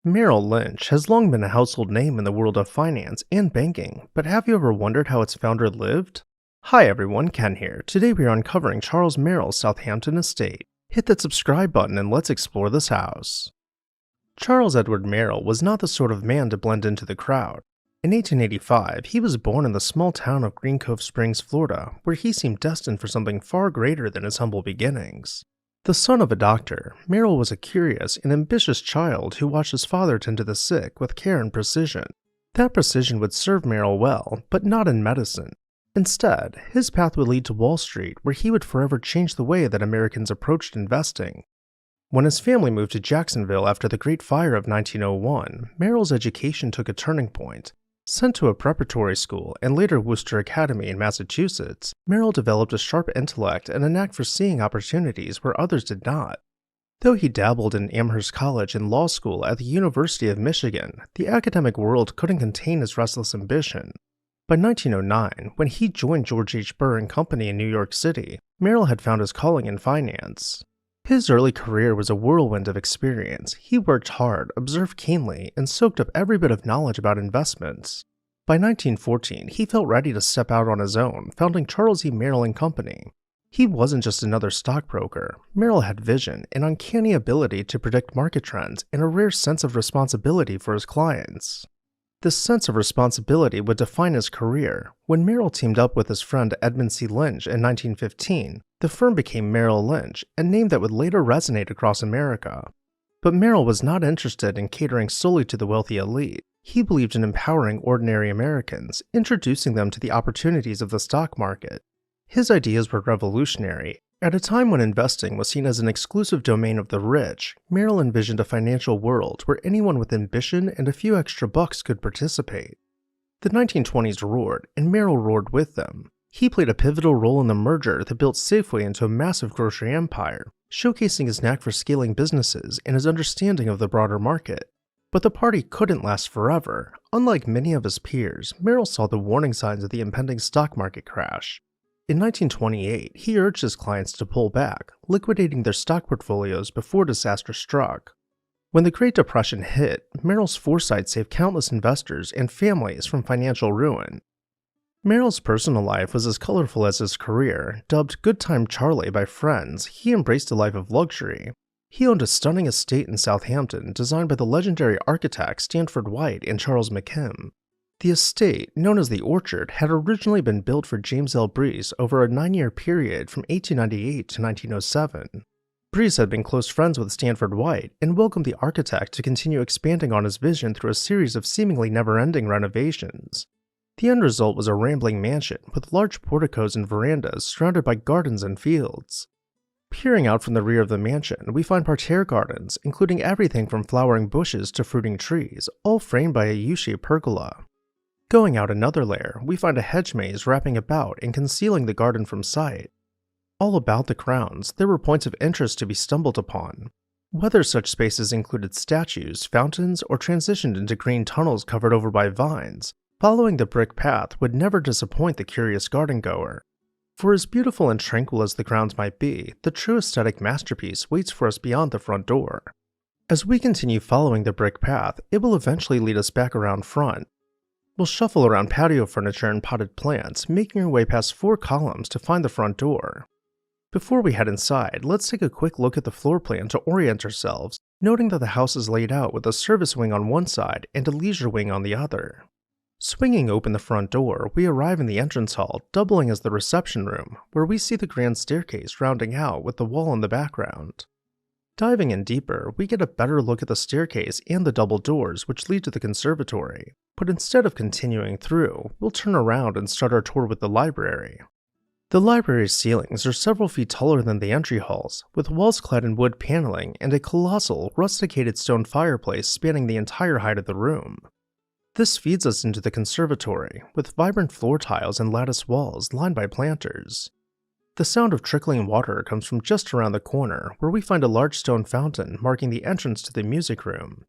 Merrill Lynch has long been a household name in the world of finance and banking, but have you ever wondered how its founder lived? Hi everyone, Ken here. Today we are uncovering Charles Merrill's Southampton estate. Hit that subscribe button and let's explore this house. Charles Edward Merrill was not the sort of man to blend into the crowd. In 1885, he was born in the small town of Green Cove Springs, Florida, where he seemed destined for something far greater than his humble beginnings. The son of a doctor, Merrill was a curious and ambitious child who watched his father tend to the sick with care and precision. That precision would serve Merrill well, but not in medicine. Instead, his path would lead to Wall Street, where he would forever change the way that Americans approached investing. When his family moved to Jacksonville after the Great Fire of 1901, Merrill's education took a turning point. Sent to a preparatory school and later Worcester Academy in Massachusetts, Merrill developed a sharp intellect and a knack for seeing opportunities where others did not. Though he dabbled in Amherst College and law school at the University of Michigan, the academic world couldn't contain his restless ambition. By 1909, when he joined George H. Burr and Company in New York City, Merrill had found his calling in finance. His early career was a whirlwind of experience. He worked hard, observed keenly, and soaked up every bit of knowledge about investments. By 1914, he felt ready to step out on his own, founding Charles E. Merrill and Company. He wasn't just another stockbroker. Merrill had vision, an uncanny ability to predict market trends, and a rare sense of responsibility for his clients. This sense of responsibility would define his career. When Merrill teamed up with his friend Edmund C. Lynch in 1915, the firm became Merrill Lynch, a name that would later resonate across America. But Merrill was not interested in catering solely to the wealthy elite. He believed in empowering ordinary Americans, introducing them to the opportunities of the stock market. His ideas were revolutionary. At a time when investing was seen as an exclusive domain of the rich, Merrill envisioned a financial world where anyone with ambition and a few extra bucks could participate. The 1920s roared, and Merrill roared with them. He played a pivotal role in the merger that built Safeway into a massive grocery empire, showcasing his knack for scaling businesses and his understanding of the broader market. But the party couldn't last forever. Unlike many of his peers, Merrill saw the warning signs of the impending stock market crash. In 1928, he urged his clients to pull back, liquidating their stock portfolios before disaster struck. When the Great Depression hit, Merrill's foresight saved countless investors and families from financial ruin. Merrill's personal life was as colorful as his career. Dubbed Good Time Charlie by friends, he embraced a life of luxury. He owned a stunning estate in Southampton designed by the legendary architects Stanford White and Charles McKim. The estate, known as the Orchard, had originally been built for James L. Breese over a 9-year period from 1898 to 1907. Breese had been close friends with Stanford White and welcomed the architect to continue expanding on his vision through a series of seemingly never-ending renovations. The end result was a rambling mansion with large porticos and verandas surrounded by gardens and fields. Peering out from the rear of the mansion, we find parterre gardens, including everything from flowering bushes to fruiting trees, all framed by a U-shaped pergola. Going out another layer, we find a hedge maze wrapping about and concealing the garden from sight. All about the grounds, there were points of interest to be stumbled upon. Whether such spaces included statues, fountains, or transitioned into green tunnels covered over by vines, following the brick path would never disappoint the curious garden-goer. For as beautiful and tranquil as the grounds might be, the true aesthetic masterpiece waits for us beyond the front door. As we continue following the brick path, it will eventually lead us back around front. We'll shuffle around patio furniture and potted plants, making our way past 4 columns to find the front door. Before we head inside, let's take a quick look at the floor plan to orient ourselves, noting that the house is laid out with a service wing on one side and a leisure wing on the other. Swinging open the front door, we arrive in the entrance hall, doubling as the reception room, where we see the grand staircase rounding out with the wall in the background. Diving in deeper, we get a better look at the staircase and the double doors which lead to the conservatory. But instead of continuing through, we'll turn around and start our tour with the library. The library's ceilings are several feet taller than the entry halls, with walls clad in wood paneling and a colossal, rusticated stone fireplace spanning the entire height of the room. This feeds us into the conservatory, with vibrant floor tiles and lattice walls lined by planters. The sound of trickling water comes from just around the corner, where we find a large stone fountain marking the entrance to the music room.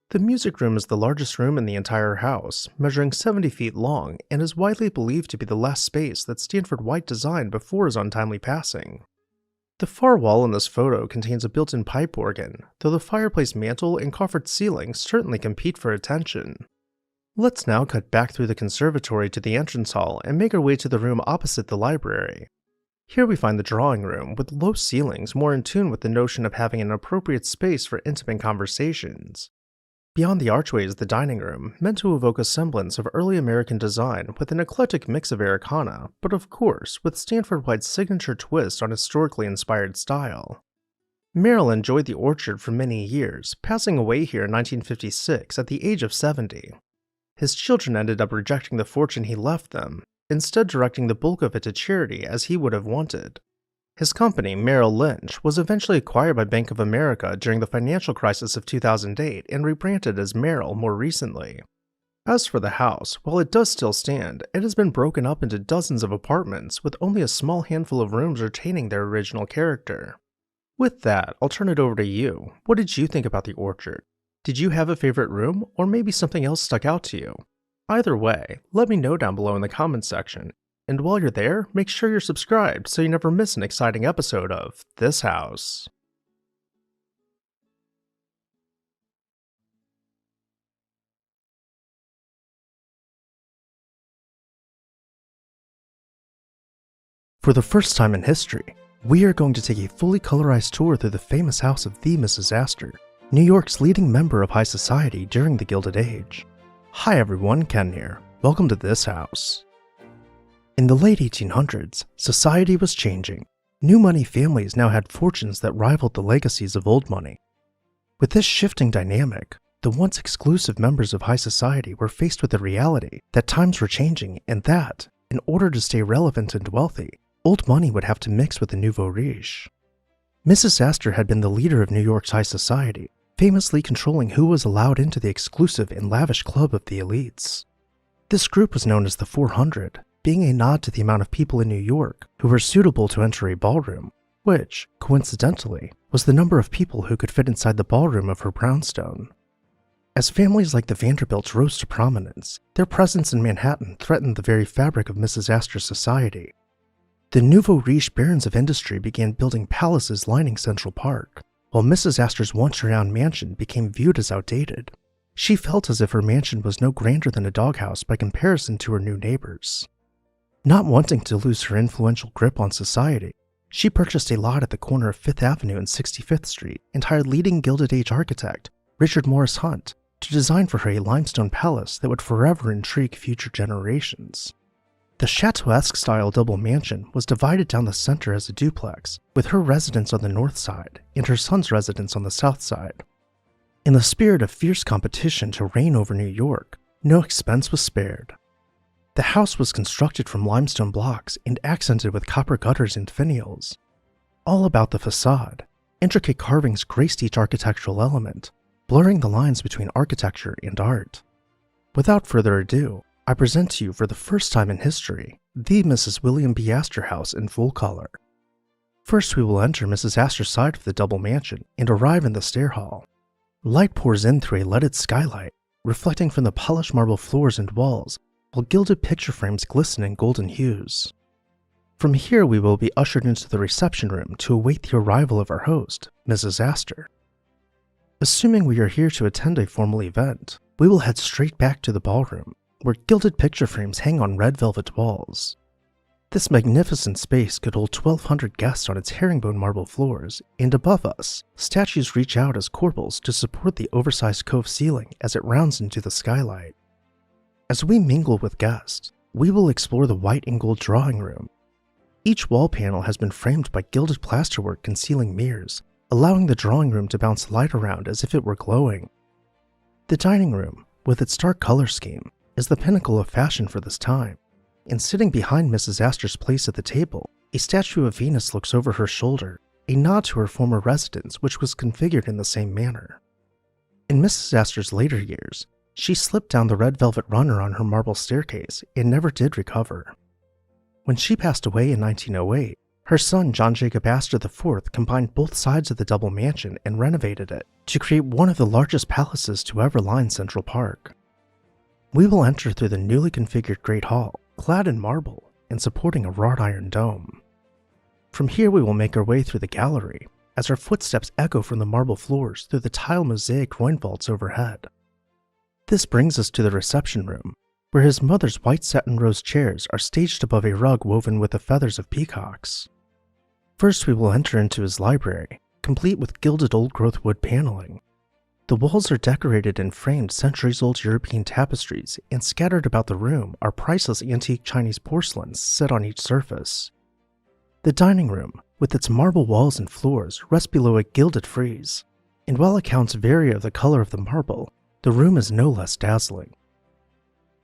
The music room is the largest room in the entire house, measuring 70 feet long, and is widely believed to be the last space that Stanford White designed before his untimely passing. The far wall in this photo contains a built-in pipe organ, though the fireplace mantel and coffered ceiling certainly compete for attention. Let's now cut back through the conservatory to the entrance hall and make our way to the room opposite the library. Here we find the drawing room, with low ceilings more in tune with the notion of having an appropriate space for intimate conversations. Beyond the archway is the dining room, meant to evoke a semblance of early American design with an eclectic mix of Americana, but of course with Stanford White's signature twist on historically inspired style. Merrill enjoyed the orchard for many years, passing away here in 1956 at the age of 70. His children ended up rejecting the fortune he left them, instead directing the bulk of it to charity as he would have wanted. His company, Merrill Lynch, was eventually acquired by Bank of America during the financial crisis of 2008 and rebranded as Merrill more recently. As for the house, while it does still stand, it has been broken up into dozens of apartments with only a small handful of rooms retaining their original character. With that, I'll turn it over to you. What did you think about the orchard? Did you have a favorite room, or maybe something else stuck out to you? Either way, let me know down below in the comments section. And while you're there, make sure you're subscribed so you never miss an exciting episode of This House. For the first time in history, we are going to take a fully colorized tour through the famous house of the Mrs. Aster, New York's leading member of high society during the Gilded Age. Hi everyone, Ken here. Welcome to This House. In the late 1800s, society was changing. New money families now had fortunes that rivaled the legacies of old money. With this shifting dynamic, the once exclusive members of high society were faced with the reality that times were changing and that, in order to stay relevant and wealthy, old money would have to mix with the nouveau riche. Mrs. Aster had been the leader of New York's high society, famously controlling who was allowed into the exclusive and lavish club of the elites. This group was known as the 400, being a nod to the amount of people in New York who were suitable to enter a ballroom, which, coincidentally, was the number of people who could fit inside the ballroom of her brownstone. As families like the Vanderbilts rose to prominence, their presence in Manhattan threatened the very fabric of Mrs. Aster's society. The nouveau riche barons of industry began building palaces lining Central Park, while Mrs. Aster's once-renowned mansion became viewed as outdated. She felt as if her mansion was no grander than a doghouse by comparison to her new neighbors. Not wanting to lose her influential grip on society, she purchased a lot at the corner of 5th Avenue and 65th Street and hired leading Gilded Age architect Richard Morris Hunt to design for her a limestone palace that would forever intrigue future generations. The Chateau-esque style double mansion was divided down the center as a duplex, with her residence on the north side and her son's residence on the south side. In the spirit of fierce competition to reign over New York, no expense was spared. The house was constructed from limestone blocks and accented with copper gutters and finials. All about the facade, intricate carvings graced each architectural element, blurring the lines between architecture and art. Without further ado, I present to you for the first time in history, the Mrs. William B. Aster house in full color. First we will enter Mrs. Aster's side of the double mansion and arrive in the stair hall. Light pours in through a leaded skylight, reflecting from the polished marble floors and walls, while gilded picture frames glisten in golden hues. From here we will be ushered into the reception room to await the arrival of our host, Mrs. Aster. Assuming we are here to attend a formal event, we will head straight back to the ballroom, where gilded picture frames hang on red velvet walls. This magnificent space could hold 1,200 guests on its herringbone marble floors, and above us, statues reach out as corbels to support the oversized cove ceiling as it rounds into the skylight. As we mingle with guests, we will explore the white and gold drawing room. Each wall panel has been framed by gilded plasterwork concealing mirrors, allowing the drawing room to bounce light around as if it were glowing. The dining room, with its dark color scheme, is the pinnacle of fashion for this time, and sitting behind Mrs. Aster's place at the table, a statue of Venus looks over her shoulder, a nod to her former residence which was configured in the same manner. In Mrs. Aster's later years, she slipped down the red velvet runner on her marble staircase and never did recover. When she passed away in 1908, her son John Jacob Aster IV combined both sides of the double mansion and renovated it to create one of the largest palaces to ever line Central Park. We will enter through the newly configured Great Hall, clad in marble and supporting a wrought iron dome. From here we will make our way through the gallery, as our footsteps echo from the marble floors through the tile mosaic groin vaults overhead. This brings us to the reception room, where his mother's white satin rose chairs are staged above a rug woven with the feathers of peacocks. First we will enter into his library, complete with gilded old-growth wood paneling. The walls are decorated in framed centuries-old European tapestries, and scattered about the room are priceless antique Chinese porcelains set on each surface. The dining room, with its marble walls and floors, rests below a gilded frieze, and while accounts vary of the color of the marble, the room is no less dazzling.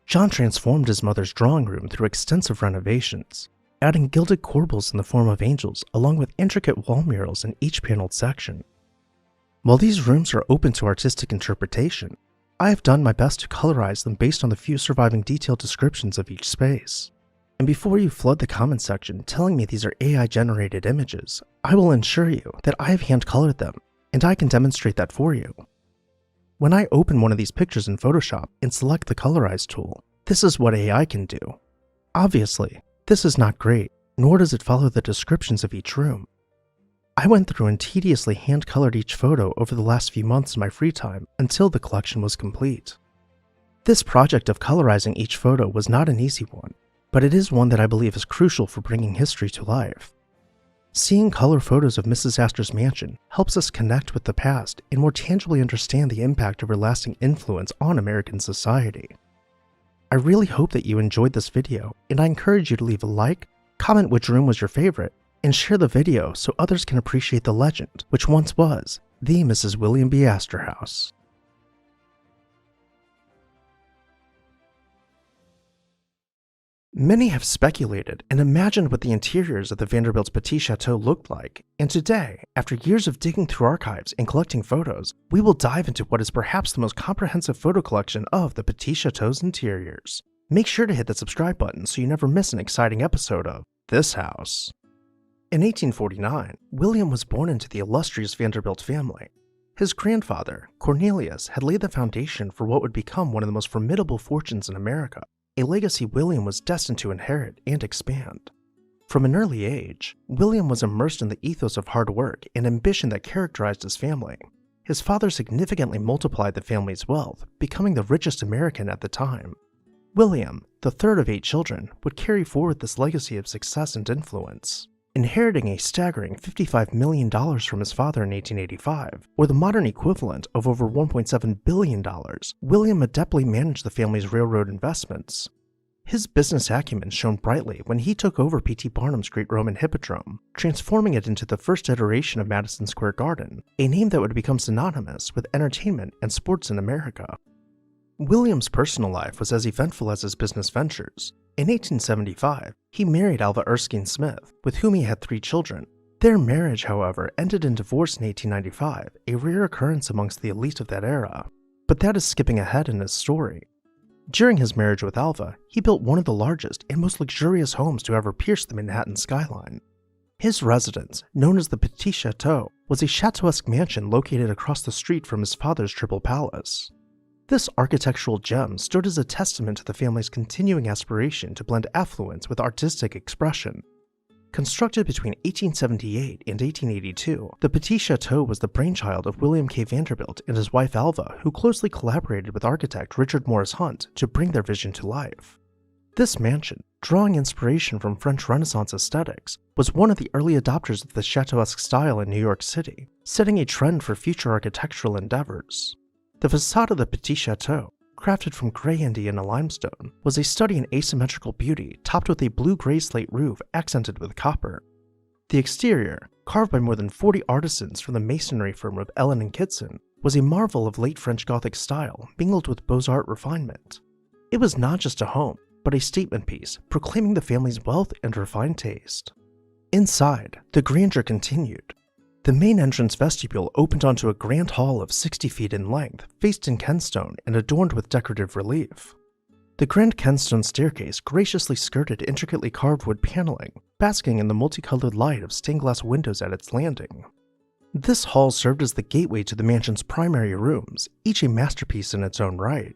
John transformed his mother's drawing room through extensive renovations, adding gilded corbels in the form of angels along with intricate wall murals in each paneled section. While these rooms are open to artistic interpretation, I have done my best to colorize them based on the few surviving detailed descriptions of each space. And before you flood the comment section telling me these are AI-generated images, I will ensure you that I have hand-colored them, and I can demonstrate that for you. When I open one of these pictures in Photoshop and select the Colorize tool, this is what AI can do. Obviously, this is not great, nor does it follow the descriptions of each room. I went through and tediously hand-colored each photo over the last few months in my free time until the collection was complete. This project of colorizing each photo was not an easy one, but it is one that I believe is crucial for bringing history to life. Seeing color photos of Mrs. Aster's mansion helps us connect with the past and more tangibly understand the impact of her lasting influence on American society. I really hope that you enjoyed this video, and I encourage you to leave a like, comment which room was your favorite, and share the video so others can appreciate the legend which once was the Mrs. William B. Aster House. Many have speculated and imagined what the interiors of the Vanderbilt's Petit Chateau looked like, and today, after years of digging through archives and collecting photos, we will dive into what is perhaps the most comprehensive photo collection of the Petit Chateau's interiors. Make sure to hit the subscribe button so you never miss an exciting episode of This House. In 1849, William was born into the illustrious Vanderbilt family. His grandfather, Cornelius, had laid the foundation for what would become one of the most formidable fortunes in America, a legacy William was destined to inherit and expand. From an early age, William was immersed in the ethos of hard work and ambition that characterized his family. His father significantly multiplied the family's wealth, becoming the richest American at the time. William, the third of 8 children, would carry forward this legacy of success and influence. Inheriting a staggering $55 million from his father in 1885, or the modern equivalent of over $1.7 billion, William adeptly managed the family's railroad investments. His business acumen shone brightly when he took over P.T. Barnum's Great Roman Hippodrome, transforming it into the first iteration of Madison Square Garden, a name that would become synonymous with entertainment and sports in America. William's personal life was as eventful as his business ventures. In 1875, he married Alva Erskine Smith, with whom he had 3 children. Their marriage, however, ended in divorce in 1895, a rare occurrence amongst the elite of that era. But that is skipping ahead in his story. During his marriage with Alva, he built one of the largest and most luxurious homes to ever pierce the Manhattan skyline. His residence, known as the Petit Chateau, was a chateauesque mansion located across the street from his father's Triple Palace. This architectural gem stood as a testament to the family's continuing aspiration to blend affluence with artistic expression. Constructed between 1878 and 1882, the Petit Chateau was the brainchild of William K. Vanderbilt and his wife Alva, who closely collaborated with architect Richard Morris Hunt to bring their vision to life. This mansion, drawing inspiration from French Renaissance aesthetics, was one of the early adopters of the chateauesque style in New York City, setting a trend for future architectural endeavors. The facade of the Petit Chateau, crafted from gray Indiana limestone, was a study in asymmetrical beauty topped with a blue-gray slate roof accented with copper. The exterior, carved by more than 40 artisans from the masonry firm of Ellen and Kitson, was a marvel of late French Gothic style mingled with Beaux-Arts refinement. It was not just a home, but a statement piece proclaiming the family's wealth and refined taste. Inside, the grandeur continued. The main entrance vestibule opened onto a grand hall of 60 feet in length, faced in Kenstone and adorned with decorative relief. The grand Kenstone staircase graciously skirted intricately carved wood paneling, basking in the multicolored light of stained glass windows at its landing. This hall served as the gateway to the mansion's primary rooms, each a masterpiece in its own right.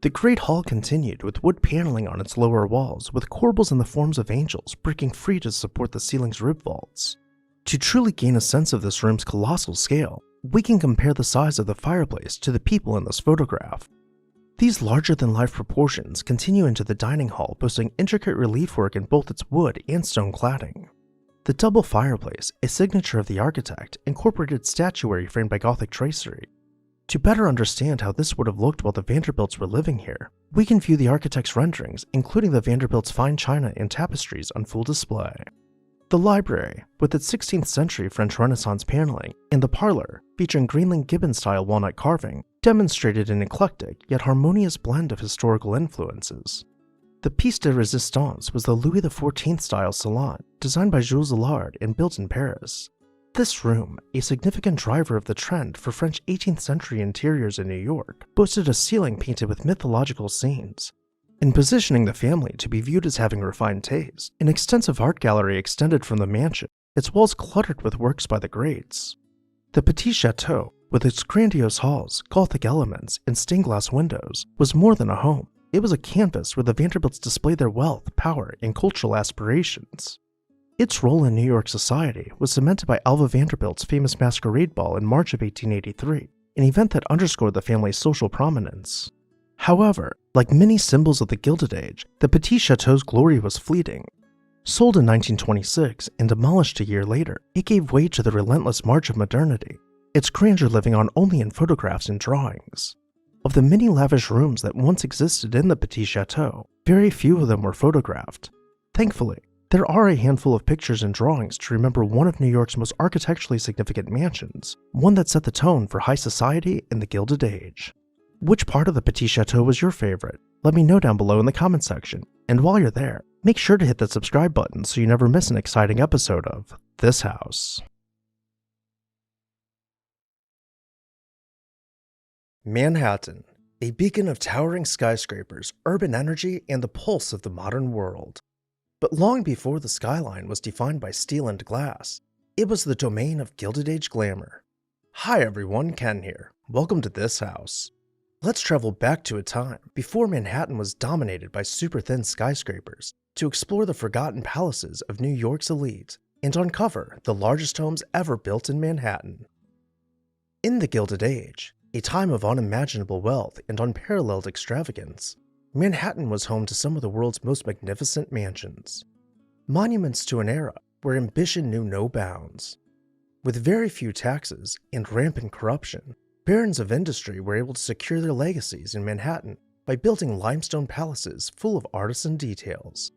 The Great Hall continued with wood paneling on its lower walls, with corbels in the forms of angels breaking free to support the ceiling's rib vaults. To truly gain a sense of this room's colossal scale, we can compare the size of the fireplace to the people in this photograph. These larger-than-life proportions continue into the dining hall, boasting intricate relief work in both its wood and stone cladding. The double fireplace, a signature of the architect, incorporated statuary framed by Gothic tracery. To better understand how this would have looked while the Vanderbilts were living here, we can view the architect's renderings, including the Vanderbilts' fine china and tapestries, on full display. The library, with its 16th century French Renaissance paneling, and the parlor, featuring Greenland Gibbon-style walnut carving, demonstrated an eclectic yet harmonious blend of historical influences. The piece de resistance was the Louis XIV-style salon, designed by Jules Allard and built in Paris. This room, a significant driver of the trend for French 18th century interiors in New York, boasted a ceiling painted with mythological scenes. In positioning the family to be viewed as having refined taste, an extensive art gallery extended from the mansion, its walls cluttered with works by the greats. The Petit Chateau, with its grandiose halls, Gothic elements, and stained glass windows, was more than a home. It was a canvas where the Vanderbilts displayed their wealth, power, and cultural aspirations. Its role in New York society was cemented by Alva Vanderbilt's famous masquerade ball in March of 1883, an event that underscored the family's social prominence. However, like many symbols of the Gilded Age, the Petit Chateau's glory was fleeting. Sold in 1926 and demolished a year later, it gave way to the relentless march of modernity, its grandeur living on only in photographs and drawings. Of the many lavish rooms that once existed in the Petit Chateau, very few of them were photographed. Thankfully, there are a handful of pictures and drawings to remember one of New York's most architecturally significant mansions, one that set the tone for high society in the Gilded Age. Which part of the Petit Chateau was your favorite? Let me know down below in the comment section, and while you're there, make sure to hit that subscribe button so you never miss an exciting episode of This House. Manhattan, a beacon of towering skyscrapers, urban energy, and the pulse of the modern world. But long before the skyline was defined by steel and glass, it was the domain of Gilded Age glamour. Hi everyone, Ken here. Welcome to This House. Let's travel back to a time before Manhattan was dominated by super thin skyscrapers to explore the forgotten palaces of New York's elite and uncover the largest homes ever built in Manhattan. In the Gilded Age, a time of unimaginable wealth and unparalleled extravagance, Manhattan was home to some of the world's most magnificent mansions, monuments to an era where ambition knew no bounds. With very few taxes and rampant corruption, barons of industry were able to secure their legacies in Manhattan by building limestone palaces full of artisan details.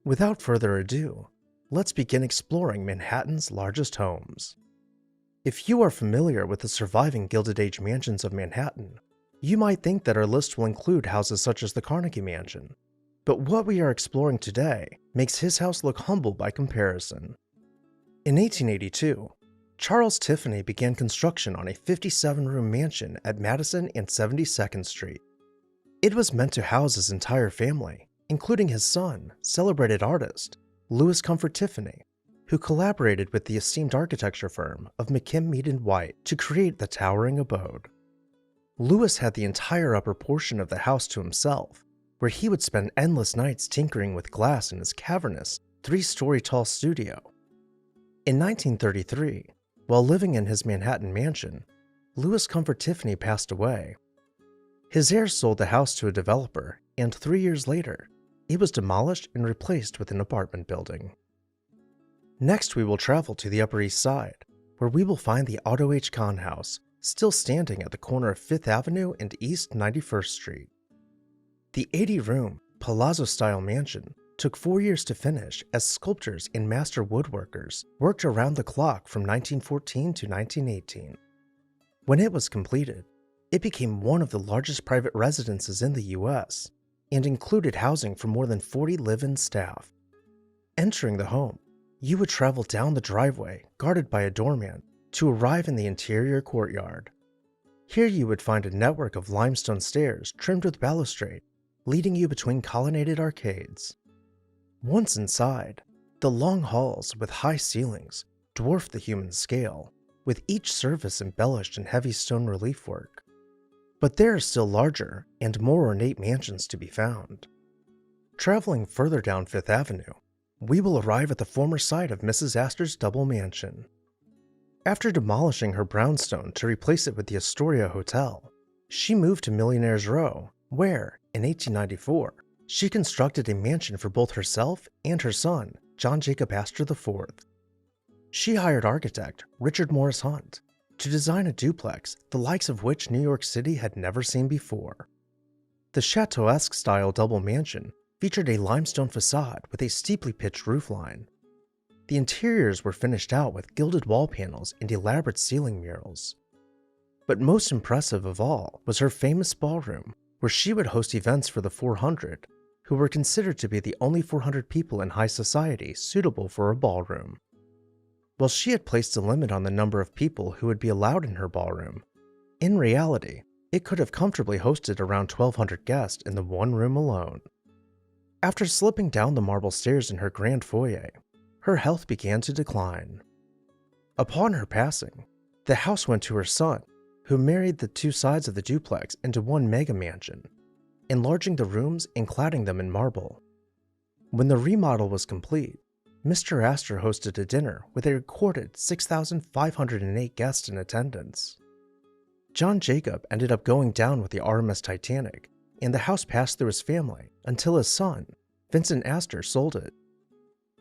Without further ado, let's begin exploring Manhattan's largest homes. If you are familiar with the surviving Gilded Age mansions of Manhattan, you might think that our list will include houses such as the Carnegie Mansion, but what we are exploring today makes his house look humble by comparison. In 1882, Charles Tiffany began construction on a 57-room mansion at Madison and 72nd Street. It was meant to house his entire family, including his son, celebrated artist Louis Comfort Tiffany, who collaborated with the esteemed architecture firm of McKim, Mead & White to create the towering abode. Louis had the entire upper portion of the house to himself, where he would spend endless nights tinkering with glass in his cavernous, 3-story tall studio. In 1933, while living in his Manhattan mansion, Louis Comfort Tiffany passed away. His heirs sold the house to a developer, and 3 years later, it was demolished and replaced with an apartment building. Next, we will travel to the Upper East Side, where we will find the Otto H. Kahn House, still standing at the corner of 5th Avenue and East 91st Street. The 80-room, palazzo-style mansion took 4 years to finish as sculptors and master woodworkers worked around the clock from 1914 to 1918. When it was completed, it became one of the largest private residences in the U.S. and included housing for more than 40 live-in staff. Entering the home, you would travel down the driveway guarded by a doorman to arrive in the interior courtyard. Here you would find a network of limestone stairs trimmed with balustrade, leading you between colonnaded arcades. Once inside, the long halls with high ceilings dwarfed the human scale, with each surface embellished in heavy stone relief work. But there are still larger and more ornate mansions to be found. Traveling further down Fifth Avenue, we will arrive at the former site of Mrs. Aster's double mansion. After demolishing her brownstone to replace it with the Astoria Hotel, she moved to Millionaires Row, where, in 1894, she constructed a mansion for both herself and her son, John Jacob Astor IV. She hired architect Richard Morris Hunt to design a duplex the likes of which New York City had never seen before. The Chateau-esque style double mansion featured a limestone facade with a steeply pitched roofline. The interiors were finished out with gilded wall panels and elaborate ceiling murals. But most impressive of all was her famous ballroom, where she would host events for the 400, who were considered to be the only 400 people in high society suitable for a ballroom. While she had placed a limit on the number of people who would be allowed in her ballroom, in reality, it could have comfortably hosted around 1,200 guests in the one room alone. After slipping down the marble stairs in her grand foyer, her health began to decline. Upon her passing, the house went to her son, who married the two sides of the duplex into one mega mansion, enlarging the rooms and cladding them in marble. When the remodel was complete, Mr. Aster hosted a dinner with a recorded 6,508 guests in attendance. John Jacob ended up going down with the RMS Titanic, and the house passed through his family until his son, Vincent Aster, sold it.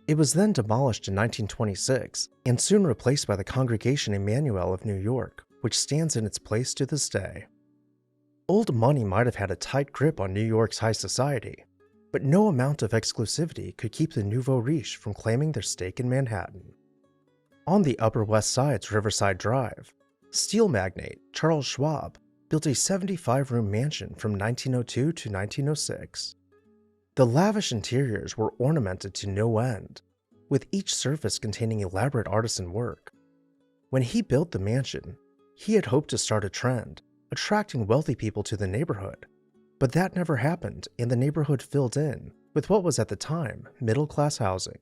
It was then demolished in 1926 and soon replaced by the Congregation Emmanuel of New York, which stands in its place to this day. Old money might have had a tight grip on New York's high society, but no amount of exclusivity could keep the nouveau riche from claiming their stake in Manhattan. On the Upper West Side's Riverside Drive, steel magnate Charles Schwab built a 75-room mansion from 1902 to 1906. The lavish interiors were ornamented to no end, with each surface containing elaborate artisan work. When he built the mansion, he had hoped to start a trend, attracting wealthy people to the neighborhood, but that never happened and the neighborhood filled in with what was at the time middle-class housing.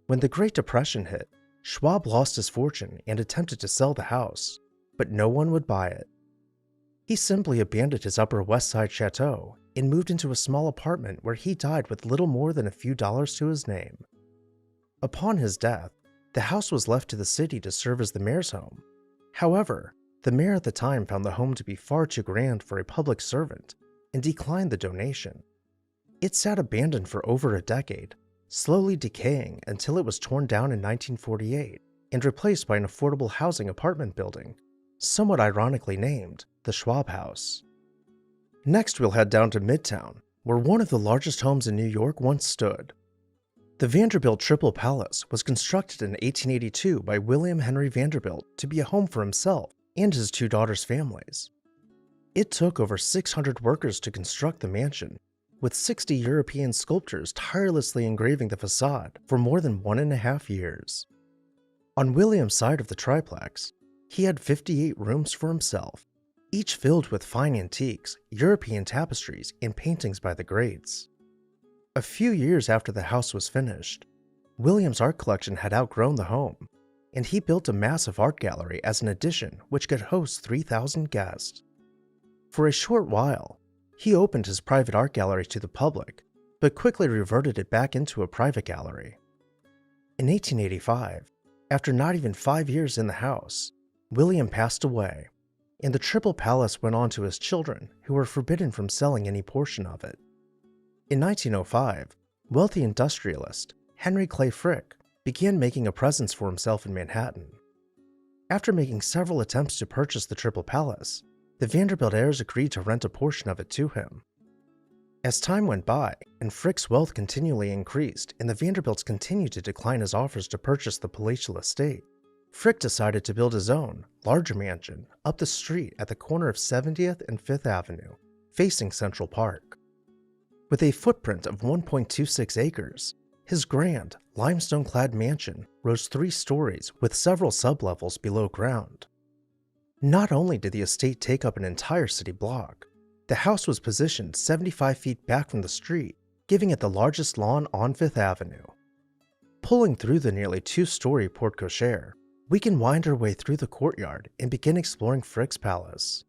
When the Great Depression hit, Schwab lost his fortune and attempted to sell the house, but no one would buy it. He simply abandoned his Upper West Side chateau and moved into a small apartment where he died with little more than a few dollars to his name. Upon his death, the house was left to the city to serve as the mayor's home. However, the mayor at the time found the home to be far too grand for a public servant and declined the donation. It sat abandoned for over a decade, slowly decaying until it was torn down in 1948 and replaced by an affordable housing apartment building, somewhat ironically named the Schwab House. Next, we'll head down to Midtown, where one of the largest homes in New York once stood. The Vanderbilt Triple Palace was constructed in 1882 by William Henry Vanderbilt to be a home for himself and his two daughters' families. It took over 600 workers to construct the mansion, with 60 European sculptors tirelessly engraving the facade for more than 1.5 years. On William's side of the triplex, he had 58 rooms for himself, each filled with fine antiques, European tapestries, and paintings by the greats. A few years after the house was finished, William's art collection had outgrown the home, and he built a massive art gallery as an addition which could host 3,000 guests. For a short while, he opened his private art gallery to the public, but quickly reverted it back into a private gallery. In 1885, after not even 5 years in the house, William passed away, and the Triple Palace went on to his children, who were forbidden from selling any portion of it. In 1905, wealthy industrialist Henry Clay Frick began making a presence for himself in Manhattan. After making several attempts to purchase the Triple Palace, the Vanderbilt heirs agreed to rent a portion of it to him. As time went by, and Frick's wealth continually increased, and the Vanderbilts continued to decline his offers to purchase the palatial estate, Frick decided to build his own, larger mansion up the street at the corner of 70th and 5th Avenue, facing Central Park. With a footprint of 1.26 acres, his grand, limestone-clad mansion rose 3 stories with several sublevels below ground. Not only did the estate take up an entire city block, the house was positioned 75 feet back from the street, giving it the largest lawn on 5th Avenue. Pulling through the nearly 2-story porte-cochere, we can wind our way through the courtyard and begin exploring Frick's palace.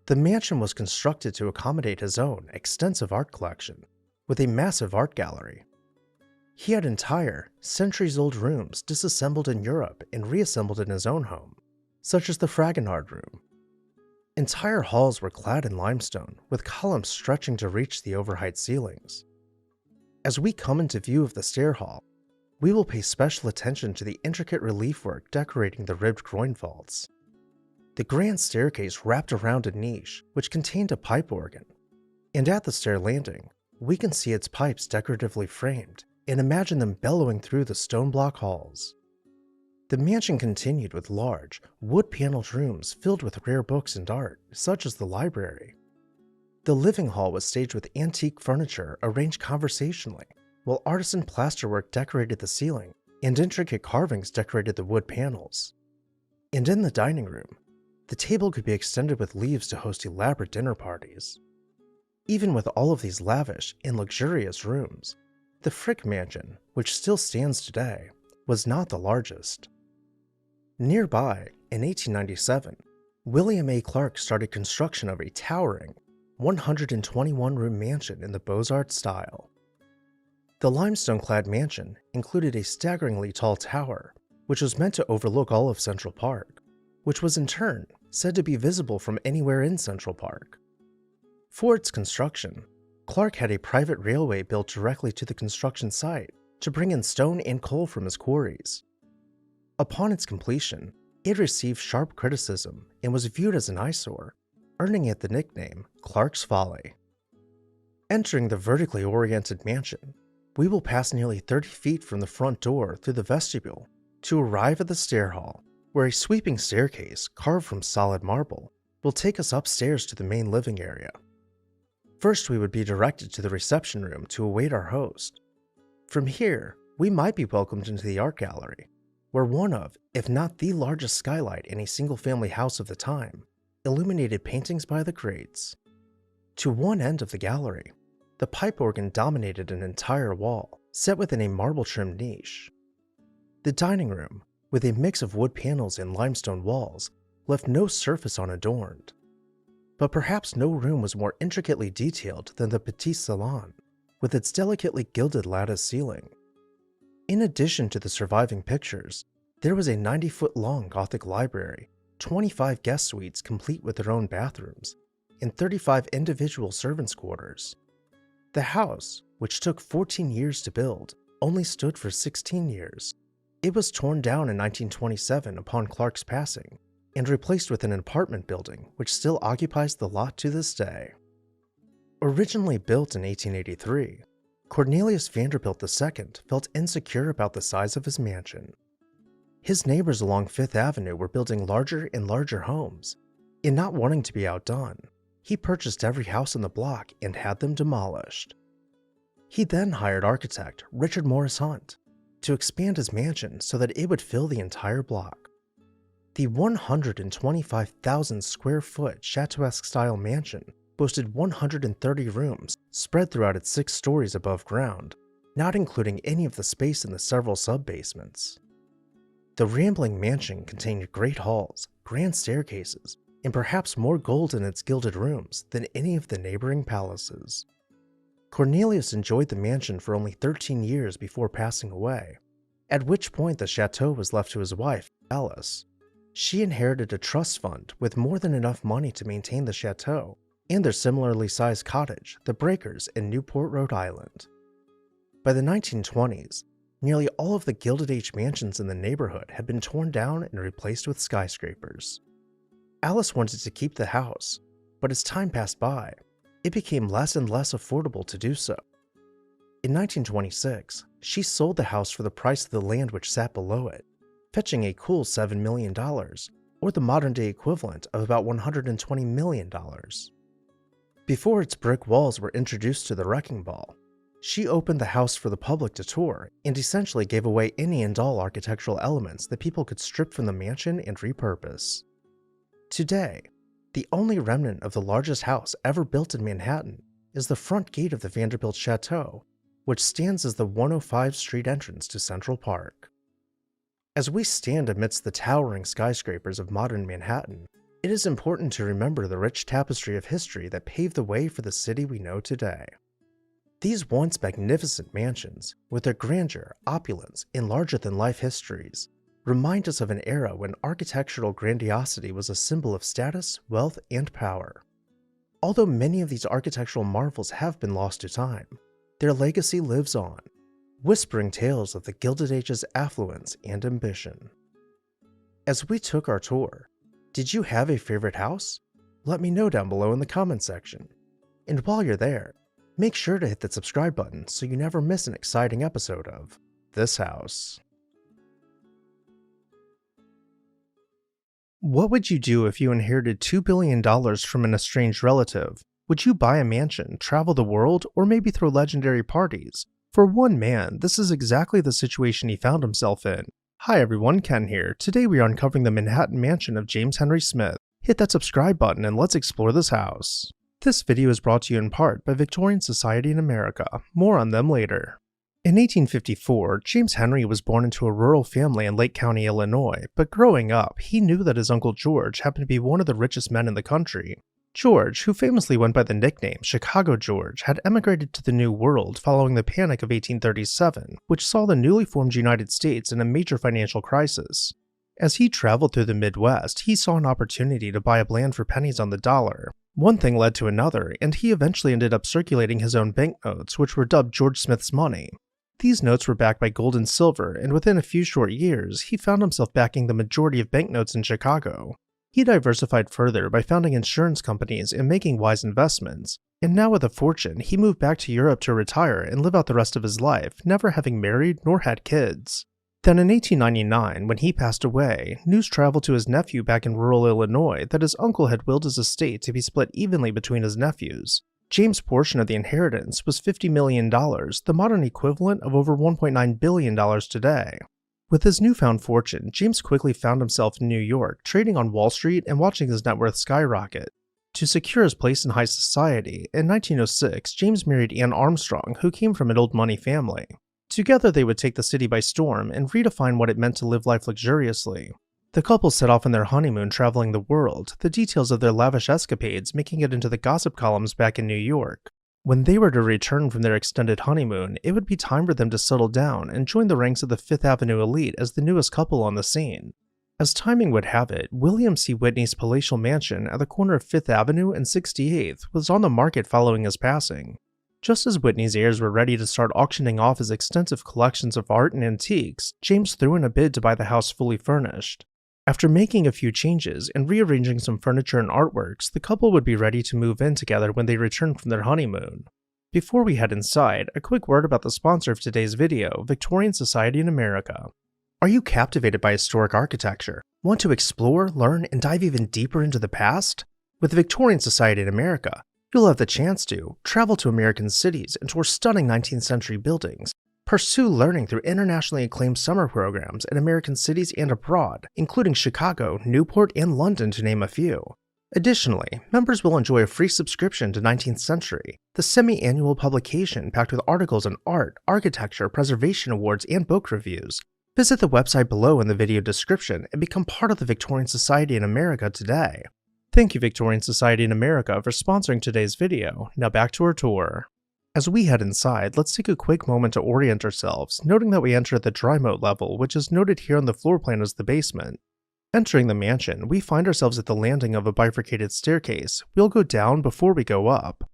The mansion was constructed to accommodate his own extensive art collection, with a massive art gallery. He had entire, centuries-old rooms disassembled in Europe and reassembled in his own home, such as the Fragonard Room. Entire halls were clad in limestone, with columns stretching to reach the overheight ceilings. As we come into view of the stair hall, we will pay special attention to the intricate relief work decorating the ribbed groin vaults. The grand staircase wrapped around a niche which contained a pipe organ, and at the stair landing, we can see its pipes decoratively framed and imagine them bellowing through the stone block halls. The mansion continued with large, wood-paneled rooms filled with rare books and art, such as the library. The living hall was staged with antique furniture arranged conversationally, while artisan plasterwork decorated the ceiling and intricate carvings decorated the wood panels. And in the dining room, the table could be extended with leaves to host elaborate dinner parties. Even with all of these lavish and luxurious rooms, the Frick Mansion, which still stands today, was not the largest. Nearby, in 1897, William A. Clark started construction of a towering 121-room mansion in the Beaux-Arts style. The limestone-clad mansion included a staggeringly tall tower, which was meant to overlook all of Central Park, which was in turn said to be visible from anywhere in Central Park. For its construction, Clark had a private railway built directly to the construction site to bring in stone and coal from his quarries. Upon its completion, it received sharp criticism and was viewed as an eyesore, earning it the nickname Clark's Folly. Entering the vertically oriented mansion, we will pass nearly 30 feet from the front door through the vestibule to arrive at the stair hall, where a sweeping staircase carved from solid marble will take us upstairs to the main living area. First, we would be directed to the reception room to await our host. From here, we might be welcomed into the art gallery, where one of, if not the largest skylight in a single-family house of the time, illuminated paintings by the greats. To one end of the gallery, the pipe organ dominated an entire wall, set within a marble-trimmed niche. The dining room, with a mix of wood panels and limestone walls, left no surface unadorned. But perhaps no room was more intricately detailed than the petit salon, with its delicately gilded lattice ceiling. In addition to the surviving pictures, there was a 90-foot-long Gothic library, 25 guest suites complete with their own bathrooms, and 35 individual servants' quarters. The house, which took 14 years to build, only stood for 16 years. It was torn down in 1927 upon Clark's passing, and replaced with an apartment building which still occupies the lot to this day. Originally built in 1883, Cornelius Vanderbilt II felt insecure about the size of his mansion. His neighbors along Fifth Avenue were building larger and larger homes, and not wanting to be outdone, he purchased every house on the block and had them demolished. He then hired architect Richard Morris Hunt to expand his mansion so that it would fill the entire block. The 125,000 square foot Chateau-esque style mansion boasted 130 rooms spread throughout its 6 stories above ground, not including any of the space in the several sub-basements. The rambling mansion contained great halls, grand staircases, and perhaps more gold in its gilded rooms than any of the neighboring palaces. Cornelius enjoyed the mansion for only 13 years before passing away, at which point the chateau was left to his wife, Alice. She inherited a trust fund with more than enough money to maintain the chateau and their similarly sized cottage, the Breakers, in Newport, Rhode Island. By the 1920s, nearly all of the Gilded Age mansions in the neighborhood had been torn down and replaced with skyscrapers. Alice wanted to keep the house, but as time passed by, it became less and less affordable to do so. In 1926, she sold the house for the price of the land which sat below it, fetching a cool $7 million, or the modern-day equivalent of about $120 million. Before its brick walls were introduced to the wrecking ball, she opened the house for the public to tour and essentially gave away any and all architectural elements that people could strip from the mansion and repurpose. Today, the only remnant of the largest house ever built in Manhattan is the front gate of the Vanderbilt Chateau, which stands as the 105 Street entrance to Central Park. As we stand amidst the towering skyscrapers of modern Manhattan, it is important to remember the rich tapestry of history that paved the way for the city we know today. These once magnificent mansions, with their grandeur, opulence, and larger-than-life histories, remind us of an era when architectural grandiosity was a symbol of status, wealth, and power. Although many of these architectural marvels have been lost to time, their legacy lives on, whispering tales of the Gilded Age's affluence and ambition. As we took our tour, did you have a favorite house? Let me know down below in the comments section. And while you're there, make sure to hit that subscribe button so you never miss an exciting episode of This House. What would you do if you inherited $2 billion from an estranged relative? Would you buy a mansion, travel the world, or maybe throw legendary parties? For one man, this is exactly the situation he found himself in. Hi everyone, Ken here. Today we are uncovering the Manhattan mansion of James Henry Smith. Hit that subscribe button and let's explore this house. This video is brought to you in part by Victorian Society in America. More on them later. In 1854, James Henry was born into a rural family in Lake County, Illinois, but growing up, he knew that his uncle George happened to be one of the richest men in the country. George, who famously went by the nickname Chicago George, had emigrated to the New World following the Panic of 1837, which saw the newly formed United States in a major financial crisis. As he traveled through the Midwest, he saw an opportunity to buy up land for pennies on the dollar. One thing led to another, and he eventually ended up circulating his own banknotes, which were dubbed George Smith's money. These notes were backed by gold and silver, and within a few short years, he found himself backing the majority of banknotes in Chicago. He diversified further by founding insurance companies and making wise investments, and now with a fortune, he moved back to Europe to retire and live out the rest of his life, never having married nor had kids. Then in 1899, when he passed away, news traveled to his nephew back in rural Illinois that his uncle had willed his estate to be split evenly between his nephews. James' portion of the inheritance was $50 million, the modern equivalent of over $1.9 billion today. With his newfound fortune, James quickly found himself in New York, trading on Wall Street and watching his net worth skyrocket. To secure his place in high society, in 1906, James married Anne Armstrong, who came from an old money family. Together they would take the city by storm and redefine what it meant to live life luxuriously. The couple set off on their honeymoon traveling the world, the details of their lavish escapades making it into the gossip columns back in New York. When they were to return from their extended honeymoon, it would be time for them to settle down and join the ranks of the Fifth Avenue elite as the newest couple on the scene. As timing would have it, William C. Whitney's palatial mansion at the corner of 5th Avenue and 68th was on the market following his passing. Just as Whitney's heirs were ready to start auctioning off his extensive collections of art and antiques, James threw in a bid to buy the house fully furnished. After making a few changes and rearranging some furniture and artworks, the couple would be ready to move in together when they returned from their honeymoon. Before we head inside, a quick word about the sponsor of today's video, Victorian Society in America. Are you captivated by historic architecture? Want to explore, learn, and dive even deeper into the past? With the Victorian Society in America, you'll have the chance to travel to American cities and tour stunning 19th century buildings, pursue learning through internationally acclaimed summer programs in American cities and abroad, including Chicago, Newport, and London to name a few. Additionally, members will enjoy a free subscription to 19th Century, the semi-annual publication packed with articles on art, architecture, preservation awards, and book reviews. Visit the website below in the video description and become part of the Victorian Society in America today. Thank you, Victorian Society in America, for sponsoring today's video. Now back to our tour. As we head inside, let's take a quick moment to orient ourselves, noting that we enter at the dry moat level, which is noted here on the floor plan as the basement. Entering the mansion, we find ourselves at the landing of a bifurcated staircase. We'll go down before we go up.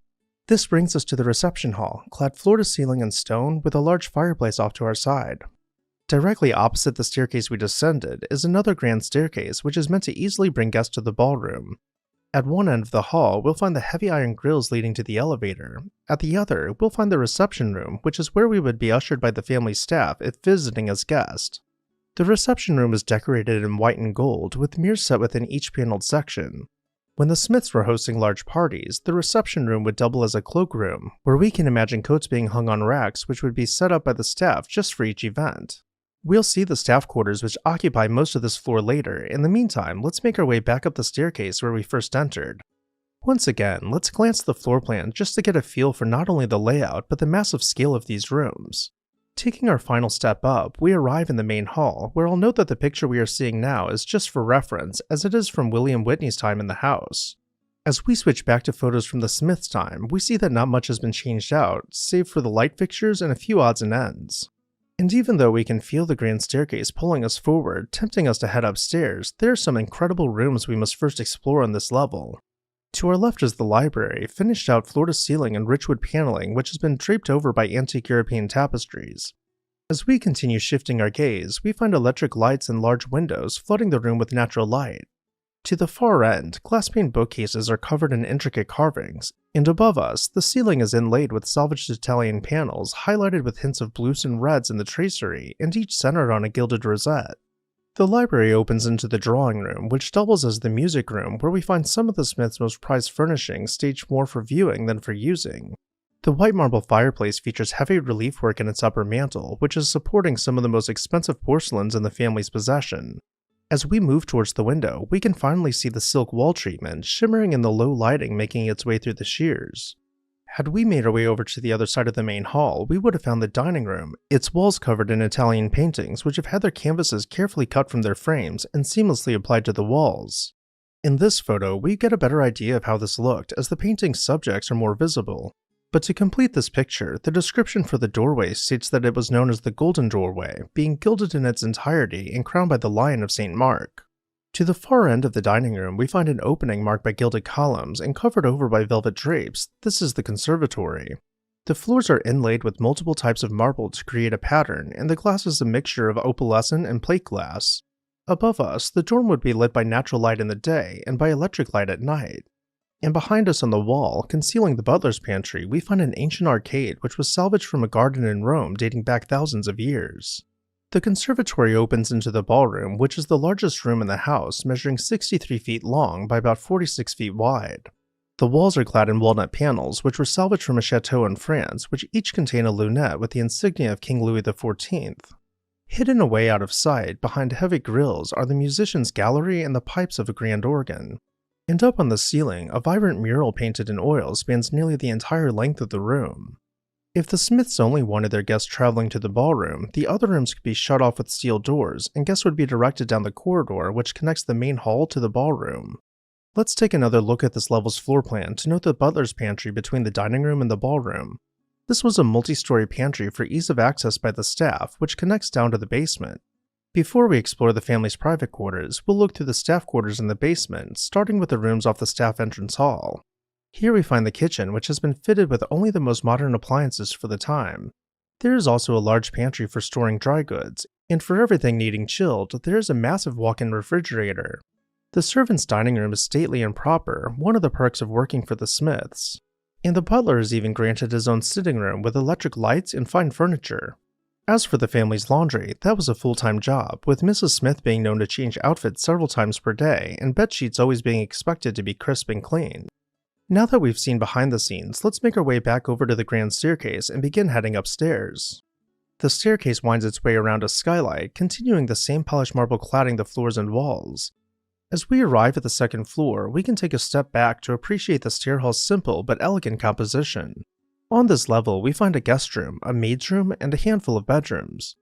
This brings us to the reception hall, clad floor to ceiling in stone with a large fireplace off to our side. Directly opposite the staircase we descended is another grand staircase which is meant to easily bring guests to the ballroom. At one end of the hall, we'll find the heavy iron grills leading to the elevator. At the other, we'll find the reception room, which is where we would be ushered by the family staff if visiting as guests. The reception room is decorated in white and gold, with mirrors set within each paneled section. When the Smiths were hosting large parties, the reception room would double as a cloakroom, where we can imagine coats being hung on racks which would be set up by the staff just for each event. We'll see the staff quarters which occupy most of this floor later. In the meantime, let's make our way back up the staircase where we first entered. Once again, let's glance at the floor plan just to get a feel for not only the layout but the massive scale of these rooms. Taking our final step up, we arrive in the main hall, where I'll note that the picture we are seeing now is just for reference, as it is from William Whitney's time in the house. As we switch back to photos from the Smiths' time, we see that not much has been changed out, save for the light fixtures and a few odds and ends. And even though we can feel the grand staircase pulling us forward, tempting us to head upstairs, there are some incredible rooms we must first explore on this level. To our left is the library, finished out floor-to-ceiling in richwood paneling which has been draped over by antique European tapestries. As we continue shifting our gaze, we find electric lights and large windows flooding the room with natural light. To the far end, glass-paned bookcases are covered in intricate carvings, and above us, the ceiling is inlaid with salvaged Italian panels highlighted with hints of blues and reds in the tracery, and each centered on a gilded rosette. The library opens into the drawing room, which doubles as the music room, where we find some of the Smiths' most prized furnishings staged more for viewing than for using. The white marble fireplace features heavy relief work in its upper mantel, which is supporting some of the most expensive porcelains in the family's possession. As we move towards the window, we can finally see the silk wall treatment shimmering in the low lighting making its way through the shears. Had we made our way over to the other side of the main hall, we would have found the dining room, its walls covered in Italian paintings which have had their canvases carefully cut from their frames and seamlessly applied to the walls. In this photo, we get a better idea of how this looked as the painting's subjects are more visible. But to complete this picture, the description for the doorway states that it was known as the Golden Doorway, being gilded in its entirety and crowned by the Lion of St. Mark. To the far end of the dining room, we find an opening marked by gilded columns and covered over by velvet drapes. This is the conservatory. The floors are inlaid with multiple types of marble to create a pattern, and the glass is a mixture of opalescent and plate glass. Above us, the dorm would be lit by natural light in the day and by electric light at night. And behind us on the wall, concealing the butler's pantry, we find an ancient arcade which was salvaged from a garden in Rome dating back thousands of years. The conservatory opens into the ballroom, which is the largest room in the house, measuring 63 feet long by about 46 feet wide. The walls are clad in walnut panels, which were salvaged from a chateau in France, which each contain a lunette with the insignia of King Louis XIV. Hidden away out of sight, behind heavy grilles, are the musician's gallery and the pipes of a grand organ. And up on the ceiling, a vibrant mural painted in oil spans nearly the entire length of the room. If the Smiths only wanted their guests traveling to the ballroom, the other rooms could be shut off with steel doors, and guests would be directed down the corridor which connects the main hall to the ballroom. Let's take another look at this level's floor plan to note the butler's pantry between the dining room and the ballroom. This was a multi-story pantry for ease of access by the staff, which connects down to the basement. Before we explore the family's private quarters, we'll look through the staff quarters in the basement, starting with the rooms off the staff entrance hall. Here we find the kitchen, which has been fitted with only the most modern appliances for the time. There is also a large pantry for storing dry goods, and for everything needing chilled, there is a massive walk-in refrigerator. The servants' dining room is stately and proper, one of the perks of working for the Smiths. And the butler is even granted his own sitting room with electric lights and fine furniture. As for the family's laundry, that was a full-time job, with Mrs. Smith being known to change outfits several times per day, and bedsheets always being expected to be crisp and clean. Now that we've seen behind the scenes, let's make our way back over to the grand staircase and begin heading upstairs. The staircase winds its way around a skylight, continuing the same polished marble cladding the floors and walls. As we arrive at the second floor, we can take a step back to appreciate the stair hall's simple but elegant composition. On this level, we find a guest room, a maid's room, and a handful of bedrooms.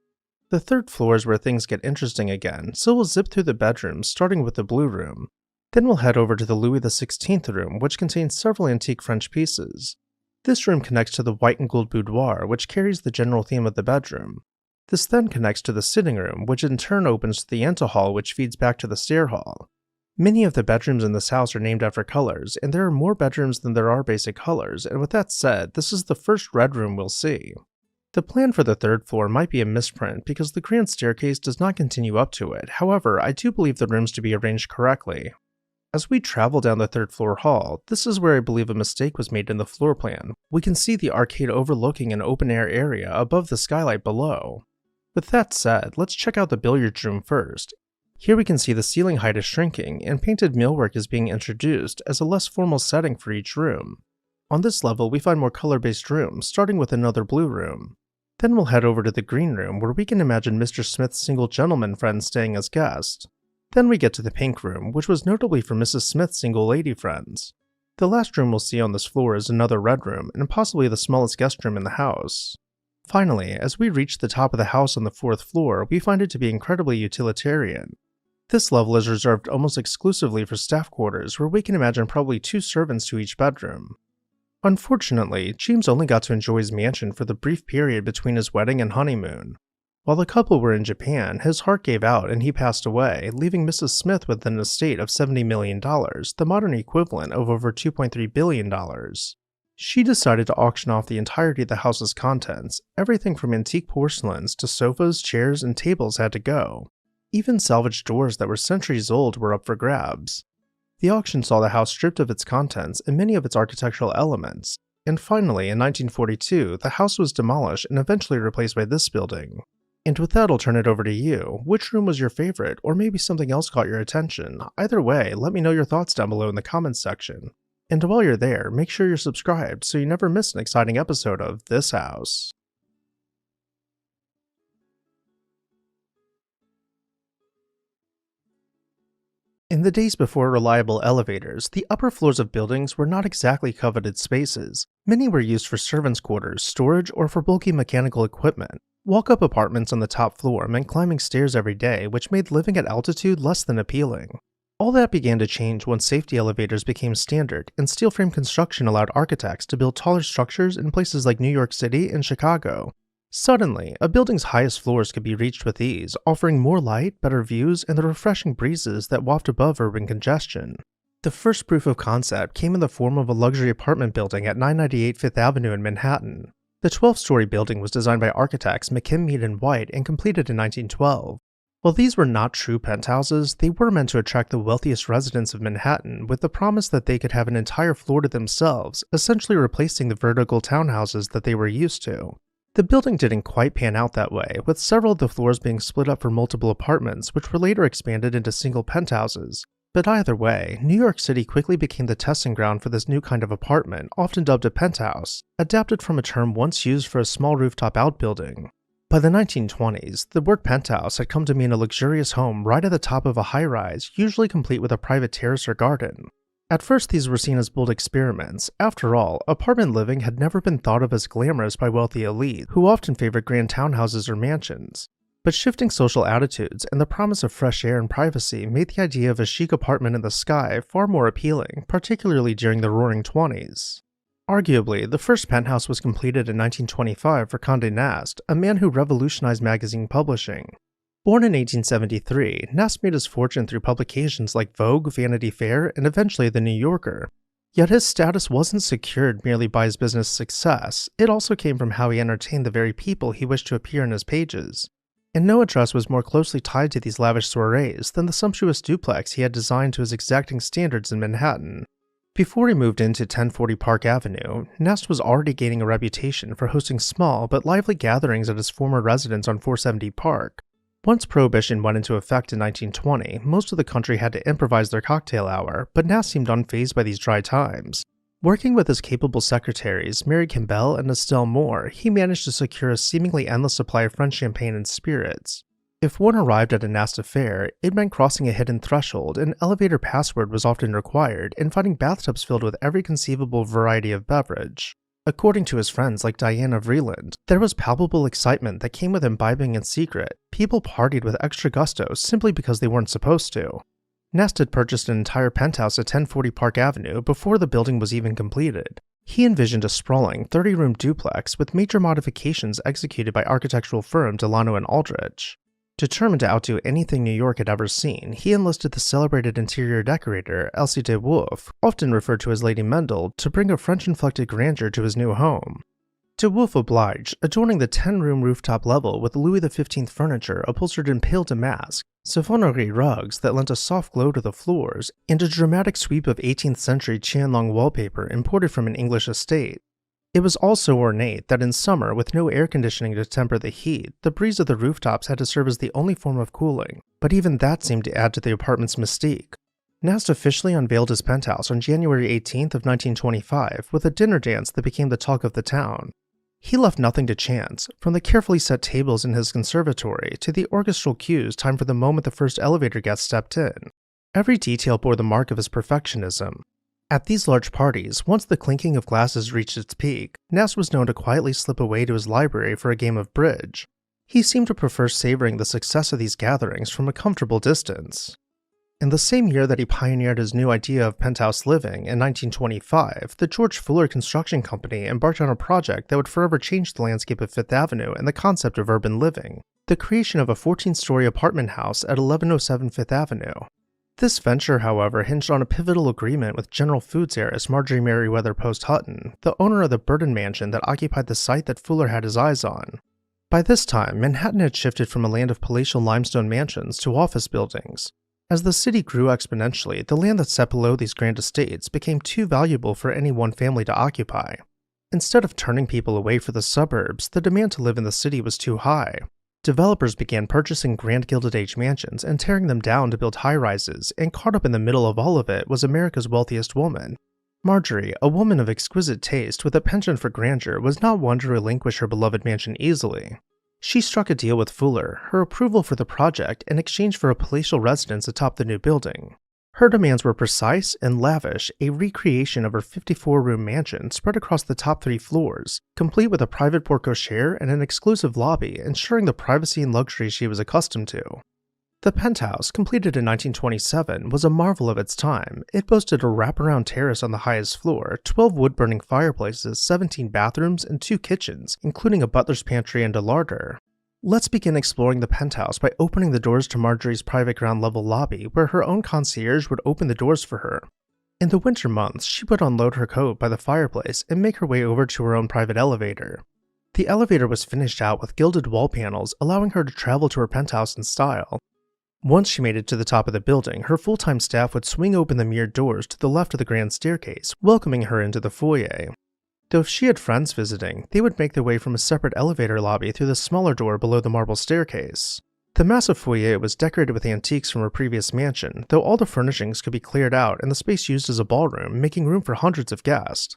The third floor is where things get interesting again, so we'll zip through the bedrooms, starting with the blue room. Then we'll head over to the Louis XVI room, which contains several antique French pieces. This room connects to the white and gold boudoir, which carries the general theme of the bedroom. This then connects to the sitting room, which in turn opens to the antehall, which feeds back to the stair hall. Many of the bedrooms in this house are named after colors, and there are more bedrooms than there are basic colors, and with that said, this is the first red room we'll see. The plan for the third floor might be a misprint because the grand staircase does not continue up to it, however, I do believe the rooms to be arranged correctly. As we travel down the third floor hall, this is where I believe a mistake was made in the floor plan. We can see the arcade overlooking an open-air area above the skylight below. With that said, let's check out the billiards room first. Here we can see the ceiling height is shrinking, and painted millwork is being introduced as a less formal setting for each room. On this level, we find more color-based rooms, starting with another blue room. Then we'll head over to the green room, where we can imagine Mr. Smith's single gentleman friends staying as guests. Then we get to the pink room, which was notably for Mrs. Smith's single lady friends. The last room we'll see on this floor is another red room, and possibly the smallest guest room in the house. Finally, as we reach the top of the house on the 4th floor, we find it to be incredibly utilitarian. This level is reserved almost exclusively for staff quarters, where we can imagine probably 2 servants to each bedroom. Unfortunately, James only got to enjoy his mansion for the brief period between his wedding and honeymoon. While the couple were in Japan, his heart gave out and he passed away, leaving Mrs. Smith with an estate of $70 million, the modern equivalent of over $2.3 billion. She decided to auction off the entirety of the house's contents. Everything from antique porcelains to sofas, chairs, and tables had to go. Even salvaged doors that were centuries old were up for grabs. The auction saw the house stripped of its contents and many of its architectural elements, and finally, in 1942, the house was demolished and eventually replaced by this building. And with that, I'll turn it over to you. Which room was your favorite, or maybe something else caught your attention? Either way, let me know your thoughts down below in the comments section. And while you're there, make sure you're subscribed so you never miss an exciting episode of This House. In the days before reliable elevators, the upper floors of buildings were not exactly coveted spaces. Many were used for servants' quarters, storage, or for bulky mechanical equipment. Walk-up apartments on the top floor meant climbing stairs every day, which made living at altitude less than appealing. All that began to change once safety elevators became standard, and steel frame construction allowed architects to build taller structures in places like New York City and Chicago. Suddenly, a building's highest floors could be reached with ease, offering more light, better views, and the refreshing breezes that waft above urban congestion. The first proof of concept came in the form of a luxury apartment building at 998 Fifth Avenue in Manhattan. The 12-story building was designed by architects McKim, Mead & White and completed in 1912. While these were not true penthouses, they were meant to attract the wealthiest residents of Manhattan with the promise that they could have an entire floor to themselves, essentially replacing the vertical townhouses that they were used to. The building didn't quite pan out that way, with several of the floors being split up for multiple apartments, which were later expanded into single penthouses. But either way, New York City quickly became the testing ground for this new kind of apartment, often dubbed a penthouse, adapted from a term once used for a small rooftop outbuilding. By the 1920s, the word penthouse had come to mean a luxurious home right at the top of a high-rise, usually complete with a private terrace or garden. At first, these were seen as bold experiments. After all, apartment living had never been thought of as glamorous by wealthy elite, who often favored grand townhouses or mansions. But shifting social attitudes and the promise of fresh air and privacy made the idea of a chic apartment in the sky far more appealing, particularly during the Roaring '20s. Arguably, the first penthouse was completed in 1925 for Condé Nast, a man who revolutionized magazine publishing. Born in 1873, Nast made his fortune through publications like Vogue, Vanity Fair, and eventually The New Yorker. Yet his status wasn't secured merely by his business success, it also came from how he entertained the very people he wished to appear in his pages. And no address was more closely tied to these lavish soirees than the sumptuous duplex he had designed to his exacting standards in Manhattan. Before he moved into 1040 Park Avenue, Nast was already gaining a reputation for hosting small but lively gatherings at his former residence on 470 Park. Once Prohibition went into effect in 1920, most of the country had to improvise their cocktail hour, but Nast seemed unfazed by these dry times. Working with his capable secretaries, Mary Campbell and Estelle Moore, he managed to secure a seemingly endless supply of French champagne and spirits. If one arrived at a Nast affair, it meant crossing a hidden threshold, an elevator password was often required, and finding bathtubs filled with every conceivable variety of beverage. According to his friends like Diana Vreeland, there was palpable excitement that came with imbibing in secret. People partied with extra gusto simply because they weren't supposed to. Nast had purchased an entire penthouse at 1040 Park Avenue before the building was even completed. He envisioned a sprawling 30-room duplex with major modifications executed by architectural firm Delano and Aldrich. Determined to outdo anything New York had ever seen, he enlisted the celebrated interior decorator Elsie de Wolfe, often referred to as Lady Mendel, to bring a French-inflected grandeur to his new home. De Wolfe obliged, adorning the 10-room rooftop level with Louis XV furniture upholstered in pale damask, savonnerie rugs that lent a soft glow to the floors, and a dramatic sweep of 18th-century Qianlong wallpaper imported from an English estate. It was all so ornate that in summer, with no air conditioning to temper the heat, the breeze of the rooftops had to serve as the only form of cooling, but even that seemed to add to the apartment's mystique. Nast officially unveiled his penthouse on January 18th of 1925 with a dinner dance that became the talk of the town. He left nothing to chance, from the carefully set tables in his conservatory to the orchestral cues timed for the moment the first elevator guest stepped in. Every detail bore the mark of his perfectionism. At these large parties, once the clinking of glasses reached its peak, Nast was known to quietly slip away to his library for a game of bridge. He seemed to prefer savoring the success of these gatherings from a comfortable distance. In the same year that he pioneered his new idea of penthouse living, in 1925, the George Fuller Construction Company embarked on a project that would forever change the landscape of Fifth Avenue and the concept of urban living, the creation of a 14-story apartment house at 1107 Fifth Avenue. This venture, however, hinged on a pivotal agreement with General Foods heiress Marjorie Merriweather Post Hutton, the owner of the Burton Mansion that occupied the site that Fuller had his eyes on. By this time, Manhattan had shifted from a land of palatial limestone mansions to office buildings. As the city grew exponentially, the land that sat below these grand estates became too valuable for any one family to occupy. Instead of turning people away for the suburbs, the demand to live in the city was too high. Developers began purchasing grand Gilded Age mansions and tearing them down to build high-rises, and caught up in the middle of all of it was America's wealthiest woman. Marjorie, a woman of exquisite taste with a penchant for grandeur, was not one to relinquish her beloved mansion easily. She struck a deal with Fuller, her approval for the project, in exchange for a palatial residence atop the new building. Her demands were precise and lavish, a recreation of her 54-room mansion spread across the top 3 floors, complete with a private porte-cochere and an exclusive lobby, ensuring the privacy and luxury she was accustomed to. The penthouse, completed in 1927, was a marvel of its time. It boasted a wraparound terrace on the highest floor, 12 wood-burning fireplaces, 17 bathrooms, and 2 kitchens, including a butler's pantry and a larder. Let's begin exploring the penthouse by opening the doors to Marjorie's private ground-level lobby, where her own concierge would open the doors for her. In the winter months, she would unload her coat by the fireplace and make her way over to her own private elevator. The elevator was finished out with gilded wall panels, allowing her to travel to her penthouse in style. Once she made it to the top of the building, her full-time staff would swing open the mirrored doors to the left of the grand staircase, welcoming her into the foyer. Though if she had friends visiting, they would make their way from a separate elevator lobby through the smaller door below the marble staircase. The massive foyer was decorated with antiques from her previous mansion, though all the furnishings could be cleared out and the space used as a ballroom, making room for hundreds of guests.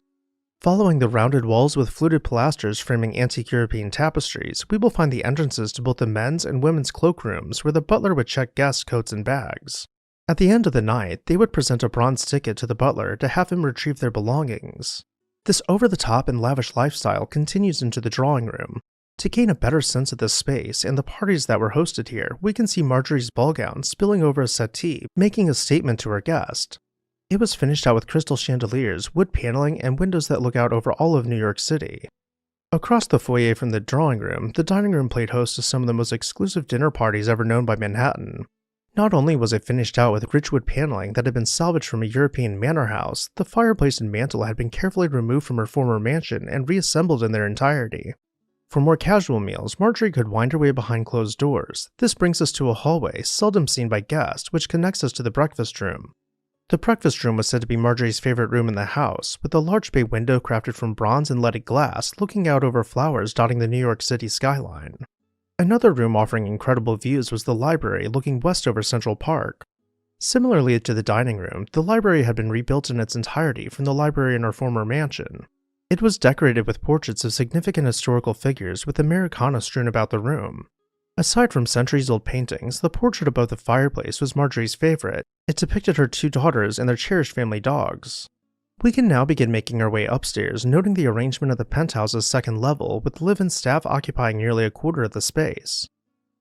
Following the rounded walls with fluted pilasters framing antique European tapestries, we will find the entrances to both the men's and women's cloakrooms, where the butler would check guests' coats and bags. At the end of the night, they would present a bronze ticket to the butler to have him retrieve their belongings. This over-the-top and lavish lifestyle continues into the drawing room. To gain a better sense of this space and the parties that were hosted here, we can see Marjorie's ball gown spilling over a settee, making a statement to her guest. It was finished out with crystal chandeliers, wood paneling, and windows that look out over all of New York City. Across the foyer from the drawing room, the dining room played host to some of the most exclusive dinner parties ever known by Manhattan. Not only was it finished out with rich wood paneling that had been salvaged from a European manor house, the fireplace and mantel had been carefully removed from her former mansion and reassembled in their entirety. For more casual meals, Marjorie could wind her way behind closed doors. This brings us to a hallway, seldom seen by guests, which connects us to the breakfast room. The breakfast room was said to be Marjorie's favorite room in the house, with a large bay window crafted from bronze and leaded glass looking out over flowers dotting the New York City skyline. Another room offering incredible views was the library looking west over Central Park. Similarly to the dining room, the library had been rebuilt in its entirety from the library in her former mansion. It was decorated with portraits of significant historical figures with Americana strewn about the room. Aside from centuries-old paintings, the portrait above the fireplace was Marjorie's favorite. It depicted her 2 daughters and their cherished family dogs. We can now begin making our way upstairs, noting the arrangement of the penthouse's second level, with live-in staff occupying nearly a quarter of the space.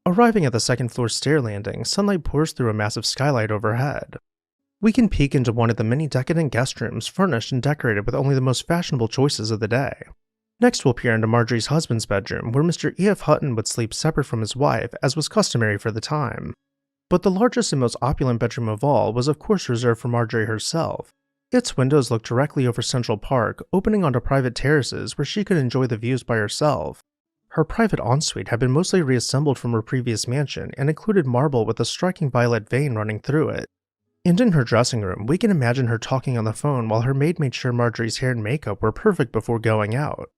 Arriving at the second-floor stair landing, sunlight pours through a massive skylight overhead. We can peek into one of the many decadent guest rooms furnished and decorated with only the most fashionable choices of the day. Next we'll peer into Marjorie's husband's bedroom, where Mr. E.F. Hutton would sleep separate from his wife, as was customary for the time. But the largest and most opulent bedroom of all was of course reserved for Marjorie herself. Its windows looked directly over Central Park, opening onto private terraces where she could enjoy the views by herself. Her private ensuite had been mostly reassembled from her previous mansion and included marble with a striking violet vein running through it. And in her dressing room, we can imagine her talking on the phone while her maid made sure Marjorie's hair and makeup were perfect before going out.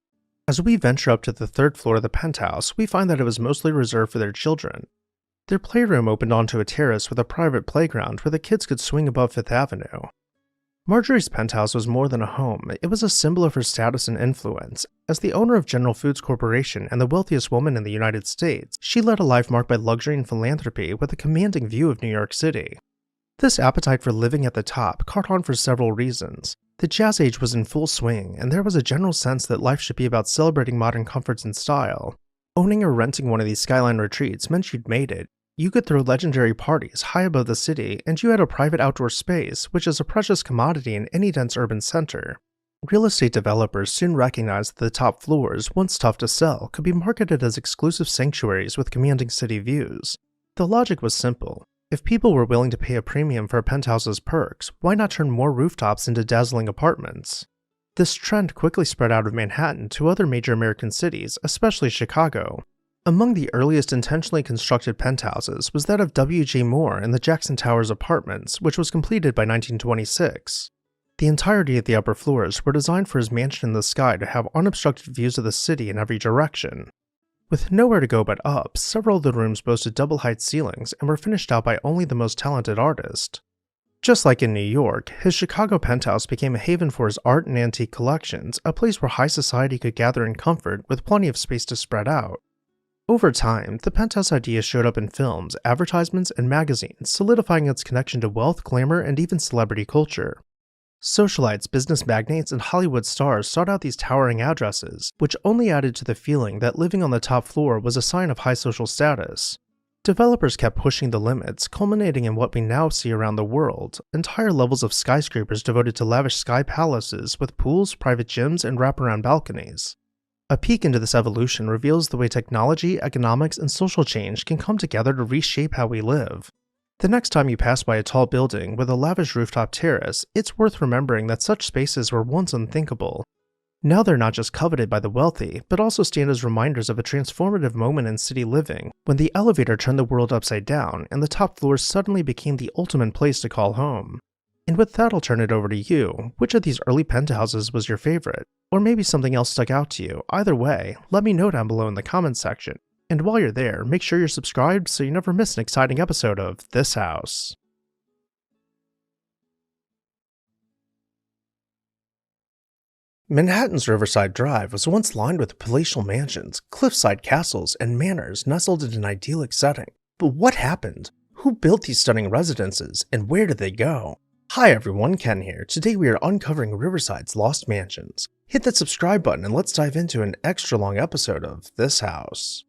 As we venture up to the 3rd floor of the penthouse, we find that it was mostly reserved for their children. Their playroom opened onto a terrace with a private playground where the kids could swing above Fifth Avenue. Marjorie's penthouse was more than a home, it was a symbol of her status and influence. As the owner of General Foods Corporation and the wealthiest woman in the United States, she led a life marked by luxury and philanthropy with a commanding view of New York City. This appetite for living at the top caught on for several reasons. The Jazz Age was in full swing, and there was a general sense that life should be about celebrating modern comforts and style. Owning or renting one of these skyline retreats meant you'd made it. You could throw legendary parties high above the city, and you had a private outdoor space, which is a precious commodity in any dense urban center. Real estate developers soon recognized that the top floors, once tough to sell, could be marketed as exclusive sanctuaries with commanding city views. The logic was simple. If people were willing to pay a premium for a penthouse's perks, why not turn more rooftops into dazzling apartments? This trend quickly spread out of Manhattan to other major American cities, especially Chicago. Among the earliest intentionally constructed penthouses was that of W.J. Moore in the Jackson Towers Apartments, which was completed by 1926. The entirety of the upper floors were designed for his mansion in the sky to have unobstructed views of the city in every direction. With nowhere to go but up, several of the rooms boasted double-height ceilings and were finished out by only the most talented artists. Just like in New York, his Chicago penthouse became a haven for his art and antique collections, a place where high society could gather in comfort with plenty of space to spread out. Over time, the penthouse idea showed up in films, advertisements, and magazines, solidifying its connection to wealth, glamour, and even celebrity culture. Socialites, business magnates, and Hollywood stars sought out these towering addresses, which only added to the feeling that living on the top floor was a sign of high social status. Developers kept pushing the limits, culminating in what we now see around the world, entire levels of skyscrapers devoted to lavish sky palaces with pools, private gyms, and wraparound balconies. A peek into this evolution reveals the way technology, economics, and social change can come together to reshape how we live. The next time you pass by a tall building with a lavish rooftop terrace, it's worth remembering that such spaces were once unthinkable. Now they're not just coveted by the wealthy, but also stand as reminders of a transformative moment in city living, when the elevator turned the world upside down and the top floors suddenly became the ultimate place to call home. And with that, I'll turn it over to you. Which of these early penthouses was your favorite? Or maybe something else stuck out to you. Either way, let me know down below in the comments section. And while you're there, make sure you're subscribed so you never miss an exciting episode of This House. Manhattan's Riverside Drive was once lined with palatial mansions, cliffside castles, and manors nestled in an idyllic setting. But what happened? Who built these stunning residences, and where did they go? Hi everyone, Ken here. Today we are uncovering Riverside's lost mansions. Hit that subscribe button and let's dive into an extra long episode of This House.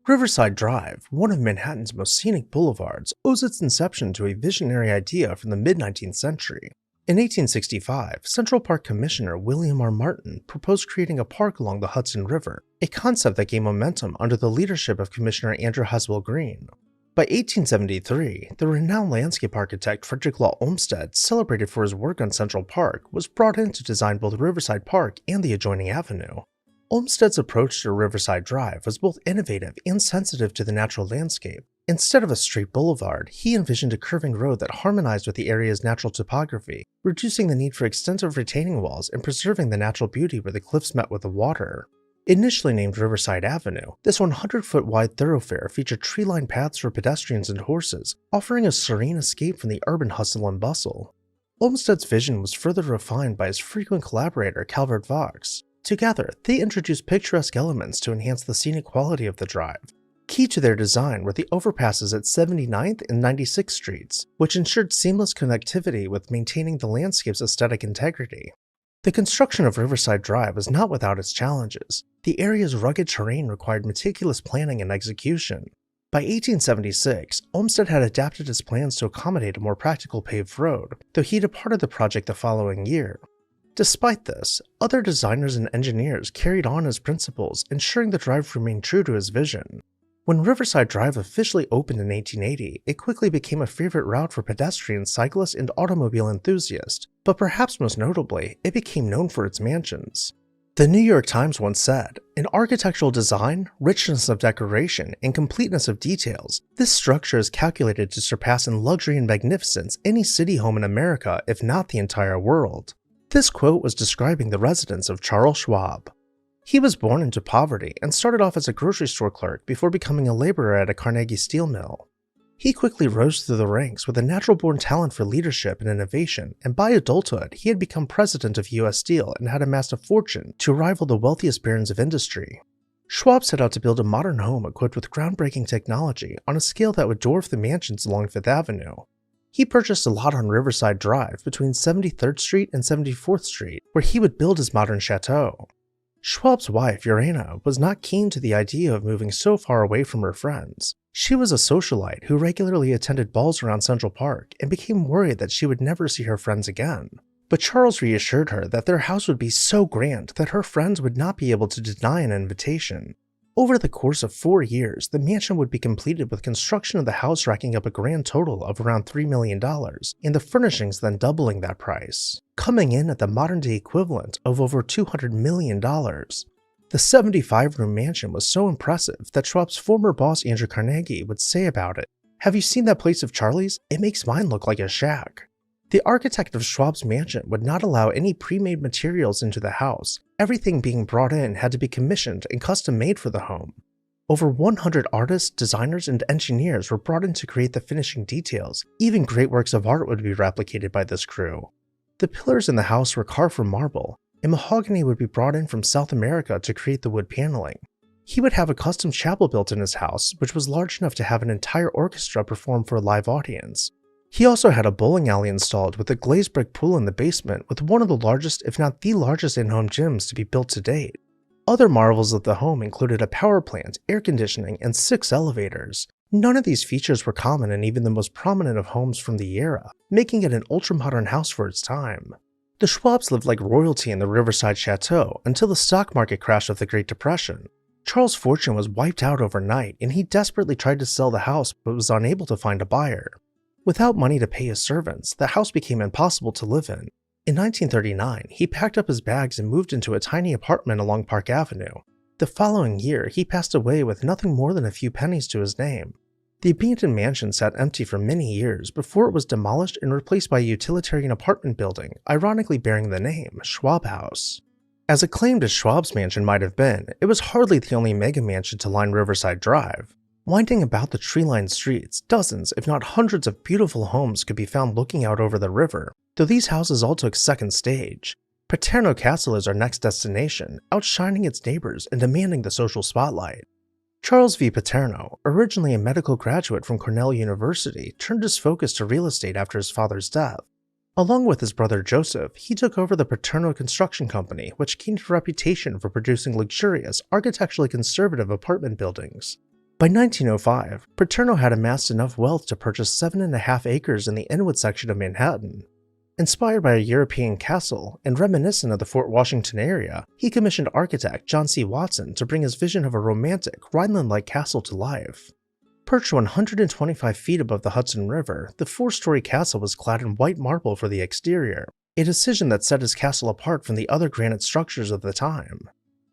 Riverside Drive, one of Manhattan's most scenic boulevards, owes its inception to a visionary idea from the mid-19th century. In 1865, Central Park Commissioner William R. Martin proposed creating a park along the Hudson River, a concept that gained momentum under the leadership of Commissioner Andrew Haswell Green. By 1873, the renowned landscape architect Frederick Law Olmsted, celebrated for his work on Central Park, was brought in to design both Riverside Park and the adjoining avenue. Olmsted's approach to Riverside Drive was both innovative and sensitive to the natural landscape. Instead of a straight boulevard, he envisioned a curving road that harmonized with the area's natural topography, reducing the need for extensive retaining walls and preserving the natural beauty where the cliffs met with the water. Initially named Riverside Avenue, this 100-foot wide thoroughfare featured tree-lined paths for pedestrians and horses, offering a serene escape from the urban hustle and bustle. Olmsted's vision was further refined by his frequent collaborator Calvert Vaux. Together, they introduced picturesque elements to enhance the scenic quality of the drive. Key to their design were the overpasses at 79th and 96th Streets, which ensured seamless connectivity with maintaining the landscape's aesthetic integrity. The construction of Riverside Drive was not without its challenges. The area's rugged terrain required meticulous planning and execution. By 1876, Olmsted had adapted his plans to accommodate a more practical paved road, though he departed the project the following year. Despite this, other designers and engineers carried on his principles, ensuring the drive remained true to his vision. When Riverside Drive officially opened in 1880, it quickly became a favorite route for pedestrians, cyclists, and automobile enthusiasts, but perhaps most notably, it became known for its mansions. The New York Times once said, "In architectural design, richness of decoration, and completeness of details, this structure is calculated to surpass in luxury and magnificence any city home in America, if not the entire world." This quote was describing the residence of Charles Schwab. He was born into poverty and started off as a grocery store clerk before becoming a laborer at a Carnegie steel mill. He quickly rose through the ranks with a natural-born talent for leadership and innovation, and by adulthood, he had become president of U.S. Steel and had amassed a fortune to rival the wealthiest barons of industry. Schwab set out to build a modern home equipped with groundbreaking technology on a scale that would dwarf the mansions along Fifth Avenue. He purchased a lot on Riverside Drive between 73rd Street and 74th Street, where he would build his modern chateau. Schwab's wife, Urana, was not keen to the idea of moving so far away from her friends. She was a socialite who regularly attended balls around Central Park and became worried that she would never see her friends again. But Charles reassured her that their house would be so grand that her friends would not be able to deny an invitation. Over the course of 4 years, the mansion would be completed with construction of the house racking up a grand total of around $3 million, and the furnishings then doubling that price, coming in at the modern-day equivalent of over $200 million. The 75-room mansion was so impressive that Schwab's former boss Andrew Carnegie would say about it, "Have you seen that place of Charlie's? It makes mine look like a shack." The architect of Schwab's mansion would not allow any pre-made materials into the house. Everything being brought in had to be commissioned and custom-made for the home. Over 100 artists, designers, and engineers were brought in to create the finishing details. Even great works of art would be replicated by this crew. The pillars in the house were carved from marble, and mahogany would be brought in from South America to create the wood paneling. He would have a custom chapel built in his house, which was large enough to have an entire orchestra perform for a live audience. He also had a bowling alley installed with a glazed brick pool in the basement with one of the largest, if not the largest in-home gyms to be built to date. Other marvels of the home included a power plant, air conditioning, and 6 elevators. None of these features were common in even the most prominent of homes from the era, making it an ultra-modern house for its time. The Schwabs lived like royalty in the Riverside Chateau until the stock market crash of the Great Depression. Charles' fortune was wiped out overnight, and he desperately tried to sell the house but was unable to find a buyer. Without money to pay his servants, the house became impossible to live in. In 1939, he packed up his bags and moved into a tiny apartment along Park Avenue. The following year, he passed away with nothing more than a few pennies to his name. The abandoned mansion sat empty for many years before it was demolished and replaced by a utilitarian apartment building, ironically bearing the name Schwab House. As acclaimed as Schwab's mansion might have been, it was hardly the only mega mansion to line Riverside Drive. Winding about the tree-lined streets, dozens, if not hundreds of beautiful homes could be found looking out over the river, though these houses all took second stage. Paterno Castle is our next destination, outshining its neighbors and demanding the social spotlight. Charles V. Paterno, originally a medical graduate from Cornell University, turned his focus to real estate after his father's death. Along with his brother Joseph, he took over the Paterno Construction Company, which gained a reputation for producing luxurious, architecturally conservative apartment buildings. By 1905, Paterno had amassed enough wealth to purchase 7.5 acres in the Inwood section of Manhattan. Inspired by a European castle and reminiscent of the Fort Washington area, he commissioned architect John C. Watson to bring his vision of a romantic, Rhineland-like castle to life. Perched 125 feet above the Hudson River, the 4-story castle was clad in white marble for the exterior, a decision that set his castle apart from the other granite structures of the time.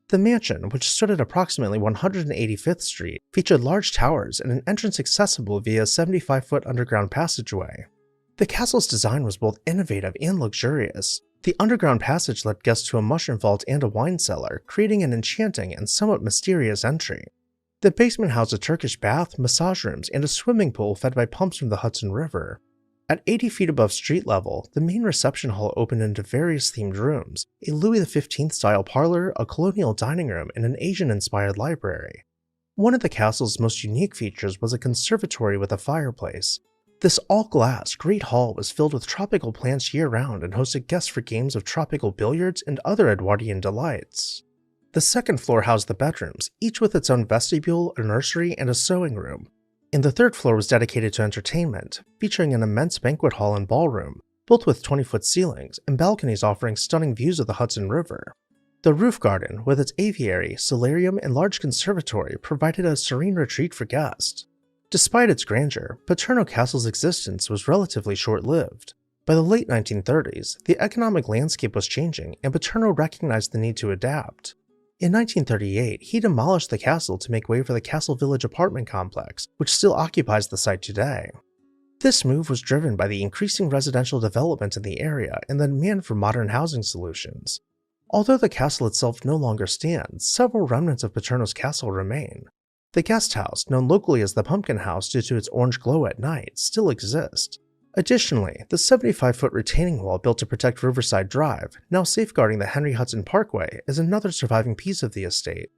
The mansion, which stood at approximately 185th Street, featured large towers and an entrance accessible via a 75-foot underground passageway. The castle's design was both innovative and luxurious. The underground passage led guests to a mushroom vault and a wine cellar, creating an enchanting and somewhat mysterious entry. The basement housed a Turkish bath, massage rooms, and a swimming pool fed by pumps from the Hudson River. At 80 feet above street level, the main reception hall opened into various themed rooms, a Louis XV-style parlor, a colonial dining room, and an Asian-inspired library. One of the castle's most unique features was a conservatory with a fireplace. This all-glass, great hall was filled with tropical plants year-round and hosted guests for games of tropical billiards and other Edwardian delights. The second floor housed the bedrooms, each with its own vestibule, a nursery, and a sewing room. And the third floor was dedicated to entertainment, featuring an immense banquet hall and ballroom, built with 20-foot ceilings and balconies offering stunning views of the Hudson River. The roof garden, with its aviary, solarium, and large conservatory, provided a serene retreat for guests. Despite its grandeur, Paterno Castle's existence was relatively short-lived. By the late 1930s, the economic landscape was changing, and Paterno recognized the need to adapt. In 1938, he demolished the castle to make way for the Castle Village apartment complex, which still occupies the site today. This move was driven by the increasing residential development in the area and the demand for modern housing solutions. Although the castle itself no longer stands, several remnants of Paterno's castle remain. The guest house, known locally as the Pumpkin House due to its orange glow at night, still exists. Additionally, the 75-foot retaining wall built to protect Riverside Drive, now safeguarding the Henry Hudson Parkway, is another surviving piece of the estate.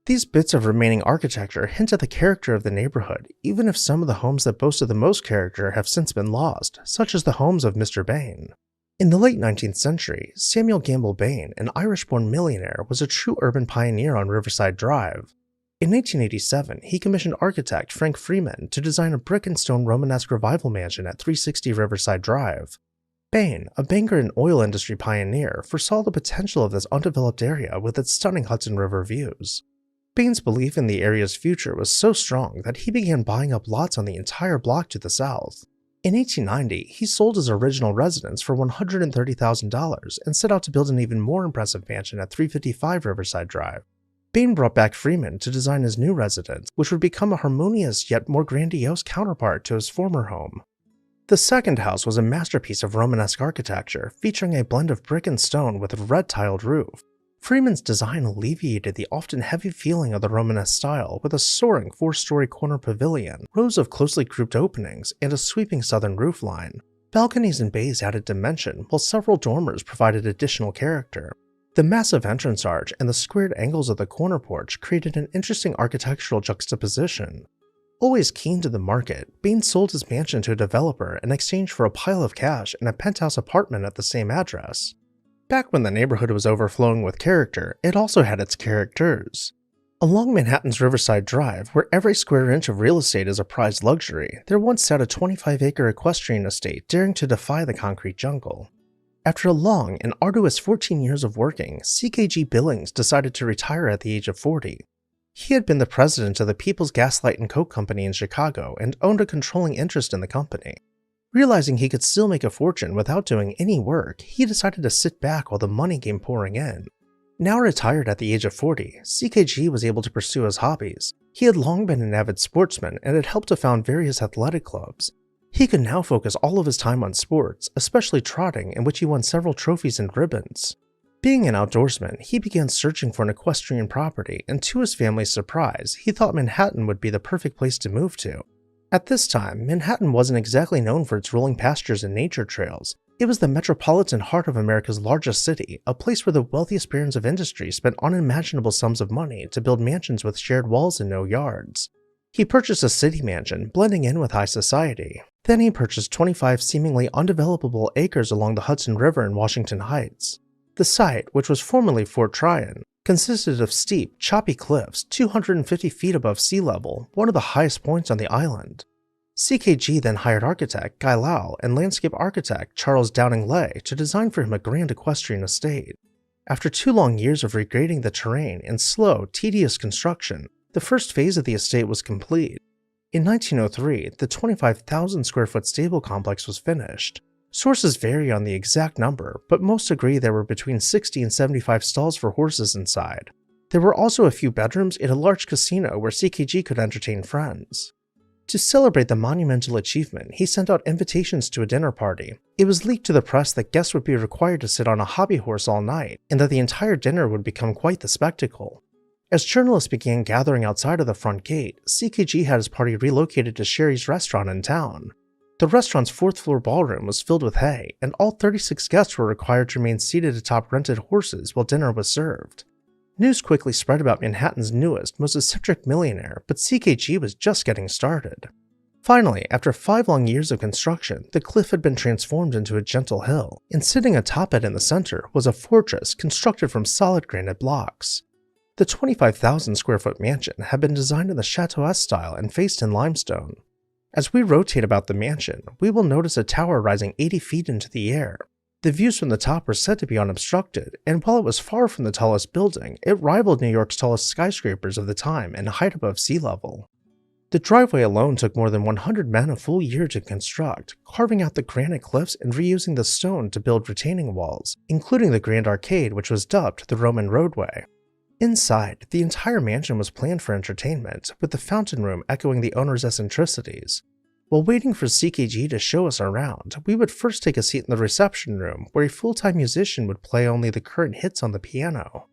These bits of remaining architecture hint at the character of the neighborhood, even if some of the homes that boasted the most character have since been lost, such as the homes of Mr. Bain. In the late 19th century, Samuel Gamble Bain, an Irish-born millionaire, was a true urban pioneer on Riverside Drive. In 1887, he commissioned architect Frank Freeman to design a brick and stone Romanesque revival mansion at 360 Riverside Drive. Bain, a banker and oil industry pioneer, foresaw the potential of this undeveloped area with its stunning Hudson River views. Bain's belief in the area's future was so strong that he began buying up lots on the entire block to the south. In 1890, he sold his original residence for $130,000 and set out to build an even more impressive mansion at 355 Riverside Drive. Bain brought back Freeman to design his new residence, which would become a harmonious yet more grandiose counterpart to his former home. The second house was a masterpiece of Romanesque architecture, featuring a blend of brick and stone with a red-tiled roof. Freeman's design alleviated the often heavy feeling of the Romanesque style with a soaring 4-story corner pavilion, rows of closely grouped openings, and a sweeping southern roofline. Balconies and bays added dimension, while several dormers provided additional character. The massive entrance arch and the squared angles of the corner porch created an interesting architectural juxtaposition. Always keen to the market, Bain sold his mansion to a developer in exchange for a pile of cash and a penthouse apartment at the same address. Back when the neighborhood was overflowing with character, it also had its characters. Along Manhattan's Riverside Drive, where every square inch of real estate is a prized luxury, there once sat a 25-acre equestrian estate daring to defy the concrete jungle. After a long and arduous 14 years of working, CKG Billings decided to retire at the age of 40. He had been the president of the People's Gaslight and Coke Company in Chicago and owned a controlling interest in the company. Realizing he could still make a fortune without doing any work, he decided to sit back while the money came pouring in. Now retired at the age of 40, CKG was able to pursue his hobbies. He had long been an avid sportsman and had helped to found various athletic clubs. He could now focus all of his time on sports, especially trotting, in which he won several trophies and ribbons. Being an outdoorsman, he began searching for an equestrian property, and to his family's surprise, he thought Manhattan would be the perfect place to move to. At this time, Manhattan wasn't exactly known for its rolling pastures and nature trails. It was the metropolitan heart of America's largest city, a place where the wealthiest barons of industry spent unimaginable sums of money to build mansions with shared walls and no yards. He purchased a city mansion, blending in with high society. Then he purchased 25 seemingly undevelopable acres along the Hudson River in Washington Heights. The site, which was formerly Fort Tryan, consisted of steep, choppy cliffs 250 feet above sea level, one of the highest points on the island. CKG then hired architect Guy Lau and landscape architect Charles Downing Lay to design for him a grand equestrian estate. After 2 long years of regrading the terrain and slow, tedious construction, the first phase of the estate was complete. In 1903, the 25,000 square foot stable complex was finished. Sources vary on the exact number, but most agree there were between 60 and 75 stalls for horses inside. There were also a few bedrooms and a large casino where CKG could entertain friends. To celebrate the monumental achievement, he sent out invitations to a dinner party. It was leaked to the press that guests would be required to sit on a hobby horse all night, and that the entire dinner would become quite the spectacle. As journalists began gathering outside of the front gate, CKG had his party relocated to Sherry's restaurant in town. The restaurant's 4th-floor ballroom was filled with hay, and all 36 guests were required to remain seated atop rented horses while dinner was served. News quickly spread about Manhattan's newest, most eccentric millionaire, but CKG was just getting started. Finally, after 5 long years of construction, the cliff had been transformed into a gentle hill, and sitting atop it in the center was a fortress constructed from solid granite blocks. The 25,000 square foot mansion had been designed in the Chateau style and faced in limestone. As we rotate about the mansion, we will notice a tower rising 80 feet into the air. The views from the top were said to be unobstructed, and while it was far from the tallest building, it rivaled New York's tallest skyscrapers of the time in height above sea level. The driveway alone took more than 100 men a full year to construct, carving out the granite cliffs and reusing the stone to build retaining walls, including the grand arcade which was dubbed the Roman roadway. Inside, the entire mansion was planned for entertainment, with the fountain room echoing the owner's eccentricities. While waiting for CKG to show us around, we would first take a seat in the reception room, where a full-time musician would play only the current hits on the piano.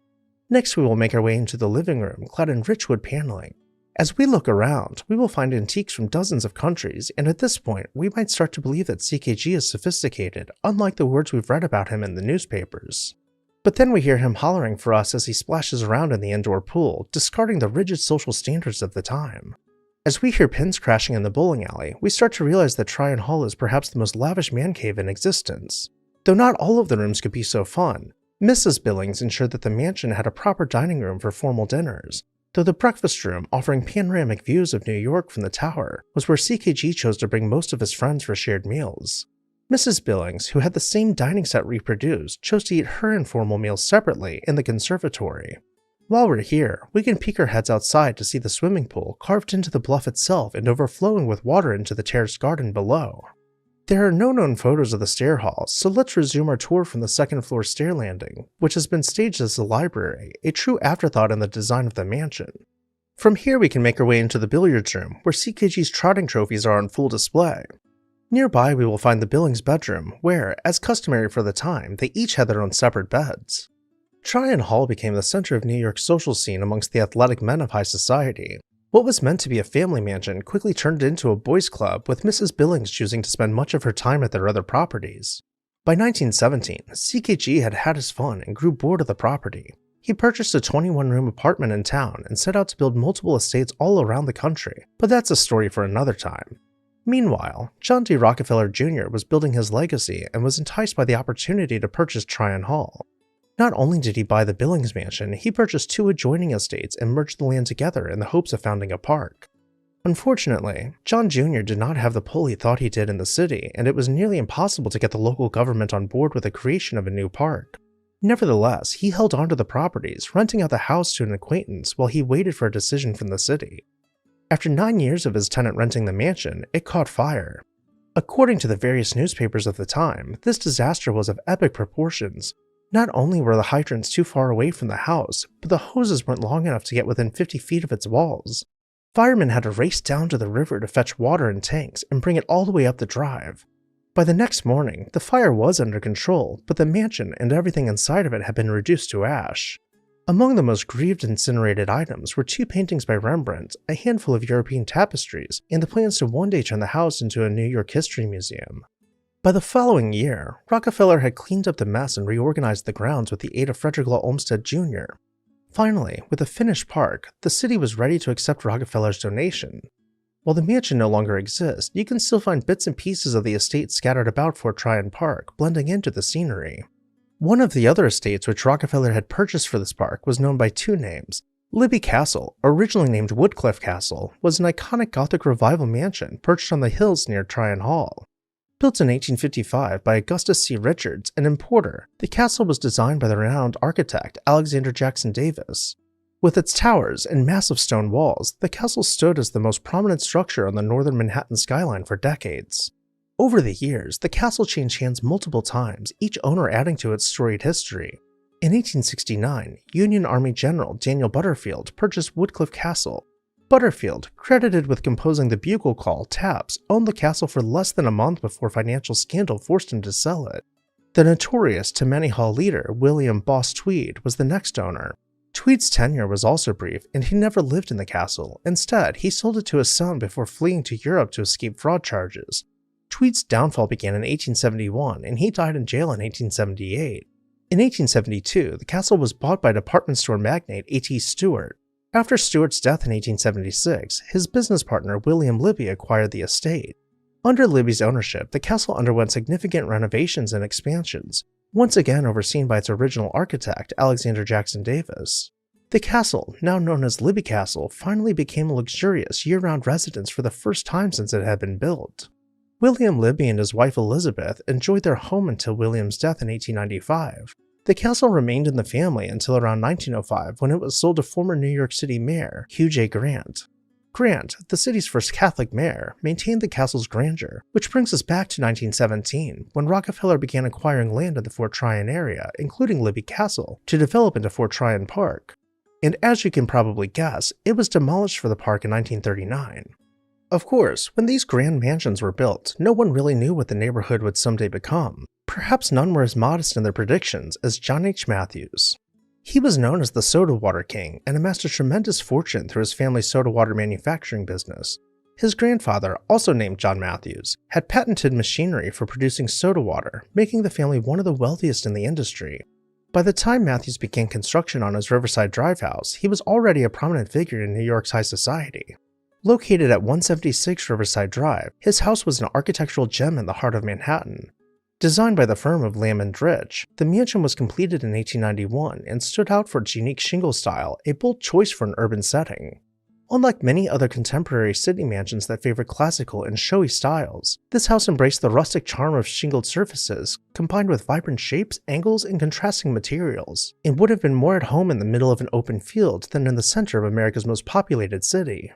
Next, we will make our way into the living room, clad in rich wood paneling. As we look around, we will find antiques from dozens of countries, and at this point, we might start to believe that CKG is sophisticated, unlike the words we've read about him in the newspapers. But then we hear him hollering for us as he splashes around in the indoor pool, discarding the rigid social standards of the time. As we hear pins crashing in the bowling alley, we start to realize that Tryan Hall is perhaps the most lavish man cave in existence. Though not all of the rooms could be so fun, Mrs. Billings ensured that the mansion had a proper dining room for formal dinners, though the breakfast room, offering panoramic views of New York from the tower, was where CKG chose to bring most of his friends for shared meals. Mrs. Billings, who had the same dining set reproduced, chose to eat her informal meals separately in the conservatory. While we're here, we can peek our heads outside to see the swimming pool carved into the bluff itself and overflowing with water into the terraced garden below. There are no known photos of the stair halls, so let's resume our tour from the second floor stair landing, which has been staged as the library, a true afterthought in the design of the mansion. From here we can make our way into the billiards room, where CKG's trotting trophies are on full display. Nearby we will find the Billings bedroom, where, as customary for the time, they each had their own separate beds. Tryan Hall became the center of New York's social scene amongst the athletic men of high society. What was meant to be a family mansion quickly turned into a boys' club, with Mrs. Billings choosing to spend much of her time at their other properties. By 1917, CKG had had his fun and grew bored of the property. He purchased a 21-room apartment in town and set out to build multiple estates all around the country, but that's a story for another time. Meanwhile, John D. Rockefeller Jr. was building his legacy and was enticed by the opportunity to purchase Tryan Hall. Not only did he buy the Billings mansion, he purchased 2 adjoining estates and merged the land together in the hopes of founding a park. Unfortunately, John Jr. did not have the pull he thought he did in the city, and it was nearly impossible to get the local government on board with the creation of a new park. Nevertheless, he held onto the properties, renting out the house to an acquaintance while he waited for a decision from the city. After 9 years of his tenant renting the mansion, it caught fire. According to the various newspapers of the time, this disaster was of epic proportions. Not only were the hydrants too far away from the house, but the hoses weren't long enough to get within 50 feet of its walls. Firemen had to race down to the river to fetch water in tanks and bring it all the way up the drive. By the next morning, the fire was under control, but the mansion and everything inside of it had been reduced to ash. Among the most grieved incinerated items were 2 paintings by Rembrandt, a handful of European tapestries, and the plans to one day turn the house into a New York history museum. By the following year, Rockefeller had cleaned up the mess and reorganized the grounds with the aid of Frederick Law Olmsted Jr. Finally, with a finished park, the city was ready to accept Rockefeller's donation. While the mansion no longer exists, you can still find bits and pieces of the estate scattered about Fort Tryan Park, blending into the scenery. One of the other estates which Rockefeller had purchased for this park was known by 2 names. Libby Castle, originally named Woodcliff Castle, was an iconic Gothic Revival mansion perched on the hills near Tryan Hall. Built in 1855 by Augustus C. Richards, an importer, the castle was designed by the renowned architect Alexander Jackson Davis. With its towers and massive stone walls, the castle stood as the most prominent structure on the northern Manhattan skyline for decades. Over the years, the castle changed hands multiple times, each owner adding to its storied history. In 1869, Union Army General Daniel Butterfield purchased Woodcliff Castle. Butterfield, credited with composing the bugle call Taps, owned the castle for less than a month before financial scandal forced him to sell it. The notorious Tammany Hall leader William Boss Tweed was the next owner. Tweed's tenure was also brief, and he never lived in the castle. Instead, he sold it to his son before fleeing to Europe to escape fraud charges. Tweed's downfall began in 1871, and he died in jail in 1878. In 1872, the castle was bought by department store magnate A.T. Stewart. After Stewart's death in 1876, his business partner William Libby acquired the estate. Under Libby's ownership, the castle underwent significant renovations and expansions, once again overseen by its original architect, Alexander Jackson Davis. The castle, now known as Libby Castle, finally became a luxurious year-round residence for the first time since it had been built. William Libby and his wife Elizabeth enjoyed their home until William's death in 1895. The castle remained in the family until around 1905, when it was sold to former New York City Mayor Hugh J. Grant. Grant, the city's first Catholic mayor, maintained the castle's grandeur, which brings us back to 1917, when Rockefeller began acquiring land in the Fort Tryan area, including Libby Castle, to develop into Fort Tryan Park. And as you can probably guess, it was demolished for the park in 1939. Of course, when these grand mansions were built, no one really knew what the neighborhood would someday become. Perhaps none were as modest in their predictions as John H. Matthews. He was known as the soda water king and amassed a tremendous fortune through his family's soda water manufacturing business. His grandfather, also named John Matthews, had patented machinery for producing soda water, making the family one of the wealthiest in the industry. By the time Matthews began construction on his Riverside Drive house, he was already a prominent figure in New York's high society. Located at 176 Riverside Drive, his house was an architectural gem in the heart of Manhattan. Designed by the firm of Lamb & Rich, the mansion was completed in 1891 and stood out for its unique shingle style, a bold choice for an urban setting. Unlike many other contemporary city mansions that favored classical and showy styles, this house embraced the rustic charm of shingled surfaces, combined with vibrant shapes, angles, and contrasting materials, and would have been more at home in the middle of an open field than in the center of America's most populated city.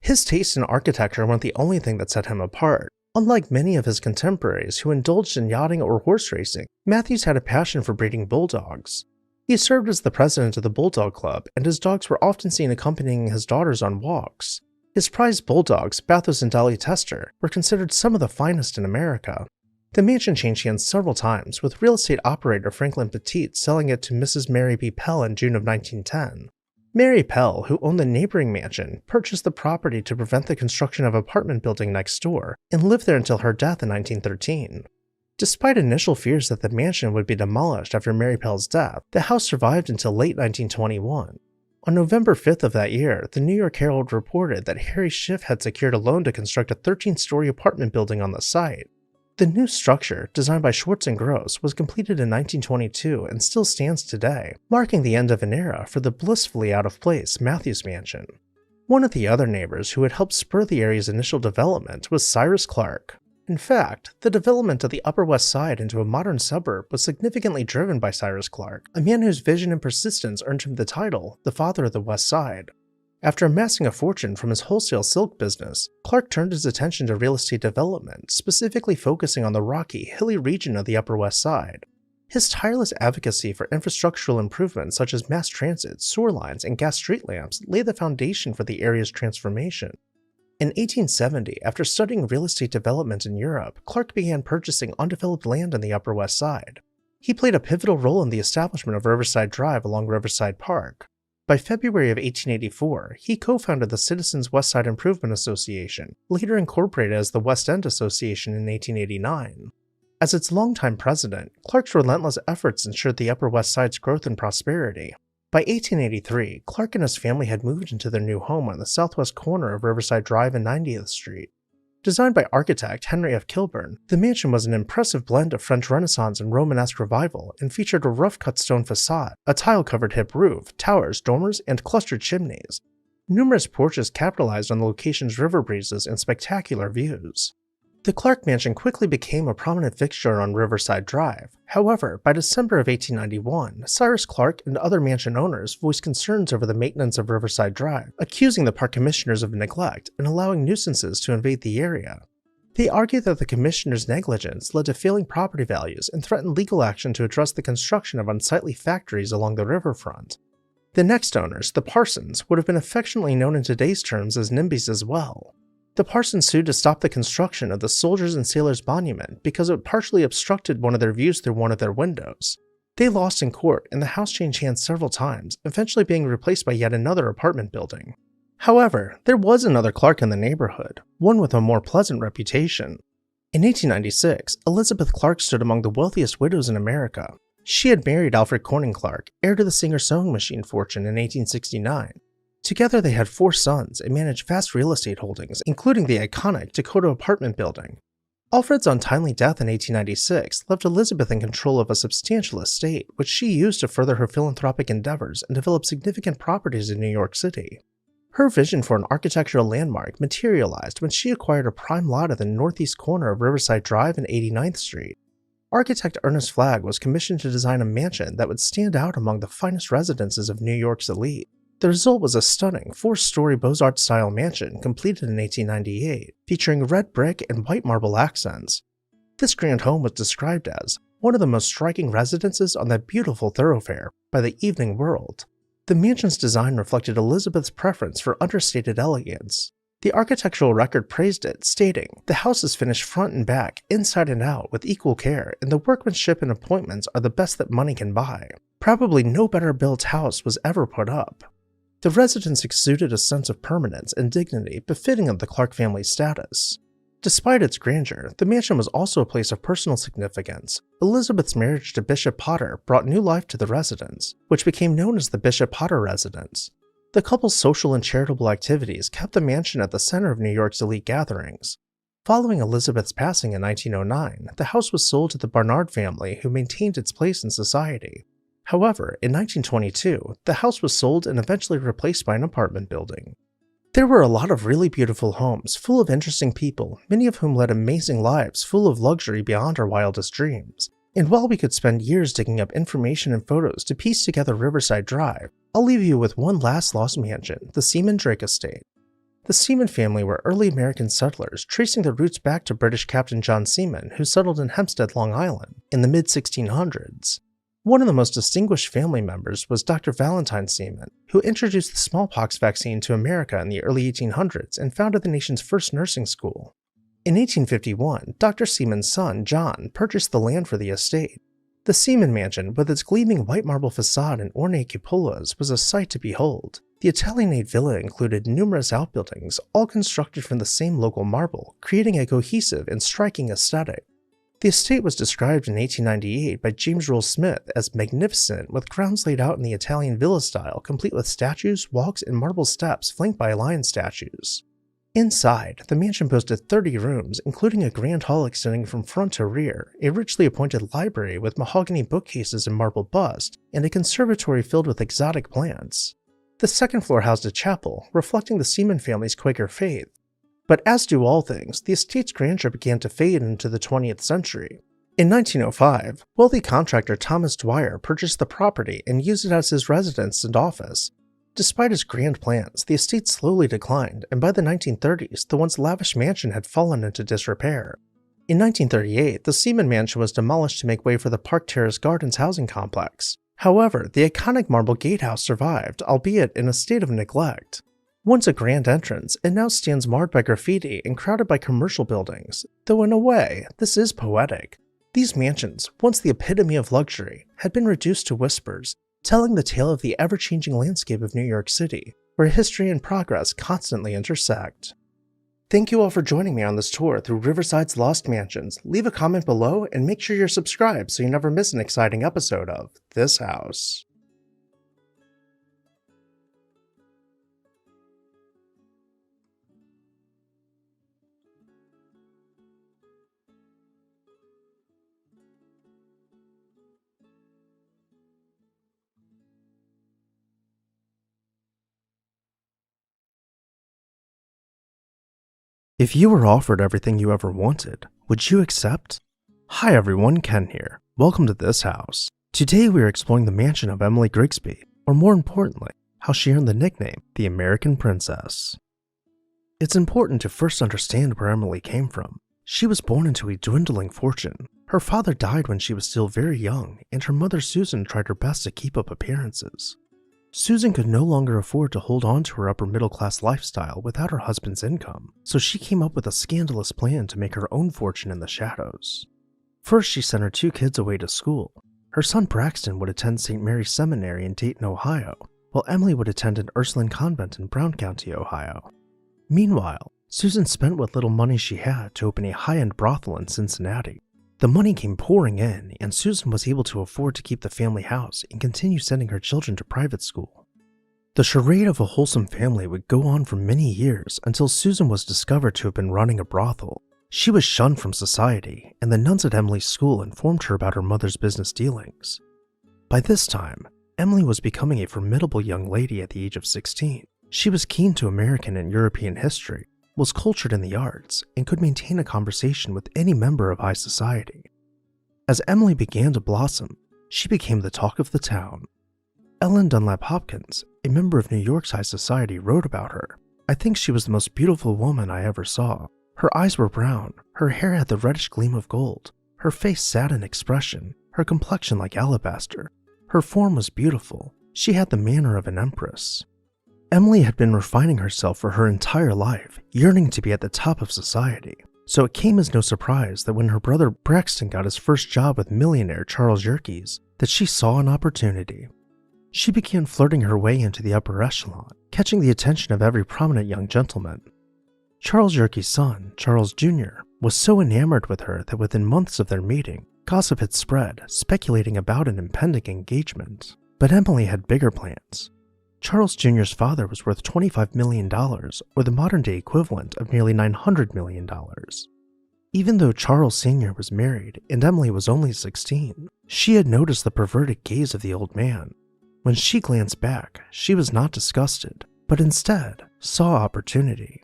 His taste in architecture weren't the only thing that set him apart. Unlike many of his contemporaries who indulged in yachting or horse racing, Matthews had a passion for breeding bulldogs. He served as the president of the Bulldog Club, and his dogs were often seen accompanying his daughters on walks. His prized bulldogs, Bathos and Dolly Tester, were considered some of the finest in America. The mansion changed hands several times, with real estate operator Franklin Petit selling it to Mrs. Mary B. Pell in June of 1910. Mary Pell, who owned the neighboring mansion, purchased the property to prevent the construction of an apartment building next door, and lived there until her death in 1913. Despite initial fears that the mansion would be demolished after Mary Pell's death, the house survived until late 1921. On November 5th of that year, the New York Herald reported that Harry Schiff had secured a loan to construct a 13-story apartment building on the site. The new structure, designed by Schwartz & Gross, was completed in 1922 and still stands today, marking the end of an era for the blissfully out-of-place Matthews Mansion. One of the other neighbors who had helped spur the area's initial development was Cyrus Clark. In fact, the development of the Upper West Side into a modern suburb was significantly driven by Cyrus Clark, a man whose vision and persistence earned him the title, the Father of the West Side. After amassing a fortune from his wholesale silk business, Clark turned his attention to real estate development, specifically focusing on the rocky, hilly region of the Upper West Side. His tireless advocacy for infrastructural improvements such as mass transit, sewer lines, and gas street lamps laid the foundation for the area's transformation. In 1870, after studying real estate development in Europe, Clark began purchasing undeveloped land on the Upper West Side. He played a pivotal role in the establishment of Riverside Drive along Riverside Park. By February of 1884, he co-founded the Citizens West Side Improvement Association, later incorporated as the West End Association in 1889. As its longtime president, Clark's relentless efforts ensured the Upper West Side's growth and prosperity. By 1883, Clark and his family had moved into their new home on the southwest corner of Riverside Drive and 90th Street. Designed by architect Henry F. Kilburn, the mansion was an impressive blend of French Renaissance and Romanesque revival and featured a rough-cut stone facade, a tile-covered hip roof, towers, dormers, and clustered chimneys. Numerous porches capitalized on the location's river breezes and spectacular views. The Clark Mansion quickly became a prominent fixture on Riverside Drive. However, by December of 1891, Cyrus Clark and other mansion owners voiced concerns over the maintenance of Riverside Drive, accusing the park commissioners of neglect and allowing nuisances to invade the area. They argued that the commissioners' negligence led to failing property values and threatened legal action to address the construction of unsightly factories along the riverfront. The next owners, the Parsons, would have been affectionately known in today's terms as NIMBYs as well. The Parsons sued to stop the construction of the Soldiers and Sailors Monument because it partially obstructed one of their views through one of their windows. They lost in court, and the house changed hands several times, eventually being replaced by yet another apartment building. However, there was another Clark in the neighborhood, one with a more pleasant reputation. In 1896, Elizabeth Clark stood among the wealthiest widows in America. She had married Alfred Corning Clark, heir to the Singer sewing machine fortune in 1869. Together they had 4 sons and managed vast real estate holdings, including the iconic Dakota apartment building. Alfred's untimely death in 1896 left Elizabeth in control of a substantial estate, which she used to further her philanthropic endeavors and develop significant properties in New York City. Her vision for an architectural landmark materialized when she acquired a prime lot at the northeast corner of Riverside Drive and 89th Street. Architect Ernest Flagg was commissioned to design a mansion that would stand out among the finest residences of New York's elite. The result was a stunning 4-story Beaux-Arts-style mansion completed in 1898, featuring red brick and white marble accents. This grand home was described as one of the most striking residences on that beautiful thoroughfare by the Evening World. The mansion's design reflected Elizabeth's preference for understated elegance. The architectural record praised it, stating, "The house is finished front and back, inside and out, with equal care, and the workmanship and appointments are the best that money can buy. Probably no better built house was ever put up." The residence exuded a sense of permanence and dignity befitting of the Clark family's status. Despite its grandeur, the mansion was also a place of personal significance. Elizabeth's marriage to Bishop Potter brought new life to the residence, which became known as the Bishop Potter residence. The couple's social and charitable activities kept the mansion at the center of New York's elite gatherings. Following Elizabeth's passing in 1909, the house was sold to the Barnard family, who maintained its place in society. However, in 1922, the house was sold and eventually replaced by an apartment building. There were a lot of really beautiful homes, full of interesting people, many of whom led amazing lives full of luxury beyond our wildest dreams. And while we could spend years digging up information and photos to piece together Riverside Drive, I'll leave you with one last lost mansion, the Seaman Drake estate. The Seaman family were early American settlers, tracing their roots back to British Captain John Seaman, who settled in Hempstead, Long Island, in the mid-1600s. One of the most distinguished family members was Dr. Valentine Seaman, who introduced the smallpox vaccine to America in the early 1800s and founded the nation's first nursing school. In 1851, Dr. Seaman's son, John, purchased the land for the estate. The Seaman Mansion, with its gleaming white marble facade and ornate cupolas, was a sight to behold. The Italianate villa included numerous outbuildings, all constructed from the same local marble, creating a cohesive and striking aesthetic. The estate was described in 1898 by James Roll Smith as magnificent, with grounds laid out in the Italian villa style, complete with statues, walks, and marble steps flanked by lion statues. Inside, the mansion boasted 30 rooms, including a grand hall extending from front to rear, a richly appointed library with mahogany bookcases and marble bust, and a conservatory filled with exotic plants. The second floor housed a chapel, reflecting the Seaman family's Quaker faith. But as do all things, the estate's grandeur began to fade into the 20th century. In 1905, wealthy contractor Thomas Dwyer purchased the property and used it as his residence and office. Despite his grand plans, the estate slowly declined, and by the 1930s, the once lavish mansion had fallen into disrepair. In 1938, the Seaman Mansion was demolished to make way for the Park Terrace Gardens housing complex. However, the iconic marble gatehouse survived, albeit in a state of neglect. Once a grand entrance, it now stands marred by graffiti and crowded by commercial buildings, though in a way, this is poetic. These mansions, once the epitome of luxury, had been reduced to whispers, telling the tale of the ever-changing landscape of New York City, where history and progress constantly intersect. Thank you all for joining me on this tour through Riverside's Lost Mansions. Leave a comment below and make sure you're subscribed so you never miss an exciting episode of This House. If you were offered everything you ever wanted, would you accept? Hi everyone, Ken here. Welcome to This House. Today we are exploring the mansion of Emily Grigsby, or more importantly, how she earned the nickname the American Princess. It's important to first understand where Emily came from. She was born into a dwindling fortune. Her father died when she was still very young, and her mother Susan tried her best to keep up appearances. Susan could no longer afford to hold on to her upper-middle-class lifestyle without her husband's income, so she came up with a scandalous plan to make her own fortune in the shadows. First, she sent her 2 kids away to school. Her son Braxton would attend St. Mary's Seminary in Dayton, Ohio, while Emily would attend an Ursuline convent in Brown County, Ohio. Meanwhile, Susan spent what little money she had to open a high-end brothel in Cincinnati. The money came pouring in, and Susan was able to afford to keep the family house and continue sending her children to private school. The charade of a wholesome family would go on for many years until Susan was discovered to have been running a brothel. She was shunned from society, and the nuns at Emily's school informed her about her mother's business dealings. By this time, Emily was becoming a formidable young lady at the age of 16. She was keen to American and European history, was cultured in the arts, and could maintain a conversation with any member of high society. As Emily began to blossom, she became the talk of the town. Ellen Dunlap Hopkins, a member of New York's high society, wrote about her. I think she was the most beautiful woman I ever saw. Her eyes were brown, her hair had the reddish gleam of gold, her face sad in expression, her complexion like alabaster. Her form was beautiful. She had the manner of an empress. Emily had been refining herself for her entire life, yearning to be at the top of society. So it came as no surprise that when her brother Braxton got his first job with millionaire Charles Yerkes, that she saw an opportunity. She began flirting her way into the upper echelon, catching the attention of every prominent young gentleman. Charles Yerke's son, Charles Jr., was so enamored with her that within months of their meeting, gossip had spread, speculating about an impending engagement. But Emily had bigger plans. Charles Jr.'s father was worth $25 million, or the modern-day equivalent of nearly $900 million. Even though Charles Sr. was married and Emily was only 16, she had noticed the perverted gaze of the old man. When she glanced back, she was not disgusted, but instead saw opportunity.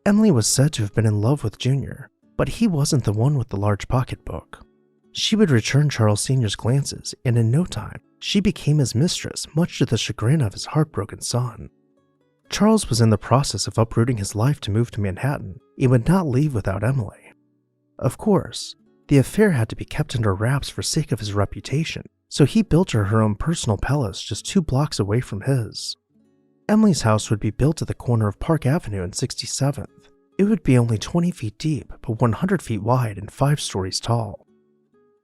Emily was said to have been in love with Jr., but he wasn't the one with the large pocketbook. She would return Charles Sr.'s glances, and in no time, she became his mistress, much to the chagrin of his heartbroken son. Charles was in the process of uprooting his life to move to Manhattan and would not leave without Emily. Of course, the affair had to be kept under wraps for sake of his reputation, so he built her own personal palace just 2 blocks away from his. Emily's house would be built at the corner of Park Avenue and 67th. It would be only 20 feet deep, but 100 feet wide and 5 stories tall.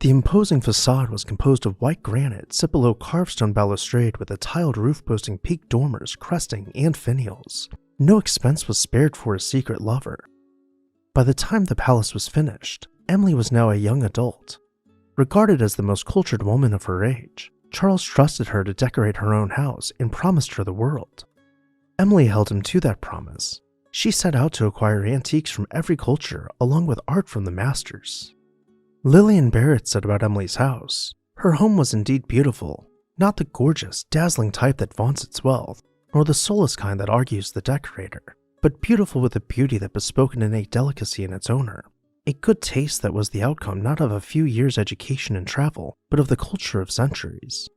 The imposing facade was composed of white granite set below carved stone balustrade with a tiled roof boasting peaked dormers, cresting, and finials. No expense was spared for his secret lover. By the time the palace was finished, Emily was now a young adult. Regarded as the most cultured woman of her age, Charles trusted her to decorate her own house and promised her the world. Emily held him to that promise. She set out to acquire antiques from every culture along with art from the masters. Lillian Barrett said about Emily's house, her home was indeed beautiful, not the gorgeous, dazzling type that vaunts its wealth, nor the soulless kind that argues the decorator, but beautiful with a beauty that bespoke an innate delicacy in its owner, a good taste that was the outcome not of a few years' education and travel, but of the culture of centuries.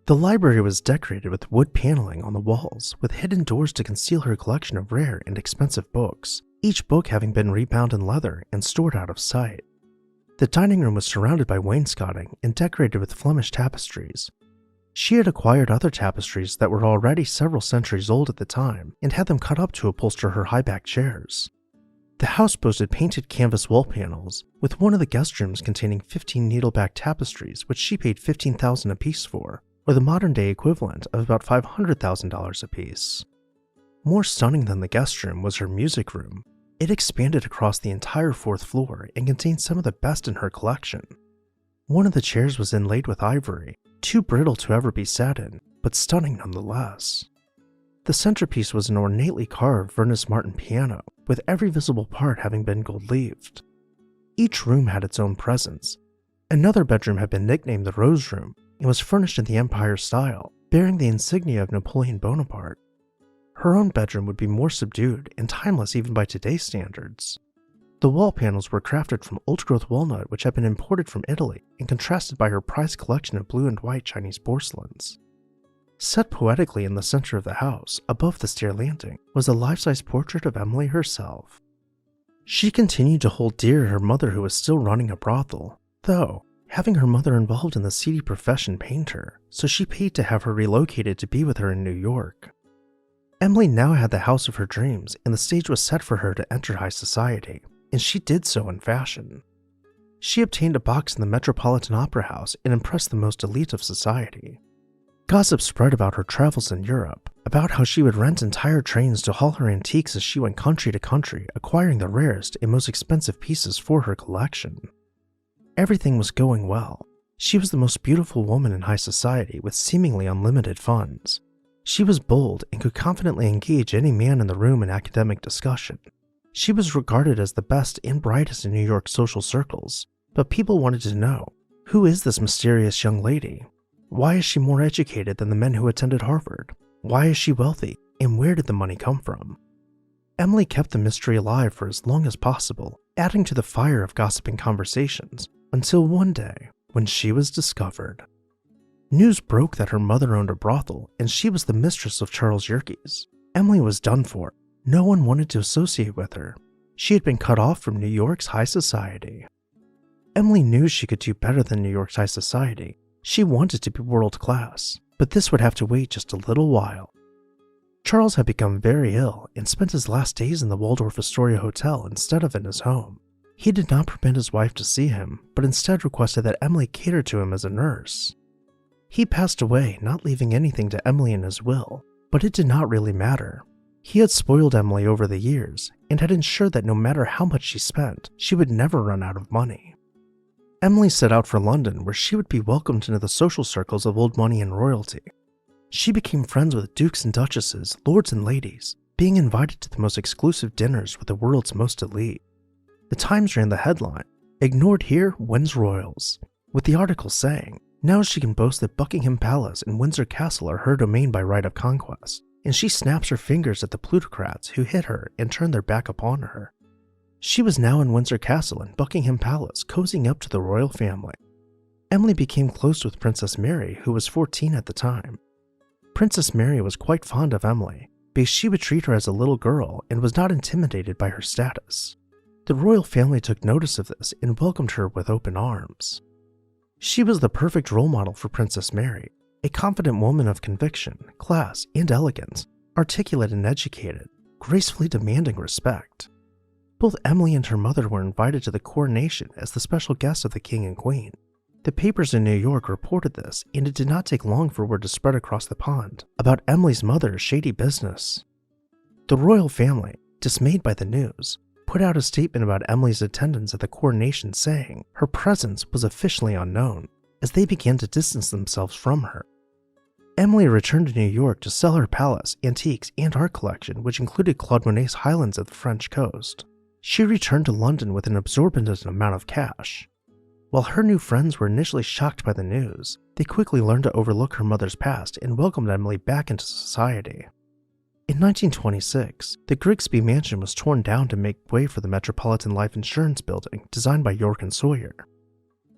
The library was decorated with wood paneling on the walls, with hidden doors to conceal her collection of rare and expensive books, each book having been rebound in leather and stored out of sight. The dining room was surrounded by wainscoting and decorated with Flemish tapestries. She had acquired other tapestries that were already several centuries old at the time and had them cut up to upholster her high-backed chairs. The house boasted painted canvas wall panels, with one of the guest rooms containing 15 needleback tapestries which she paid $15,000 apiece for, or the modern-day equivalent of about $500,000 apiece. More stunning than the guest room was her music room. It expanded across the entire 4th floor and contained some of the best in her collection. One of the chairs was inlaid with ivory, too brittle to ever be sat in, but stunning nonetheless. The centerpiece was an ornately carved Vernis Martin piano, with every visible part having been gold-leaved. Each room had its own presence. Another bedroom had been nicknamed the Rose Room and was furnished in the Empire style, bearing the insignia of Napoleon Bonaparte. Her own bedroom would be more subdued and timeless even by today's standards. The wall panels were crafted from old-growth walnut which had been imported from Italy and contrasted by her prized collection of blue and white Chinese porcelains. Set poetically in the center of the house, above the stair landing, was a life-size portrait of Emily herself. She continued to hold dear her mother who was still running a brothel, though having her mother involved in the seedy profession pained her, so she paid to have her relocated to be with her in New York. Emily now had the house of her dreams, and the stage was set for her to enter high society, and she did so in fashion. She obtained a box in the Metropolitan Opera House and impressed the most elite of society. Gossip spread about her travels in Europe, about how she would rent entire trains to haul her antiques as she went country to country, acquiring the rarest and most expensive pieces for her collection. Everything was going well. She was the most beautiful woman in high society with seemingly unlimited funds. She was bold and could confidently engage any man in the room in academic discussion. She was regarded as the best and brightest in New York social circles, but people wanted to know, who is this mysterious young lady? Why is she more educated than the men who attended Harvard? Why is she wealthy, and where did the money come from? Emily kept the mystery alive for as long as possible, adding to the fire of gossiping conversations, until one day, when she was discovered. News broke that her mother owned a brothel, and she was the mistress of Charles Yerke's. Emily was done for. No one wanted to associate with her. She had been cut off from New York's high society. Emily knew she could do better than New York's high society. She wanted to be world class, but this would have to wait just a little while. Charles had become very ill and spent his last days in the Waldorf Astoria Hotel instead of in his home. He did not permit his wife to see him, but instead requested that Emily cater to him as a nurse. He passed away, not leaving anything to Emily in his will, but it did not really matter. He had spoiled Emily over the years, and had ensured that no matter how much she spent, she would never run out of money. Emily set out for London, where she would be welcomed into the social circles of old money and royalty. She became friends with dukes and duchesses, lords and ladies, being invited to the most exclusive dinners with the world's most elite. The Times ran the headline, "Ignored Here Wins Royals," with the article saying, now she can boast that Buckingham Palace and Windsor Castle are her domain by right of conquest, and she snaps her fingers at the plutocrats who hit her and turned their back upon her. She was now in Windsor Castle and Buckingham Palace, cozying up to the royal family. Emily became close with Princess Mary, who was 14 at the time. Princess Mary was quite fond of Emily, because she would treat her as a little girl and was not intimidated by her status. The royal family took notice of this and welcomed her with open arms. She was the perfect role model for Princess Mary, a confident woman of conviction, class, and elegance, articulate and educated, gracefully demanding respect. Both Emily and her mother were invited to the coronation as the special guests of the king and queen. The papers in New York reported this, and it did not take long for word to spread across the pond about Emily's mother's shady business. The royal family, dismayed by the news, put out a statement about Emily's attendance at the coronation saying her presence was officially unknown, as they began to distance themselves from her. Emily returned to New York to sell her palace, antiques, and art collection, which included Claude Monet's Highlands of the French coast. She returned to London with an absorbent amount of cash. While her new friends were initially shocked by the news, they quickly learned to overlook her mother's past and welcomed Emily back into society. In 1926, the Grigsby Mansion was torn down to make way for the Metropolitan Life Insurance Building designed by York and Sawyer.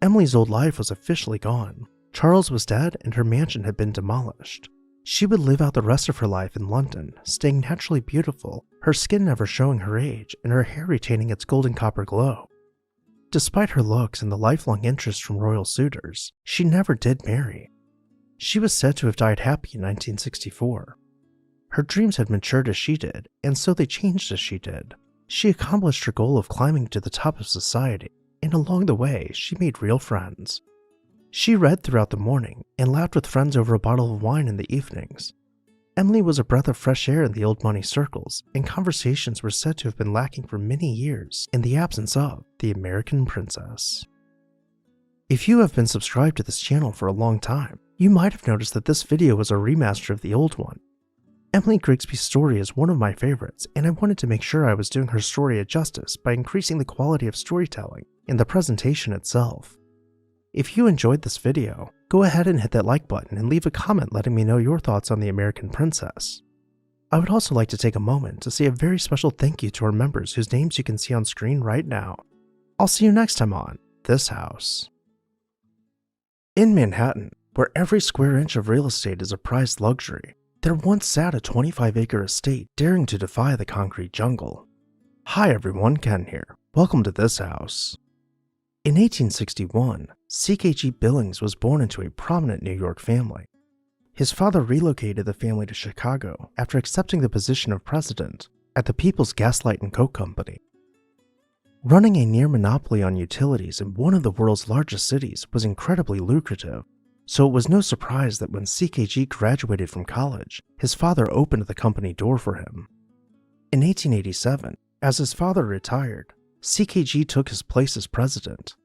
Emily's old life was officially gone. Charles was dead and her mansion had been demolished. She would live out the rest of her life in London, staying naturally beautiful, her skin never showing her age and her hair retaining its golden copper glow. Despite her looks and the lifelong interest from royal suitors, she never did marry. She was said to have died happy in 1964. Her dreams had matured as she did, and so they changed as she did. She accomplished her goal of climbing to the top of society, and along the way, she made real friends. She read throughout the morning and laughed with friends over a bottle of wine in the evenings. Emily was a breath of fresh air in the old money circles, and conversations were said to have been lacking for many years in the absence of the American princess. If you have been subscribed to this channel for a long time, you might have noticed that this video was a remaster of the old one. Emily Grigsby's story is one of my favorites, and I wanted to make sure I was doing her story a justice by increasing the quality of storytelling and the presentation itself. If you enjoyed this video, go ahead and hit that like button and leave a comment letting me know your thoughts on the American princess. I would also like to take a moment to say a very special thank you to our members whose names you can see on screen right now. I'll see you next time on This House. In Manhattan, where every square inch of real estate is a prized luxury, there once sat a 25-acre estate daring to defy the concrete jungle. Hi everyone, Ken here. Welcome to This House. In 1861, C.K.G. Billings was born into a prominent New York family. His father relocated the family to Chicago after accepting the position of president at the People's Gaslight and Coke Company. Running a near monopoly on utilities in one of the world's largest cities was incredibly lucrative, so it was no surprise that when C.K.G. graduated from college, his father opened the company door for him. In 1887, as his father retired, C.K.G. took his place as president.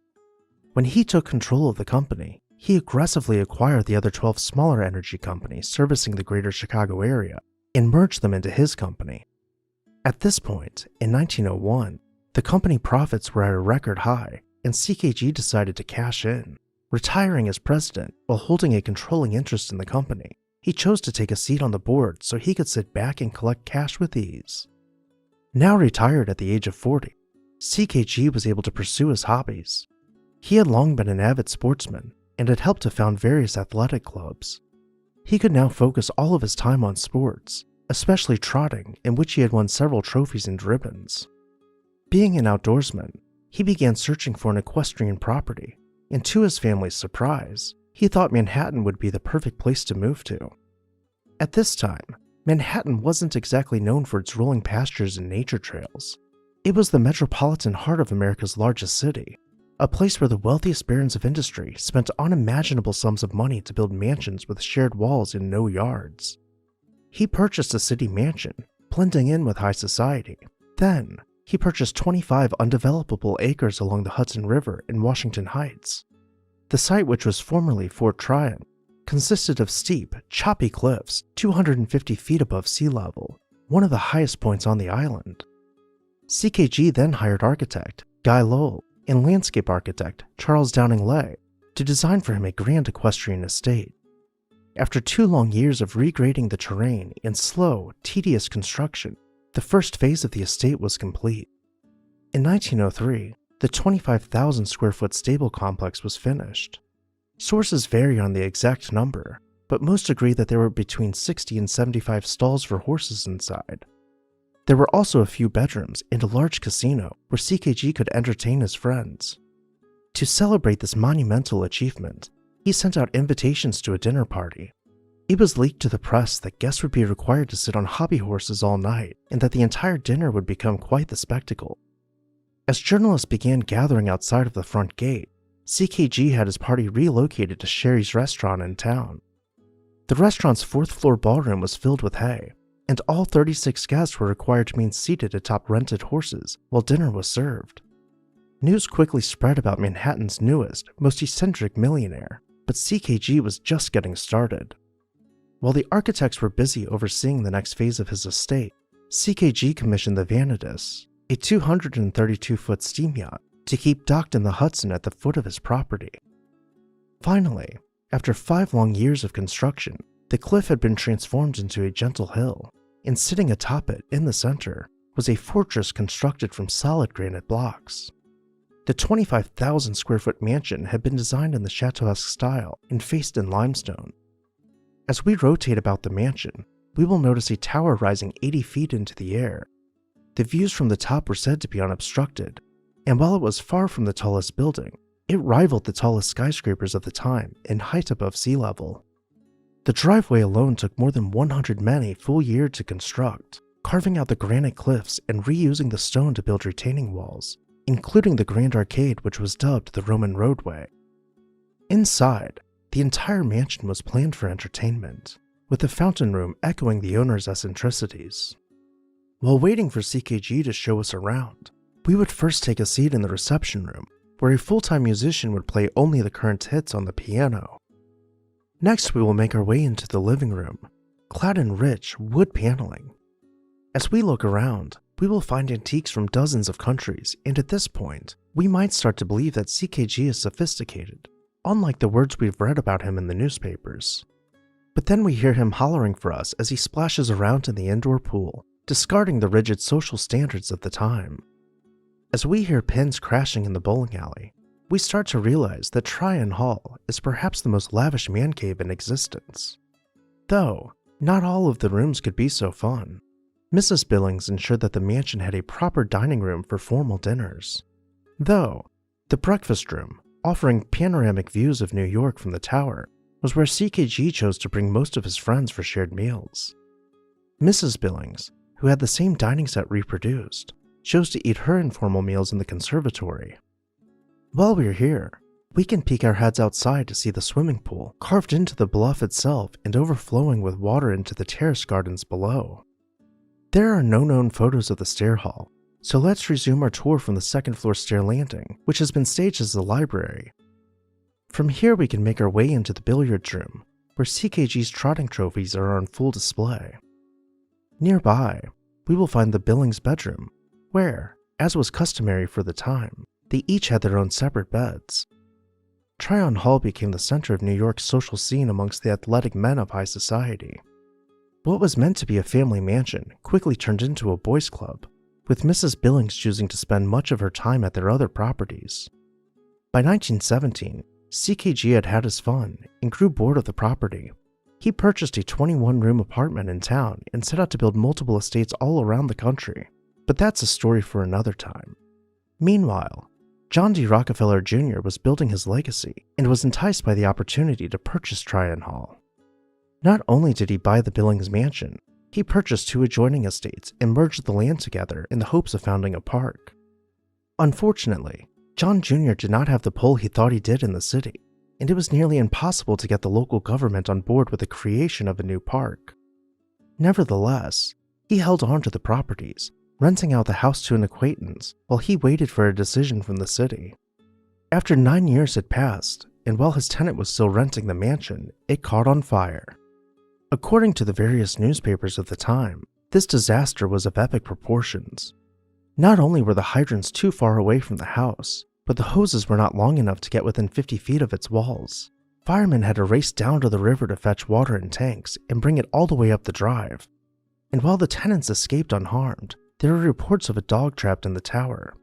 When he took control of the company, he aggressively acquired the other 12 smaller energy companies servicing the greater Chicago area and merged them into his company. At this point, in 1901, the company profits were at a record high, and C.K.G. decided to cash in. Retiring as president while holding a controlling interest in the company, he chose to take a seat on the board so he could sit back and collect cash with ease. Now retired at the age of 40, C.K.G. was able to pursue his hobbies. He had long been an avid sportsman and had helped to found various athletic clubs. He could now focus all of his time on sports, especially trotting, in which he had won several trophies and ribbons. Being an outdoorsman, he began searching for an equestrian property, and to his family's surprise, he thought Manhattan would be the perfect place to move to. At this time, Manhattan wasn't exactly known for its rolling pastures and nature trails. It was the metropolitan heart of America's largest city, a place where the wealthiest barons of industry spent unimaginable sums of money to build mansions with shared walls and no yards. He purchased a city mansion, blending in with high society, Then, he purchased 25 undevelopable acres along the Hudson River in Washington Heights. The site, which was formerly Fort Tryon, consisted of steep, choppy cliffs 250 feet above sea level, one of the highest points on the island. CKG then hired architect Guy Lowell and landscape architect Charles Downing Lay to design for him a grand equestrian estate. After 2 long years of regrading the terrain and slow, tedious construction, the first phase of the estate was complete. In 1903, the 25,000 square foot stable complex was finished. Sources vary on the exact number, but most agree that there were between 60 and 75 stalls for horses inside. There were also a few bedrooms and a large casino where CKG could entertain his friends. To celebrate this monumental achievement, he sent out invitations to a dinner party. It was leaked to the press that guests would be required to sit on hobby horses all night and that the entire dinner would become quite the spectacle. As journalists began gathering outside of the front gate, CKG had his party relocated to Sherry's restaurant in town. The restaurant's 4th floor ballroom was filled with hay, and all 36 guests were required to remain seated atop rented horses while dinner was served. News quickly spread about Manhattan's newest, most eccentric millionaire, but CKG was just getting started. While the architects were busy overseeing the next phase of his estate, CKG commissioned the Vanadis, a 232-foot steam yacht, to keep docked in the Hudson at the foot of his property. Finally, after 5 long years of construction, the cliff had been transformed into a gentle hill, and sitting atop it in the center was a fortress constructed from solid granite blocks. The 25,000 square foot mansion had been designed in the Chateau-esque style and faced in limestone. As we rotate about the mansion, we will notice a tower rising 80 feet into the air. The views from the top were said to be unobstructed, and while it was far from the tallest building, it rivaled the tallest skyscrapers of the time in height above sea level. The driveway alone took more than 100 men a full year to construct, carving out the granite cliffs and reusing the stone to build retaining walls, including the grand arcade which was dubbed the Roman roadway. Inside, the entire mansion was planned for entertainment, with the fountain room echoing the owner's eccentricities. While waiting for CKG to show us around, we would first take a seat in the reception room, where a full-time musician would play only the current hits on the piano. Next, we will make our way into the living room, clad in rich wood paneling. As we look around, we will find antiques from dozens of countries, and at this point, we might start to believe that CKG is sophisticated, unlike the words we've read about him in the newspapers. But then we hear him hollering for us as he splashes around in the indoor pool, discarding the rigid social standards of the time. As we hear pins crashing in the bowling alley, we start to realize that Tryon Hall is perhaps the most lavish man cave in existence. Though, not all of the rooms could be so fun. Mrs. Billings ensured that the mansion had a proper dining room for formal dinners. Though, the breakfast room, offering panoramic views of New York from the tower, was where CKG chose to bring most of his friends for shared meals. Mrs. Billings, who had the same dining set reproduced, chose to eat her informal meals in the conservatory. While we're here, we can peek our heads outside to see the swimming pool carved into the bluff itself and overflowing with water into the terrace gardens below. There are no known photos of the stair hall, so let's resume our tour from the 2nd floor stair landing, which has been staged as the library. From here we can make our way into the billiards room, where CKG's trotting trophies are on full display. Nearby, we will find the Billings bedroom, where, as was customary for the time, they each had their own separate beds. Tryon Hall became the center of New York's social scene amongst the athletic men of high society. What was meant to be a family mansion quickly turned into a boys' club, with Mrs. Billings choosing to spend much of her time at their other properties. By 1917, CKG had had his fun and grew bored of the property. He purchased a 21-room apartment in town and set out to build multiple estates all around the country, but that's a story for another time. Meanwhile, John D. Rockefeller Jr. was building his legacy and was enticed by the opportunity to purchase Tryon Hall. Not only did he buy the Billings mansion, he purchased 2 adjoining estates and merged the land together in the hopes of founding a park. Unfortunately, John Jr. did not have the pull he thought he did in the city, and it was nearly impossible to get the local government on board with the creation of a new park. Nevertheless, he held on to the properties, renting out the house to an acquaintance while he waited for a decision from the city. After 9 years had passed, and while his tenant was still renting the mansion, it caught on fire. According to the various newspapers of the time, this disaster was of epic proportions. Not only were the hydrants too far away from the house, but the hoses were not long enough to get within 50 feet of its walls. Firemen had to race down to the river to fetch water in tanks and bring it all the way up the drive. And while the tenants escaped unharmed, there were reports of a dog trapped in the tower.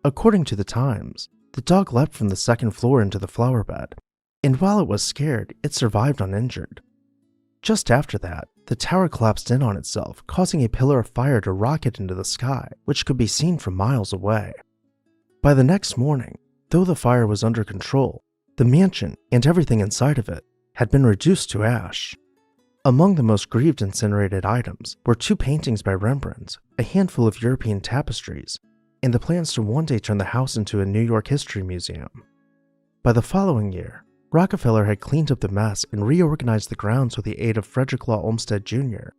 According to the Times, the dog leapt from the second floor into the flower bed, and while it was scared, it survived uninjured. Just after that, the tower collapsed in on itself, causing a pillar of fire to rocket into the sky, which could be seen from miles away. By the next morning, though the fire was under control, the mansion and everything inside of it had been reduced to ash. Among the most grieved incinerated items were 2 paintings by Rembrandt, a handful of European tapestries, and the plans to one day turn the house into a New York history museum. By the following year, Rockefeller had cleaned up the mess and reorganized the grounds with the aid of Frederick Law Olmsted Jr.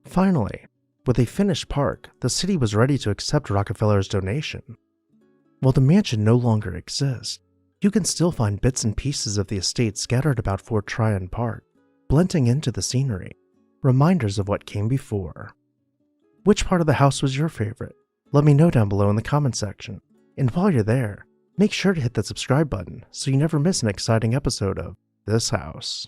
Finally, with a finished park, the city was ready to accept Rockefeller's donation. While the mansion no longer exists, you can still find bits and pieces of the estate scattered about Fort Tryon Park, blending into the scenery, reminders of what came before. Which part of the house was your favorite? Let me know down below in the comment section. And while you're there, make sure to hit that subscribe button so you never miss an exciting episode of This House.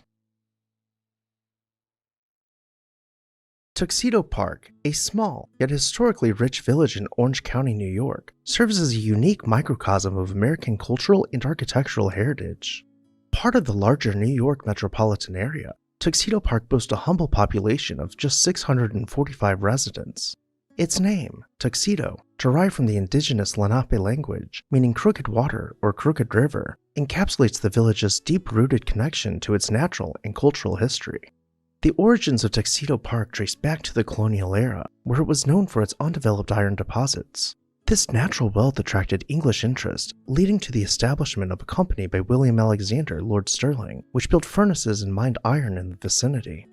Tuxedo Park, a small yet historically rich village in Orange County, New York, serves as a unique microcosm of American cultural and architectural heritage. Part of the larger New York metropolitan area, Tuxedo Park boasts a humble population of just 645 residents. Its name, Tuxedo, derived from the indigenous Lenape language, meaning crooked water or crooked river, encapsulates the village's deep-rooted connection to its natural and cultural history. The origins of Tuxedo Park trace back to the colonial era, where it was known for its undeveloped iron deposits. This natural wealth attracted English interest, leading to the establishment of a company by William Alexander, Lord Stirling, which built furnaces and mined iron in the vicinity.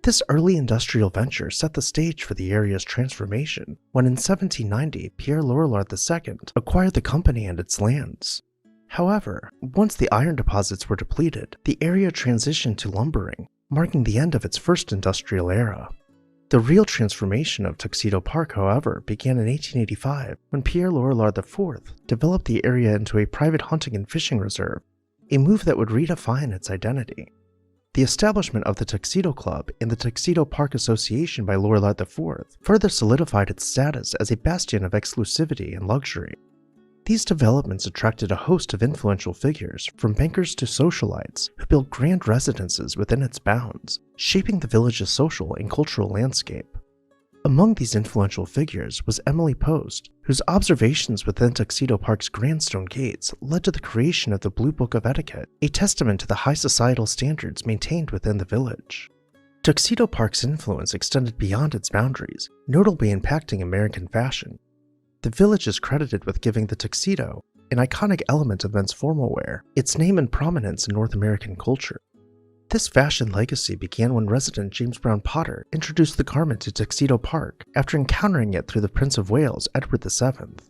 This early industrial venture set the stage for the area's transformation when in 1790 Pierre Lorillard II acquired the company and its lands. However, once the iron deposits were depleted, the area transitioned to lumbering, marking the end of its first industrial era. The real transformation of Tuxedo Park, however, began in 1885 when Pierre Lorillard IV developed the area into a private hunting and fishing reserve, a move that would redefine its identity. The establishment of the Tuxedo Club and the Tuxedo Park Association by Lorillard IV further solidified its status as a bastion of exclusivity and luxury. These developments attracted a host of influential figures, from bankers to socialites, who built grand residences within its bounds, shaping the village's social and cultural landscape. Among these influential figures was Emily Post, whose observations within Tuxedo Park's grand stone gates led to the creation of the Blue Book of Etiquette, a testament to the high societal standards maintained within the village. Tuxedo Park's influence extended beyond its boundaries, notably impacting American fashion. The village is credited with giving the tuxedo, an iconic element of men's formal wear, its name and prominence in North American culture. This fashion legacy began when resident James Brown Potter introduced the garment to Tuxedo Park after encountering it through the Prince of Wales, Edward VII.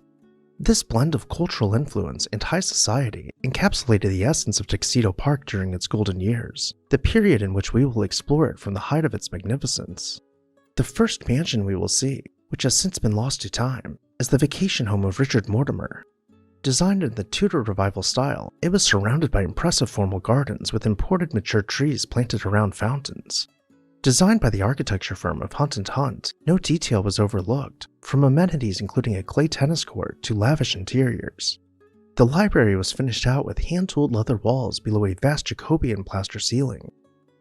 This blend of cultural influence and high society encapsulated the essence of Tuxedo Park during its golden years, the period in which we will explore it from the height of its magnificence. The first mansion we will see, which has since been lost to time, is the vacation home of Richard Mortimer. Designed in the Tudor Revival style, it was surrounded by impressive formal gardens with imported mature trees planted around fountains. Designed by the architecture firm of Hunt & Hunt, no detail was overlooked, from amenities including a clay tennis court to lavish interiors. The library was finished out with hand-tooled leather walls below a vast Jacobean plaster ceiling.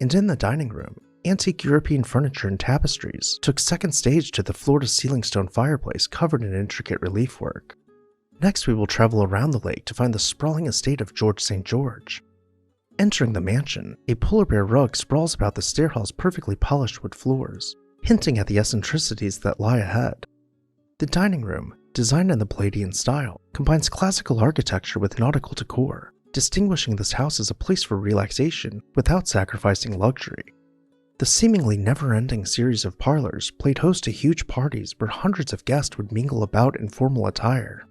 And in the dining room, antique European furniture and tapestries took second stage to the floor-to-ceiling stone fireplace covered in intricate relief work. Next, we will travel around the lake to find the sprawling estate of George St. George. Entering the mansion, a polar bear rug sprawls about the stairhall's perfectly polished wood floors, hinting at the eccentricities that lie ahead. The dining room, designed in the Palladian style, combines classical architecture with nautical decor, distinguishing this house as a place for relaxation without sacrificing luxury. The seemingly never-ending series of parlors played host to huge parties where hundreds of guests would mingle about in formal attire.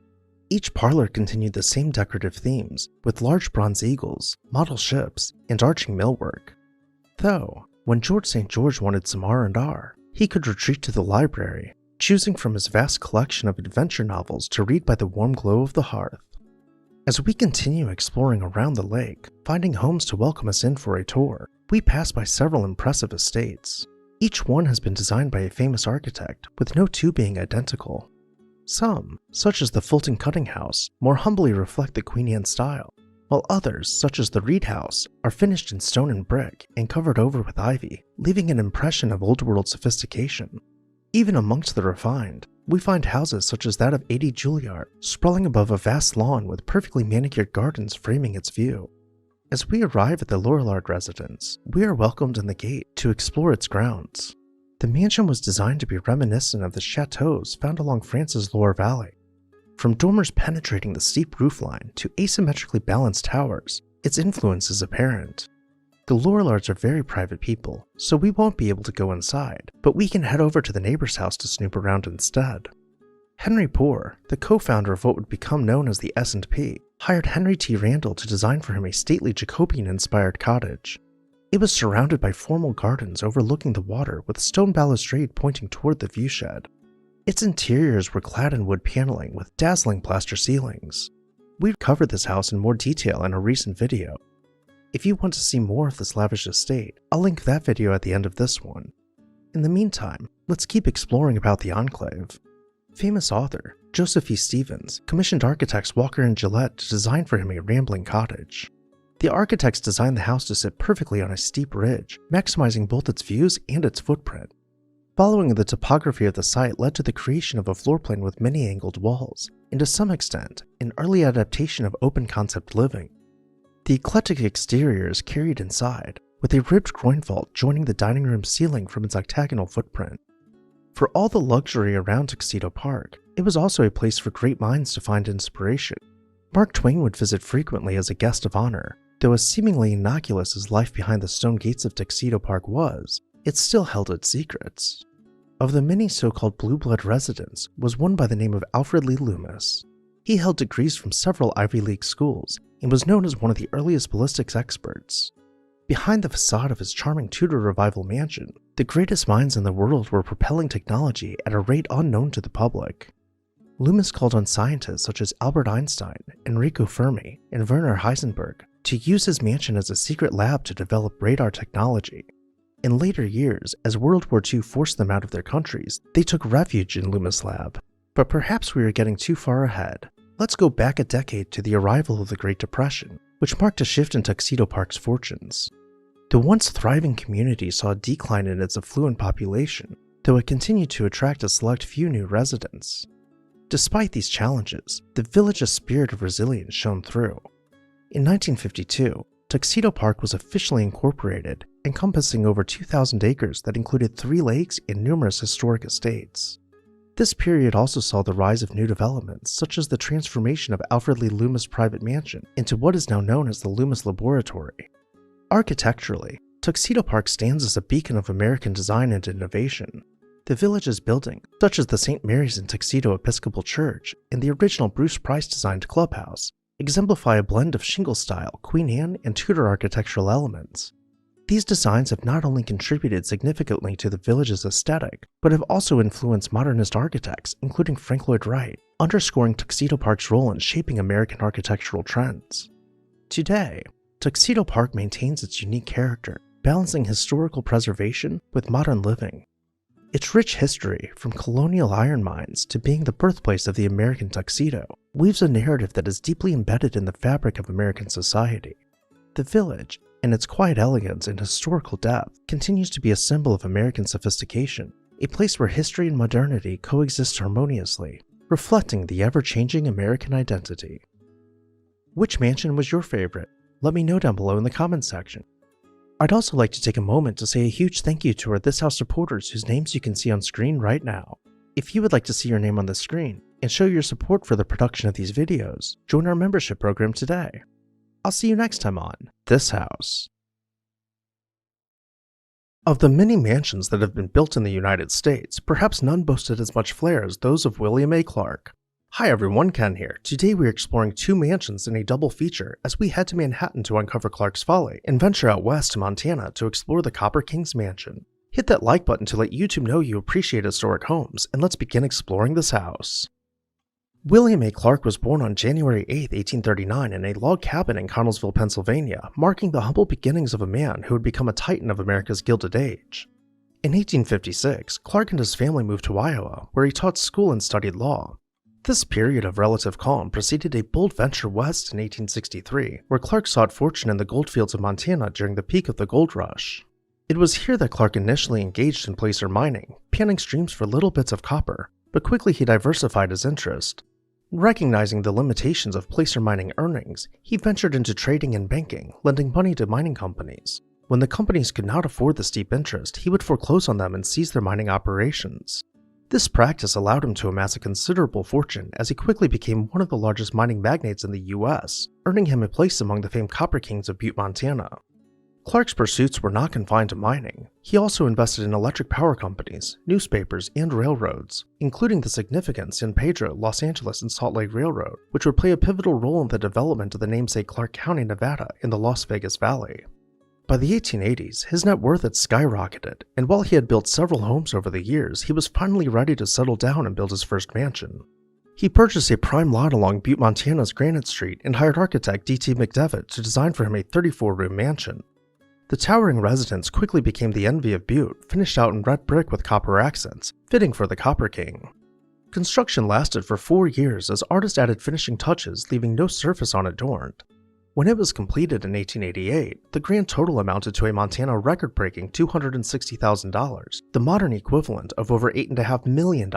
Each parlor continued the same decorative themes, with large bronze eagles, model ships, and arching millwork. Though, when George St. George wanted some R&R, he could retreat to the library, choosing from his vast collection of adventure novels to read by the warm glow of the hearth. As we continue exploring around the lake, finding homes to welcome us in for a tour, we pass by several impressive estates. Each one has been designed by a famous architect, with no two being identical. Some, such as the Fulton Cutting House, more humbly reflect the Queen Anne style, while others, such as the Reed House, are finished in stone and brick and covered over with ivy, leaving an impression of old-world sophistication. Even amongst the refined, we find houses such as that of 80 Juilliard, sprawling above a vast lawn with perfectly manicured gardens framing its view. As we arrive at the Lorillard residence, we are welcomed in the gate to explore its grounds. The mansion was designed to be reminiscent of the chateaus found along France's Loire Valley. From dormers penetrating the steep roofline to asymmetrically balanced towers, its influence is apparent. The Lorillards are very private people, so we won't be able to go inside, but we can head over to the neighbor's house to snoop around instead. Henry Poor, the co-founder of what would become known as the S&P, hired Henry T. Randall to design for him a stately Jacobean-inspired cottage. It was surrounded by formal gardens overlooking the water with a stone balustrade pointing toward the viewshed. Its interiors were clad in wood paneling with dazzling plaster ceilings. We've covered this house in more detail in a recent video. If you want to see more of this lavish estate, I'll link that video at the end of this one. In the meantime, let's keep exploring about the enclave. Famous author Joseph E. Stevens commissioned architects Walker and Gillette to design for him a rambling cottage. The architects designed the house to sit perfectly on a steep ridge, maximizing both its views and its footprint. Following the topography of the site led to the creation of a floor plan with many angled walls, and to some extent, an early adaptation of open-concept living. The eclectic exterior is carried inside, with a ribbed groin vault joining the dining room ceiling from its octagonal footprint. For all the luxury around Tuxedo Park, it was also a place for great minds to find inspiration. Mark Twain would visit frequently as a guest of honor, though as seemingly innocuous as life behind the stone gates of Tuxedo Park was, it still held its secrets. Of the many so-called blue blood residents was one by the name of Alfred Lee Loomis. He held degrees from several Ivy League schools and was known as one of the earliest ballistics experts. Behind the facade of his charming Tudor Revival mansion, the greatest minds in the world were propelling technology at a rate unknown to the public. Loomis called on scientists such as Albert Einstein, Enrico Fermi, and Werner Heisenberg to use his mansion as a secret lab to develop radar technology. In later years, as World War II forced them out of their countries, they took refuge in Loomis' lab. But perhaps we are getting too far ahead. Let's go back a decade to the arrival of the Great Depression, which marked a shift in Tuxedo Park's fortunes. The once thriving community saw a decline in its affluent population, though it continued to attract a select few new residents. Despite these challenges, the village's spirit of resilience shone through. In 1952, Tuxedo Park was officially incorporated, encompassing over 2,000 acres that included 3 lakes and numerous historic estates. This period also saw the rise of new developments, such as the transformation of Alfred Lee Loomis' private mansion into what is now known as the Loomis Laboratory. Architecturally, Tuxedo Park stands as a beacon of American design and innovation. The village's buildings, such as the St. Mary's and Tuxedo Episcopal Church and the original Bruce Price-designed clubhouse, exemplify a blend of shingle-style, Queen Anne, and Tudor architectural elements. These designs have not only contributed significantly to the village's aesthetic, but have also influenced modernist architects, including Frank Lloyd Wright, underscoring Tuxedo Park's role in shaping American architectural trends. Today, Tuxedo Park maintains its unique character, balancing historical preservation with modern living. Its rich history, from colonial iron mines to being the birthplace of the American tuxedo, weaves a narrative that is deeply embedded in the fabric of American society. The village, in its quiet elegance and historical depth, continues to be a symbol of American sophistication, a place where history and modernity coexist harmoniously, reflecting the ever-changing American identity. Which mansion was your favorite? Let me know down below in the comments section. I'd also like to take a moment to say a huge thank you to our This House supporters whose names you can see on screen right now. If you would like to see your name on the screen and show your support for the production of these videos, join our membership program today. I'll see you next time on This House. Of the many mansions that have been built in the United States, perhaps none boasted as much flair as those of William A. Clark. Hi everyone, Ken here. Today we are exploring two mansions in a double feature as we head to Manhattan to uncover Clark's folly and venture out west to Montana to explore the Copper King's mansion. Hit that like button to let YouTube know you appreciate historic homes, and let's begin exploring this house. William A. Clark was born on January 8, 1839 in a log cabin in Connellsville, Pennsylvania, marking the humble beginnings of a man who would become a titan of America's Gilded Age. In 1856, Clark and his family moved to Iowa, where he taught school and studied law. This period of relative calm preceded a bold venture west in 1863, where Clark sought fortune in the goldfields of Montana during the peak of the gold rush. It was here that Clark initially engaged in placer mining, panning streams for little bits of copper, but quickly he diversified his interest. Recognizing the limitations of placer mining earnings, he ventured into trading and banking, lending money to mining companies. When the companies could not afford the steep interest, he would foreclose on them and seize their mining operations. This practice allowed him to amass a considerable fortune as he quickly became one of the largest mining magnates in the US, earning him a place among the famed Copper Kings of Butte, Montana. Clark's pursuits were not confined to mining. He also invested in electric power companies, newspapers, and railroads, including the significant San Pedro, Los Angeles, and Salt Lake Railroad, which would play a pivotal role in the development of the namesake Clark County, Nevada, in the Las Vegas Valley. By the 1880s, his net worth had skyrocketed, and while he had built several homes over the years, he was finally ready to settle down and build his first mansion. He purchased a prime lot along Butte, Montana's Granite Street and hired architect D.T. McDevitt to design for him a 34-room mansion. The towering residence quickly became the envy of Butte, finished out in red brick with copper accents, fitting for the Copper King. Construction lasted for 4 years as artists added finishing touches, leaving no surface unadorned. When it was completed in 1888, the grand total amounted to a Montana record-breaking $260,000, the modern equivalent of over $8.5 million.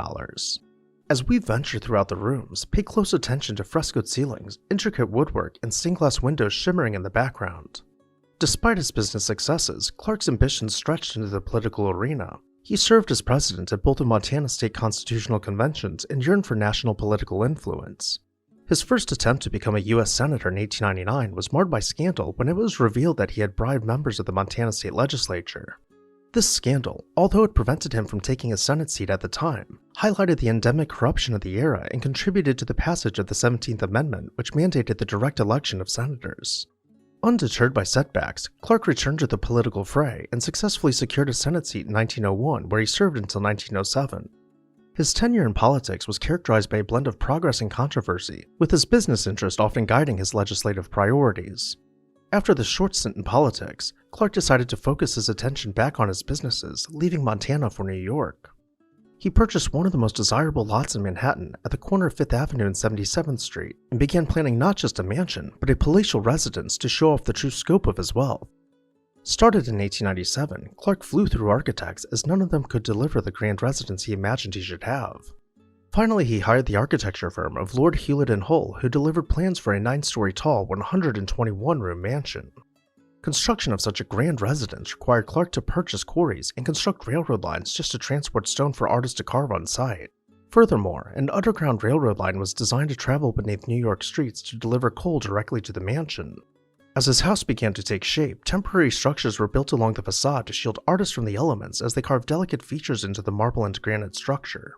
As we venture throughout the rooms, pay close attention to frescoed ceilings, intricate woodwork, and stained glass windows shimmering in the background. Despite his business successes, Clark's ambitions stretched into the political arena. He served as president at both the Montana state constitutional conventions and yearned for national political influence. His first attempt to become a U.S. Senator in 1899 was marred by scandal when it was revealed that he had bribed members of the Montana state legislature. This scandal, although it prevented him from taking a Senate seat at the time, highlighted the endemic corruption of the era and contributed to the passage of the 17th Amendment, which mandated the direct election of senators. Undeterred by setbacks, Clark returned to the political fray and successfully secured a Senate seat in 1901, where he served until 1907. His tenure in politics was characterized by a blend of progress and controversy, with his business interest often guiding his legislative priorities. After the short stint in politics, Clark decided to focus his attention back on his businesses, leaving Montana for New York. He purchased one of the most desirable lots in Manhattan at the corner of 5th Avenue and 77th Street, and began planning not just a mansion, but a palatial residence to show off the true scope of his wealth. Started in 1897, Clark flew through architects as none of them could deliver the grand residence he imagined he should have. Finally, he hired the architecture firm of Lord Hewlett and Hull, who delivered plans for a 9-story tall 121-room mansion. Construction of such a grand residence required Clark to purchase quarries and construct railroad lines just to transport stone for artists to carve on site. Furthermore, an underground railroad line was designed to travel beneath New York streets to deliver coal directly to the mansion. As his house began to take shape, temporary structures were built along the facade to shield artists from the elements as they carved delicate features into the marble and granite structure.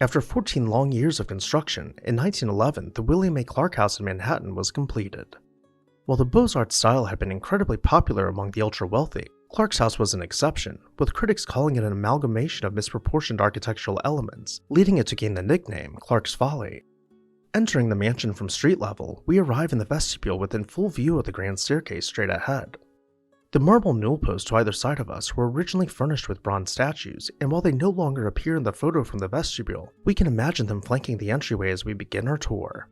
After 14 long years of construction, in 1911, the William A. Clark House in Manhattan was completed. While the Beaux-Arts style had been incredibly popular among the ultra-wealthy, Clark's house was an exception, with critics calling it an amalgamation of misproportioned architectural elements, leading it to gain the nickname Clark's Folly. Entering the mansion from street level, we arrive in the vestibule within full view of the grand staircase straight ahead. The marble newel posts to either side of us were originally furnished with bronze statues, and while they no longer appear in the photo from the vestibule, we can imagine them flanking the entryway as we begin our tour.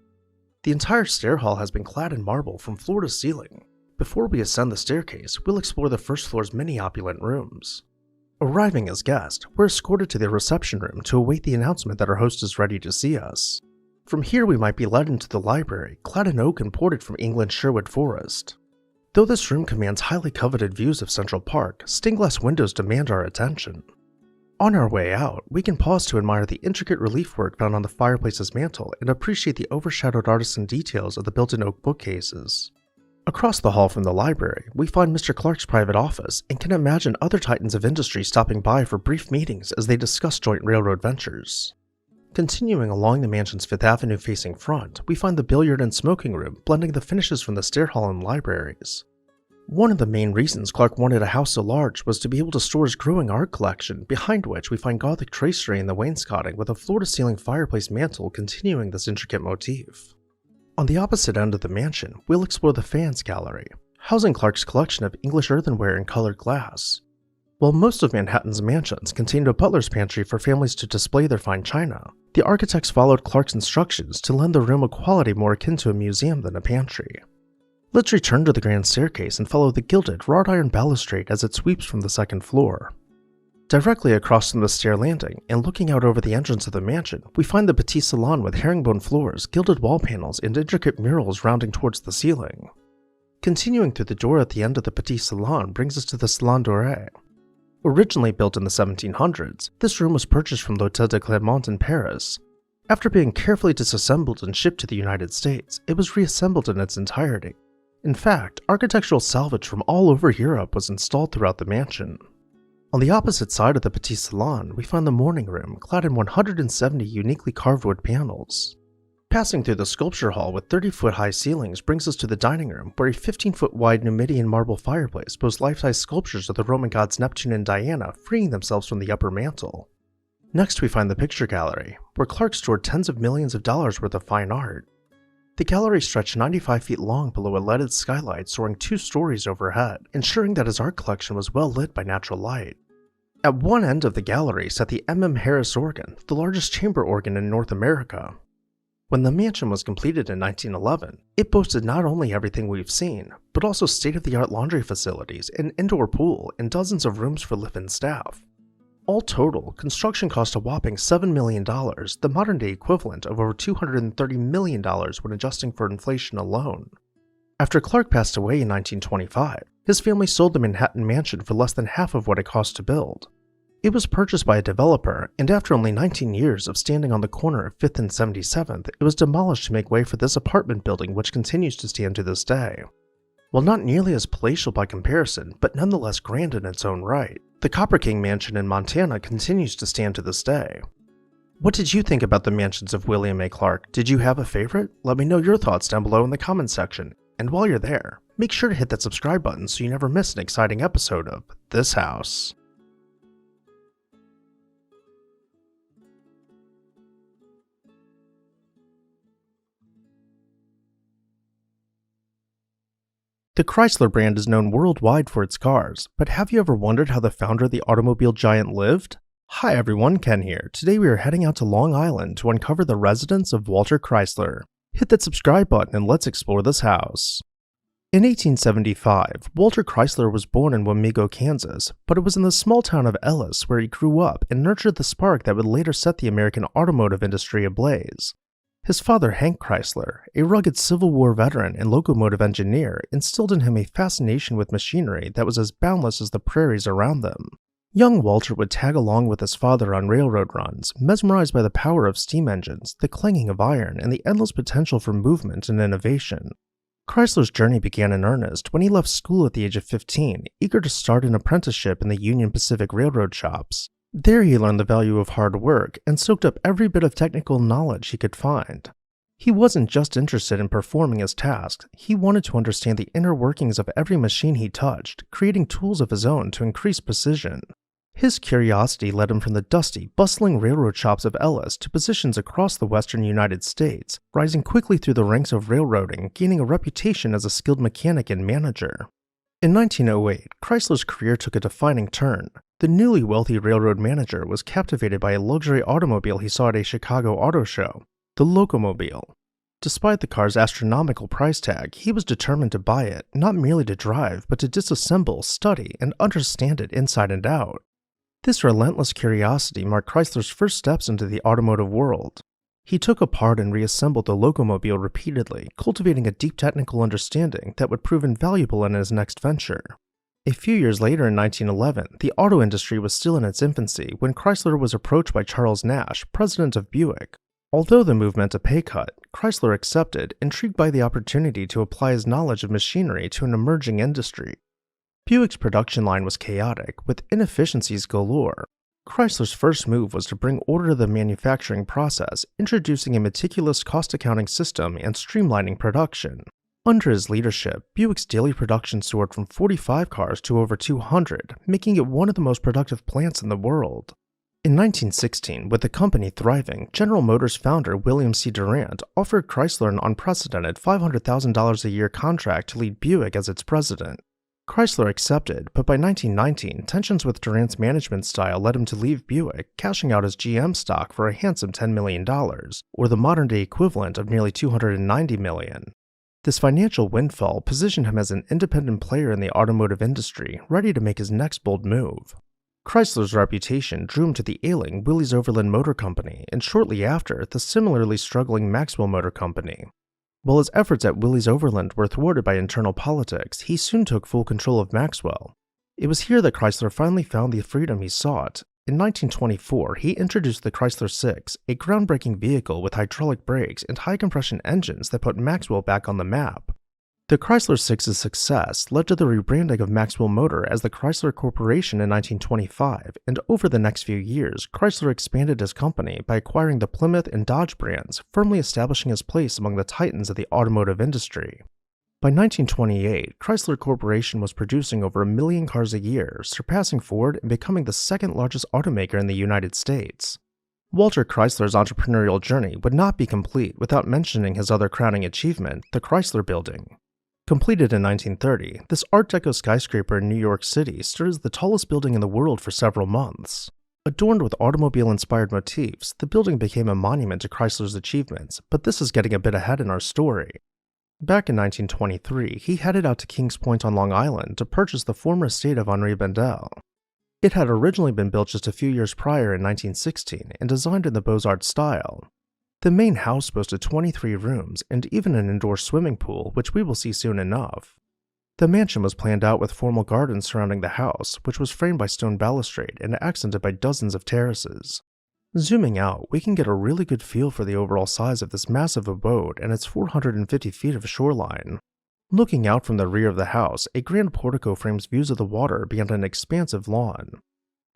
The entire stair hall has been clad in marble from floor to ceiling. Before we ascend the staircase, we'll explore the first floor's many opulent rooms. Arriving as guests, we're escorted to the reception room to await the announcement that our host is ready to see us. From here we might be led into the library, clad in oak imported from England's Sherwood Forest. Though this room commands highly coveted views of Central Park, stained glass windows demand our attention. On our way out, we can pause to admire the intricate relief work found on the fireplace's mantel and appreciate the overshadowed artisan details of the built-in oak bookcases. Across the hall from the library, we find Mr. Clark's private office and can imagine other titans of industry stopping by for brief meetings as they discuss joint railroad ventures. Continuing along the mansion's Fifth Avenue facing front, we find the billiard and smoking room blending the finishes from the stair hall and libraries. One of the main reasons Clark wanted a house so large was to be able to store his growing art collection, behind which we find Gothic tracery in the wainscoting with a floor-to-ceiling fireplace mantel continuing this intricate motif. On the opposite end of the mansion, we'll explore the Fans Gallery, housing Clark's collection of English earthenware and colored glass. While most of Manhattan's mansions contained a butler's pantry for families to display their fine china, the architects followed Clark's instructions to lend the room a quality more akin to a museum than a pantry. Let's return to the grand staircase and follow the gilded, wrought iron balustrade as it sweeps from the second floor. Directly across from the stair landing, and looking out over the entrance of the mansion, we find the petit salon with herringbone floors, gilded wall panels, and intricate murals rounding towards the ceiling. Continuing through the door at the end of the petit salon brings us to the Salon Doré. Originally built in the 1700s, this room was purchased from l'Hôtel de Clermont in Paris. After being carefully disassembled and shipped to the United States, it was reassembled in its entirety. In fact, architectural salvage from all over Europe was installed throughout the mansion. On the opposite side of the petit salon, we find the morning room, clad in 170 uniquely carved wood panels. Passing through the sculpture hall with 30-foot-high ceilings brings us to the dining room, where a 15-foot-wide Numidian marble fireplace boasts life-size sculptures of the Roman gods Neptune and Diana freeing themselves from the upper mantle. Next we find the picture gallery, where Clark stored tens of millions of dollars worth of fine art. The gallery stretched 95 feet long below a leaded skylight soaring 2 stories overhead, ensuring that his art collection was well lit by natural light. At one end of the gallery sat the M.M. Harris organ, the largest chamber organ in North America. When the mansion was completed in 1911, it boasted not only everything we've seen, but also state-of-the-art laundry facilities, an indoor pool, and dozens of rooms for live-in staff. All total, construction cost a whopping $7 million, the modern-day equivalent of over $230 million when adjusting for inflation alone. After Clark passed away in 1925, his family sold the Manhattan mansion for less than half of what it cost to build. It was purchased by a developer, and after only 19 years of standing on the corner of 5th and 77th, it was demolished to make way for this apartment building which continues to stand to this day. While not nearly as palatial by comparison, but nonetheless grand in its own right, the Copper King Mansion in Montana continues to stand to this day. What did you think about the mansions of William A. Clark? Did you have a favorite? Let me know your thoughts down below in the comments section. And while you're there, make sure to hit that subscribe button so you never miss an exciting episode of This House. The Chrysler brand is known worldwide for its cars, but have you ever wondered how the founder of the automobile giant lived? Hi everyone, Ken here. Today we are heading out to Long Island to uncover the residence of Walter Chrysler. Hit that subscribe button and let's explore this house. In 1875, Walter Chrysler was born in Wamego, Kansas, but it was in the small town of Ellis where he grew up and nurtured the spark that would later set the American automotive industry ablaze. His father, Hank Chrysler, a rugged Civil War veteran and locomotive engineer, instilled in him a fascination with machinery that was as boundless as the prairies around them. Young Walter would tag along with his father on railroad runs, mesmerized by the power of steam engines, the clanging of iron, and the endless potential for movement and innovation. Chrysler's journey began in earnest when he left school at the age of 15, eager to start an apprenticeship in the Union Pacific Railroad shops. There he learned the value of hard work and soaked up every bit of technical knowledge he could find. He wasn't just interested in performing his tasks, he wanted to understand the inner workings of every machine he touched, creating tools of his own to increase precision. His curiosity led him from the dusty, bustling railroad shops of Ellis to positions across the western United States, rising quickly through the ranks of railroading, gaining a reputation as a skilled mechanic and manager. In 1908, Chrysler's career took a defining turn. The newly wealthy railroad manager was captivated by a luxury automobile he saw at a Chicago auto show, the Locomobile. Despite the car's astronomical price tag, he was determined to buy it, not merely to drive, but to disassemble, study, and understand it inside and out. This relentless curiosity marked Chrysler's first steps into the automotive world. He took apart and reassembled the Locomobile repeatedly, cultivating a deep technical understanding that would prove invaluable in his next venture. A few years later in 1911, the auto industry was still in its infancy when Chrysler was approached by Charles Nash, president of Buick. Although the move meant a pay cut, Chrysler accepted, intrigued by the opportunity to apply his knowledge of machinery to an emerging industry. Buick's production line was chaotic, with inefficiencies galore. Chrysler's first move was to bring order to the manufacturing process, introducing a meticulous cost accounting system and streamlining production. Under his leadership, Buick's daily production soared from 45 cars to over 200, making it one of the most productive plants in the world. In 1916, with the company thriving, General Motors founder William C. Durant offered Chrysler an unprecedented $500,000 a year contract to lead Buick as its president. Chrysler accepted, but by 1919, tensions with Durant's management style led him to leave Buick, cashing out his GM stock for a handsome $10 million, or the modern-day equivalent of nearly $290 million. This financial windfall positioned him as an independent player in the automotive industry, ready to make his next bold move. Chrysler's reputation drew him to the ailing Willys Overland Motor Company, and shortly after, the similarly struggling Maxwell Motor Company. While his efforts at Willys Overland were thwarted by internal politics, he soon took full control of Maxwell. It was here that Chrysler finally found the freedom he sought. In 1924, he introduced the Chrysler 6, a groundbreaking vehicle with hydraulic brakes and high-compression engines that put Maxwell back on the map. The Chrysler 6's success led to the rebranding of Maxwell Motor as the Chrysler Corporation in 1925, and over the next few years, Chrysler expanded his company by acquiring the Plymouth and Dodge brands, firmly establishing his place among the titans of the automotive industry. By 1928, Chrysler Corporation was producing over 1 million cars a year, surpassing Ford and becoming the second largest automaker in the United States. Walter Chrysler's entrepreneurial journey would not be complete without mentioning his other crowning achievement, the Chrysler Building. Completed in 1930, this Art Deco skyscraper in New York City stood as the tallest building in the world for several months. Adorned with automobile-inspired motifs, the building became a monument to Chrysler's achievements, but this is getting a bit ahead in our story. Back in 1923, he headed out to Kings Point on Long Island to purchase the former estate of Henri Bendel. It had originally been built just a few years prior in 1916 and designed in the Beaux-Arts style. The main house boasted 23 rooms and even an indoor swimming pool, which we will see soon enough. The mansion was planned out with formal gardens surrounding the house, which was framed by stone balustrade and accented by dozens of terraces. Zooming out, we can get a really good feel for the overall size of this massive abode and its 450 feet of shoreline. Looking out from the rear of the house, a grand portico frames views of the water beyond an expansive lawn.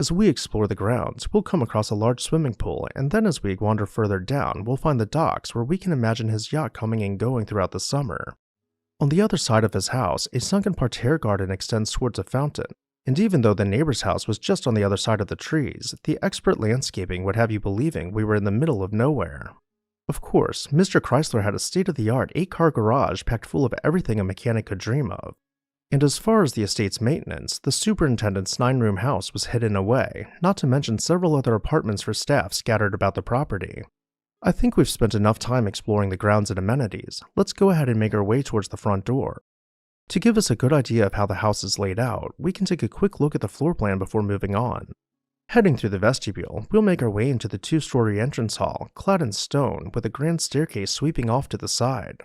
As we explore the grounds, we'll come across a large swimming pool, and then as we wander further down, we'll find the docks where we can imagine his yacht coming and going throughout the summer. On the other side of his house, a sunken parterre garden extends towards a fountain, and even though the neighbor's house was just on the other side of the trees, the expert landscaping would have you believing we were in the middle of nowhere. Of course, Mr. Chrysler had a state-of-the-art 8-car garage packed full of everything a mechanic could dream of. And as far as the estate's maintenance, the superintendent's 9-room house was hidden away, not to mention several other apartments for staff scattered about the property. I think we've spent enough time exploring the grounds and amenities. Let's go ahead and make our way towards the front door. To give us a good idea of how the house is laid out, we can take a quick look at the floor plan before moving on. Heading through the vestibule, we'll make our way into the 2-story entrance hall, clad in stone, with a grand staircase sweeping off to the side.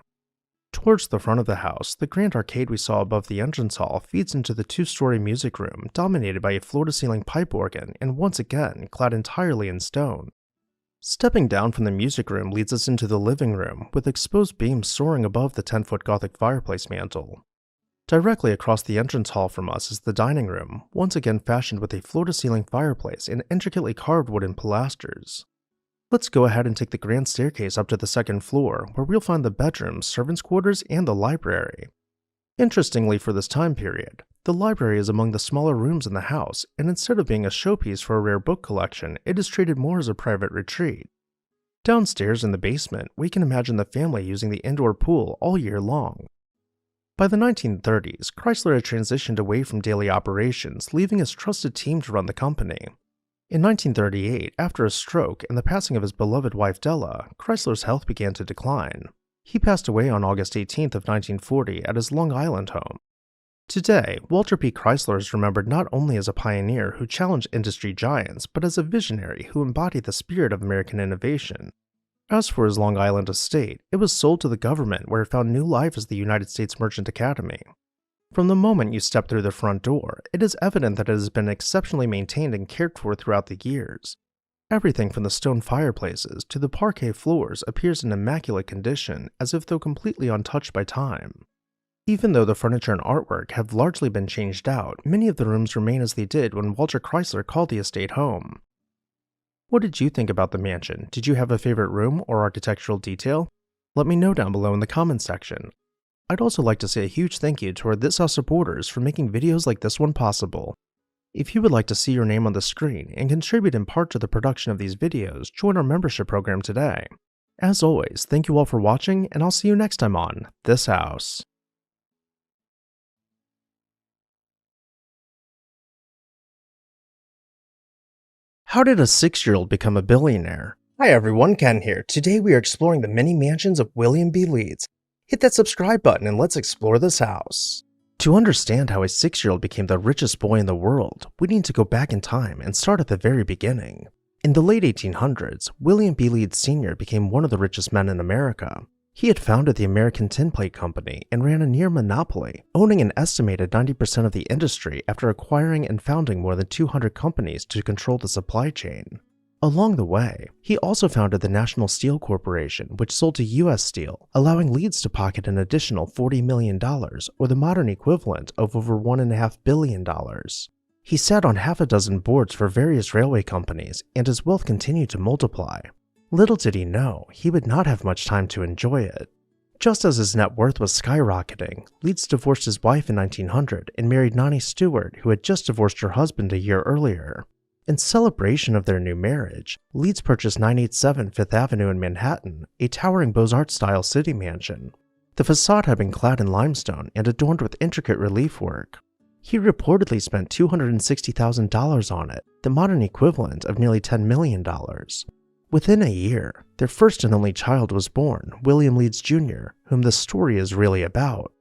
Towards the front of the house, the grand arcade we saw above the entrance hall feeds into the 2-story music room, dominated by a floor-to-ceiling pipe organ and once again clad entirely in stone. Stepping down from the music room leads us into the living room, with exposed beams soaring above the 10-foot Gothic fireplace mantel. Directly across the entrance hall from us is the dining room, once again fashioned with a floor-to-ceiling fireplace and intricately carved wooden pilasters. Let's go ahead and take the grand staircase up to the second floor, where we'll find the bedrooms, servants' quarters, and the library. Interestingly for this time period, the library is among the smaller rooms in the house, and instead of being a showpiece for a rare book collection, it is treated more as a private retreat. Downstairs in the basement, we can imagine the family using the indoor pool all year long. By the 1930s, Chrysler had transitioned away from daily operations, leaving his trusted team to run the company. In 1938, after a stroke and the passing of his beloved wife Della, Chrysler's health began to decline. He passed away on August 18th of 1940 at his Long Island home. Today, Walter P. Chrysler is remembered not only as a pioneer who challenged industry giants, but as a visionary who embodied the spirit of American innovation. As for his Long Island estate, it was sold to the government where it found new life as the United States Merchant Academy. From the moment you step through the front door, it is evident that it has been exceptionally maintained and cared for throughout the years. Everything from the stone fireplaces to the parquet floors appears in immaculate condition, as if though completely untouched by time. Even though the furniture and artwork have largely been changed out, many of the rooms remain as they did when Walter Chrysler called the estate home. What did you think about the mansion? Did you have a favorite room or architectural detail? Let me know down below in the comments section. I'd also like to say a huge thank you to our This House supporters for making videos like this one possible. If you would like to see your name on the screen and contribute in part to the production of these videos, join our membership program today. As always, thank you all for watching, and I'll see you next time on This House. How did a 6-year-old become a billionaire? Hi everyone, Ken here. Today we are exploring the many mansions of William B. Leeds. Hit that subscribe button and let's explore this house. To understand how a 6-year-old became the richest boy in the world, we need to go back in time and start at the very beginning. In the late 1800s, William B. Leeds Sr. became one of the richest men in America. He had founded the American Tin Plate Company and ran a near monopoly, owning an estimated 90% of the industry after acquiring and founding more than 200 companies to control the supply chain. Along the way, he also founded the National Steel Corporation, which sold to U.S. Steel, allowing Leeds to pocket an additional $40 million, or the modern equivalent of over $1.5 billion. He sat on half a dozen boards for various railway companies, and his wealth continued to multiply. Little did he know, he would not have much time to enjoy it. Just as his net worth was skyrocketing, Leeds divorced his wife in 1900 and married Nani Stewart, who had just divorced her husband a year earlier. In celebration of their new marriage, Leeds purchased 987 Fifth Avenue in Manhattan, a towering Beaux-Arts-style city mansion. The facade had been clad in limestone and adorned with intricate relief work. He reportedly spent $260,000 on it, the modern equivalent of nearly $10 million. Within a year, their first and only child was born, William Leeds Jr., whom the story is really about.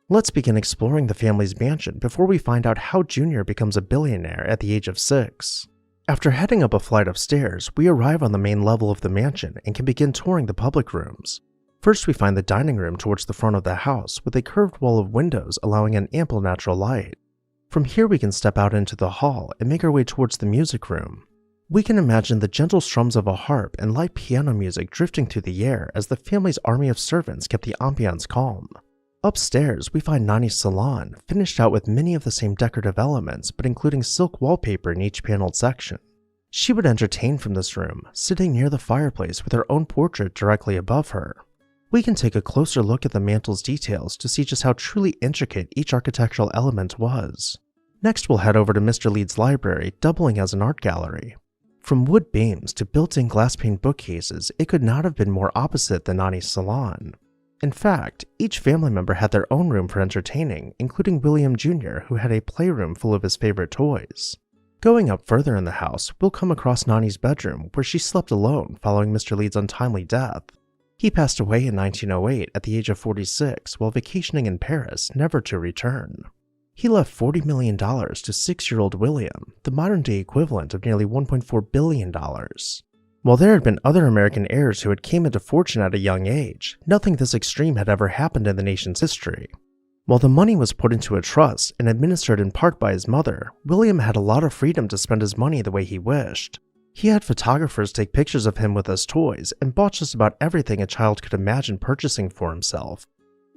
Let's begin exploring the family's mansion before we find out how Jr. becomes a billionaire at the age of 6. After heading up a flight of stairs, we arrive on the main level of the mansion and can begin touring the public rooms. First, we find the dining room towards the front of the house with a curved wall of windows allowing an ample natural light. From here, we can step out into the hall and make our way towards the music room. We can imagine the gentle strums of a harp and light piano music drifting through the air as the family's army of servants kept the ambiance calm. Upstairs, we find Nani's salon, finished out with many of the same decorative elements, but including silk wallpaper in each paneled section. She would entertain from this room, sitting near the fireplace with her own portrait directly above her. We can take a closer look at the mantle's details to see just how truly intricate each architectural element was. Next, we'll head over to Mr. Leeds' library, doubling as an art gallery. From wood beams to built-in glass-pane bookcases, it could not have been more opposite than Nani's salon. In fact, each family member had their own room for entertaining, including William Jr., who had a playroom full of his favorite toys. Going up further in the house, we'll come across Nani's bedroom, where she slept alone following Mr. Leeds' untimely death. He passed away in 1908 at the age of 46 while vacationing in Paris, never to return. He left $40 million to 6-year-old William, the modern-day equivalent of nearly $1.4 billion. While there had been other American heirs who had came into fortune at a young age, nothing this extreme had ever happened in the nation's history. While the money was put into a trust and administered in part by his mother, William had a lot of freedom to spend his money the way he wished. He had photographers take pictures of him with his toys and bought just about everything a child could imagine purchasing for himself.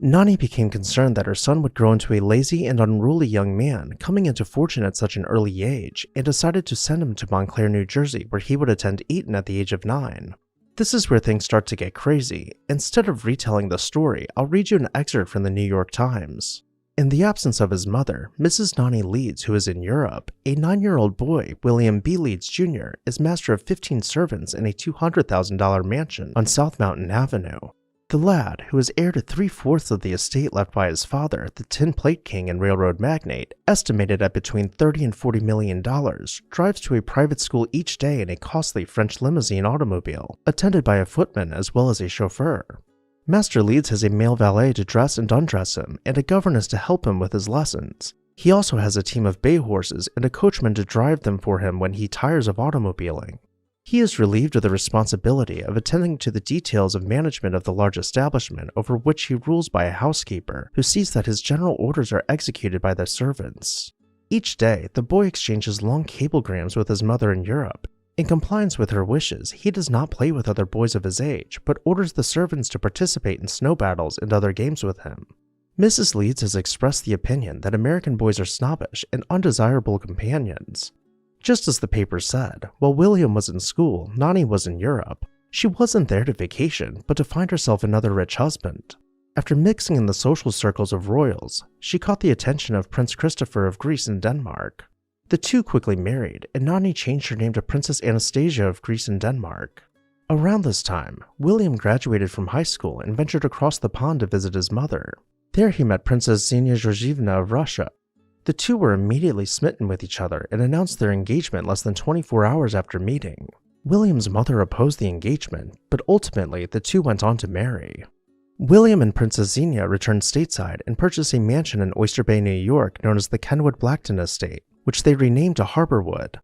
Nani became concerned that her son would grow into a lazy and unruly young man coming into fortune at such an early age and decided to send him to Montclair, New Jersey, where he would attend Eton at the age of 9. This is where things start to get crazy. Instead of retelling the story, I'll read you an excerpt from the New York Times. In the absence of his mother, Mrs. Nani Leeds, who is in Europe, a 9-year-old boy, William B. Leeds Jr., is master of 15 servants in a $200,000 mansion on South Mountain Avenue. The lad, who is heir to 3/4 of the estate left by his father, the tin plate king and railroad magnate, estimated at between $30 and $40 million, drives to a private school each day in a costly French limousine automobile, attended by a footman as well as a chauffeur. Master Leeds has a male valet to dress and undress him, and a governess to help him with his lessons. He also has a team of bay horses and a coachman to drive them for him when he tires of automobiling. He is relieved of the responsibility of attending to the details of management of the large establishment over which he rules by a housekeeper who sees that his general orders are executed by the servants. Each day, the boy exchanges long cablegrams with his mother in Europe, In compliance with her wishes, he does not play with other boys of his age, but orders the servants to participate in snow battles and other games with him. Mrs. Leeds has expressed the opinion that American boys are snobbish and undesirable companions. Just as the paper said, while William was in school, Nani was in Europe. She wasn't there to vacation, but to find herself another rich husband. After mixing in the social circles of royals, she caught the attention of Prince Christopher of Greece and Denmark. The two quickly married, and Nani changed her name to Princess Anastasia of Greece and Denmark. Around this time, William graduated from high school and ventured across the pond to visit his mother. There he met Princess Xenia Georgievna of Russia. The two were immediately smitten with each other and announced their engagement less than 24 hours after meeting. William's mother opposed the engagement, but ultimately the two went on to marry. William and Princess Xenia returned stateside and purchased a mansion in Oyster Bay, New York known as the Kenwood-Blackton Estate, which they renamed to Harborwood.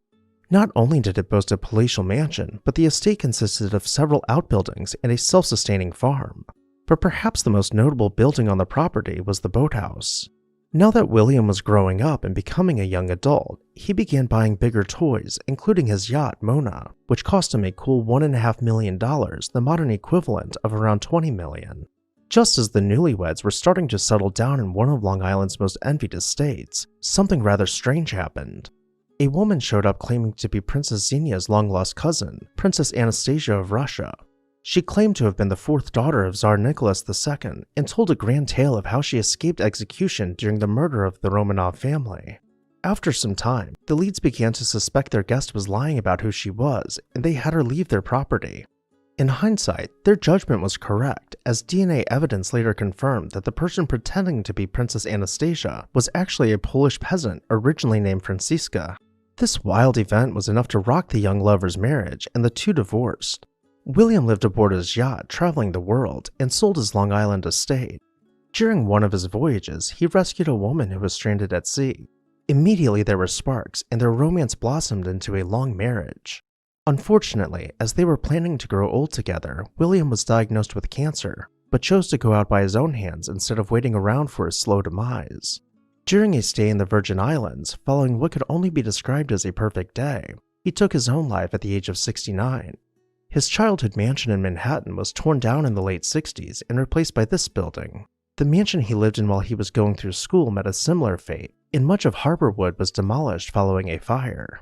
Not only did it boast a palatial mansion, but the estate consisted of several outbuildings and a self-sustaining farm. But perhaps the most notable building on the property was the boathouse. Now that William was growing up and becoming a young adult, he began buying bigger toys, including his yacht, Mona, which cost him a cool $1.5 million, the modern equivalent of around $20 million. Just as the newlyweds were starting to settle down in one of Long Island's most envied estates, something rather strange happened. A woman showed up claiming to be Princess Xenia's long-lost cousin, Princess Anastasia of Russia. She claimed to have been the fourth daughter of Tsar Nicholas II and told a grand tale of how she escaped execution during the murder of the Romanov family. After some time, the Leeds began to suspect their guest was lying about who she was, and they had her leave their property. In hindsight, their judgment was correct, as DNA evidence later confirmed that the person pretending to be Princess Anastasia was actually a Polish peasant originally named Franciszka. This wild event was enough to rock the young lovers' marriage, and the two divorced. William lived aboard his yacht, traveling the world, and sold his Long Island estate. During one of his voyages, he rescued a woman who was stranded at sea. Immediately there were sparks, and their romance blossomed into a long marriage. Unfortunately, as they were planning to grow old together, William was diagnosed with cancer, but chose to go out by his own hands instead of waiting around for his slow demise. During a stay in the Virgin Islands, following what could only be described as a perfect day, he took his own life at the age of 69. His childhood mansion in Manhattan was torn down in the late 60s and replaced by this building. The mansion he lived in while he was going through school met a similar fate, and much of Harborwood was demolished following a fire.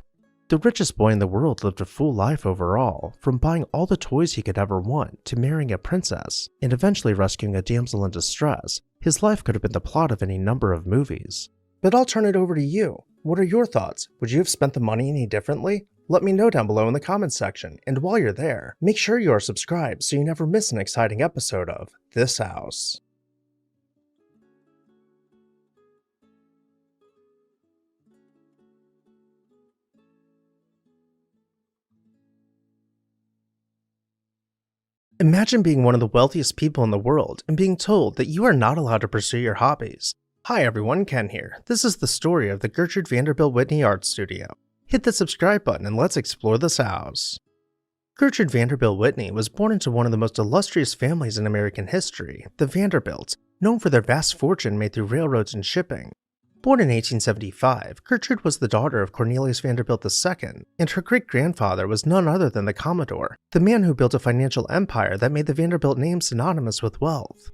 The richest boy in the world lived a full life overall, from buying all the toys he could ever want to marrying a princess and eventually rescuing a damsel in distress. His life could have been the plot of any number of movies. But I'll turn it over to you. What are your thoughts? Would you have spent the money any differently? Let me know down below in the comments section, and while you're there, make sure you are subscribed so you never miss an exciting episode of This House. Imagine being one of the wealthiest people in the world and being told that you are not allowed to pursue your hobbies. Hi everyone, Ken here. This is the story of the Gertrude Vanderbilt Whitney Art Studio. Hit the subscribe button and let's explore this house. Gertrude Vanderbilt Whitney was born into one of the most illustrious families in American history, the Vanderbilts, known for their vast fortune made through railroads and shipping. Born in 1875, Gertrude was the daughter of Cornelius Vanderbilt II, and her great-grandfather was none other than the Commodore, the man who built a financial empire that made the Vanderbilt name synonymous with wealth.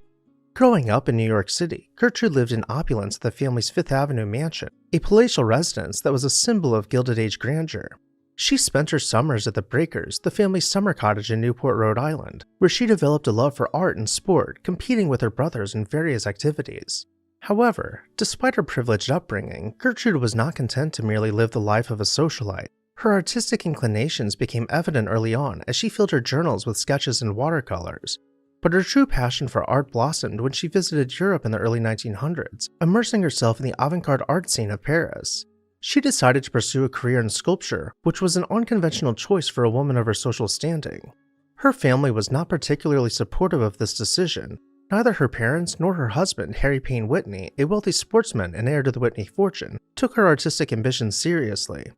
Growing up in New York City, Gertrude lived in opulence at the family's Fifth Avenue mansion, a palatial residence that was a symbol of Gilded Age grandeur. She spent her summers at the Breakers, the family's summer cottage in Newport, Rhode Island, where she developed a love for art and sport, competing with her brothers in various activities. However, despite her privileged upbringing, Gertrude was not content to merely live the life of a socialite. Her artistic inclinations became evident early on as she filled her journals with sketches and watercolors. But her true passion for art blossomed when she visited Europe in the early 1900s, immersing herself in the avant-garde art scene of Paris. She decided to pursue a career in sculpture, which was an unconventional choice for a woman of her social standing. Her family was not particularly supportive of this decision. Neither her parents nor her husband, Harry Payne Whitney, a wealthy sportsman and heir to the Whitney fortune, took her artistic ambitions seriously.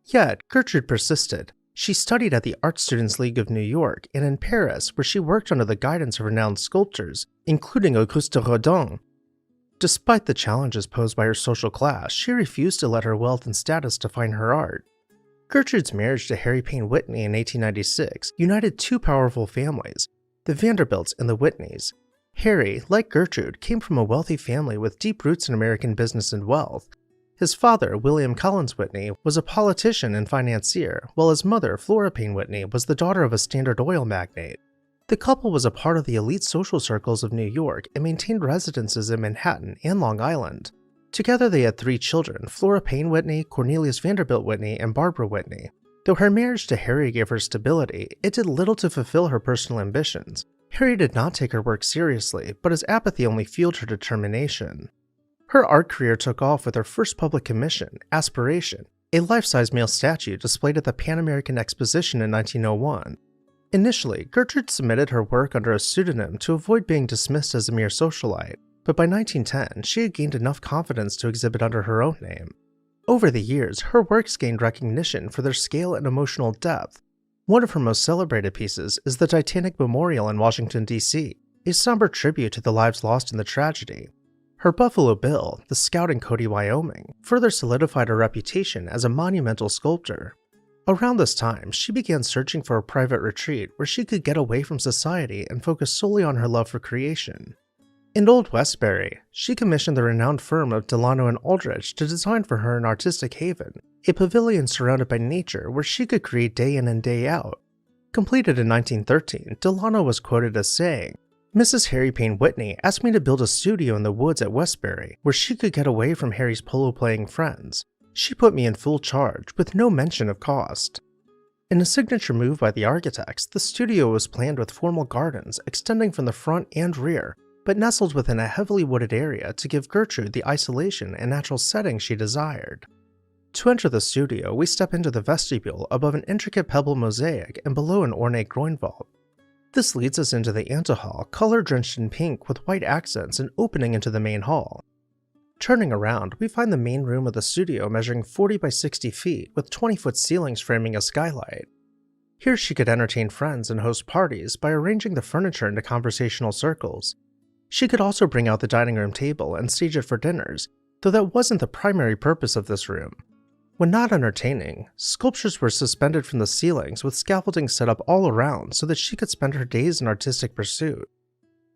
Yet, Gertrude persisted. She studied at the Art Students League of New York and in Paris, where she worked under the guidance of renowned sculptors, including Auguste Rodin. Despite the challenges posed by her social class, she refused to let her wealth and status define her art. Gertrude's marriage to Harry Payne Whitney in 1896 united two powerful families, the Vanderbilts and the Whitneys. Harry, like Gertrude, came from a wealthy family with deep roots in American business and wealth. His father, William Collins Whitney, was a politician and financier, while his mother, Flora Payne Whitney, was the daughter of a Standard Oil magnate. The couple was a part of the elite social circles of New York and maintained residences in Manhattan and Long Island. Together they had three children, Flora Payne Whitney, Cornelius Vanderbilt Whitney, and Barbara Whitney. Though her marriage to Harry gave her stability, it did little to fulfill her personal ambitions. Harry did not take her work seriously, but his apathy only fueled her determination. Her art career took off with her first public commission, Aspiration, a life-size male statue displayed at the Pan American Exposition in 1901. Initially, Gertrude submitted her work under a pseudonym to avoid being dismissed as a mere socialite, but by 1910, she had gained enough confidence to exhibit under her own name. Over the years, her works gained recognition for their scale and emotional depth. One of her most celebrated pieces is the Titanic Memorial in Washington, D.C., a somber tribute to the lives lost in the tragedy. Her Buffalo Bill, the Scout in Cody, Wyoming, further solidified her reputation as a monumental sculptor. Around this time, she began searching for a private retreat where she could get away from society and focus solely on her love for creation. In Old Westbury, she commissioned the renowned firm of Delano and Aldrich to design for her an artistic haven, a pavilion surrounded by nature where she could create day in and day out. Completed in 1913, Delano was quoted as saying, "Mrs. Harry Payne Whitney asked me to build a studio in the woods at Westbury where she could get away from Harry's polo-playing friends. She put me in full charge, with no mention of cost." In a signature move by the architects, the studio was planned with formal gardens extending from the front and rear, but nestled within a heavily wooded area to give Gertrude the isolation and natural setting she desired. To enter the studio, we step into the vestibule above an intricate pebble mosaic and below an ornate groin vault. This leads us into the antehall, color-drenched in pink with white accents and opening into the main hall. Turning around, we find the main room of the studio measuring 40 by 60 feet with 20-foot ceilings framing a skylight. Here she could entertain friends and host parties by arranging the furniture into conversational circles. She could also bring out the dining room table and stage it for dinners, though that wasn't the primary purpose of this room. When not entertaining, sculptures were suspended from the ceilings with scaffolding set up all around so that she could spend her days in artistic pursuit.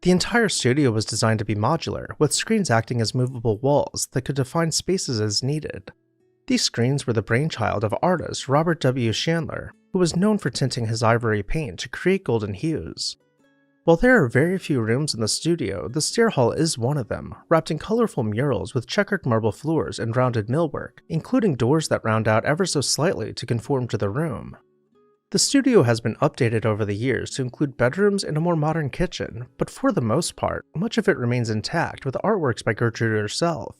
The entire studio was designed to be modular, with screens acting as movable walls that could define spaces as needed. These screens were the brainchild of artist Robert W. Chandler, who was known for tinting his ivory paint to create golden hues. While there are very few rooms in the studio, the stair hall is one of them, wrapped in colorful murals with checkered marble floors and rounded millwork, including doors that round out ever so slightly to conform to the room. The studio has been updated over the years to include bedrooms and a more modern kitchen, but for the most part, much of it remains intact with artworks by Gertrude herself.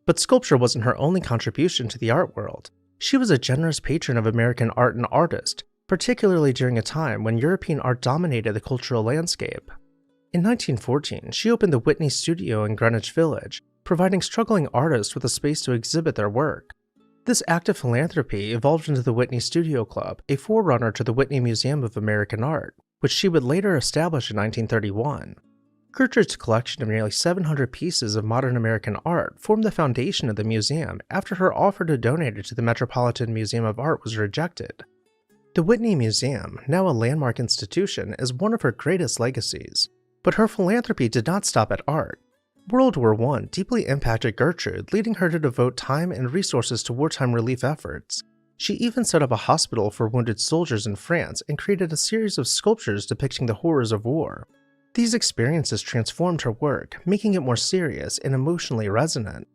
But sculpture wasn't her only contribution to the art world. She was a generous patron of American art and artists, particularly during a time when European art dominated the cultural landscape. In 1914, she opened the Whitney Studio in Greenwich Village, providing struggling artists with a space to exhibit their work. This act of philanthropy evolved into the Whitney Studio Club, a forerunner to the Whitney Museum of American Art, which she would later establish in 1931. Gertrude's collection of nearly 700 pieces of modern American art formed the foundation of the museum after her offer to donate it to the Metropolitan Museum of Art was rejected. The Whitney Museum, now a landmark institution, is one of her greatest legacies. But her philanthropy did not stop at art. World War I deeply impacted Gertrude, leading her to devote time and resources to wartime relief efforts. She even set up a hospital for wounded soldiers in France and created a series of sculptures depicting the horrors of war. These experiences transformed her work, making it more serious and emotionally resonant.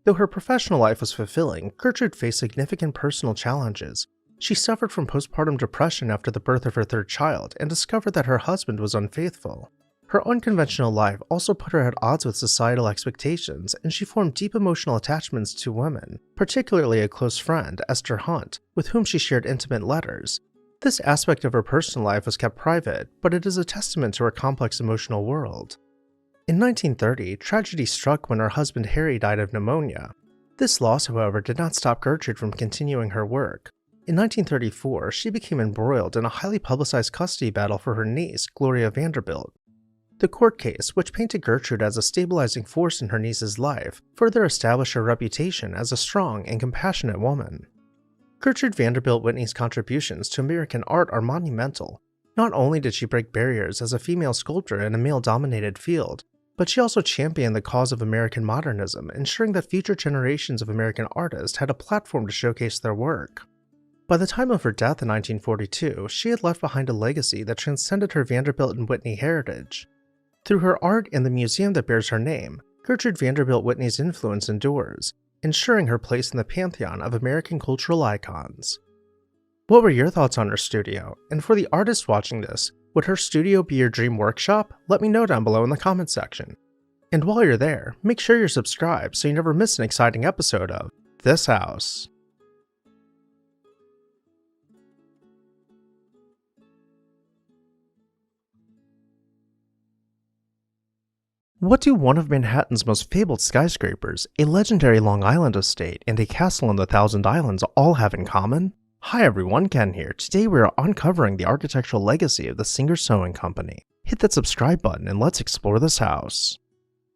Though her professional life was fulfilling, Gertrude faced significant personal challenges. She suffered from postpartum depression after the birth of her third child and discovered that her husband was unfaithful. Her unconventional life also put her at odds with societal expectations, and she formed deep emotional attachments to women, particularly a close friend, Esther Hunt, with whom she shared intimate letters. This aspect of her personal life was kept private, but it is a testament to her complex emotional world. In 1930, tragedy struck when her husband Harry died of pneumonia. This loss, however, did not stop Gertrude from continuing her work. In 1934, she became embroiled in a highly publicized custody battle for her niece, Gloria Vanderbilt. The court case, which painted Gertrude as a stabilizing force in her niece's life, further established her reputation as a strong and compassionate woman. Gertrude Vanderbilt Whitney's contributions to American art are monumental. Not only did she break barriers as a female sculptor in a male-dominated field, but she also championed the cause of American modernism, ensuring that future generations of American artists had a platform to showcase their work. By the time of her death in 1942, she had left behind a legacy that transcended her Vanderbilt and Whitney heritage. Through her art and the museum that bears her name, Gertrude Vanderbilt Whitney's influence endures, ensuring her place in the pantheon of American cultural icons. What were your thoughts on her studio? And for the artists watching this, would her studio be your dream workshop? Let me know down below in the comments section. And while you're there, make sure you're subscribed so you never miss an exciting episode of This House. What do one of Manhattan's most fabled skyscrapers, a legendary Long Island estate, and a castle in the Thousand Islands all have in common? Hi everyone, Ken here. Today we are uncovering the architectural legacy of the Singer Sewing Company. Hit that subscribe button and let's explore this house.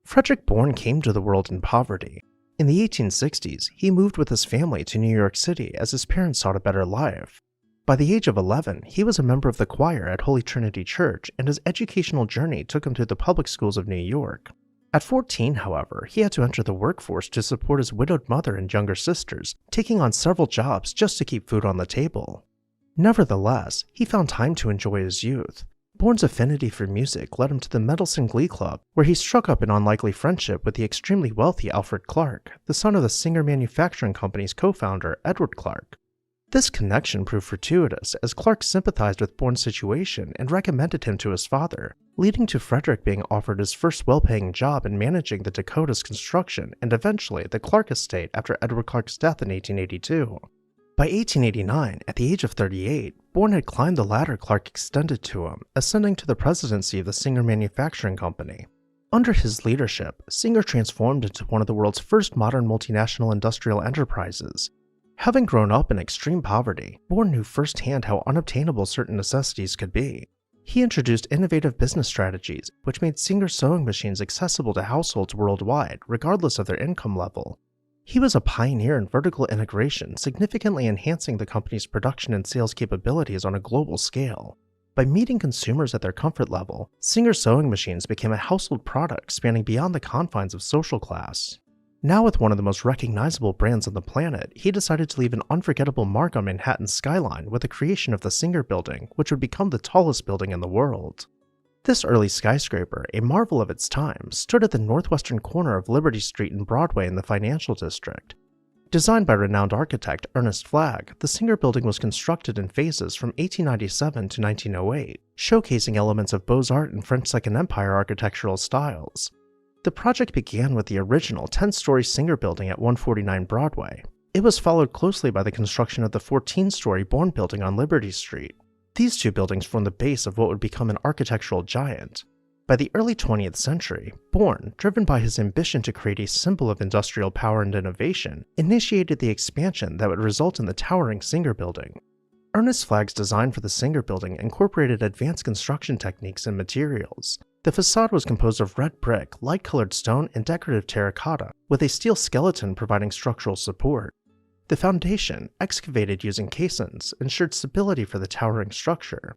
Frederick Bourne came to the world in poverty. In the 1860s, he moved with his family to New York City as his parents sought a better life. By the age of 11, he was a member of the choir at Holy Trinity Church, and his educational journey took him through the public schools of New York. At 14, however, he had to enter the workforce to support his widowed mother and younger sisters, taking on several jobs just to keep food on the table. Nevertheless, he found time to enjoy his youth. Bourne's affinity for music led him to the Mendelssohn Glee Club, where he struck up an unlikely friendship with the extremely wealthy Alfred Clark, the son of the Singer Manufacturing Company's co-founder, Edward Clark. This connection proved fortuitous, as Clark sympathized with Bourne's situation and recommended him to his father, leading to Frederick being offered his first well-paying job in managing the Dakota's construction and eventually the Clark estate after Edward Clark's death in 1882. By 1889, at the age of 38, Bourne had climbed the ladder Clark extended to him, ascending to the presidency of the Singer Manufacturing Company. Under his leadership, Singer transformed into one of the world's first modern multinational industrial enterprises. Having grown up in extreme poverty, Bourne knew firsthand how unobtainable certain necessities could be. He introduced innovative business strategies, which made Singer sewing machines accessible to households worldwide, regardless of their income level. He was a pioneer in vertical integration, significantly enhancing the company's production and sales capabilities on a global scale. By meeting consumers at their comfort level, Singer sewing machines became a household product spanning beyond the confines of social class. Now with one of the most recognizable brands on the planet, he decided to leave an unforgettable mark on Manhattan's skyline with the creation of the Singer Building, which would become the tallest building in the world. This early skyscraper, a marvel of its time, stood at the northwestern corner of Liberty Street and Broadway in the financial district. Designed by renowned architect Ernest Flagg, the Singer Building was constructed in phases from 1897 to 1908, showcasing elements of Beaux-Arts and French Second Empire architectural styles. The project began with the original 10-story Singer Building at 149 Broadway. It was followed closely by the construction of the 14-story Bourne Building on Liberty Street. These two buildings formed the base of what would become an architectural giant. By the early 20th century, Bourne, driven by his ambition to create a symbol of industrial power and innovation, initiated the expansion that would result in the towering Singer Building. Ernest Flagg's design for the Singer Building incorporated advanced construction techniques and materials. The facade was composed of red brick, light-colored stone, and decorative terracotta, with a steel skeleton providing structural support. The foundation, excavated using caissons, ensured stability for the towering structure.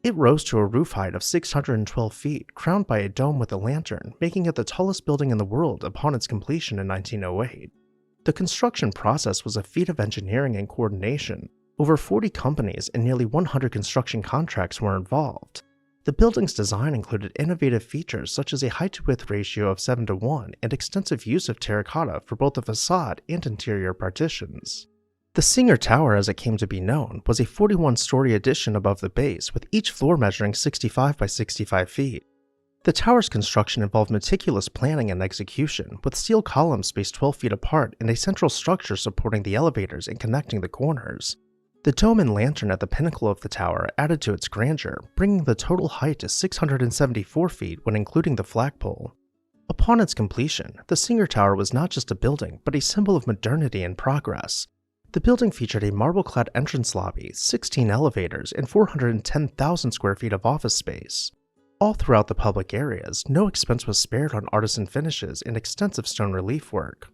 It rose to a roof height of 612 feet, crowned by a dome with a lantern, making it the tallest building in the world upon its completion in 1908. The construction process was a feat of engineering and coordination. Over 40 companies and nearly 100 construction contracts were involved. The building's design included innovative features such as a height-to-width ratio of 7:1 and extensive use of terracotta for both the facade and interior partitions. The Singer Tower, as it came to be known, was a 41-story addition above the base, with each floor measuring 65 by 65 feet. The tower's construction involved meticulous planning and execution, with steel columns spaced 12 feet apart and a central structure supporting the elevators and connecting the corners. The dome and lantern at the pinnacle of the tower added to its grandeur, bringing the total height to 674 feet when including the flagpole. Upon its completion, the Singer Tower was not just a building, but a symbol of modernity and progress. The building featured a marble-clad entrance lobby, 16 elevators, and 410,000 square feet of office space. All throughout the public areas, no expense was spared on artisan finishes and extensive stone relief work.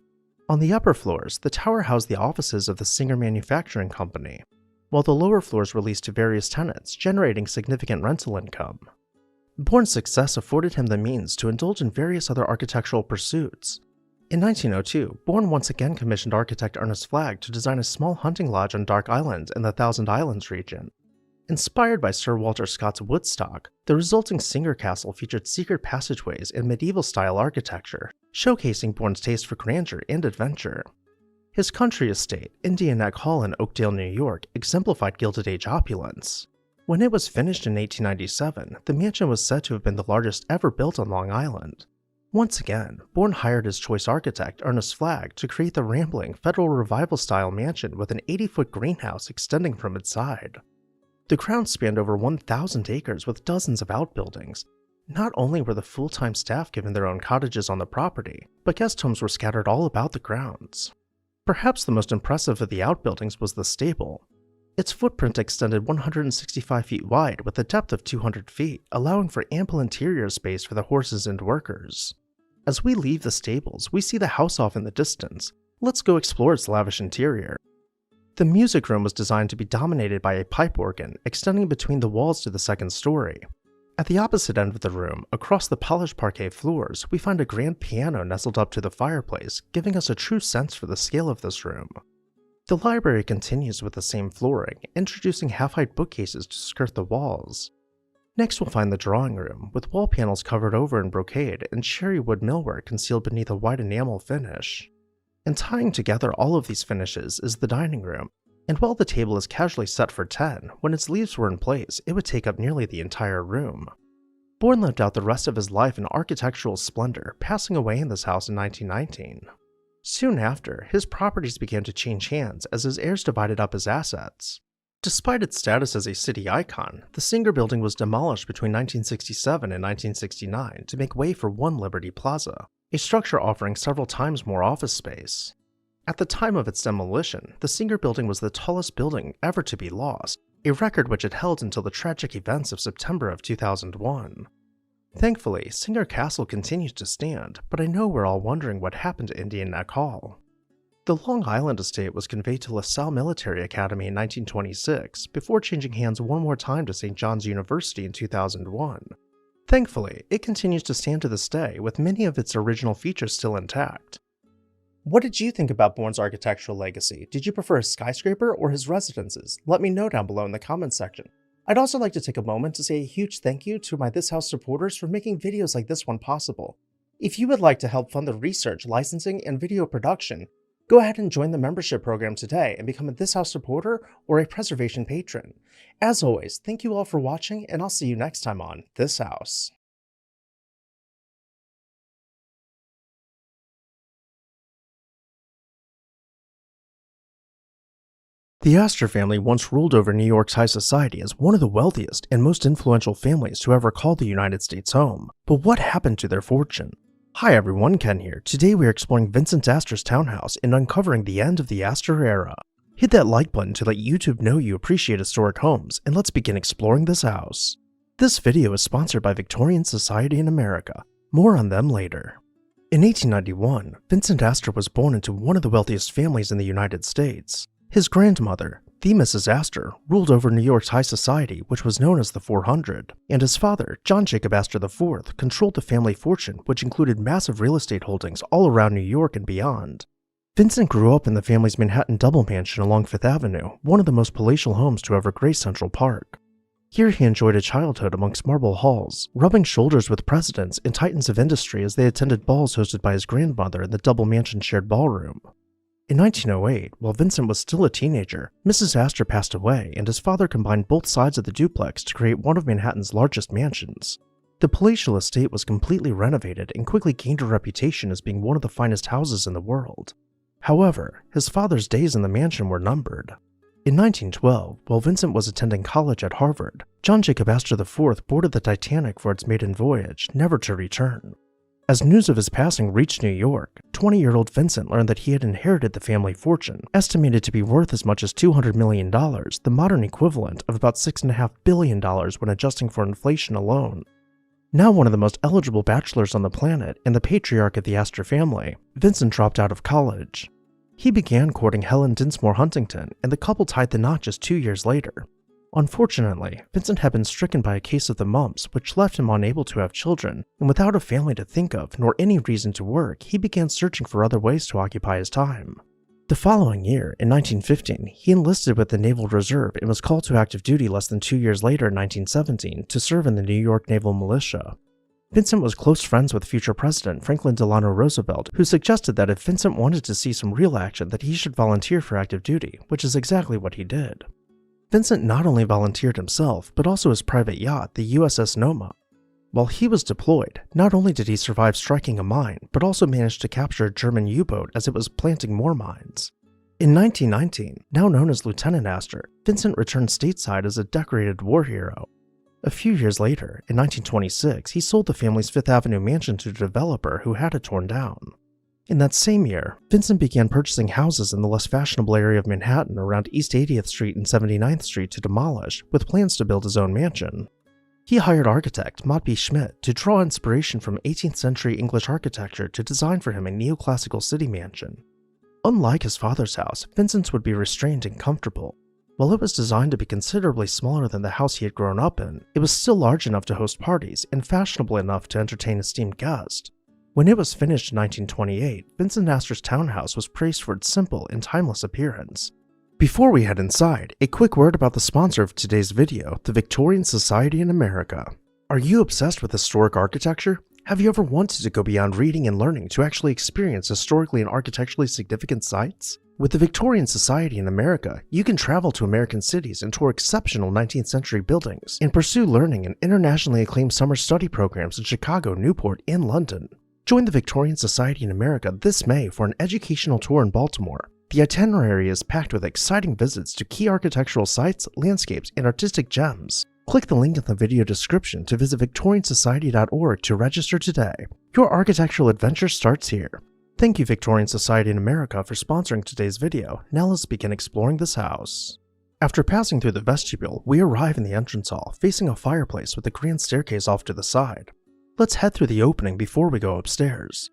On the upper floors, the tower housed the offices of the Singer Manufacturing Company, while the lower floors were leased to various tenants, generating significant rental income. Bourne's success afforded him the means to indulge in various other architectural pursuits. In 1902, Bourne once again commissioned architect Ernest Flagg to design a small hunting lodge on Dark Island in the Thousand Islands region. Inspired by Sir Walter Scott's Woodstock, the resulting Singer Castle featured secret passageways and medieval-style architecture, showcasing Bourne's taste for grandeur and adventure. His country estate, Indian Neck Hall in Oakdale, New York, exemplified Gilded Age opulence. When it was finished in 1897, the mansion was said to have been the largest ever built on Long Island. Once again, Bourne hired his choice architect, Ernest Flagg, to create the rambling, Federal Revival-style mansion with an 80-foot greenhouse extending from its side. The grounds spanned over 1,000 acres with dozens of outbuildings. Not only were the full-time staff given their own cottages on the property, but guest homes were scattered all about the grounds. Perhaps the most impressive of the outbuildings was the stable. Its footprint extended 165 feet wide with a depth of 200 feet, allowing for ample interior space for the horses and workers. As we leave the stables, we see the house off in the distance. Let's go explore its lavish interior. The music room was designed to be dominated by a pipe organ extending between the walls to the second story. At the opposite end of the room, across the polished parquet floors, we find a grand piano nestled up to the fireplace, giving us a true sense for the scale of this room. The library continues with the same flooring, introducing half-height bookcases to skirt the walls. Next we'll find the drawing room, with wall panels covered over in brocade and cherry wood millwork concealed beneath a white enamel finish. And tying together all of these finishes is the dining room, and while the table is casually set for 10, when its leaves were in place, it would take up nearly the entire room. Bourne lived out the rest of his life in architectural splendor, passing away in this house in 1919. Soon after, his properties began to change hands as his heirs divided up his assets. Despite its status as a city icon, the Singer Building was demolished between 1967 and 1969 to make way for One Liberty Plaza, a structure offering several times more office space. At the time of its demolition, the Singer Building was the tallest building ever to be lost, a record which it held until the tragic events of September of 2001. Thankfully, Singer Castle continues to stand, but I know we're all wondering what happened to Indian Neck Hall. The Long Island estate was conveyed to LaSalle Military Academy in 1926, before changing hands one more time to St. John's University in 2001. Thankfully, it continues to stand to this day, with many of its original features still intact. What did you think about Bourne's architectural legacy? Did you prefer his skyscraper or his residences? Let me know down below in the comments section. I'd also like to take a moment to say a huge thank you to my This House supporters for making videos like this one possible. If you would like to help fund the research, licensing, and video production, go ahead and join the membership program today and become a This House supporter or a preservation patron. As always, thank you all for watching, and I'll see you next time on This House. The Aster family once ruled over New York's high society as one of the wealthiest and most influential families to ever call the United States home. But what happened to their fortune? Hi everyone, Ken here. Today we are exploring Vincent Astor's townhouse and uncovering the end of the Aster era. Hit that like button to let YouTube know you appreciate historic homes, and let's begin exploring this house. This video is sponsored by Victorian Society in America. More on them later. In 1891, Vincent Astor was born into one of the wealthiest families in the United States. His grandmother, the Mrs. Aster, ruled over New York's high society, which was known as the 400, and his father, John Jacob Astor IV, controlled the family fortune, which included massive real estate holdings all around New York and beyond. Vincent grew up in the family's Manhattan double mansion along Fifth Avenue, one of the most palatial homes to ever grace Central Park. Here he enjoyed a childhood amongst marble halls, rubbing shoulders with presidents and titans of industry as they attended balls hosted by his grandmother in the double mansion shared ballroom. In 1908, while Vincent was still a teenager, Mrs. Aster passed away and his father combined both sides of the duplex to create one of Manhattan's largest mansions. The palatial estate was completely renovated and quickly gained a reputation as being one of the finest houses in the world. However, his father's days in the mansion were numbered. In 1912, while Vincent was attending college at Harvard, John Jacob Astor IV boarded the Titanic for its maiden voyage, never to return. As news of his passing reached New York, 20-year-old Vincent learned that he had inherited the family fortune, estimated to be worth as much as $200 million, the modern equivalent of about $6.5 billion when adjusting for inflation alone. Now one of the most eligible bachelors on the planet and the patriarch of the Aster family, Vincent dropped out of college. He began courting Helen Dinsmore Huntington, and the couple tied the knot just 2 years later. Unfortunately, Vincent had been stricken by a case of the mumps, which left him unable to have children, and without a family to think of nor any reason to work, he began searching for other ways to occupy his time. The following year, in 1915, he enlisted with the Naval Reserve and was called to active duty less than 2 years later in 1917 to serve in the New York Naval Militia. Vincent was close friends with future President Franklin Delano Roosevelt, who suggested that if Vincent wanted to see some real action that he should volunteer for active duty, which is exactly what he did. Vincent not only volunteered himself, but also his private yacht, the USS Noma. While he was deployed, not only did he survive striking a mine, but also managed to capture a German U-boat as it was planting more mines. In 1919, now known as Lieutenant Aster, Vincent returned stateside as a decorated war hero. A few years later, in 1926, he sold the family's Fifth Avenue mansion to a developer who had it torn down. In that same year, Vincent began purchasing houses in the less fashionable area of Manhattan around East 80th Street and 79th Street to demolish, with plans to build his own mansion. He hired architect Matt B. Schmidt to draw inspiration from 18th century English architecture to design for him a neoclassical city mansion. Unlike his father's house, Vincent's would be restrained and comfortable. While it was designed to be considerably smaller than the house he had grown up in, it was still large enough to host parties and fashionable enough to entertain esteemed guests. When it was finished in 1928, Vincent Aster's townhouse was praised for its simple and timeless appearance. Before we head inside, a quick word about the sponsor of today's video, the Victorian Society in America. Are you obsessed with historic architecture? Have you ever wanted to go beyond reading and learning to actually experience historically and architecturally significant sites? With the Victorian Society in America, you can travel to American cities and tour exceptional 19th century buildings and pursue learning in internationally acclaimed summer study programs in Chicago, Newport, and London. Join the Victorian Society in America this May for an educational tour in Baltimore. The itinerary is packed with exciting visits to key architectural sites, landscapes, and artistic gems. Click the link in the video description to visit victoriansociety.org to register today. Your architectural adventure starts here. Thank you, Victorian Society in America, for sponsoring today's video. Now let's begin exploring this house. After passing through the vestibule, we arrive in the entrance hall, facing a fireplace with a grand staircase off to the side. Let's head through the opening before we go upstairs.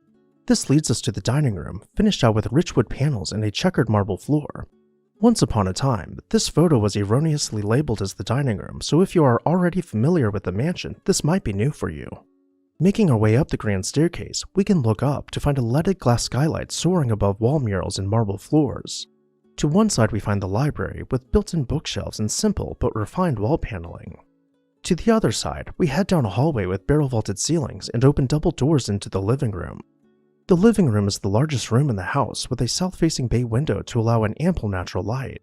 This leads us to the dining room, finished out with rich wood panels and a checkered marble floor. Once upon a time, this photo was erroneously labeled as the dining room, so if you are already familiar with the mansion, this might be new for you. Making our way up the grand staircase, we can look up to find a leaded glass skylight soaring above wall murals and marble floors. To one side we find the library with built-in bookshelves and simple but refined wall paneling. To the other side, we head down a hallway with barrel-vaulted ceilings and open double doors into the living room. The living room is the largest room in the house with a south-facing bay window to allow an ample natural light.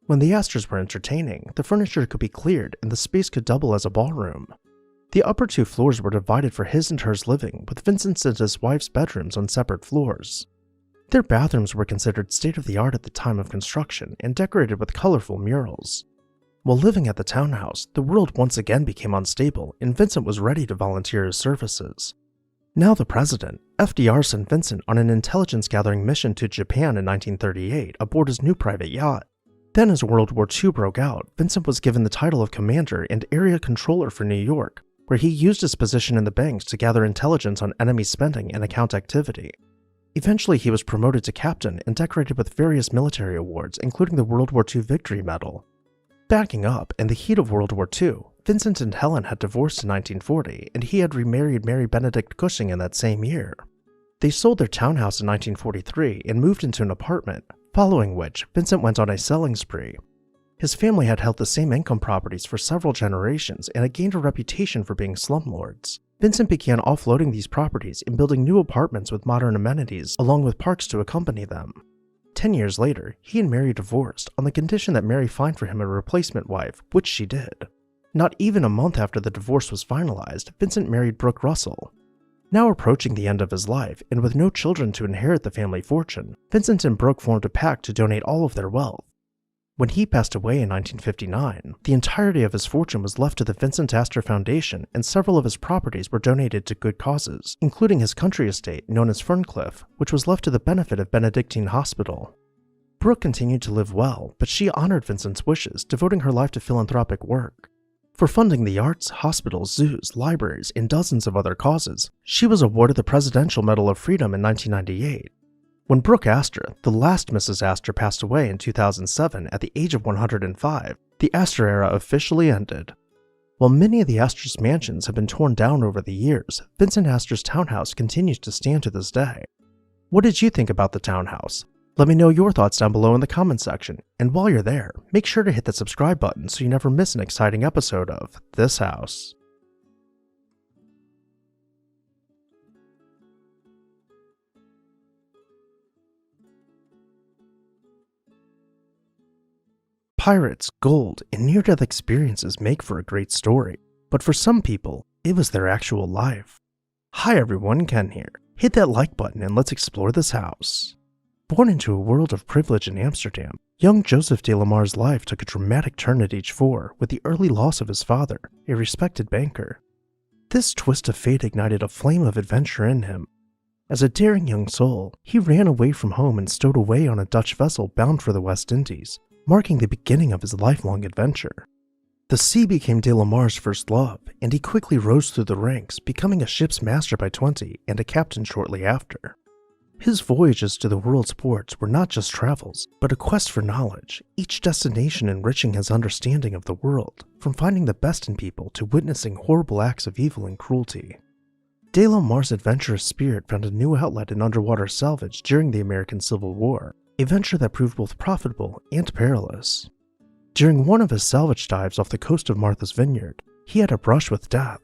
When the Asters were entertaining, the furniture could be cleared and the space could double as a ballroom. The upper two floors were divided for his and hers living, with Vincent's and his wife's bedrooms on separate floors. Their bathrooms were considered state-of-the-art at the time of construction and decorated with colorful murals. While living at the townhouse, the world once again became unstable and Vincent was ready to volunteer his services. Now the president, FDR sent Vincent on an intelligence-gathering mission to Japan in 1938 aboard his new private yacht. Then as World War II broke out, Vincent was given the title of commander and area controller for New York, where he used his position in the banks to gather intelligence on enemy spending and account activity. Eventually he was promoted to captain and decorated with various military awards, including the World War II Victory Medal. Backing up, in the heat of World War II, Vincent and Helen had divorced in 1940, and he had remarried Mary Benedict Cushing in that same year. They sold their townhouse in 1943 and moved into an apartment, following which Vincent went on a selling spree. His family had held the same income properties for several generations and had gained a reputation for being slumlords. Vincent began offloading these properties and building new apartments with modern amenities, along with parks to accompany them. 10 years later, he and Mary divorced on the condition that Mary find for him a replacement wife, which she did. Not even a month after the divorce was finalized, Vincent married Brooke Russell. Now approaching the end of his life, and with no children to inherit the family fortune, Vincent and Brooke formed a pact to donate all of their wealth. When he passed away in 1959, the entirety of his fortune was left to the Vincent Aster Foundation, and several of his properties were donated to good causes, including his country estate known as Ferncliff, which was left to the benefit of Benedictine Hospital. Brooke continued to live well, but she honored Vincent's wishes, devoting her life to philanthropic work. For funding the arts, hospitals, zoos, libraries, and dozens of other causes, she was awarded the Presidential Medal of Freedom in 1998. When Brooke Aster, the last Mrs. Aster, passed away in 2007 at the age of 105, the Aster era officially ended. While many of the Aster's mansions have been torn down over the years, Vincent Aster's townhouse continues to stand to this day. What did you think about the townhouse? Let me know your thoughts down below in the comment section, and while you're there, make sure to hit the subscribe button so you never miss an exciting episode of This House. Pirates, gold, and near-death experiences make for a great story, but for some people, it was their actual life. Hi everyone, Ken here. Hit that like button and let's explore this house. Born into a world of privilege in Amsterdam, young Joseph de Lamar's life took a dramatic turn at age 4 with the early loss of his father, a respected banker. This twist of fate ignited a flame of adventure in him. As a daring young soul, he ran away from home and stowed away on a Dutch vessel bound for the West Indies, marking the beginning of his lifelong adventure. The sea became de Lamar's first love, and he quickly rose through the ranks, becoming a ship's master by 20 and a captain shortly after. His voyages to the world's ports were not just travels, but a quest for knowledge, each destination enriching his understanding of the world, from finding the best in people to witnessing horrible acts of evil and cruelty. De Lamar's adventurous spirit found a new outlet in underwater salvage during the American Civil War, a venture that proved both profitable and perilous. During one of his salvage dives off the coast of Martha's Vineyard, he had a brush with death.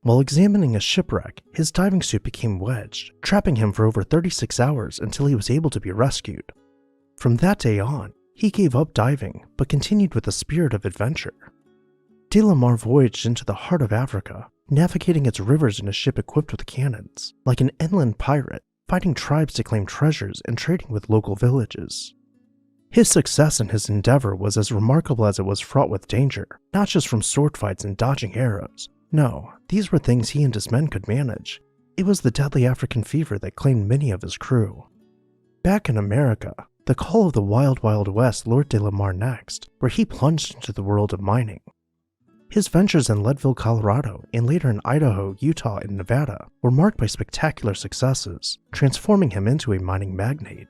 While examining a shipwreck, his diving suit became wedged, trapping him for over 36 hours until he was able to be rescued. From that day on, he gave up diving, but continued with a spirit of adventure. De Lamar voyaged into the heart of Africa, navigating its rivers in a ship equipped with cannons, like an inland pirate, fighting tribes to claim treasures and trading with local villages. His success in his endeavor was as remarkable as it was fraught with danger, not just from sword fights and dodging arrows. No, these were things he and his men could manage. It was the deadly African fever that claimed many of his crew. Back in America, the call of the Wild Wild West lured de Lamar next, where he plunged into the world of mining. His ventures in Leadville, Colorado, and later in Idaho, Utah, and Nevada were marked by spectacular successes, transforming him into a mining magnate.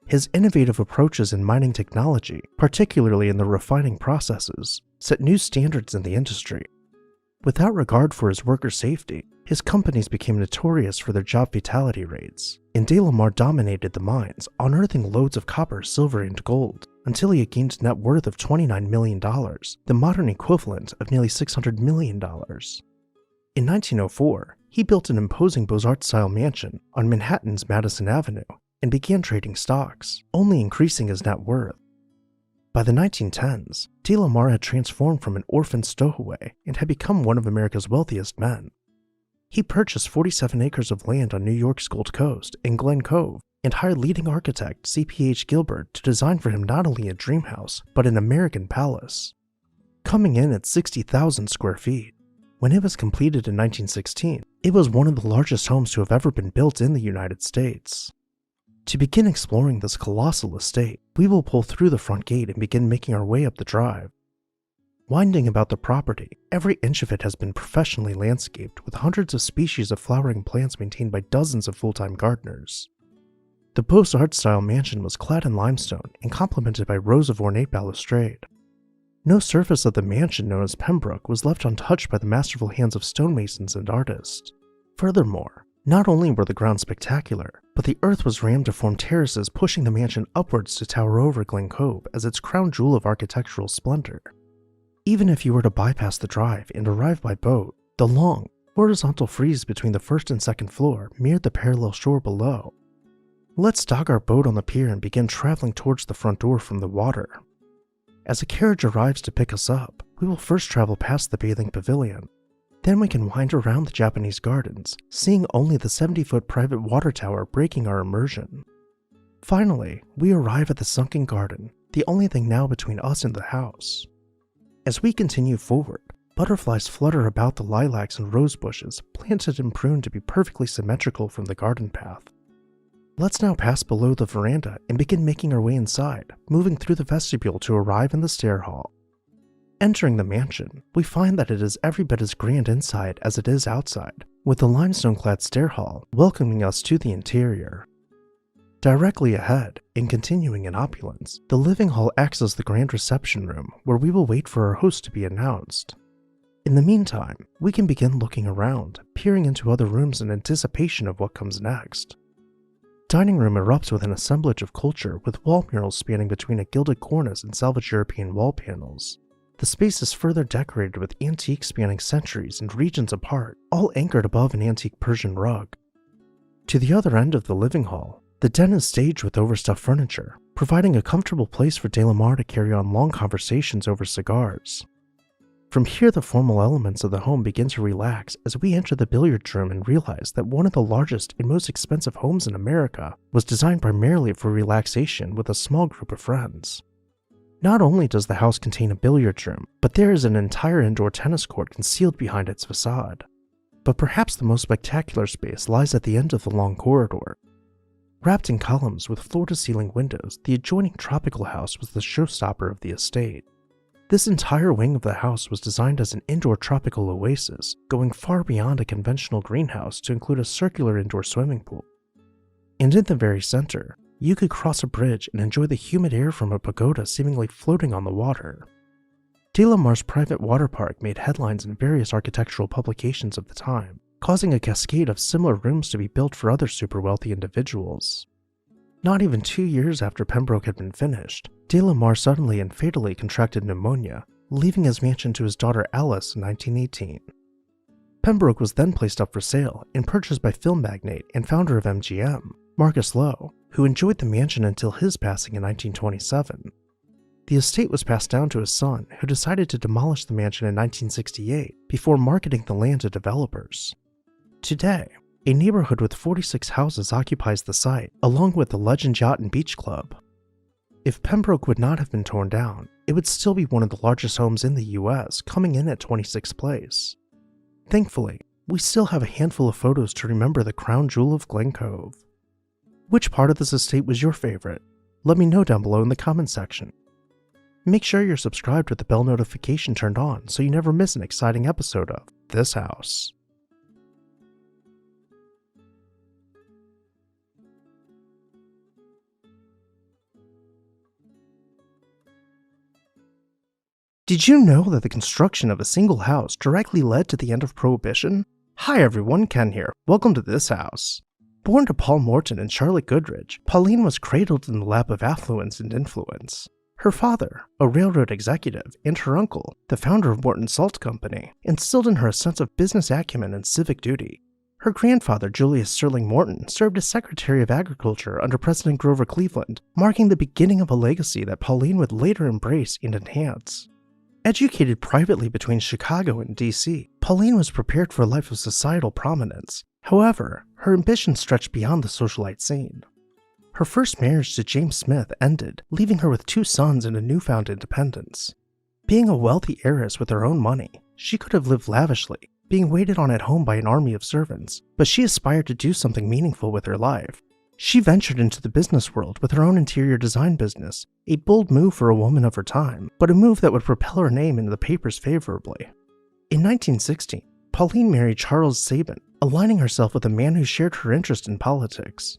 His innovative approaches in mining technology, particularly in the refining processes, set new standards in the industry. Without regard for his workers' safety, his companies became notorious for their job fatality rates, and de Lamar dominated the mines, unearthing loads of copper, silver, and gold, until he had gained a net worth of $29 million, the modern equivalent of nearly $600 million. In 1904, he built an imposing Beaux-Arts-style mansion on Manhattan's Madison Avenue and began trading stocks, only increasing his net worth. By the 1910s, de Lamar had transformed from an orphan stowaway and had become one of America's wealthiest men. He purchased 47 acres of land on New York's Gold Coast in Glen Cove and hired leading architect C.P.H. Gilbert to design for him not only a dream house, but an American palace. Coming in at 60,000 square feet. When it was completed in 1916, it was one of the largest homes to have ever been built in the United States. To begin exploring this colossal estate, we will pull through the front gate and begin making our way up the drive. Winding about the property, every inch of it has been professionally landscaped with hundreds of species of flowering plants maintained by dozens of full-time gardeners. The Beaux-Arts-style mansion was clad in limestone and complemented by rows of ornate balustrade. No surface of the mansion known as Pembroke was left untouched by the masterful hands of stonemasons and artists. Furthermore, not only were the grounds spectacular, but the earth was rammed to form terraces pushing the mansion upwards to tower over Glen Cove as its crown jewel of architectural splendor. Even if you were to bypass the drive and arrive by boat, the long, horizontal frieze between the first and second floor mirrored the parallel shore below. Let's dock our boat on the pier and begin traveling towards the front door from the water. As a carriage arrives to pick us up, we will first travel past the bathing pavilion. Then we can wind around the Japanese gardens, seeing only the 70-foot private water tower breaking our immersion. Finally, we arrive at the sunken garden, the only thing now between us and the house. As we continue forward, butterflies flutter about the lilacs and rose bushes, planted and pruned to be perfectly symmetrical from the garden path. Let's now pass below the veranda and begin making our way inside, moving through the vestibule to arrive in the stair hall. Entering the mansion, we find that it is every bit as grand inside as it is outside, with the limestone-clad stair hall welcoming us to the interior. Directly ahead, and continuing in opulence, the living hall acts as the grand reception room where we will wait for our host to be announced. In the meantime, we can begin looking around, peering into other rooms in anticipation of what comes next. Dining room erupts with an assemblage of culture with wall murals spanning between a gilded cornice and salvaged European wall panels. The space is further decorated with antiques spanning centuries and regions apart, all anchored above an antique Persian rug. To the other end of the living hall, the den is staged with overstuffed furniture, providing a comfortable place for DeLamar to carry on long conversations over cigars. From here, the formal elements of the home begin to relax as we enter the billiards room and realize that one of the largest and most expensive homes in America was designed primarily for relaxation with a small group of friends. Not only does the house contain a billiards room, but there is an entire indoor tennis court concealed behind its facade. But perhaps the most spectacular space lies at the end of the long corridor. Wrapped in columns with floor-to-ceiling windows, the adjoining tropical house was the showstopper of the estate. This entire wing of the house was designed as an indoor tropical oasis, going far beyond a conventional greenhouse to include a circular indoor swimming pool. And in the very center, you could cross a bridge and enjoy the humid air from a pagoda seemingly floating on the water. DeLamar's private water park made headlines in various architectural publications of the time, causing a cascade of similar rooms to be built for other super wealthy individuals. Not even 2 years after Pembroke had been finished, DeLamar suddenly and fatally contracted pneumonia, leaving his mansion to his daughter Alice in 1918. Pembroke was then placed up for sale and purchased by film magnate and founder of MGM, Marcus Lowe, who enjoyed the mansion until his passing in 1927. The estate was passed down to his son, who decided to demolish the mansion in 1968 before marketing the land to developers. Today, a neighborhood with 46 houses occupies the site, along with the Legend Yacht and Beach Club. If Pembroke would not have been torn down, it would still be one of the largest homes in the US, coming in at 26th place. Thankfully, we still have a handful of photos to remember the crown jewel of Glen Cove. Which part of this estate was your favorite? Let me know down below in the comments section. Make sure you're subscribed with the bell notification turned on so you never miss an exciting episode of This House. Did you know that the construction of a single house directly led to the end of Prohibition? Hi everyone, Ken here. Welcome to This House. Born to Paul Morton and Charlotte Goodrich, Pauline was cradled in the lap of affluence and influence. Her father, a railroad executive, and her uncle, the founder of Morton Salt Company, instilled in her a sense of business acumen and civic duty. Her grandfather, Julius Sterling Morton, served as Secretary of Agriculture under President Grover Cleveland, marking the beginning of a legacy that Pauline would later embrace and enhance. Educated privately between Chicago and D.C., Pauline was prepared for a life of societal prominence. However, her ambition stretched beyond the socialite scene. Her first marriage to James Smith ended, leaving her with 2 sons and a newfound independence. Being a wealthy heiress with her own money, she could have lived lavishly, being waited on at home by an army of servants, but she aspired to do something meaningful with her life. She ventured into the business world with her own interior design business, a bold move for a woman of her time, but a move that would propel her name into the papers favorably. In 1916, Pauline married Charles Sabin, aligning herself with a man who shared her interest in politics.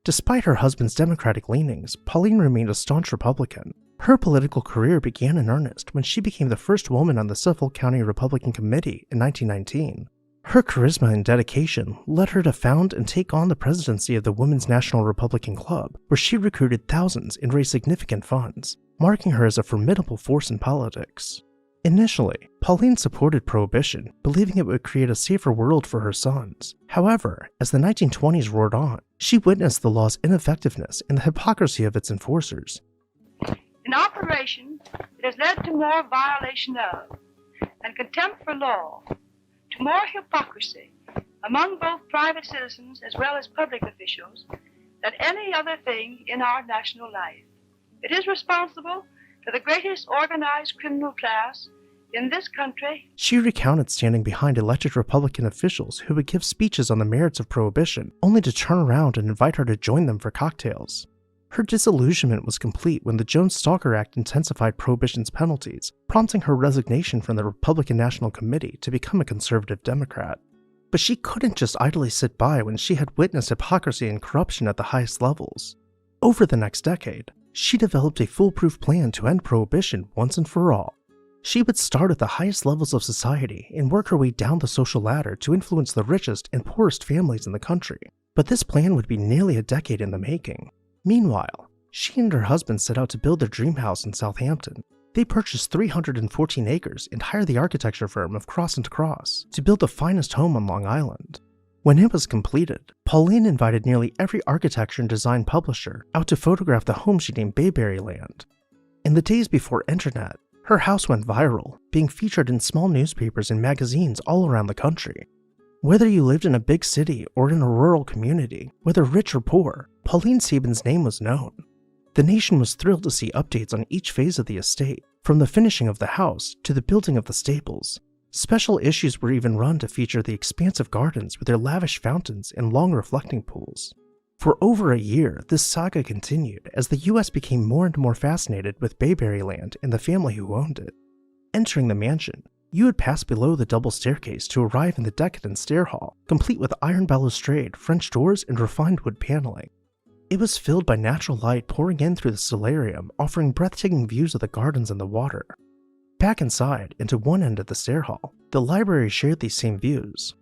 Despite her husband's Democratic leanings, Pauline remained a staunch Republican. Her political career began in earnest when she became the first woman on the Suffolk County Republican Committee in 1919. Her charisma and dedication led her to found and take on the presidency of the Women's National Republican Club, where she recruited thousands and raised significant funds, marking her as a formidable force in politics. Initially, Pauline supported Prohibition, believing it would create a safer world for her sons. However, as the 1920s roared on, she witnessed the law's ineffectiveness and the hypocrisy of its enforcers. In operation, it has led to more violation of and contempt for law, to more hypocrisy among both private citizens as well as public officials than any other thing in our national life. It is responsible for the greatest organized criminal class in this country. She recounted standing behind elected Republican officials who would give speeches on the merits of Prohibition, only to turn around and invite her to join them for cocktails. Her disillusionment was complete when the Jones-Stalker Act intensified Prohibition's penalties, prompting her resignation from the Republican National Committee to become a conservative Democrat. But she couldn't just idly sit by when she had witnessed hypocrisy and corruption at the highest levels. Over the next decade, she developed a foolproof plan to end Prohibition once and for all. She would start at the highest levels of society and work her way down the social ladder to influence the richest and poorest families in the country. But this plan would be nearly a decade in the making. Meanwhile, she and her husband set out to build their dream house in Southampton. They purchased 314 acres and hired the architecture firm of Cross & Cross to build the finest home on Long Island. When it was completed, Pauline invited nearly every architecture and design publisher out to photograph the home she named Bayberry Land. In the days before internet, her house went viral, being featured in small newspapers and magazines all around the country. Whether you lived in a big city or in a rural community, whether rich or poor, Pauline Sabin's name was known. The nation was thrilled to see updates on each phase of the estate, from the finishing of the house to the building of the stables. Special issues were even run to feature the expansive gardens with their lavish fountains and long reflecting pools. For over a year, this saga continued as the US became more and more fascinated with Bayberry Land and the family who owned it. Entering the mansion, you would pass below the double staircase to arrive in the decadent stair hall, complete with iron balustrade, French doors, and refined wood paneling. It was filled by natural light pouring in through the solarium, offering breathtaking views of the gardens and the water. Back inside, into one end of the stair hall, the library shared these same views.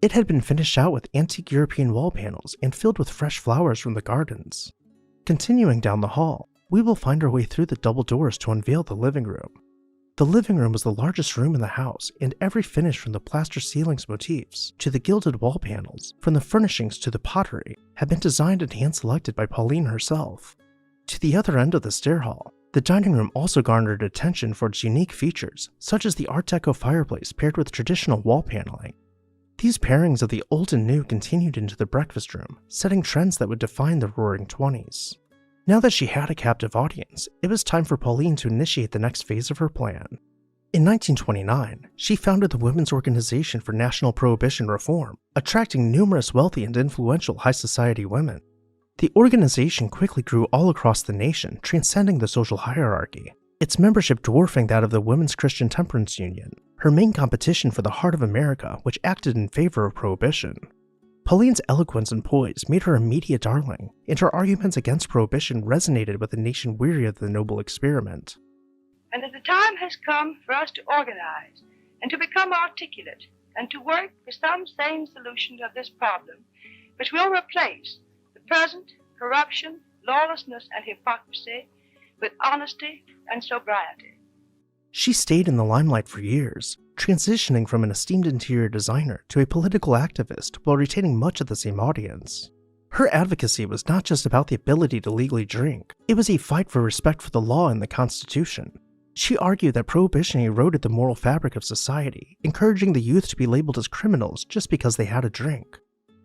It had been finished out with antique European wall panels and filled with fresh flowers from the gardens. Continuing down the hall, we will find our way through the double doors to unveil the living room. The living room was the largest room in the house, and every finish from the plaster ceilings motifs to the gilded wall panels, from the furnishings to the pottery, had been designed and hand-selected by Pauline herself. To the other end of the stair hall, the dining room also garnered attention for its unique features, such as the Art Deco fireplace paired with traditional wall paneling. These pairings of the old and new continued into the breakfast room, setting trends that would define the Roaring Twenties. Now that she had a captive audience, it was time for Pauline to initiate the next phase of her plan. In 1929, she founded the Women's Organization for National Prohibition Reform, attracting numerous wealthy and influential high society women. The organization quickly grew all across the nation, transcending the social hierarchy, its membership dwarfing that of the Women's Christian Temperance Union, her main competition for the heart of America, which acted in favor of prohibition. Pauline's eloquence and poise made her a media darling, and her arguments against prohibition resonated with a nation weary of the noble experiment. And that the time has come for us to organize and to become articulate and to work for some sane solution of this problem which will replace the present corruption, lawlessness, and hypocrisy with honesty and sobriety. She stayed in the limelight for years, transitioning from an esteemed interior designer to a political activist while retaining much of the same audience. Her advocacy was not just about the ability to legally drink, it was a fight for respect for the law and the Constitution. She argued that prohibition eroded the moral fabric of society, encouraging the youth to be labeled as criminals just because they had a drink.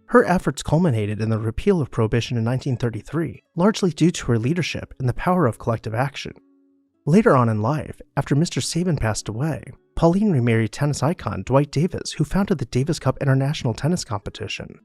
Her efforts culminated in the repeal of prohibition in 1933, largely due to her leadership and the power of collective action. Later on in life, after Mr. Sabin passed away, Pauline remarried tennis icon Dwight Davis, who founded the Davis Cup International Tennis Competition.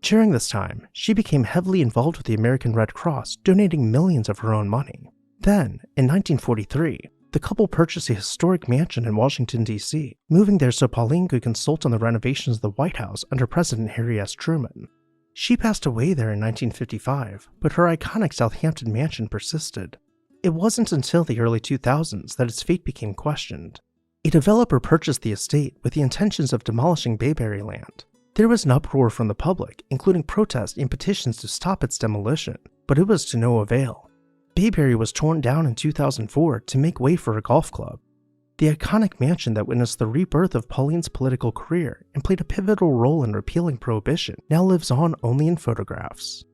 During this time, she became heavily involved with the American Red Cross, donating millions of her own money. Then, in 1943, the couple purchased a historic mansion in Washington, D.C., moving there so Pauline could consult on the renovations of the White House under President Harry S. Truman. She passed away there in 1955, but her iconic Southampton mansion persisted. It wasn't until the early 2000s that its fate became questioned. A developer purchased the estate with the intentions of demolishing Bayberry Land. There was an uproar from the public, including protests and petitions to stop its demolition, but it was to no avail. Bayberry was torn down in 2004 to make way for a golf club. The iconic mansion that witnessed the rebirth of Pauline's political career and played a pivotal role in repealing prohibition now lives on only in photographs.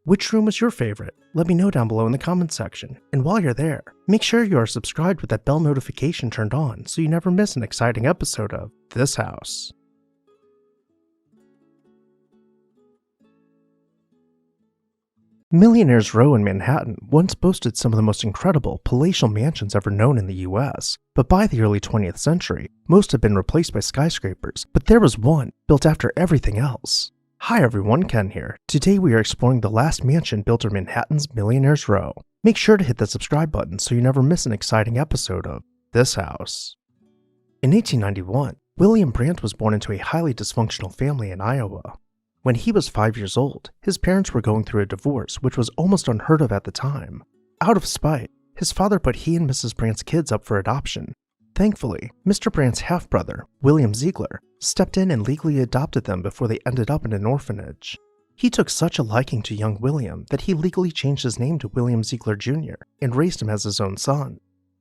Which room was your favorite? Let me know down below in the comments section. And while you're there, make sure you are subscribed with that bell notification turned on so you never miss an exciting episode of This House. Millionaires Row in Manhattan once boasted some of the most incredible palatial mansions ever known in the US, but by the early 20th century, most had been replaced by skyscrapers, but there was one built after everything else. Hi everyone, Ken here. Today we are exploring the last mansion built in Manhattan's Millionaires Row. Make sure to hit the subscribe button so you never miss an exciting episode of this house. In 1891, William Brandt was born into a highly dysfunctional family in Iowa. When he was 5 years old, his parents were going through a divorce, which was almost unheard of at the time. Out of spite, his father put he and Mrs. Brandt's kids up for adoption. Thankfully, Mr. Brandt's half-brother, William Ziegler, stepped in and legally adopted them before they ended up in an orphanage. He took such a liking to young William that he legally changed his name to William Ziegler Jr. and raised him as his own son.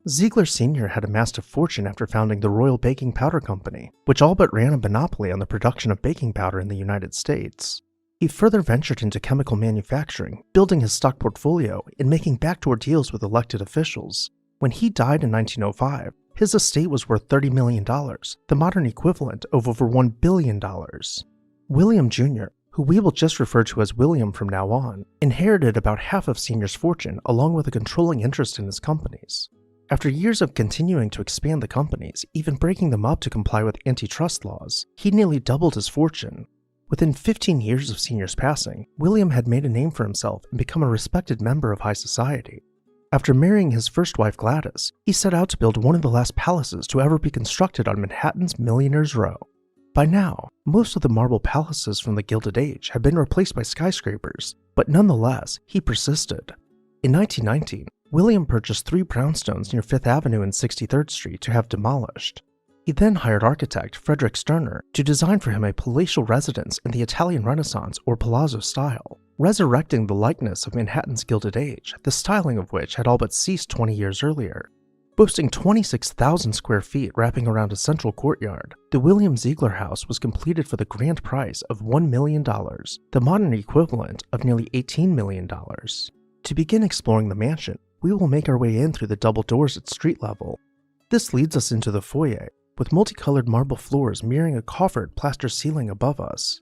Ziegler Sr. had amassed a fortune after founding the Royal Baking Powder Company, which all but ran a monopoly on the production of baking powder in the United States. He further ventured into chemical manufacturing, building his stock portfolio and making backdoor deals with elected officials. When he died in 1905, his estate was worth $30 million, the modern equivalent of over $1 billion. William Jr., who we will just refer to as William from now on, inherited about half of Sr.'s fortune along with a controlling interest in his companies. After years of continuing to expand the companies, even breaking them up to comply with antitrust laws, he nearly doubled his fortune. Within 15 years of Sr.'s passing, William had made a name for himself and become a respected member of high society. After marrying his first wife Gladys, he set out to build one of the last palaces to ever be constructed on Manhattan's Millionaires Row. By now, most of the marble palaces from the Gilded Age had been replaced by skyscrapers, but nonetheless, he persisted. In 1919, William purchased 3 brownstones near 5th Avenue and 63rd Street to have demolished. He then hired architect Frederick Sterner to design for him a palatial residence in the Italian Renaissance or Palazzo style, resurrecting the likeness of Manhattan's Gilded Age, the styling of which had all but ceased 20 years earlier. Boasting 26,000 square feet wrapping around a central courtyard, the William Ziegler House was completed for the grand price of $1 million, the modern equivalent of nearly $18 million. To begin exploring the mansion, we will make our way in through the double doors at street level. This leads us into the foyer, with multicolored marble floors mirroring a coffered plaster ceiling above us.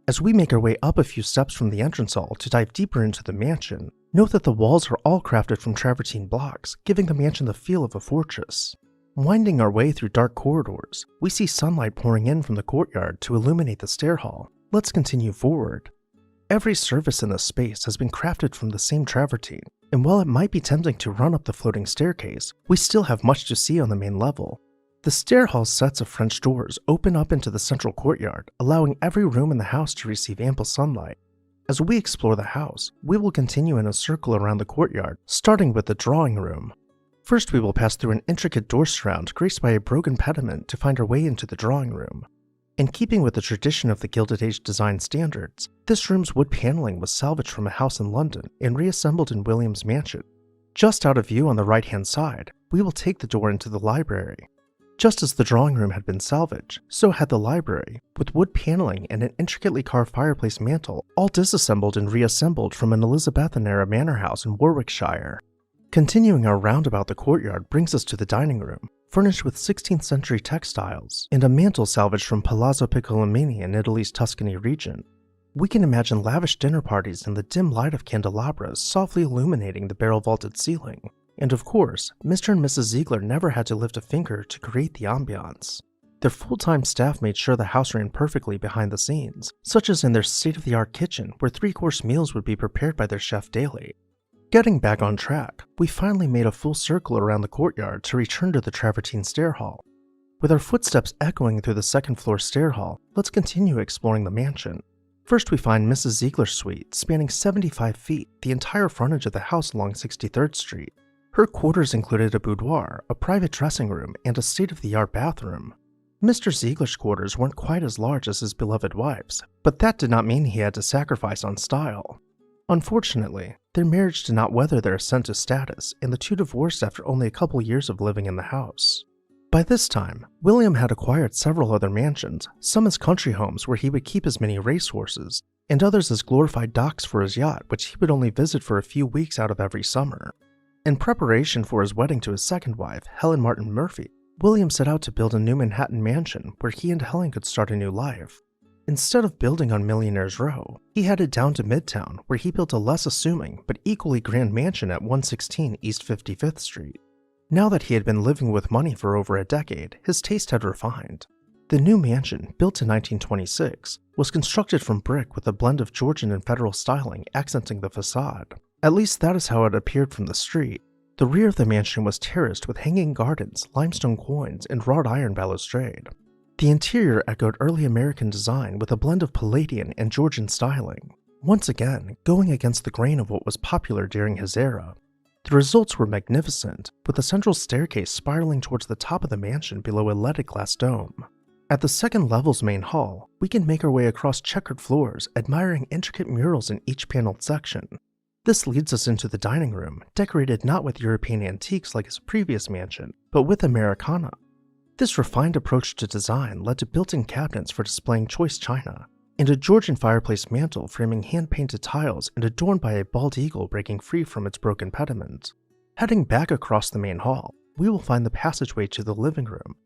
As we make our way up a few steps from the entrance hall to dive deeper into the mansion, note that the walls are all crafted from travertine blocks, giving the mansion the feel of a fortress. Winding our way through dark corridors, we see sunlight pouring in from the courtyard to illuminate the stair hall. Let's continue forward. Every surface in this space has been crafted from the same travertine, and while it might be tempting to run up the floating staircase, we still have much to see on the main level. The stair hall's sets of French doors open up into the central courtyard, allowing every room in the house to receive ample sunlight. As we explore the house, we will continue in a circle around the courtyard, starting with the drawing room. First, we will pass through an intricate door surround graced by a broken pediment to find our way into the drawing room. In keeping with the tradition of the Gilded Age design standards, this room's wood paneling was salvaged from a house in London and reassembled in William's mansion. Just out of view on the right-hand side, we will take the door into the library. Just as the drawing room had been salvaged, so had the library, with wood paneling and an intricately carved fireplace mantel, all disassembled and reassembled from an Elizabethan-era manor house in Warwickshire. Continuing our round about the courtyard brings us to the dining room, furnished with 16th century textiles, and a mantel salvaged from Palazzo Piccolomini in Italy's Tuscany region. We can imagine lavish dinner parties in the dim light of candelabras softly illuminating the barrel-vaulted ceiling. And of course, Mr. and Mrs. Ziegler never had to lift a finger to create the ambiance. Their full-time staff made sure the house ran perfectly behind the scenes, such as in their state-of-the-art kitchen where 3-course meals would be prepared by their chef daily. Getting back on track, we finally made a full circle around the courtyard to return to the travertine stair hall. With our footsteps echoing through the second-floor stair hall, let's continue exploring the mansion. First, we find Mrs. Ziegler's suite, spanning 75 feet, the entire frontage of the house along 63rd Street. Her quarters included a boudoir, a private dressing room, and a state-of-the-art bathroom. Mr. Ziegler's quarters weren't quite as large as his beloved wife's, but that did not mean he had to sacrifice on style. Unfortunately, their marriage did not weather their ascent to status, and the two divorced after only a couple years of living in the house. By this time, William had acquired several other mansions, some as country homes where he would keep his many racehorses, and others as glorified docks for his yacht, which he would only visit for a few weeks out of every summer. In preparation for his wedding to his second wife, Helen Martin Murphy, William set out to build a new Manhattan mansion where he and Helen could start a new life. Instead of building on Millionaires Row, he headed down to Midtown where he built a less assuming but equally grand mansion at 116 East 55th Street. Now that he had been living with money for over a decade, his taste had refined. The new mansion, built in 1926, was constructed from brick with a blend of Georgian and Federal styling accenting the facade. At least that is how it appeared from the street. The rear of the mansion was terraced with hanging gardens, limestone quoins, and wrought iron balustrade. The interior echoed early American design with a blend of Palladian and Georgian styling, once again going against the grain of what was popular during his era. The results were magnificent, with the central staircase spiraling towards the top of the mansion below a leaded glass dome. At the second level's main hall, we can make our way across checkered floors, admiring intricate murals in each paneled section. This leads us into the dining room, decorated not with European antiques like his previous mansion, but with Americana. This refined approach to design led to built-in cabinets for displaying choice china, and a Georgian fireplace mantel framing hand-painted tiles and adorned by a bald eagle breaking free from its broken pediment. Heading back across the main hall, we will find the passageway to the living room.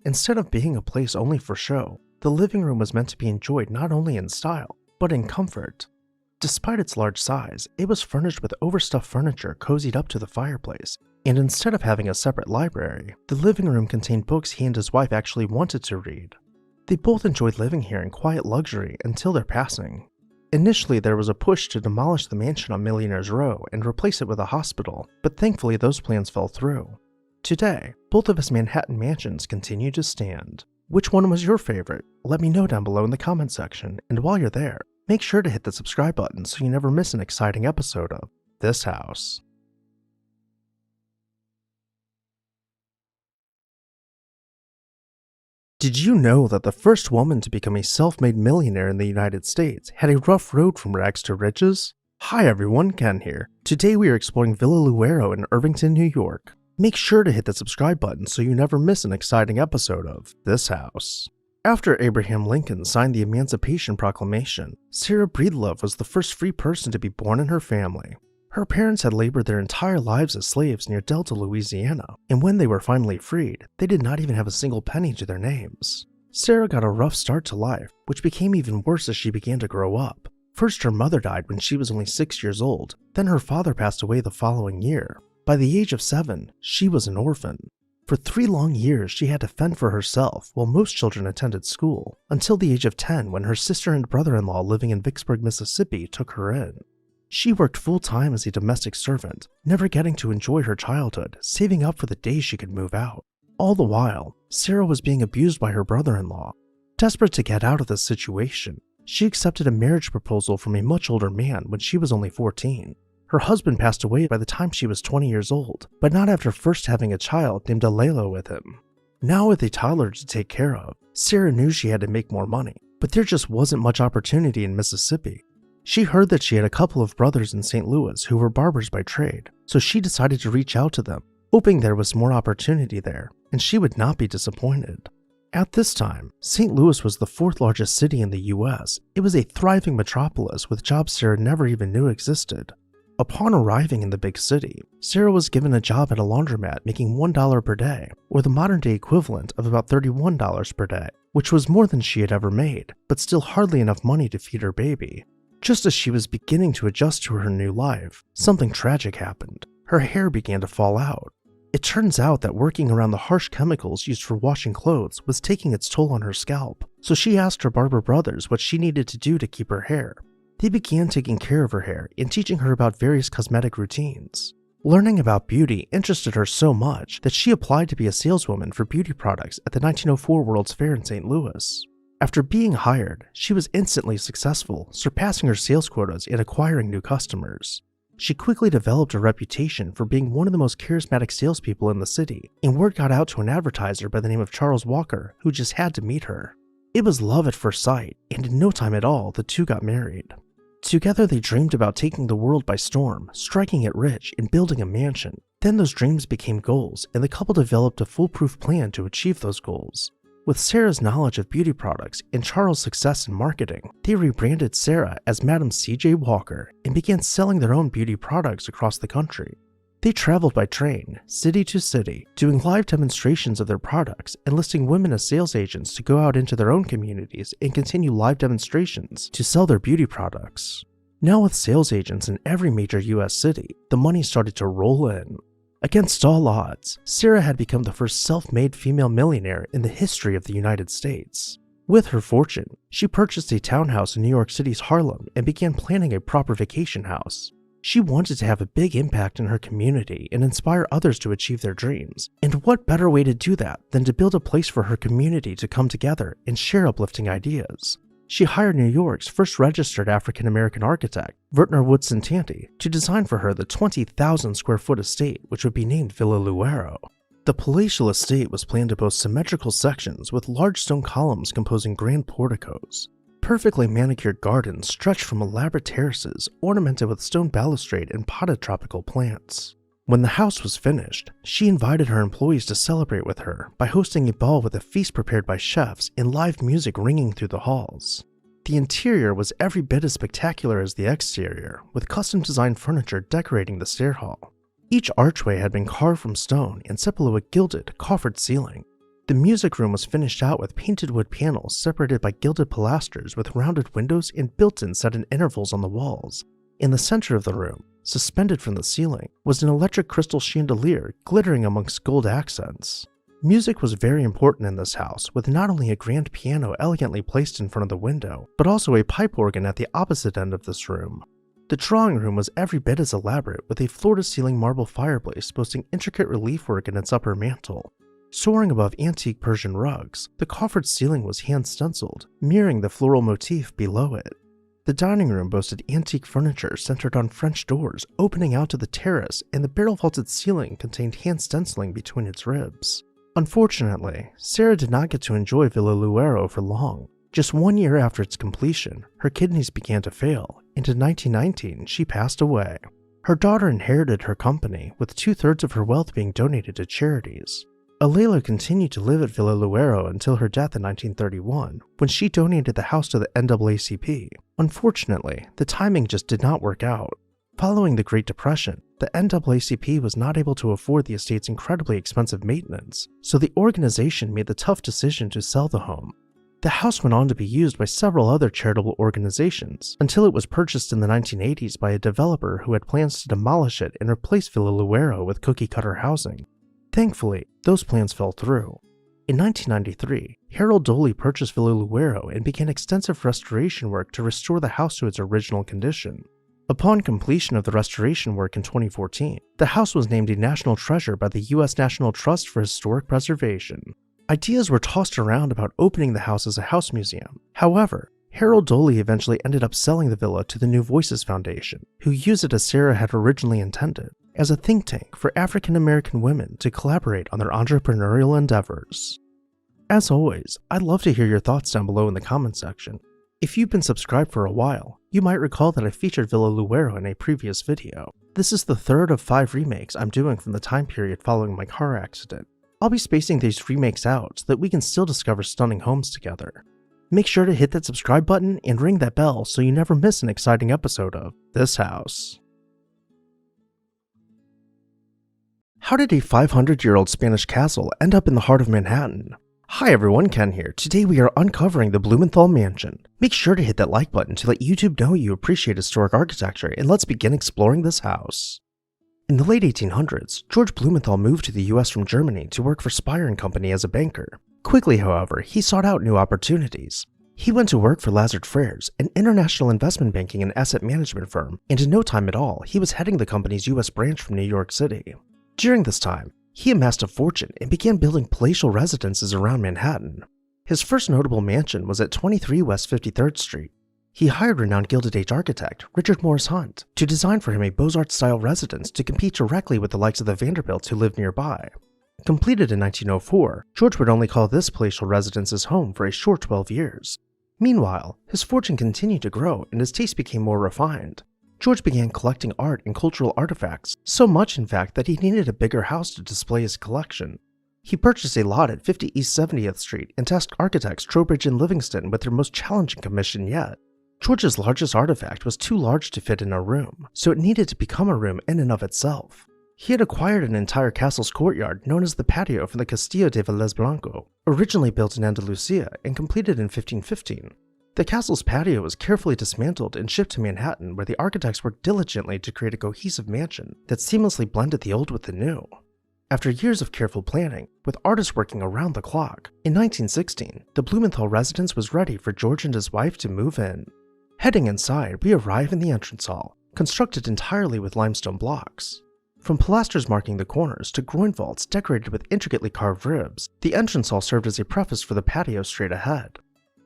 Instead of being a place only for show, the living room was meant to be enjoyed not only in style, but in comfort. Despite its large size, it was furnished with overstuffed furniture cozied up to the fireplace, and instead of having a separate library, the living room contained books he and his wife actually wanted to read. They both enjoyed living here in quiet luxury until their passing. Initially, there was a push to demolish the mansion on Millionaires Row and replace it with a hospital, but thankfully those plans fell through. Today, both of his Manhattan mansions continue to stand. Which one was your favorite? Let me know down below in the comment section, and while you're there, make sure to hit the subscribe button so you never miss an exciting episode of This House. Did you know that the first woman to become a self-made millionaire in the United States had a rough road from rags to riches? Hi everyone, Ken here. Today we are exploring Villa Lewaro in Irvington, New York. Make sure to hit the subscribe button so you never miss an exciting episode of This House. After Abraham Lincoln signed the Emancipation Proclamation, Sarah Breedlove was the first free person to be born in her family. Her parents had labored their entire lives as slaves near Delta, Louisiana, and when they were finally freed, they did not even have a single penny to their names. Sarah got a rough start to life, which became even worse as she began to grow up. First, her mother died when she was only 6 years old, then her father passed away the following year. By the age of 7, she was an orphan. For 3 long years, she had to fend for herself while most children attended school, until the age of 10 when her sister and brother-in-law living in Vicksburg, Mississippi took her in. She worked full-time as a domestic servant, never getting to enjoy her childhood, saving up for the day she could move out. All the while, Sarah was being abused by her brother-in-law. Desperate to get out of this situation, she accepted a marriage proposal from a much older man when she was only 14. Her husband passed away by the time she was 20 years old, but not after first having a child named Alayla with him. Now with a toddler to take care of, Sarah knew she had to make more money, but there just wasn't much opportunity in Mississippi. She heard that she had a couple of brothers in St. Louis who were barbers by trade, so she decided to reach out to them, hoping there was more opportunity there, and she would not be disappointed. At this time, St. Louis was the 4th largest city in the US. It was a thriving metropolis with jobs Sarah never even knew existed. Upon arriving in the big city, Sarah was given a job at a laundromat making $1 per day, or the modern-day equivalent of about $31 per day, which was more than she had ever made, but still hardly enough money to feed her baby. Just as she was beginning to adjust to her new life, something tragic happened. Her hair began to fall out. It turns out that working around the harsh chemicals used for washing clothes was taking its toll on her scalp, so she asked her barber brothers what she needed to do to keep her hair. They began taking care of her hair and teaching her about various cosmetic routines. Learning about beauty interested her so much that she applied to be a saleswoman for beauty products at the 1904 World's Fair in St. Louis. After being hired, she was instantly successful, surpassing her sales quotas and acquiring new customers. She quickly developed a reputation for being one of the most charismatic salespeople in the city, and word got out to an advertiser by the name of Charles Walker, who just had to meet her. It was love at first sight, and in no time at all, the two got married. Together they dreamed about taking the world by storm, striking it rich, and building a mansion. Then those dreams became goals, and the couple developed a foolproof plan to achieve those goals. With Sarah's knowledge of beauty products and Charles' success in marketing, they rebranded Sarah as Madam C.J. Walker and began selling their own beauty products across the country. They traveled by train, city to city, doing live demonstrations of their products and listing women as sales agents to go out into their own communities and continue live demonstrations to sell their beauty products. Now with sales agents in every major US city, the money started to roll in. Against all odds, Sarah had become the first self-made female millionaire in the history of the United States. With her fortune, she purchased a townhouse in New York City's Harlem and began planning a proper vacation house. She wanted to have a big impact in her community and inspire others to achieve their dreams. And what better way to do that than to build a place for her community to come together and share uplifting ideas? She hired New York's first registered African-American architect, Vertner Woodson Tanty, to design for her the 20,000 square foot estate, which would be named Villa Lewaro. The palatial estate was planned to boast symmetrical sections with large stone columns composing grand porticos. Perfectly manicured gardens stretched from elaborate terraces ornamented with stone balustrade and potted tropical plants. When the house was finished, she invited her employees to celebrate with her by hosting a ball with a feast prepared by chefs and live music ringing through the halls. The interior was every bit as spectacular as the exterior, with custom-designed furniture decorating the stair hall. Each archway had been carved from stone and set below a gilded, coffered ceiling. The music room was finished out with painted wood panels separated by gilded pilasters with rounded windows and built-ins set in intervals on the walls. In the center of the room, suspended from the ceiling, was an electric crystal chandelier glittering amongst gold accents. Music was very important in this house, with not only a grand piano elegantly placed in front of the window, but also a pipe organ at the opposite end of this room. The drawing room was every bit as elaborate, with a floor-to-ceiling marble fireplace boasting intricate relief work in its upper mantel. Soaring above antique Persian rugs, the coffered ceiling was hand-stenciled, mirroring the floral motif below it. The dining room boasted antique furniture centered on French doors opening out to the terrace, and the barrel-vaulted ceiling contained hand-stenciling between its ribs. Unfortunately, Sarah did not get to enjoy Villa Lewaro for long. Just 1 year after its completion, her kidneys began to fail, and in 1919 she passed away. Her daughter inherited her company, with 2/3 of her wealth being donated to charities. Alela continued to live at Villa Lewaro until her death in 1931, when she donated the house to the NAACP. Unfortunately, the timing just did not work out. Following the Great Depression, the NAACP was not able to afford the estate's incredibly expensive maintenance, so the organization made the tough decision to sell the home. The house went on to be used by several other charitable organizations, until it was purchased in the 1980s by a developer who had plans to demolish it and replace Villa Lewaro with cookie-cutter housing. Thankfully, those plans fell through. In 1993, Harold Doley purchased Villa Lewaro and began extensive restoration work to restore the house to its original condition. Upon completion of the restoration work in 2014, the house was named a National Treasure by the U.S. National Trust for Historic Preservation. Ideas were tossed around about opening the house as a house museum. However, Harold Doley eventually ended up selling the villa to the New Voices Foundation, who used it as Sarah had originally intended, as a think tank for African American women to collaborate on their entrepreneurial endeavors. As always, I'd love to hear your thoughts down below in the comment section. If you've been subscribed for a while, you might recall that I featured Villa Lewaro in a previous video. This is the third of 5 remakes I'm doing from the time period following my car accident. I'll be spacing these remakes out so that we can still discover stunning homes together. Make sure to hit that subscribe button and ring that bell so you never miss an exciting episode of This House. How did a 500-year-old Spanish castle end up in the heart of Manhattan? Hi everyone, Ken here. Today we are uncovering the Blumenthal Mansion. Make sure to hit that like button to let YouTube know you appreciate historic architecture, and let's begin exploring this house. In the late 1800s, George Blumenthal moved to the US from Germany to work for Speyer & Company as a banker. Quickly, however, he sought out new opportunities. He went to work for Lazard Frères, an international investment banking and asset management firm, and in no time at all, he was heading the company's US branch from New York City. During this time, he amassed a fortune and began building palatial residences around Manhattan. His first notable mansion was at 23 West 53rd Street. He hired renowned Gilded Age architect Richard Morris Hunt to design for him a Beaux-Arts style residence to compete directly with the likes of the Vanderbilts who lived nearby. Completed in 1904, George would only call this palatial residence his home for a short 12 years. Meanwhile, his fortune continued to grow and his taste became more refined. George began collecting art and cultural artifacts, so much in fact that he needed a bigger house to display his collection. He purchased a lot at 50 East 70th Street and tasked architects Trowbridge and Livingston with their most challenging commission yet. George's largest artifact was too large to fit in a room, so it needed to become a room in and of itself. He had acquired an entire castle's courtyard known as the patio from the Castillo de Velez Blanco, originally built in Andalusia and completed in 1515. The castle's patio was carefully dismantled and shipped to Manhattan, where the architects worked diligently to create a cohesive mansion that seamlessly blended the old with the new. After years of careful planning, with artists working around the clock, in 1916, the Blumenthal residence was ready for George and his wife to move in. Heading inside, we arrive in the entrance hall, constructed entirely with limestone blocks. From pilasters marking the corners to groin vaults decorated with intricately carved ribs, the entrance hall served as a preface for the patio straight ahead.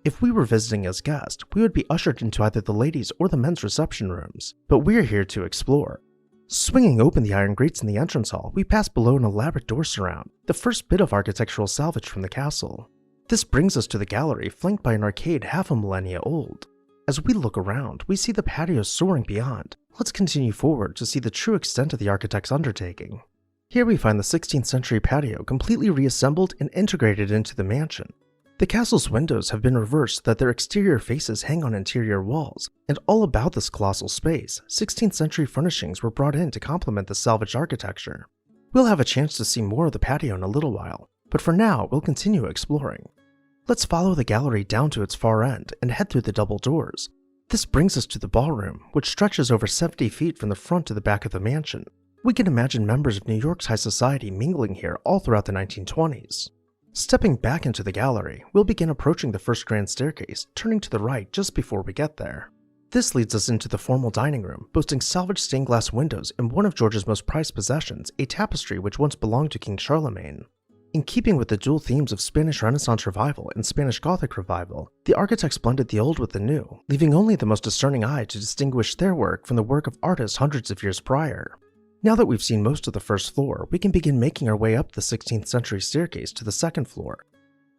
If we were visiting as guests, we would be ushered into either the ladies' or the men's reception rooms, but we're here to explore. Swinging open the iron grates in the entrance hall, we pass below an elaborate door surround, the first bit of architectural salvage from the castle. This brings us to the gallery, flanked by an arcade half a millennia old. As we look around, we see the patio soaring beyond. Let's continue forward to see the true extent of the architect's undertaking. Here we find the 16th century patio completely reassembled and integrated into the mansion. The castle's windows have been reversed so that their exterior faces hang on interior walls, and all about this colossal space, 16th century furnishings were brought in to complement the salvaged architecture. We'll have a chance to see more of the patio in a little while, but for now we'll continue exploring. Let's follow the gallery down to its far end and head through the double doors. This brings us to the ballroom, which stretches over 70 feet from the front to the back of the mansion. We can imagine members of New York's high society mingling here all throughout the 1920s. Stepping back into the gallery, we'll begin approaching the first grand staircase, turning to the right just before we get there. This leads us into the formal dining room, boasting salvaged stained glass windows and one of George's most prized possessions, a tapestry which once belonged to King Charlemagne. In keeping with the dual themes of Spanish Renaissance Revival and Spanish Gothic Revival, the architects blended the old with the new, leaving only the most discerning eye to distinguish their work from the work of artists hundreds of years prior. Now that we've seen most of the first floor, we can begin making our way up the 16th century staircase to the second floor.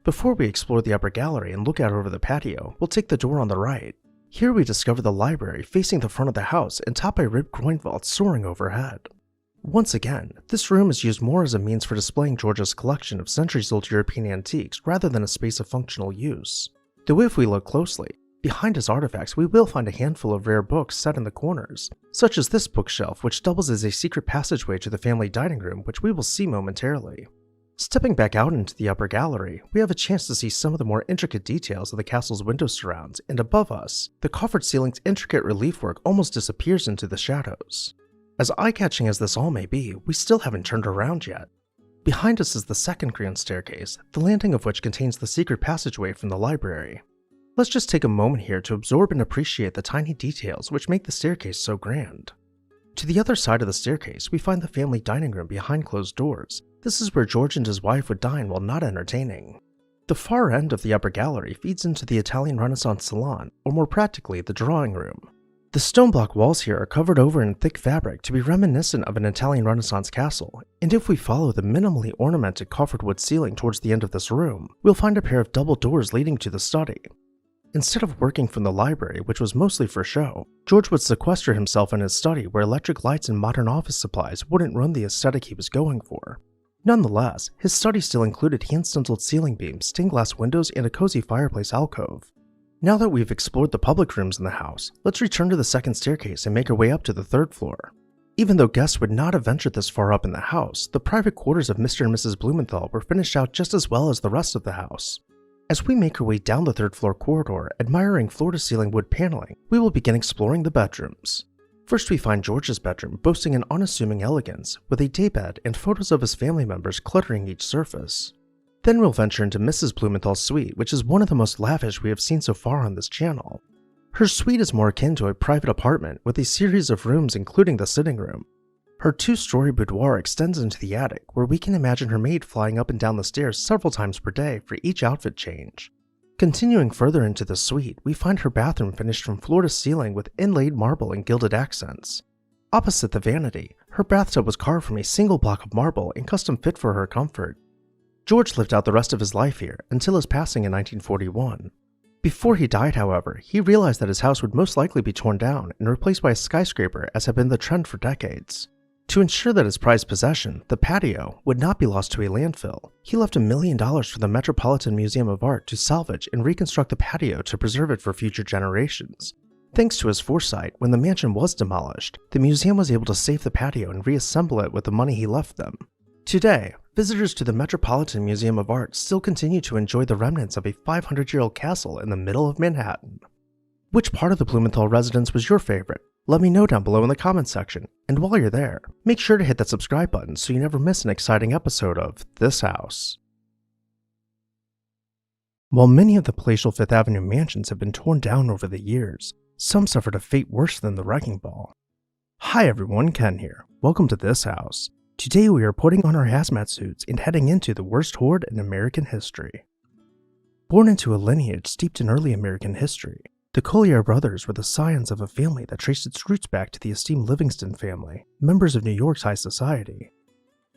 Before we explore the upper gallery and look out over the patio, we'll take the door on the right. Here we discover the library facing the front of the house and topped by ribbed groin vaults soaring overhead. Once again, this room is used more as a means for displaying George's collection of centuries-old European antiques rather than a space of functional use. Though if we look closely, behind his artifacts we will find a handful of rare books set in the corners, such as this bookshelf which doubles as a secret passageway to the family dining room, which we will see momentarily. Stepping back out into the upper gallery, we have a chance to see some of the more intricate details of the castle's window surrounds, and above us, the coffered ceiling's intricate relief work almost disappears into the shadows. As eye-catching as this all may be, we still haven't turned around yet. Behind us is the second grand staircase, the landing of which contains the secret passageway from the library. Let's just take a moment here to absorb and appreciate the tiny details which make the staircase so grand. To the other side of the staircase, we find the family dining room behind closed doors. This is where George and his wife would dine while not entertaining. The far end of the upper gallery feeds into the Italian Renaissance salon, or more practically, the drawing room. The stone block walls here are covered over in thick fabric to be reminiscent of an Italian Renaissance castle, and if we follow the minimally ornamented coffered wood ceiling towards the end of this room, we'll find a pair of double doors leading to the study. Instead of working from the library, which was mostly for show, George would sequester himself in his study where electric lights and modern office supplies wouldn't run the aesthetic he was going for. Nonetheless, his study still included hand-stenciled ceiling beams, stained glass windows, and a cozy fireplace alcove. Now that we've explored the public rooms in the house, let's return to the second staircase and make our way up to the third floor. Even though guests would not have ventured this far up in the house, the private quarters of Mr. and Mrs. Blumenthal were finished out just as well as the rest of the house. As we make our way down the third floor corridor, admiring floor-to-ceiling wood paneling, we will begin exploring the bedrooms. First we find George's bedroom, boasting an unassuming elegance, with a daybed and photos of his family members cluttering each surface. Then we'll venture into Mrs. Blumenthal's suite, which is one of the most lavish we have seen so far on this channel. Her suite is more akin to a private apartment with a series of rooms including the sitting room. Her two-story boudoir extends into the attic, where we can imagine her maid flying up and down the stairs several times per day for each outfit change. Continuing further into the suite, we find her bathroom finished from floor to ceiling with inlaid marble and gilded accents. Opposite the vanity, her bathtub was carved from a single block of marble and custom fit for her comfort. George lived out the rest of his life here until his passing in 1941. Before he died, however, he realized that his house would most likely be torn down and replaced by a skyscraper, as had been the trend for decades. To ensure that his prized possession, the patio, would not be lost to a landfill, he left $1 million for the Metropolitan Museum of Art to salvage and reconstruct the patio to preserve it for future generations. Thanks to his foresight, when the mansion was demolished, the museum was able to save the patio and reassemble it with the money he left them. Today, visitors to the Metropolitan Museum of Art still continue to enjoy the remnants of a 500-year-old castle in the middle of Manhattan. Which part of the Blumenthal residence was your favorite? Let me know down below in the comments section, and while you're there, make sure to hit that subscribe button so you never miss an exciting episode of This House. While many of the palatial Fifth Avenue mansions have been torn down over the years, some suffered a fate worse than the wrecking ball. Hi everyone, Ken here. Welcome to This House. Today we are putting on our hazmat suits and heading into the worst horde in American history. Born into a lineage steeped in early American history, the Collyer Brothers were the scions of a family that traced its roots back to the esteemed Livingston family, members of New York's high society.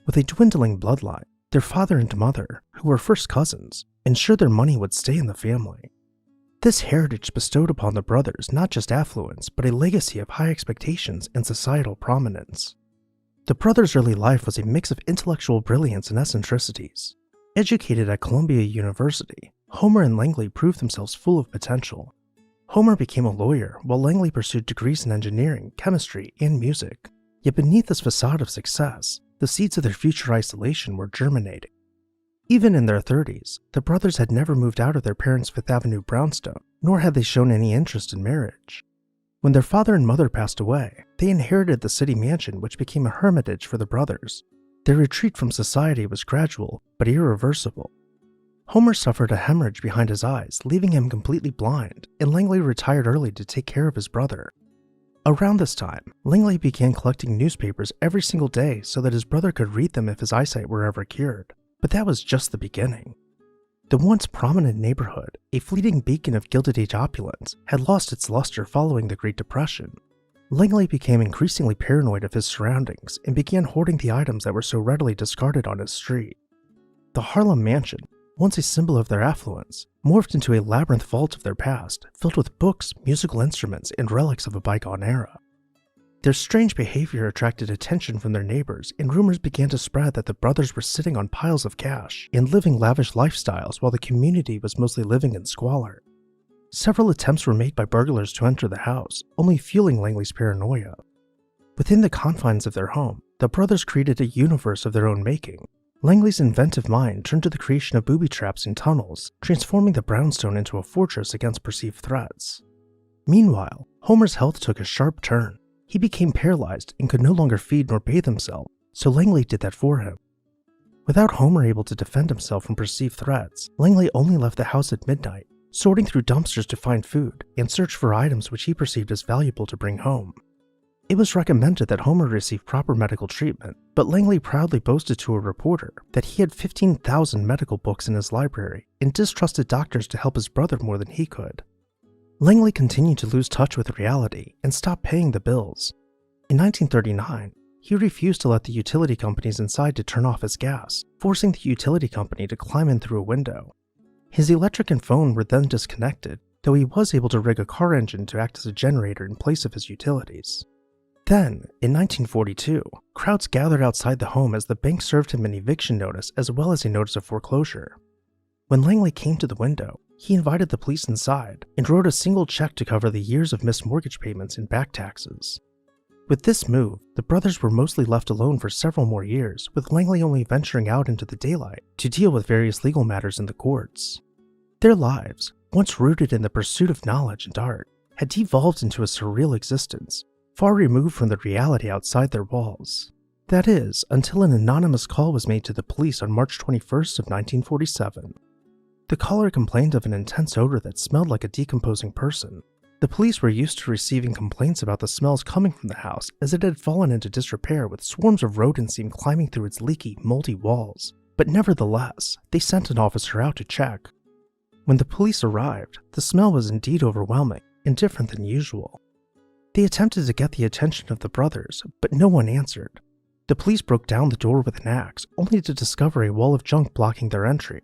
With a dwindling bloodline, their father and mother, who were first cousins, ensured their money would stay in the family. This heritage bestowed upon the brothers not just affluence, but a legacy of high expectations and societal prominence. The brothers' early life was a mix of intellectual brilliance and eccentricities. Educated at Columbia University, Homer and Langley proved themselves full of potential. Homer became a lawyer, while Langley pursued degrees in engineering, chemistry, and music. Yet beneath this facade of success, the seeds of their future isolation were germinating. Even in their 30s, the brothers had never moved out of their parents' Fifth Avenue brownstone, nor had they shown any interest in marriage. When their father and mother passed away, they inherited the city mansion, which became a hermitage for the brothers. Their retreat from society was gradual, but irreversible. Homer suffered a hemorrhage behind his eyes, leaving him completely blind, and Langley retired early to take care of his brother. Around this time, Langley began collecting newspapers every single day so that his brother could read them if his eyesight were ever cured. But that was just the beginning. The once prominent neighborhood, a fleeting beacon of Gilded Age opulence, had lost its luster following the Great Depression. Langley became increasingly paranoid of his surroundings and began hoarding the items that were so readily discarded on his street. The Harlem Mansion, once a symbol of their affluence, morphed into a labyrinth vault of their past, filled with books, musical instruments, and relics of a bygone era. Their strange behavior attracted attention from their neighbors, and rumors began to spread that the brothers were sitting on piles of cash and living lavish lifestyles while the community was mostly living in squalor. Several attempts were made by burglars to enter the house, only fueling Langley's paranoia. Within the confines of their home, the brothers created a universe of their own making. Langley's inventive mind turned to the creation of booby traps and tunnels, transforming the brownstone into a fortress against perceived threats. Meanwhile, Homer's health took a sharp turn. He became paralyzed and could no longer feed nor bathe himself, so Langley did that for him. Without Homer able to defend himself from perceived threats, Langley only left the house at midnight, sorting through dumpsters to find food and search for items which he perceived as valuable to bring home. It was recommended that Homer receive proper medical treatment, but Langley proudly boasted to a reporter that he had 15,000 medical books in his library and distrusted doctors to help his brother more than he could. Langley continued to lose touch with reality and stopped paying the bills. In 1939, he refused to let the utility companies inside to turn off his gas, forcing the utility company to climb in through a window. His electric and phone were then disconnected, though he was able to rig a car engine to act as a generator in place of his utilities. Then, in 1942, crowds gathered outside the home as the bank served him an eviction notice as well as a notice of foreclosure. When Langley came to the window, he invited the police inside and wrote a single check to cover the years of missed mortgage payments and back taxes. With this move, the brothers were mostly left alone for several more years, with Langley only venturing out into the daylight to deal with various legal matters in the courts. Their lives, once rooted in the pursuit of knowledge and art, had devolved into a surreal existence, far removed from the reality outside their walls. That is, until an anonymous call was made to the police on March 21st of 1947. The caller complained of an intense odor that smelled like a decomposing person. The police were used to receiving complaints about the smells coming from the house, as it had fallen into disrepair with swarms of rodents seen climbing through its leaky, moldy walls. But nevertheless, they sent an officer out to check. When the police arrived, the smell was indeed overwhelming and different than usual. They attempted to get the attention of the brothers, but no one answered. The police broke down the door with an axe, only to discover a wall of junk blocking their entry.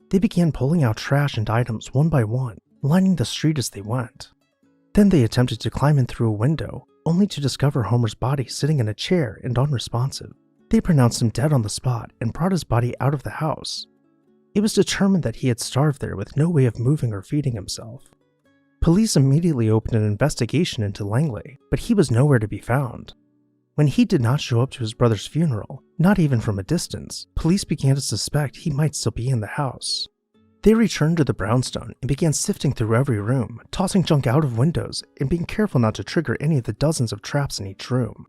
They began pulling out trash and items one by one, lining the street as they went. Then they attempted to climb in through a window, only to discover Homer's body sitting in a chair and unresponsive. They pronounced him dead on the spot and brought his body out of the house. It was determined that he had starved there with no way of moving or feeding himself. Police immediately opened an investigation into Langley, but he was nowhere to be found. When he did not show up to his brother's funeral, not even from a distance, police began to suspect he might still be in the house. They returned to the brownstone and began sifting through every room, tossing junk out of windows, and being careful not to trigger any of the dozens of traps in each room.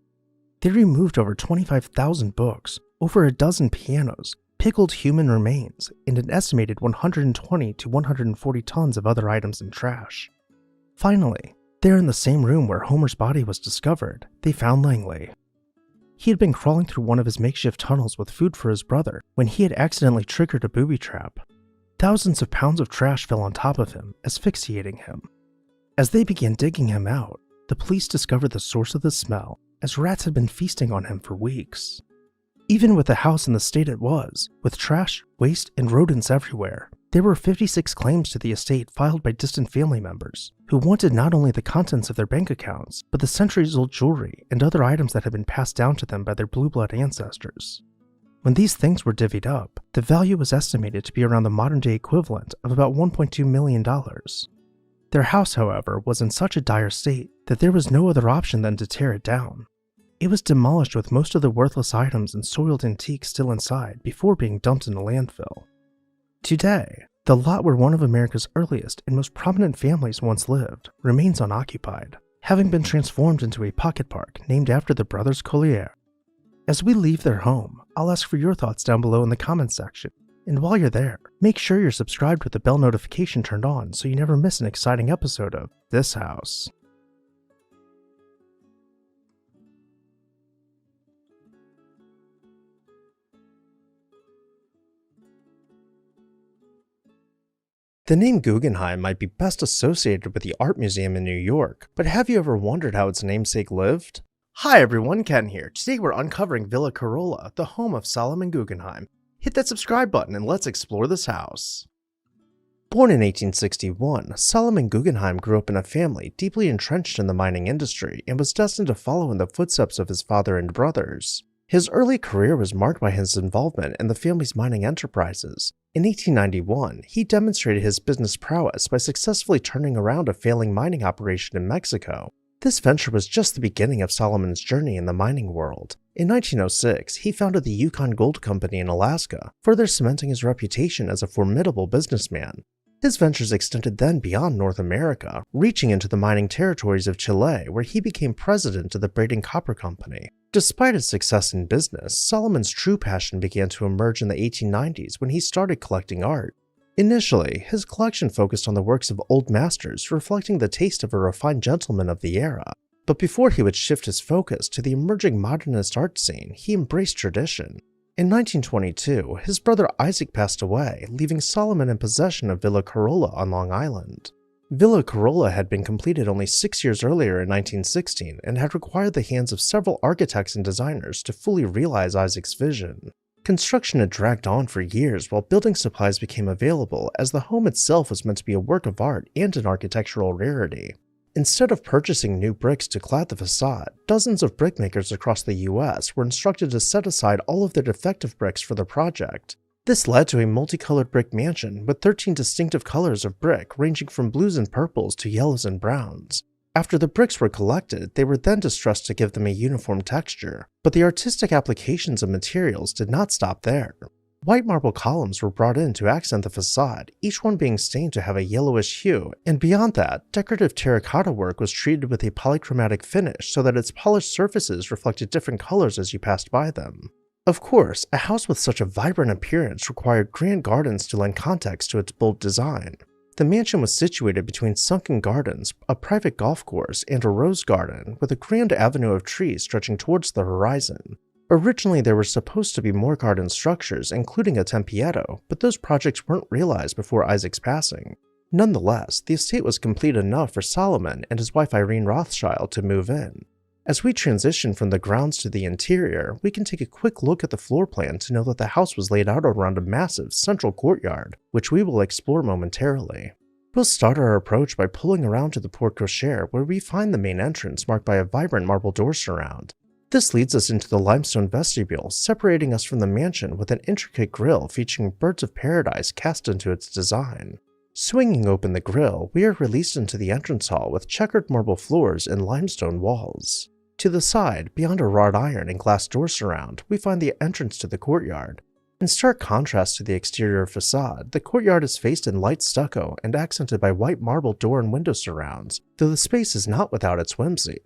They removed over 25,000 books, over a dozen pianos, pickled human remains, and an estimated 120 to 140 tons of other items and trash. Finally, there in the same room where Homer's body was discovered, they found Langley. He had been crawling through one of his makeshift tunnels with food for his brother when he had accidentally triggered a booby trap. Thousands of pounds of trash fell on top of him, asphyxiating him. As they began digging him out, the police discovered the source of the smell, as rats had been feasting on him for weeks. Even with the house in the state it was, with trash, waste, and rodents everywhere, there were 56 claims to the estate filed by distant family members, who wanted not only the contents of their bank accounts, but the centuries-old jewelry and other items that had been passed down to them by their blue-blood ancestors. When these things were divvied up, the value was estimated to be around the modern-day equivalent of about $1.2 million. Their house, however, was in such a dire state that there was no other option than to tear it down. It was demolished with most of the worthless items and soiled antiques still inside before being dumped in a landfill. Today, the lot where one of America's earliest and most prominent families once lived remains unoccupied, having been transformed into a pocket park named after the brothers Collyer. As we leave their home, I'll ask for your thoughts down below in the comments section, and while you're there, make sure you're subscribed with the bell notification turned on so you never miss an exciting episode of This House. The name Guggenheim might be best associated with the Art Museum in New York, but have you ever wondered how its namesake lived? Hi everyone, Ken here. Today we're uncovering Villa Corolla, the home of Solomon Guggenheim. Hit that subscribe button and let's explore this house. Born in 1861, Solomon Guggenheim grew up in a family deeply entrenched in the mining industry and was destined to follow in the footsteps of his father and brothers. His early career was marked by his involvement in the family's mining enterprises. In 1891, he demonstrated his business prowess by successfully turning around a failing mining operation in Mexico. This venture was just the beginning of Solomon's journey in the mining world. In 1906, he founded the Yukon Gold Company in Alaska, further cementing his reputation as a formidable businessman. His ventures extended then beyond North America, reaching into the mining territories of Chile, where he became president of the Braden Copper Company. Despite his success in business, Solomon's true passion began to emerge in the 1890s when he started collecting art. Initially, his collection focused on the works of old masters, reflecting the taste of a refined gentleman of the era. But before he would shift his focus to the emerging modernist art scene, he embraced tradition. In 1922, his brother Isaac passed away, leaving Solomon in possession of Villa Corolla on Long Island. Villa Corolla had been completed only 6 years earlier in 1916 and had required the hands of several architects and designers to fully realize Isaac's vision. Construction had dragged on for years while building supplies became available, as the home itself was meant to be a work of art and an architectural rarity. Instead of purchasing new bricks to clad the facade, dozens of brickmakers across the US were instructed to set aside all of their defective bricks for the project. This led to a multicolored brick mansion with 13 distinctive colors of brick ranging from blues and purples to yellows and browns. After the bricks were collected, they were then distressed to give them a uniform texture, but the artistic applications of materials did not stop there. White marble columns were brought in to accent the facade, each one being stained to have a yellowish hue, and beyond that, decorative terracotta work was treated with a polychromatic finish so that its polished surfaces reflected different colors as you passed by them. Of course, a house with such a vibrant appearance required grand gardens to lend context to its bold design. The mansion was situated between sunken gardens, a private golf course, and a rose garden, with a grand avenue of trees stretching towards the horizon. Originally, there were supposed to be more garden structures, including a tempietto, but those projects weren't realized before Isaac's passing. Nonetheless, the estate was complete enough for Solomon and his wife Irene Rothschild to move in. As we transition from the grounds to the interior, we can take a quick look at the floor plan to know that the house was laid out around a massive central courtyard, which we will explore momentarily. We'll start our approach by pulling around to the porte cochere, where we find the main entrance marked by a vibrant marble door surround. This leads us into the limestone vestibule, separating us from the mansion with an intricate grille featuring birds of paradise cast into its design. Swinging open the grille, we are released into the entrance hall with checkered marble floors and limestone walls. To the side, beyond a wrought iron and glass door surround, we find the entrance to the courtyard. In stark contrast to the exterior facade, the courtyard is faced in light stucco and accented by white marble door and window surrounds, though the space is not without its whimsy.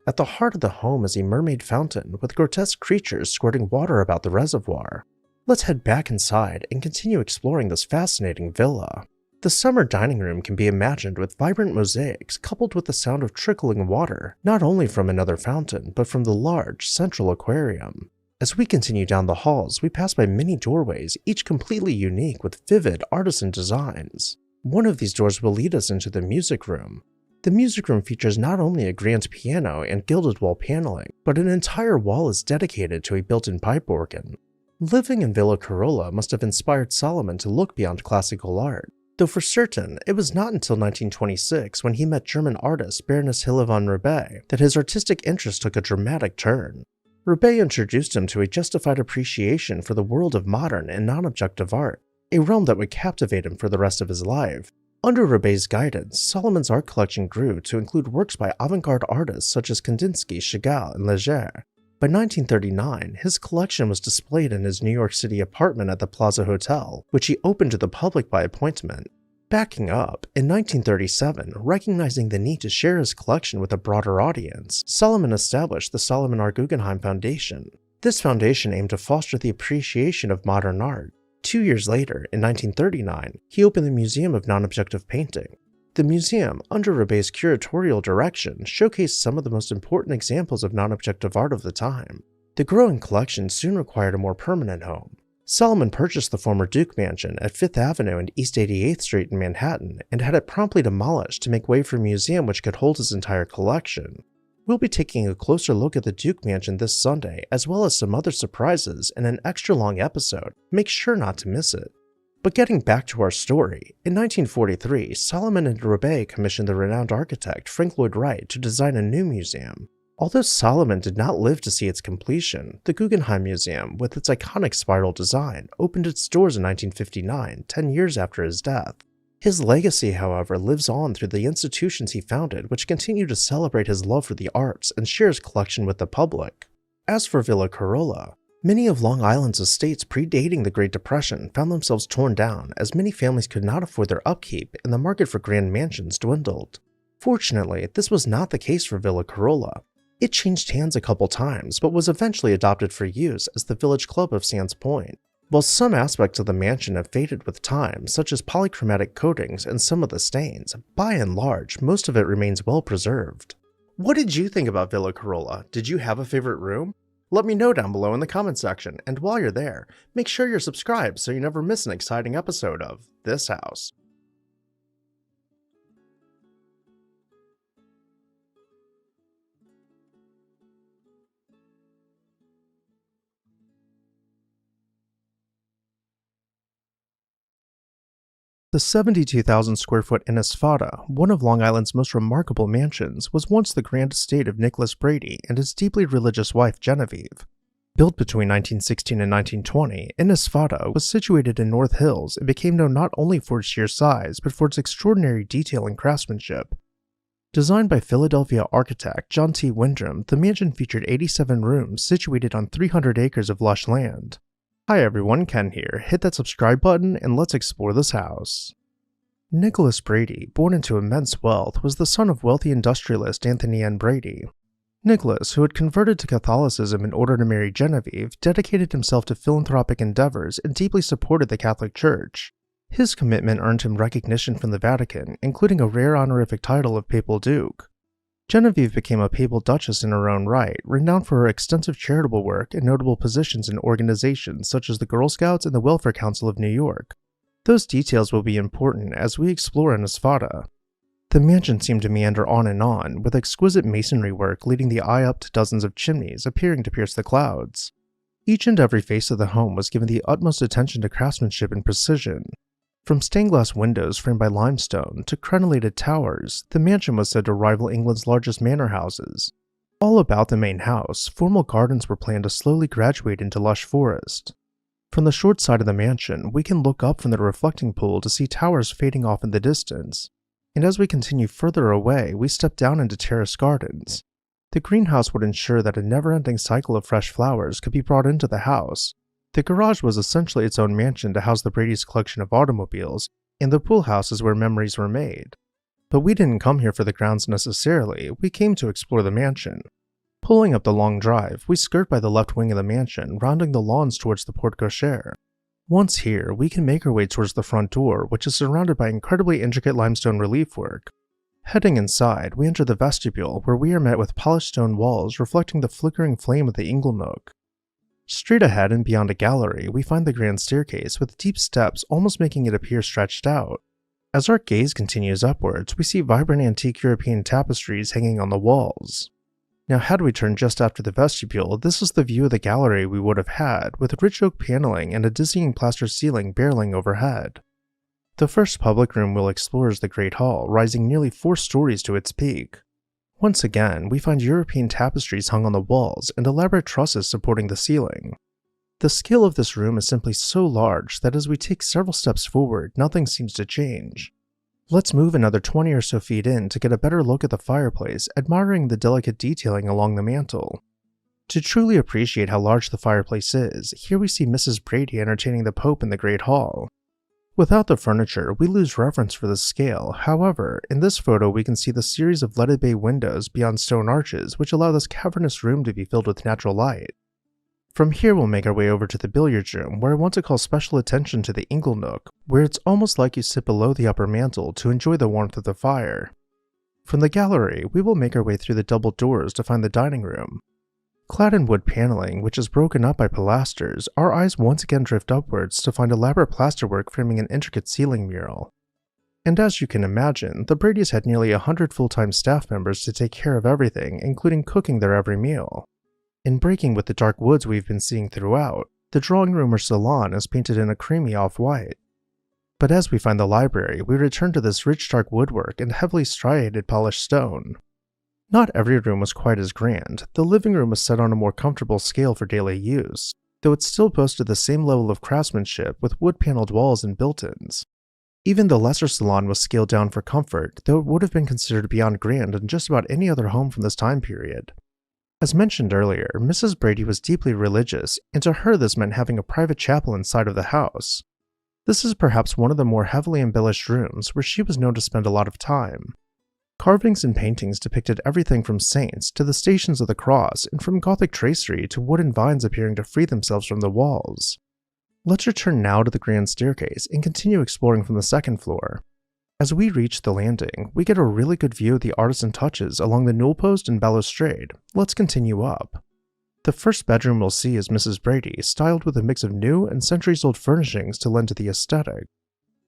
At the heart of the home is a mermaid fountain with grotesque creatures squirting water about the reservoir. Let's head back inside and continue exploring this fascinating villa. The summer dining room can be imagined with vibrant mosaics coupled with the sound of trickling water, not only from another fountain, but from the large, central aquarium. As we continue down the halls, we pass by many doorways, each completely unique with vivid artisan designs. One of these doors will lead us into the music room. The music room features not only a grand piano and gilded wall paneling, but an entire wall is dedicated to a built-in pipe organ. Living in Villa Corolla must have inspired Solomon to look beyond classical art, though for certain, it was not until 1926 when he met German artist Baroness Hille von Rebay that his artistic interest took a dramatic turn. Rebay introduced him to a justified appreciation for the world of modern and non-objective art, a realm that would captivate him for the rest of his life. Under Rebay's guidance, Solomon's art collection grew to include works by avant-garde artists such as Kandinsky, Chagall, and Leger. By 1939, his collection was displayed in his New York City apartment at the Plaza Hotel, which he opened to the public by appointment. Backing up, in 1937, recognizing the need to share his collection with a broader audience, Solomon established the Solomon R. Guggenheim Foundation. This foundation aimed to foster the appreciation of modern art. 2 years later, in 1939, he opened the Museum of Non-Objective Painting. The museum, under Rebay's curatorial direction, showcased some of the most important examples of non-objective art of the time. The growing collection soon required a more permanent home. Solomon purchased the former Duke Mansion at 5th Avenue and East 88th Street in Manhattan and had it promptly demolished to make way for a museum which could hold his entire collection. We'll be taking a closer look at the Duke Mansion this Sunday, as well as some other surprises in an extra-long episode. Make sure not to miss it. But getting back to our story, in 1943, Solomon and Rebay commissioned the renowned architect Frank Lloyd Wright to design a new museum. Although Solomon did not live to see its completion, the Guggenheim Museum, with its iconic spiral design, opened its doors in 1959, 10 years after his death. His legacy, however, lives on through the institutions he founded, which continue to celebrate his love for the arts and share his collection with the public. As for Villa Corolla, many of Long Island's estates predating the Great Depression found themselves torn down as many families could not afford their upkeep and the market for grand mansions dwindled. Fortunately, this was not the case for Villa Corolla. It changed hands a couple times, but was eventually adopted for use as the Village Club of Sands Point. While some aspects of the mansion have faded with time, such as polychromatic coatings and some of the stains, by and large, most of it remains well preserved. What did you think about Villa Corolla? Did you have a favorite room? Let me know down below in the comment section, and while you're there, make sure you're subscribed so you never miss an exciting episode of This House. The 72,000 square foot Inisfada, one of Long Island's most remarkable mansions, was once the grand estate of Nicholas Brady and his deeply religious wife Genevieve. Built between 1916 and 1920, Inisfada was situated in North Hills and became known not only for its sheer size, but for its extraordinary detail and craftsmanship. Designed by Philadelphia architect John T. Wyndham, the mansion featured 87 rooms situated on 300 acres of lush land. Hi everyone, Ken here. Hit that subscribe button and let's explore this house. Nicholas Brady, born into immense wealth, was the son of wealthy industrialist Anthony N. Brady. Nicholas, who had converted to Catholicism in order to marry Genevieve, dedicated himself to philanthropic endeavors and deeply supported the Catholic Church. His commitment earned him recognition from the Vatican, including a rare honorific title of Papal Duke. Genevieve became a papal duchess in her own right, renowned for her extensive charitable work and notable positions in organizations such as the Girl Scouts and the Welfare Council of New York. Those details will be important as we explore Inisfada. The mansion seemed to meander on, with exquisite masonry work leading the eye up to dozens of chimneys appearing to pierce the clouds. Each and every face of the home was given the utmost attention to craftsmanship and precision. From stained glass windows framed by limestone to crenellated towers, the mansion was said to rival England's largest manor houses. All about the main house, formal gardens were planned to slowly graduate into lush forest. From the short side of the mansion, we can look up from the reflecting pool to see towers fading off in the distance. And as we continue further away, we step down into terrace gardens. The greenhouse would ensure that a never-ending cycle of fresh flowers could be brought into the house. The The garage was essentially its own mansion to house the Brady's collection of automobiles, and the pool house is where memories were made. But we didn't come here for the grounds necessarily, we came to explore the mansion. Pulling up the long drive, we skirt by the left wing of the mansion, rounding the lawns towards the porte cochere. Once here, we can make our way towards the front door, which is surrounded by incredibly intricate limestone relief work. Heading inside, we enter the vestibule, where we are met with polished stone walls reflecting the flickering flame of the inglenook. Straight ahead and beyond a gallery, we find the grand staircase with deep steps almost making it appear stretched out. As our gaze continues upwards, we see vibrant antique European tapestries hanging on the walls. Now, had we turned just after the vestibule, this is the view of the gallery we would have had, with rich oak paneling and a dizzying plaster ceiling barreling overhead. The first public room we'll explore is the Great Hall, rising nearly 4 stories to its peak. Once again, we find European tapestries hung on the walls and elaborate trusses supporting the ceiling. The scale of this room is simply so large that as we take several steps forward, nothing seems to change. Let's move another 20 or so feet in to get a better look at the fireplace, admiring the delicate detailing along the mantel. To truly appreciate how large the fireplace is, here we see Mrs. Brady entertaining the Pope in the Great Hall. Without the furniture, we lose reference for the scale. However, in this photo we can see the series of leaded bay windows beyond stone arches which allow this cavernous room to be filled with natural light. From here we'll make our way over to the billiards room, where I want to call special attention to the inglenook, where it's almost like you sit below the upper mantel to enjoy the warmth of the fire. From the gallery, we will make our way through the double doors to find the dining room. Clad in wood paneling, which is broken up by pilasters, our eyes once again drift upwards to find elaborate plasterwork framing an intricate ceiling mural. And as you can imagine, the Bradys had nearly 100 full-time staff members to take care of everything, including cooking their every meal. In breaking with the dark woods we've been seeing throughout, the drawing room or salon is painted in a creamy off-white. But as we find the library, we return to this rich dark woodwork and heavily striated polished stone. Not every room was quite as grand. The living room was set on a more comfortable scale for daily use, though it still boasted the same level of craftsmanship with wood-paneled walls and built-ins. Even the lesser salon was scaled down for comfort, though it would have been considered beyond grand in just about any other home from this time period. As mentioned earlier, Mrs. Brady was deeply religious, and to her this meant having a private chapel inside of the house. This is perhaps one of the more heavily embellished rooms where she was known to spend a lot of time. Carvings and paintings depicted everything from saints to the Stations of the Cross, and from Gothic tracery to wooden vines appearing to free themselves from the walls. Let's return now to the grand staircase and continue exploring from the second floor. As we reach the landing, we get a really good view of the artisan touches along the newel post and balustrade. Let's continue up. The first bedroom we'll see is Mrs. Brady, styled with a mix of new and centuries-old furnishings to lend to the aesthetic.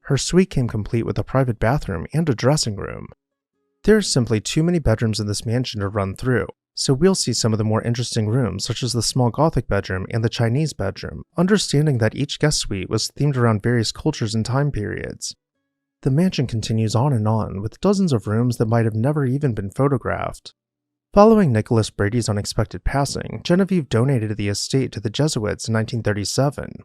Her suite came complete with a private bathroom and a dressing room. There are simply too many bedrooms in this mansion to run through, so we'll see some of the more interesting rooms such as the small Gothic bedroom and the Chinese bedroom, understanding that each guest suite was themed around various cultures and time periods. The mansion continues on, with dozens of rooms that might have never even been photographed. Following Nicholas Brady's unexpected passing, Genevieve donated the estate to the Jesuits in 1937.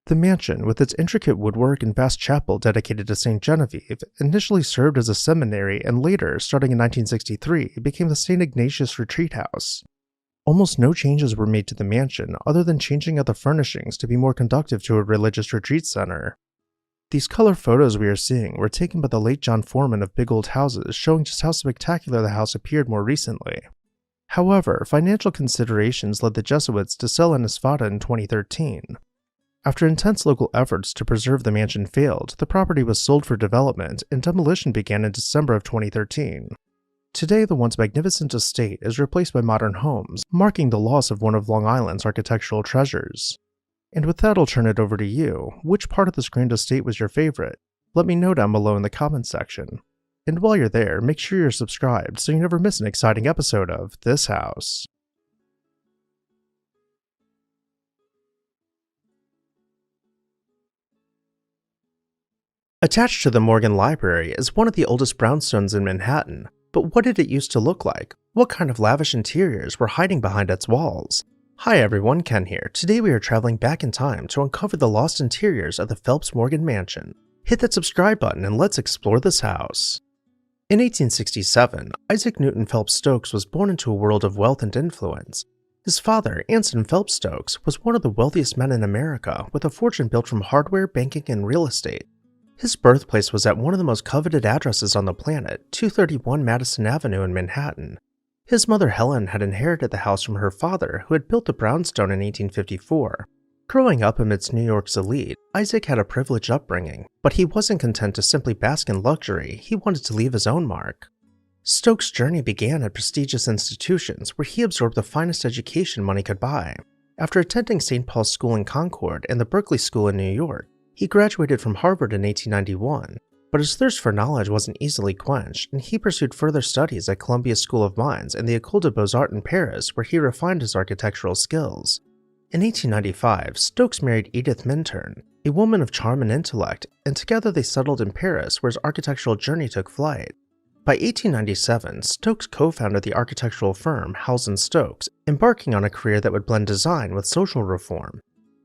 The mansion, with its intricate woodwork and vast chapel dedicated to St. Genevieve, initially served as a seminary and later, starting in 1963, became the St. Ignatius Retreat House. Almost no changes were made to the mansion other than changing out the furnishings to be more conducive to a religious retreat center. These color photos we are seeing were taken by the late John Foreman of Big Old Houses, showing just how spectacular the house appeared more recently. However, financial considerations led the Jesuits to sell Inisfada in 2013. After intense local efforts to preserve the mansion failed, the property was sold for development and demolition began in December of 2013. Today, the once magnificent estate is replaced by modern homes, marking the loss of one of Long Island's architectural treasures. And with that, I'll turn it over to you. Which part of this grand estate was your favorite? Let me know down below in the comments section. And while you're there, make sure you're subscribed so you never miss an exciting episode of This House. Attached to the Morgan Library is one of the oldest brownstones in Manhattan. But what did it used to look like? What kind of lavish interiors were hiding behind its walls? Hi everyone, Ken here. Today we are traveling back in time to uncover the lost interiors of the Phelps Morgan Mansion. Hit that subscribe button and let's explore this house. In 1867, Isaac Newton Phelps Stokes was born into a world of wealth and influence. His father, Anson Phelps Stokes, was one of the wealthiest men in America, with a fortune built from hardware, banking, and real estate. His birthplace was at one of the most coveted addresses on the planet, 231 Madison Avenue in Manhattan. His mother Helen had inherited the house from her father, who had built the brownstone in 1854. Growing up amidst New York's elite, Isaac had a privileged upbringing, but he wasn't content to simply bask in luxury. He wanted to leave his own mark. Stokes' journey began at prestigious institutions where he absorbed the finest education money could buy. After attending St. Paul's School in Concord and the Berkeley School in New York, he graduated from Harvard in 1891, but his thirst for knowledge wasn't easily quenched, and he pursued further studies at Columbia School of Mines and the École des Beaux-Arts in Paris, where he refined his architectural skills. In 1895, Stokes married Edith Minturn, a woman of charm and intellect, and together they settled in Paris, where his architectural journey took flight. By 1897, Stokes co-founded the architectural firm Howells & Stokes, embarking on a career that would blend design with social reform.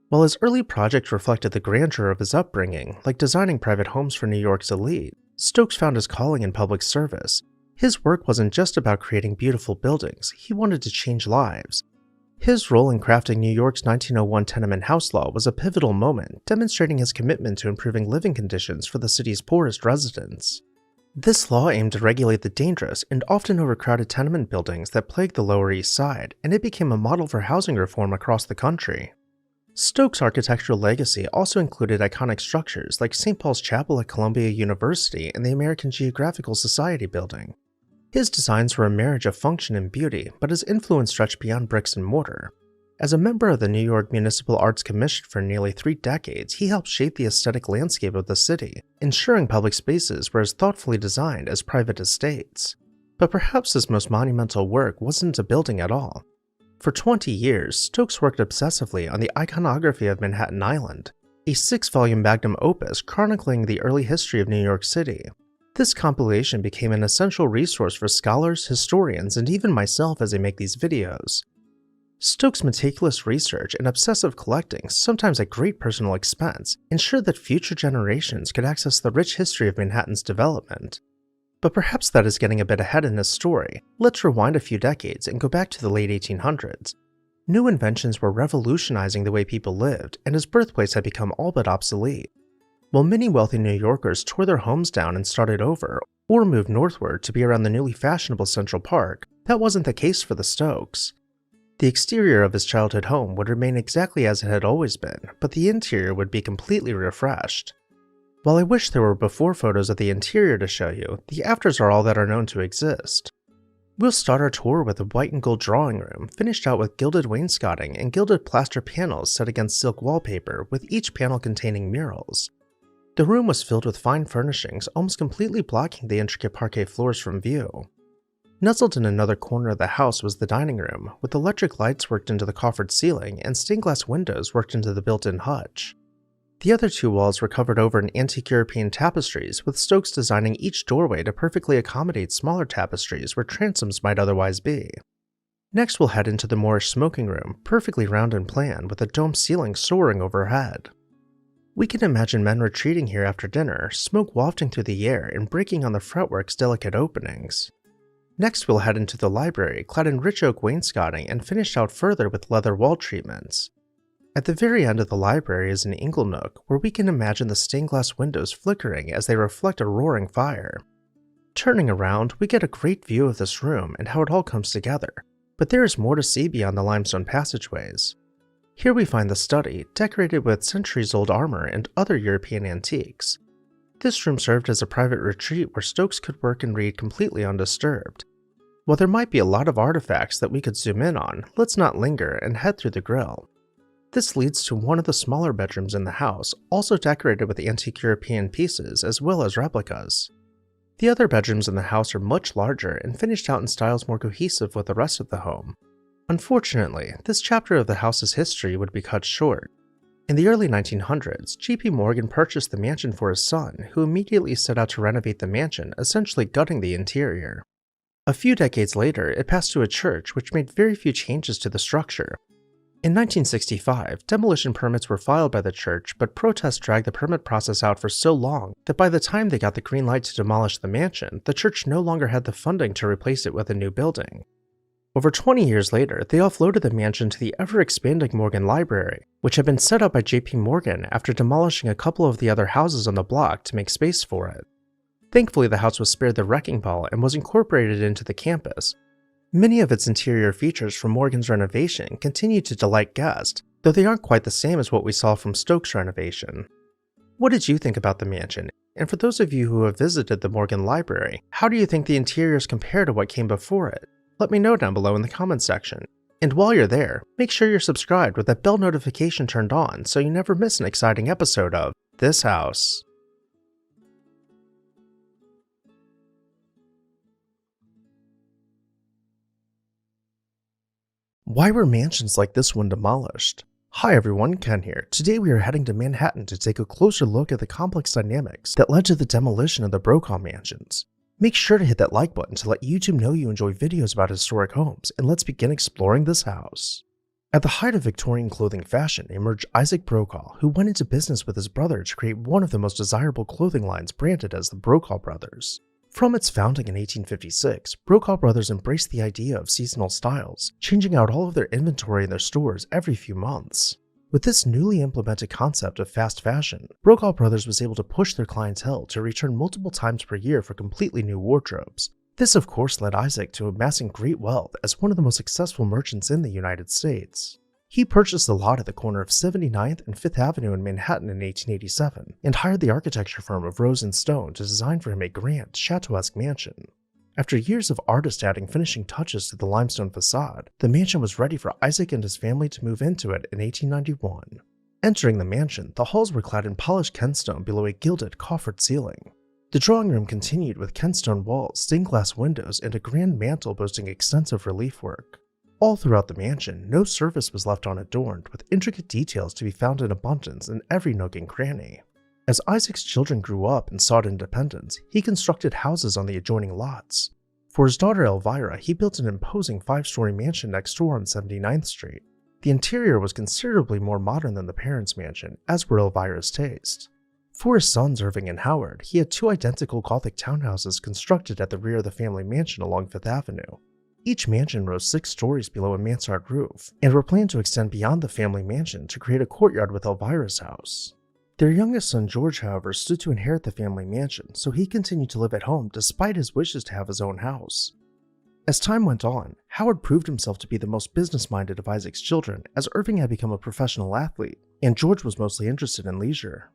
While his early projects reflected the grandeur of his upbringing, like designing private homes for New York's elite, Stokes found his calling in public service. His work wasn't just about creating beautiful buildings, he wanted to change lives. His role in crafting New York's 1901 tenement house law was a pivotal moment, demonstrating his commitment to improving living conditions for the city's poorest residents. This law aimed to regulate the dangerous and often overcrowded tenement buildings that plagued the Lower East Side, and it became a model for housing reform across the country. Stokes' architectural legacy also included iconic structures like St. Paul's Chapel at Columbia University and the American Geographical Society building. His designs were a marriage of function and beauty, but his influence stretched beyond bricks and mortar. As a member of the New York Municipal Arts Commission for nearly 3 decades, he helped shape the aesthetic landscape of the city, ensuring public spaces were as thoughtfully designed as private estates. But perhaps his most monumental work wasn't a building at all. For 20 years, Stokes worked obsessively on the iconography of Manhattan Island, a 6-volume magnum opus chronicling the early history of New York City. This compilation became an essential resource for scholars, historians, and even myself as I make these videos. Stokes' meticulous research and obsessive collecting, sometimes at great personal expense, ensured that future generations could access the rich history of Manhattan's development. But perhaps that is getting a bit ahead in this story. Let's rewind a few decades and go back to the late 1800s. New inventions were revolutionizing the way people lived, and his birthplace had become all but obsolete. While many wealthy New Yorkers tore their homes down and started over, or moved northward to be around the newly fashionable Central Park, that wasn't the case for the Stokes. The exterior of his childhood home would remain exactly as it had always been, but the interior would be completely refreshed. While I wish there were before photos of the interior to show you, the afters are all that are known to exist. We'll start our tour with a white and gold drawing room, finished out with gilded wainscoting and gilded plaster panels set against silk wallpaper, with each panel containing murals. The room was filled with fine furnishings, almost completely blocking the intricate parquet floors from view. Nestled in another corner of the house was the dining room, with electric lights worked into the coffered ceiling and stained glass windows worked into the built-in hutch. The other 2 walls were covered over in antique European tapestries, with Stokes designing each doorway to perfectly accommodate smaller tapestries where transoms might otherwise be. Next we'll head into the Moorish smoking room, perfectly round and plan, with a domed ceiling soaring overhead. We can imagine men retreating here after dinner, smoke wafting through the air and breaking on the fretwork's delicate openings. Next we'll head into the library, clad in rich oak wainscoting and finished out further with leather wall treatments. At the very end of the library is an ingle nook, where we can imagine the stained glass windows flickering as they reflect a roaring fire. Turning around, we get a great view of this room and how it all comes together, but there is more to see beyond the limestone passageways. Here we find the study, decorated with centuries-old armor and other European antiques. This room served as a private retreat where Stokes could work and read completely undisturbed. While there might be a lot of artifacts that we could zoom in on, let's not linger and head through the grill. This leads to one of the smaller bedrooms in the house, also decorated with antique European pieces as well as replicas. The other bedrooms in the house are much larger and finished out in styles more cohesive with the rest of the home. Unfortunately, this chapter of the house's history would be cut short. In the early 1900s, J.P. Morgan purchased the mansion for his son, who immediately set out to renovate the mansion, essentially gutting the interior. A few decades later, it passed to a church, which made very few changes to the structure. In 1965, demolition permits were filed by the church, but protests dragged the permit process out for so long that by the time they got the green light to demolish the mansion, the church no longer had the funding to replace it with a new building. Over 20 years later, they offloaded the mansion to the ever-expanding Morgan Library, which had been set up by J.P. Morgan after demolishing a couple of the other houses on the block to make space for it. Thankfully, the house was spared the wrecking ball and was incorporated into the campus. Many of its interior features from Morgan's renovation continue to delight guests, though they aren't quite the same as what we saw from Stokes' renovation. What did you think about the mansion? And for those of you who have visited the Morgan Library, how do you think the interiors compare to what came before it? Let me know down below in the comments section. And while you're there, make sure you're subscribed with that bell notification turned on so you never miss an exciting episode of This House. Why were mansions like this one demolished? Hi everyone, Ken here. Today we are heading to Manhattan to take a closer look at the complex dynamics that led to the demolition of the Brokaw mansions. Make sure to hit that like button to let YouTube know you enjoy videos about historic homes, and let's begin exploring this house. At the height of Victorian clothing fashion emerged Isaac Brokaw, who went into business with his brother to create one of the most desirable clothing lines branded as the Brokaw Brothers. From its founding in 1856, Brokaw Brothers embraced the idea of seasonal styles, changing out all of their inventory in their stores every few months. With this newly implemented concept of fast fashion, Brokaw Brothers was able to push their clientele to return multiple times per year for completely new wardrobes. This of course led Isaac to amassing great wealth as one of the most successful merchants in the United States. He purchased a lot at the corner of 79th and 5th Avenue in Manhattan in 1887, and hired the architecture firm of Rose & Stone to design for him a grand, chateau-esque mansion. After years of artists adding finishing touches to the limestone facade, the mansion was ready for Isaac and his family to move into it in 1891. Entering the mansion, the halls were clad in polished Kenstone below a gilded, coffered ceiling. The drawing room continued with Kenstone walls, stained glass windows, and a grand mantel boasting extensive relief work. All throughout the mansion, no surface was left unadorned, with intricate details to be found in abundance in every nook and cranny. As Isaac's children grew up and sought independence, he constructed houses on the adjoining lots. For his daughter Elvira, he built an imposing 5-story mansion next door on 79th Street. The interior was considerably more modern than the parents' mansion, as were Elvira's taste. For his sons Irving and Howard, he had 2 identical Gothic townhouses constructed at the rear of the family mansion along 5th Avenue. Each mansion rose 6 stories below a mansard roof, and were planned to extend beyond the family mansion to create a courtyard with Elvira's house. Their youngest son George, however, stood to inherit the family mansion, so he continued to live at home despite his wishes to have his own house. As time went on, Howard proved himself to be the most business-minded of Isaac's children, as Irving had become a professional athlete, and George was mostly interested in leisure.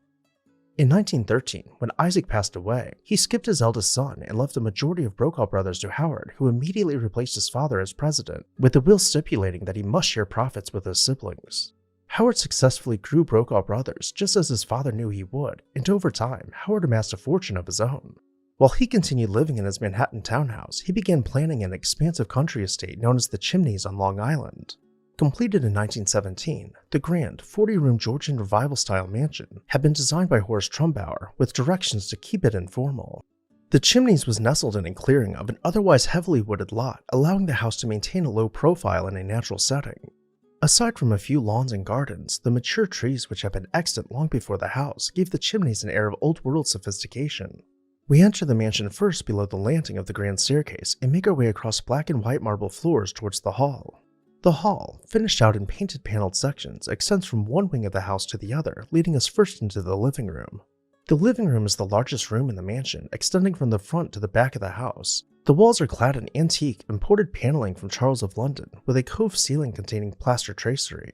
In 1913, when Isaac passed away, he skipped his eldest son and left the majority of Brokaw Brothers to Howard, who immediately replaced his father as president, with the will stipulating that he must share profits with his siblings. Howard successfully grew Brokaw Brothers just as his father knew he would, and over time, Howard amassed a fortune of his own. While he continued living in his Manhattan townhouse, he began planning an expansive country estate known as the Chimneys on Long Island. Completed in 1917, the grand 40-room Georgian Revival-style mansion had been designed by Horace Trumbauer with directions to keep it informal. The Chimneys was nestled in a clearing of an otherwise heavily wooded lot, allowing the house to maintain a low profile in a natural setting. Aside from a few lawns and gardens, the mature trees which had been extant long before the house gave the Chimneys an air of old-world sophistication. We enter the mansion first below the landing of the grand staircase and make our way across black and white marble floors towards the hall. The hall, finished out in painted paneled sections, extends from one wing of the house to the other, leading us first into the living room. The living room is the largest room in the mansion, extending from the front to the back of the house. The walls are clad in antique, imported paneling from Charles of London, with a cove ceiling containing plaster tracery.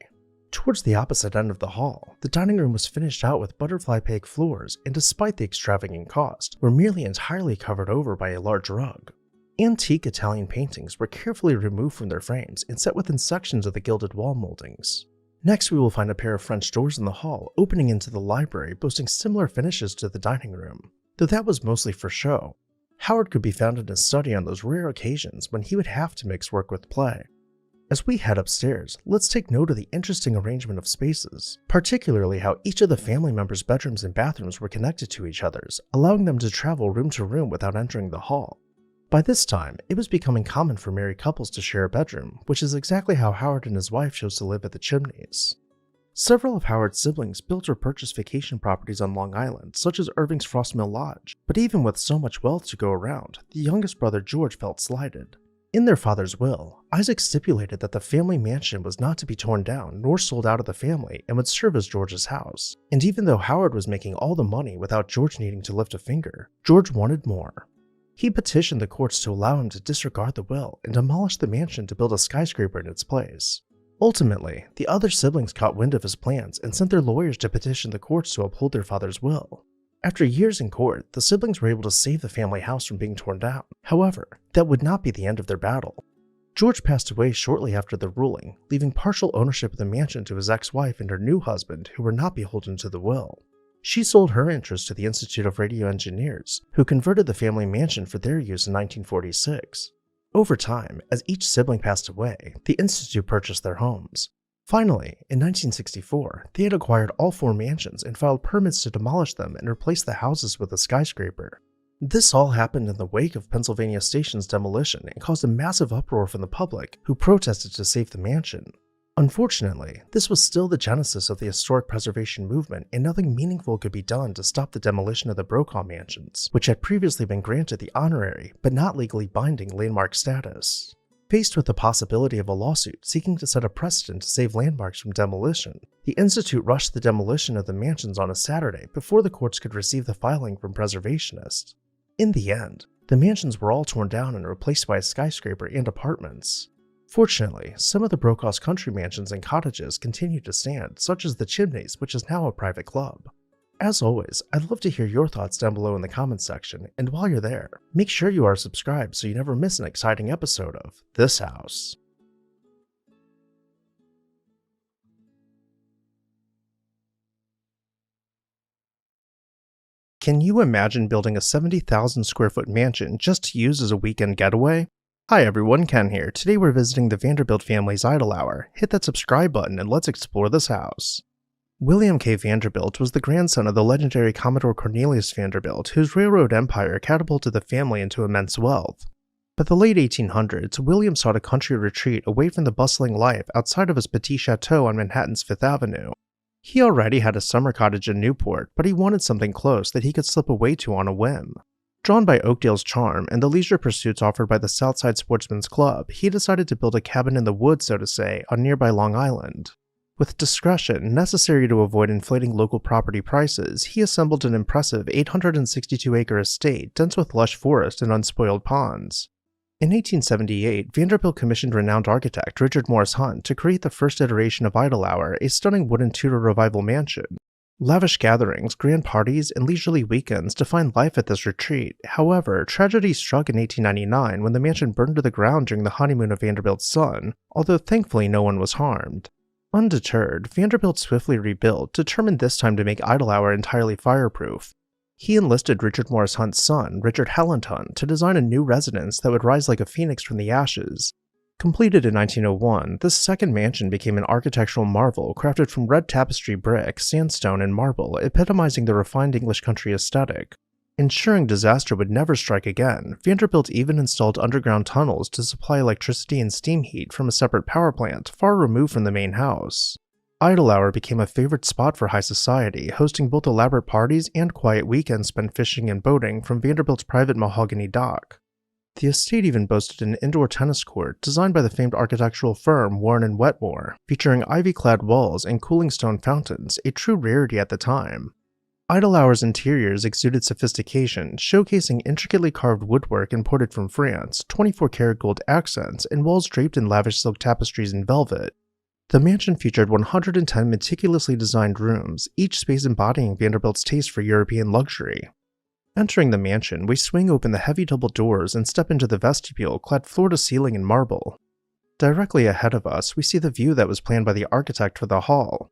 Towards the opposite end of the hall, the dining room was finished out with butterfly peg floors, and despite the extravagant cost, were nearly entirely covered over by a large rug. Antique Italian paintings were carefully removed from their frames and set within sections of the gilded wall moldings. Next, we will find a pair of French doors in the hall opening into the library, boasting similar finishes to the dining room, though that was mostly for show. Howard could be found in his study on those rare occasions when he would have to mix work with play. As we head upstairs, let's take note of the interesting arrangement of spaces, particularly how each of the family members' bedrooms and bathrooms were connected to each other's, allowing them to travel room to room without entering the hall. By this time, it was becoming common for married couples to share a bedroom, which is exactly how Howard and his wife chose to live at the Chimneys. Several of Howard's siblings built or purchased vacation properties on Long Island, such as Irving's Frost Mill Lodge, but even with so much wealth to go around, the youngest brother George felt slighted. In their father's will, Isaac stipulated that the family mansion was not to be torn down nor sold out of the family and would serve as George's house. And even though Howard was making all the money without George needing to lift a finger, George wanted more. He petitioned the courts to allow him to disregard the will and demolish the mansion to build a skyscraper in its place. Ultimately, the other siblings caught wind of his plans and sent their lawyers to petition the courts to uphold their father's will. After years in court, the siblings were able to save the family house from being torn down. However, that would not be the end of their battle. George passed away shortly after the ruling, leaving partial ownership of the mansion to his ex-wife and her new husband, who were not beholden to the will. She sold her interest to the Institute of Radio Engineers, who converted the family mansion for their use in 1946. Over time, as each sibling passed away, the Institute purchased their homes. Finally, in 1964, they had acquired all 4 mansions and filed permits to demolish them and replace the houses with a skyscraper. This all happened in the wake of Pennsylvania Station's demolition and caused a massive uproar from the public, who protested to save the mansion. Unfortunately, this was still the genesis of the historic preservation movement, and nothing meaningful could be done to stop the demolition of the Brokaw mansions, which had previously been granted the honorary but not legally binding landmark status. Faced with the possibility of a lawsuit seeking to set a precedent to save landmarks from demolition, the Institute rushed the demolition of the mansions on a Saturday before the courts could receive the filing from preservationists. In the end, the mansions were all torn down and replaced by a skyscraper and apartments. Fortunately, some of the Brokaw's country mansions and cottages continued to stand, such as the Chimneys, which is now a private club. As always, I'd love to hear your thoughts down below in the comments section, and while you're there, make sure you are subscribed so you never miss an exciting episode of This House. Can you imagine building a 70,000 square foot mansion just to use as a weekend getaway? Hi everyone, Ken here. Today we're visiting the Vanderbilt family's idle hour. Hit that subscribe button and let's explore this house. William K. Vanderbilt was the grandson of the legendary Commodore Cornelius Vanderbilt, whose railroad empire catapulted the family into immense wealth. By the late 1800s, William sought a country retreat away from the bustling life outside of his petit chateau on Manhattan's Fifth Avenue. He already had a summer cottage in Newport, but he wanted something close that he could slip away to on a whim. Drawn by Oakdale's charm and the leisure pursuits offered by the Southside Sportsman's Club, he decided to build a cabin in the woods, so to say, on nearby Long Island. With discretion necessary to avoid inflating local property prices, he assembled an impressive 862-acre estate dense with lush forest and unspoiled ponds. In 1878, Vanderbilt commissioned renowned architect Richard Morris Hunt to create the first iteration of Idle Hour, a stunning wooden Tudor Revival mansion. Lavish gatherings, grand parties, and leisurely weekends defined life at this retreat. However, tragedy struck in 1899 when the mansion burned to the ground during the honeymoon of Vanderbilt's son, although thankfully no one was harmed. Undeterred, Vanderbilt swiftly rebuilt, determined this time to make Idle Hour entirely fireproof. He enlisted Richard Morris Hunt's son, Richard Helland Hunt, to design a new residence that would rise like a phoenix from the ashes. Completed in 1901, this second mansion became an architectural marvel crafted from red tapestry brick, sandstone, and marble, epitomizing the refined English country aesthetic. Ensuring disaster would never strike again, Vanderbilt even installed underground tunnels to supply electricity and steam heat from a separate power plant far removed from the main house. Idle Hour became a favorite spot for high society, hosting both elaborate parties and quiet weekends spent fishing and boating from Vanderbilt's private mahogany dock. The estate even boasted an indoor tennis court designed by the famed architectural firm Warren & Wetmore, featuring ivy-clad walls and cooling stone fountains, a true rarity at the time. Idle Hour's interiors exuded sophistication, showcasing intricately carved woodwork imported from France, 24-karat gold accents, and walls draped in lavish silk tapestries and velvet. The mansion featured 110 meticulously designed rooms, each space embodying Vanderbilt's taste for European luxury. Entering the mansion, we swing open the heavy double doors and step into the vestibule clad floor-to-ceiling in marble. Directly ahead of us, we see the view that was planned by the architect for the hall.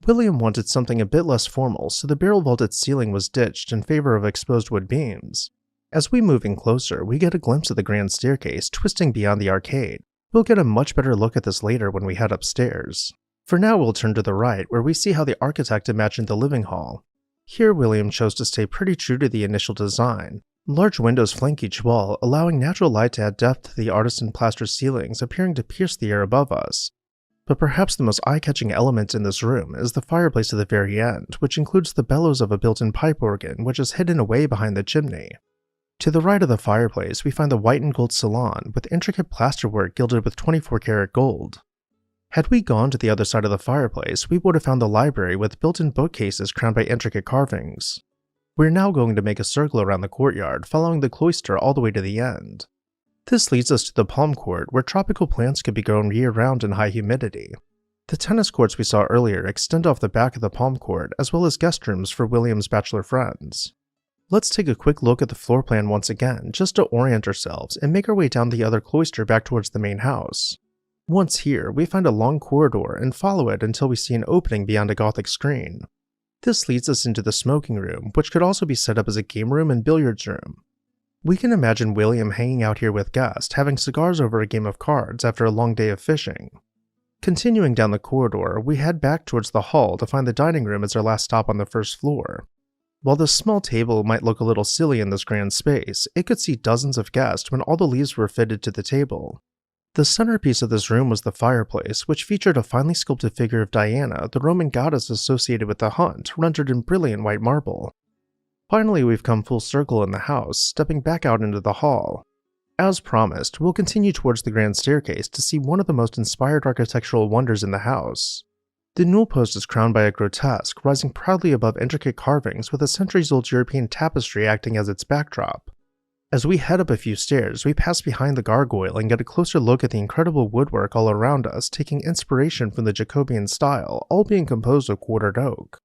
William wanted something a bit less formal, so the barrel-vaulted ceiling was ditched in favor of exposed wood beams. As we move in closer, we get a glimpse of the grand staircase twisting beyond the arcade. We'll get a much better look at this later when we head upstairs. For now, we'll turn to the right, where we see how the architect imagined the living hall. Here, William chose to stay pretty true to the initial design. Large windows flank each wall, allowing natural light to add depth to the artisan plaster ceilings appearing to pierce the air above us. But perhaps the most eye-catching element in this room is the fireplace at the very end, which includes the bellows of a built-in pipe organ which is hidden away behind the chimney. To the right of the fireplace, we find the white and gold salon with intricate plasterwork gilded with 24-karat gold. Had we gone to the other side of the fireplace, we would have found the library with built-in bookcases crowned by intricate carvings. We're now going to make a circle around the courtyard, following the cloister all the way to the end. This leads us to the palm court, where tropical plants could be grown year-round in high humidity. The tennis courts we saw earlier extend off the back of the palm court, as well as guest rooms for William's bachelor friends. Let's take a quick look at the floor plan once again, just to orient ourselves and make our way down the other cloister back towards the main house. Once here, we find a long corridor and follow it until we see an opening beyond a Gothic screen. This leads us into the smoking room, which could also be set up as a game room and billiards room. We can imagine William hanging out here with guests, having cigars over a game of cards after a long day of fishing. Continuing down the corridor, we head back towards the hall to find the dining room as our last stop on the first floor. While this small table might look a little silly in this grand space, it could seat dozens of guests when all the leaves were fitted to the table. The centerpiece of this room was the fireplace, which featured a finely sculpted figure of Diana, the Roman goddess associated with the hunt, rendered in brilliant white marble. Finally, we've come full circle in the house, stepping back out into the hall. As promised, we'll continue towards the grand staircase to see one of the most inspired architectural wonders in the house. The newel post is crowned by a grotesque, rising proudly above intricate carvings with a centuries-old European tapestry acting as its backdrop. As we head up a few stairs, we pass behind the gargoyle and get a closer look at the incredible woodwork all around us, taking inspiration from the Jacobean style, all being composed of quartered oak.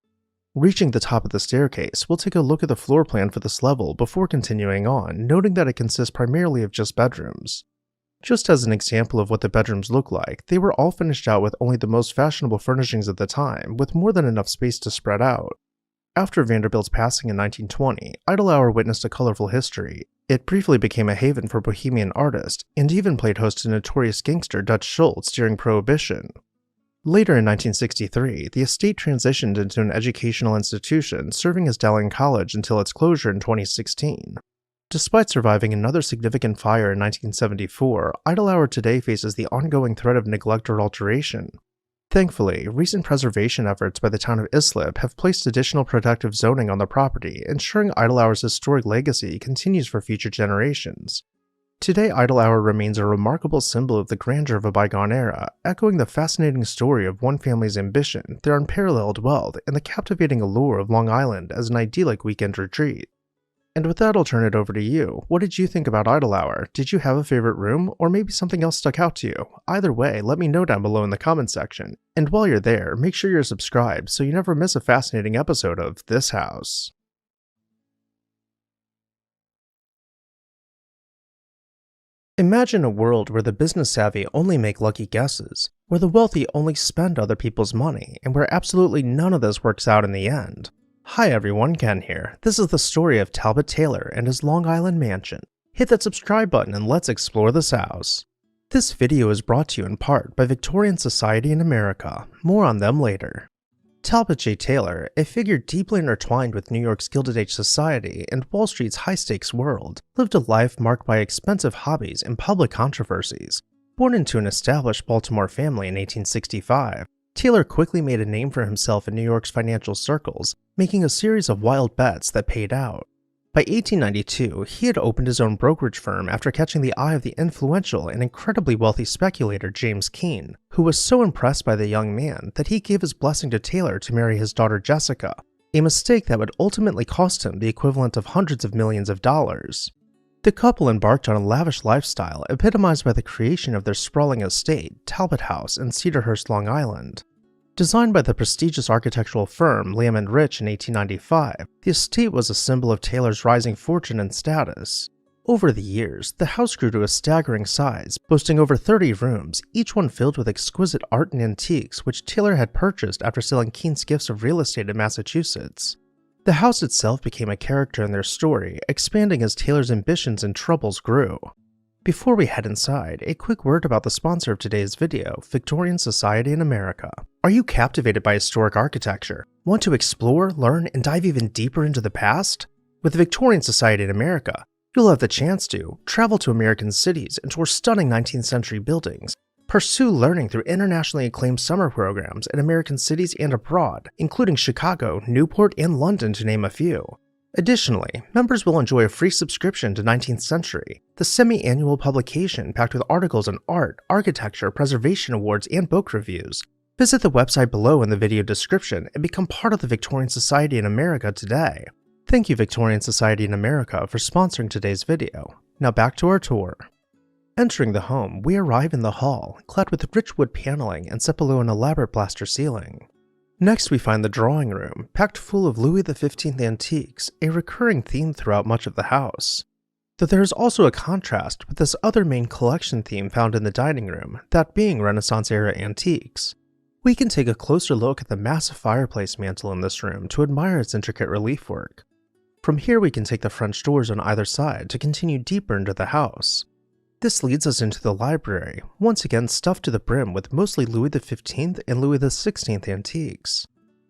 Reaching the top of the staircase, we'll take a look at the floor plan for this level before continuing on, noting that it consists primarily of just bedrooms. Just as an example of what the bedrooms look like, they were all finished out with only the most fashionable furnishings at the time, with more than enough space to spread out. After Vanderbilt's passing in 1920, Idlehour witnessed a colorful history. It briefly became a haven for bohemian artists, and even played host to notorious gangster Dutch Schultz during Prohibition. Later in 1963, the estate transitioned into an educational institution, serving as Dowling College until its closure in 2016. Despite surviving another significant fire in 1974, Idlehour today faces the ongoing threat of neglect or alteration. Thankfully, recent preservation efforts by the town of Islip have placed additional protective zoning on the property, ensuring Idlehour's historic legacy continues for future generations. Today, Idlehour remains a remarkable symbol of the grandeur of a bygone era, echoing the fascinating story of one family's ambition, their unparalleled wealth, and the captivating allure of Long Island as an idyllic weekend retreat. And with that, I'll turn it over to you. What did you think about Idlehour? Did you have a favorite room, or maybe something else stuck out to you? Either way, let me know down below in the comments section. And while you're there, make sure you're subscribed so you never miss a fascinating episode of This House. Imagine a world where the business savvy only make lucky guesses, where the wealthy only spend other people's money, and where absolutely none of this works out in the end. Hi everyone, Ken here. This is the story of Talbot Taylor and his Long Island mansion. Hit that subscribe button and let's explore this house. This video is brought to you in part by Victorian Society in America. More on them later. Talbot J. Taylor, a figure deeply intertwined with New York's Gilded Age society and Wall Street's high-stakes world, lived a life marked by expensive hobbies and public controversies. Born into an established Baltimore family in 1865, Taylor quickly made a name for himself in New York's financial circles, making a series of wild bets that paid out. By 1892, he had opened his own brokerage firm after catching the eye of the influential and incredibly wealthy speculator James Keene, who was so impressed by the young man that he gave his blessing to Taylor to marry his daughter Jessica, a mistake that would ultimately cost him the equivalent of hundreds of millions of dollars. The couple embarked on a lavish lifestyle epitomized by the creation of their sprawling estate, Talbot House, in Cedarhurst, Long Island. Designed by the prestigious architectural firm Lamb & Rich in 1895, the estate was a symbol of Taylor's rising fortune and status. Over the years, the house grew to a staggering size, boasting over 30 rooms, each one filled with exquisite art and antiques which Taylor had purchased after selling Keene's gifts of real estate in Massachusetts. The house itself became a character in their story, expanding as Taylor's ambitions and troubles grew. Before we head inside, a quick word about the sponsor of today's video, Victorian Society in America. Are you captivated by historic architecture? Want to explore, learn, and dive even deeper into the past? With the Victorian Society in America, you'll have the chance to travel to American cities and tour stunning 19th century buildings, pursue learning through internationally acclaimed summer programs in American cities and abroad, including Chicago, Newport, and London to name a few, Additionally, members will enjoy a free subscription to 19th Century, the semi-annual publication packed with articles on art, architecture, preservation awards, and book reviews. Visit the website below in the video description and become part of the Victorian Society in America today. Thank you, Victorian Society in America, for sponsoring today's video. Now back to our tour. Entering the home, we arrive in the hall, clad with rich wood paneling and set below an elaborate plaster ceiling. Next, we find the drawing room, packed full of Louis XV antiques, a recurring theme throughout much of the house. Though there is also a contrast with this other main collection theme found in the dining room, that being Renaissance-era antiques. We can take a closer look at the massive fireplace mantel in this room to admire its intricate relief work. From here, we can take the French doors on either side to continue deeper into the house. This leads us into the library, once again stuffed to the brim with mostly Louis XV and Louis XVI antiques.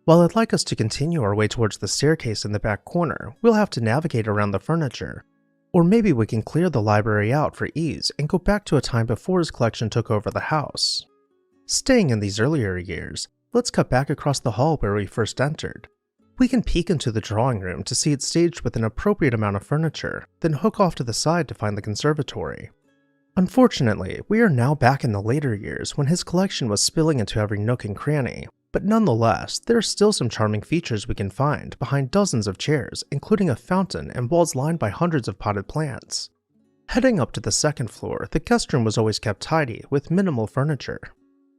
While I'd like us to continue our way towards the staircase in the back corner, we'll have to navigate around the furniture. Or maybe we can clear the library out for ease and go back to a time before his collection took over the house. Staying in these earlier years, let's cut back across the hall where we first entered. We can peek into the drawing room to see it staged with an appropriate amount of furniture, then hook off to the side to find the conservatory. Unfortunately, we are now back in the later years when his collection was spilling into every nook and cranny, but nonetheless, there are still some charming features we can find behind dozens of chairs, including a fountain and walls lined by hundreds of potted plants. Heading up to the second floor, the guest room was always kept tidy, with minimal furniture.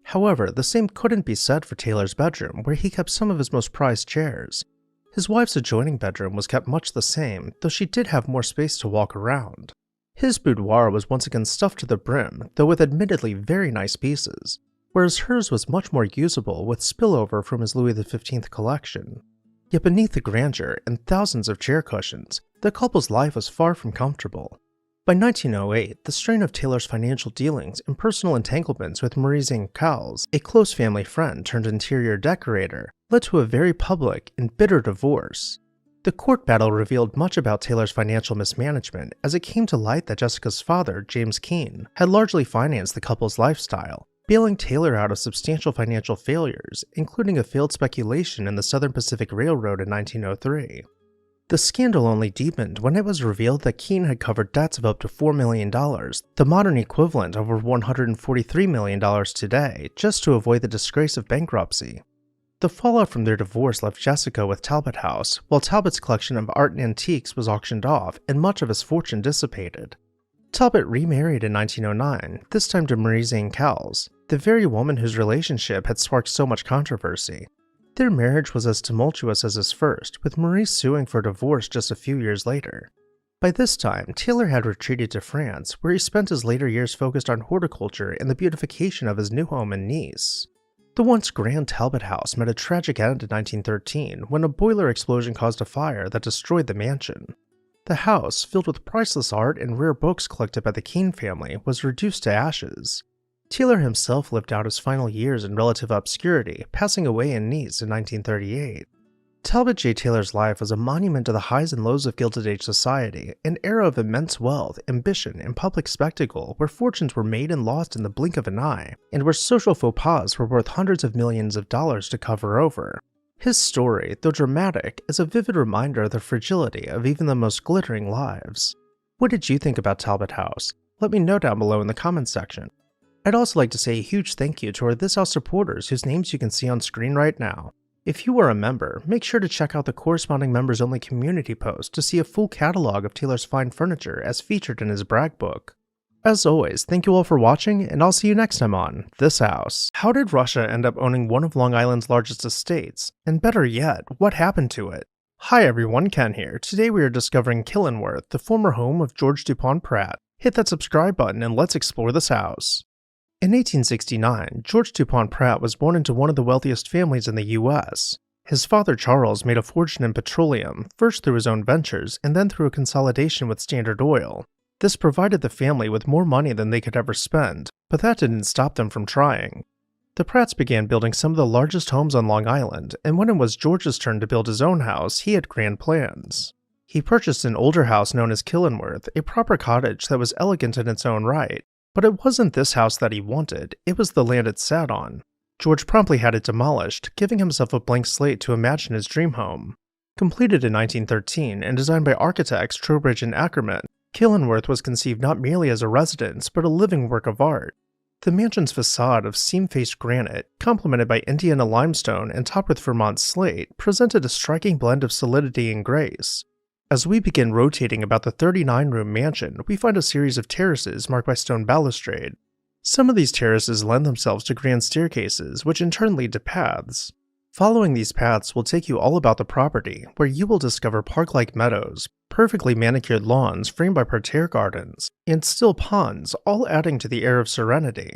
However, the same couldn't be said for Taylor's bedroom, where he kept some of his most prized chairs. His wife's adjoining bedroom was kept much the same, though she did have more space to walk around. His boudoir was once again stuffed to the brim, though with admittedly very nice pieces, whereas hers was much more usable with spillover from his Louis XV collection. Yet beneath the grandeur and thousands of chair cushions, the couple's life was far from comfortable. By 1908, the strain of Taylor's financial dealings and personal entanglements with Marie-Zane Cowles, a close family friend turned interior decorator, led to a very public and bitter divorce. The court battle revealed much about Taylor's financial mismanagement as it came to light that Jessica's father, James Keene, had largely financed the couple's lifestyle, bailing Taylor out of substantial financial failures, including a failed speculation in the Southern Pacific Railroad in 1903. The scandal only deepened when it was revealed that Keene had covered debts of up to $4 million, the modern equivalent of over $143 million today, just to avoid the disgrace of bankruptcy. The fallout from their divorce left Jessica with Talbot House, while Talbot's collection of art and antiques was auctioned off and much of his fortune dissipated. Talbot remarried in 1909, this time to Marie-Zane Cowles, the very woman whose relationship had sparked so much controversy. Their marriage was as tumultuous as his first, with Marie suing for divorce just a few years later. By this time, Taylor had retreated to France, where he spent his later years focused on horticulture and the beautification of his new home in Nice. The once grand Talbot House met a tragic end in 1913 when a boiler explosion caused a fire that destroyed the mansion. The house, filled with priceless art and rare books collected by the Keene family, was reduced to ashes. Taylor himself lived out his final years in relative obscurity, passing away in Nice in 1938. Talbot J. Taylor's life was a monument to the highs and lows of Gilded Age society, an era of immense wealth, ambition, and public spectacle where fortunes were made and lost in the blink of an eye, and where social faux pas were worth hundreds of millions of dollars to cover over. His story, though dramatic, is a vivid reminder of the fragility of even the most glittering lives. What did you think about Talbot House? Let me know down below in the comments section. I'd also like to say a huge thank you to our This House supporters whose names you can see on screen right now. If you are a member, make sure to check out the corresponding members-only community post to see a full catalog of Taylor's fine furniture as featured in his brag book. As always, thank you all for watching, and I'll see you next time on This House. How did Russia end up owning one of Long Island's largest estates? And better yet, what happened to it? Hi everyone, Ken here. Today we are discovering Killingworth, the former home of George Dupont Pratt. Hit that subscribe button and let's explore this house. In 1869, George Dupont Pratt was born into one of the wealthiest families in the U.S. His father Charles made a fortune in petroleum, first through his own ventures and then through a consolidation with Standard Oil. This provided the family with more money than they could ever spend, but that didn't stop them from trying. The Pratts began building some of the largest homes on Long Island, and when it was George's turn to build his own house, he had grand plans. He purchased an older house known as Killingworth, a proper cottage that was elegant in its own right. But it wasn't this house that he wanted, it was the land it sat on. George promptly had it demolished, giving himself a blank slate to imagine his dream home. Completed in 1913 and designed by architects Trowbridge and Ackerman, Killingworth was conceived not merely as a residence, but a living work of art. The mansion's facade of seam-faced granite, complemented by Indiana limestone and topped with Vermont slate, presented a striking blend of solidity and grace. As we begin rotating about the 39-room mansion, we find a series of terraces marked by stone balustrade. Some of these terraces lend themselves to grand staircases, which in turn lead to paths. Following these paths will take you all about the property, where you will discover park-like meadows, perfectly manicured lawns framed by parterre gardens, and still ponds, all adding to the air of serenity.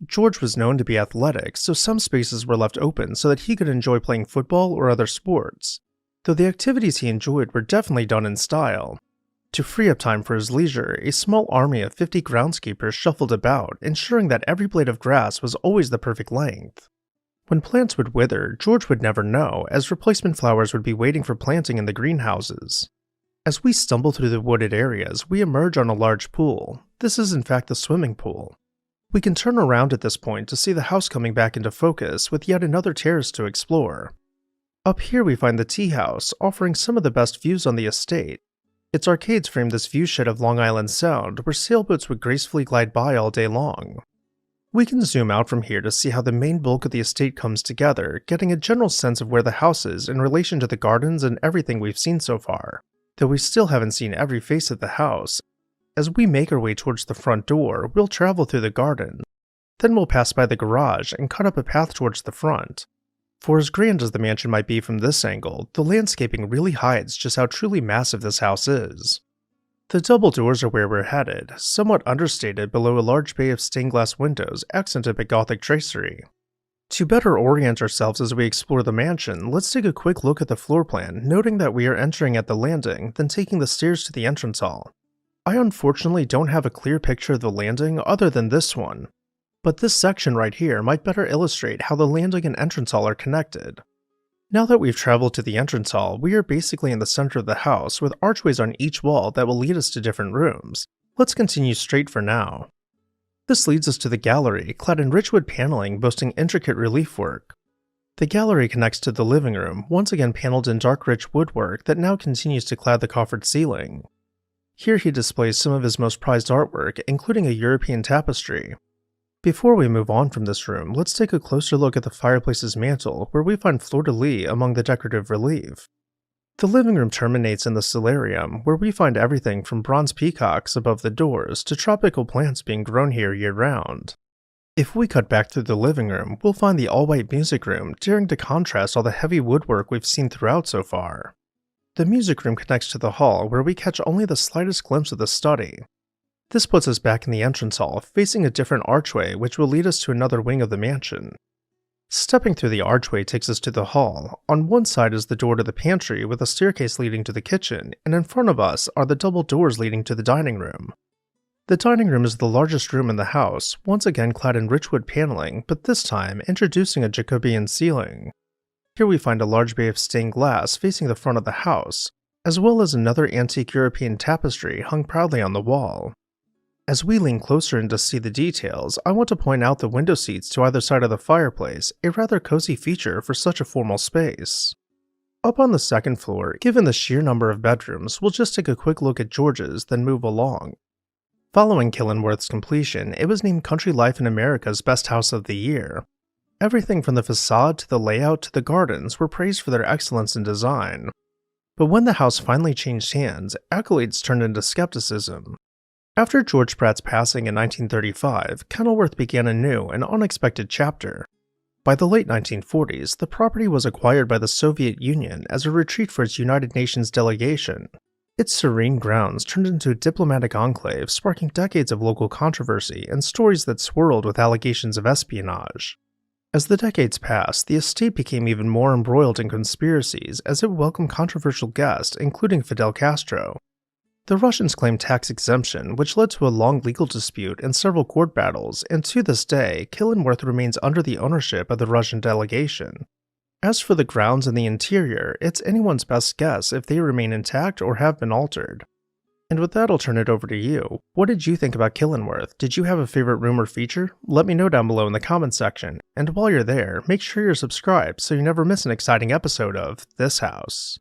George was known to be athletic, so some spaces were left open so that he could enjoy playing football or other sports, though the activities he enjoyed were definitely done in style. To free up time for his leisure, a small army of 50 groundskeepers shuffled about, ensuring that every blade of grass was always the perfect length. When plants would wither, George would never know, as replacement flowers would be waiting for planting in the greenhouses. As we stumble through the wooded areas, we emerge on a large pool. This is in fact the swimming pool. We can turn around at this point to see the house coming back into focus with yet another terrace to explore. Up here we find the tea house, offering some of the best views on the estate. Its arcades frame this viewshed of Long Island Sound, where sailboats would gracefully glide by all day long. We can zoom out from here to see how the main bulk of the estate comes together, getting a general sense of where the house is in relation to the gardens and everything we've seen so far, though we still haven't seen every face of the house. As we make our way towards the front door, we'll travel through the garden. Then we'll pass by the garage and cut up a path towards the front. For as grand as the mansion might be from this angle, the landscaping really hides just how truly massive this house is. The double doors are where we're headed, somewhat understated below a large bay of stained glass windows accented by Gothic tracery. To better orient ourselves as we explore the mansion, let's take a quick look at the floor plan, noting that we are entering at the landing, then taking the stairs to the entrance hall. I unfortunately don't have a clear picture of the landing other than this one, but this section right here might better illustrate how the landing and entrance hall are connected. Now that we've traveled to the entrance hall, we are basically in the center of the house with archways on each wall that will lead us to different rooms. Let's continue straight for now. This leads us to the gallery, clad in rich wood paneling boasting intricate relief work. The gallery connects to the living room, once again paneled in dark rich woodwork that now continues to clad the coffered ceiling. Here he displays some of his most prized artwork, including a European tapestry. Before we move on from this room, let's take a closer look at the fireplace's mantel, where we find fleur-de-lis among the decorative relief. The living room terminates in the solarium, where we find everything from bronze peacocks above the doors to tropical plants being grown here year-round. If we cut back through the living room, we'll find the all-white music room, daring to contrast all the heavy woodwork we've seen throughout so far. The music room connects to the hall, where we catch only the slightest glimpse of the study. This puts us back in the entrance hall, facing a different archway which will lead us to another wing of the mansion. Stepping through the archway takes us to the hall. On one side is the door to the pantry with a staircase leading to the kitchen, and in front of us are the double doors leading to the dining room. The dining room is the largest room in the house, once again clad in rich wood paneling, but this time introducing a Jacobean ceiling. Here we find a large bay of stained glass facing the front of the house, as well as another antique European tapestry hung proudly on the wall. As we lean closer in to see the details, I want to point out the window seats to either side of the fireplace, a rather cozy feature for such a formal space. Up on the second floor, given the sheer number of bedrooms, we'll just take a quick look at George's, then move along. Following Killingworth's completion, it was named Country Life in America's Best House of the Year. Everything from the facade to the layout to the gardens were praised for their excellence in design. But when the house finally changed hands, accolades turned into skepticism. After George Pratt's passing in 1935, Kenilworth began a new and unexpected chapter. By the late 1940s, the property was acquired by the Soviet Union as a retreat for its United Nations delegation. Its serene grounds turned into a diplomatic enclave, sparking decades of local controversy and stories that swirled with allegations of espionage. As the decades passed, the estate became even more embroiled in conspiracies as it welcomed controversial guests, including Fidel Castro. The Russians claimed tax exemption, which led to a long legal dispute and several court battles, and to this day, Killingworth remains under the ownership of the Russian delegation. As for the grounds and the interior, it's anyone's best guess if they remain intact or have been altered. And with that, I'll turn it over to you. What did you think about Killingworth? Did you have a favorite room or feature? Let me know down below in the comments section, and while you're there, make sure you're subscribed so you never miss an exciting episode of This House.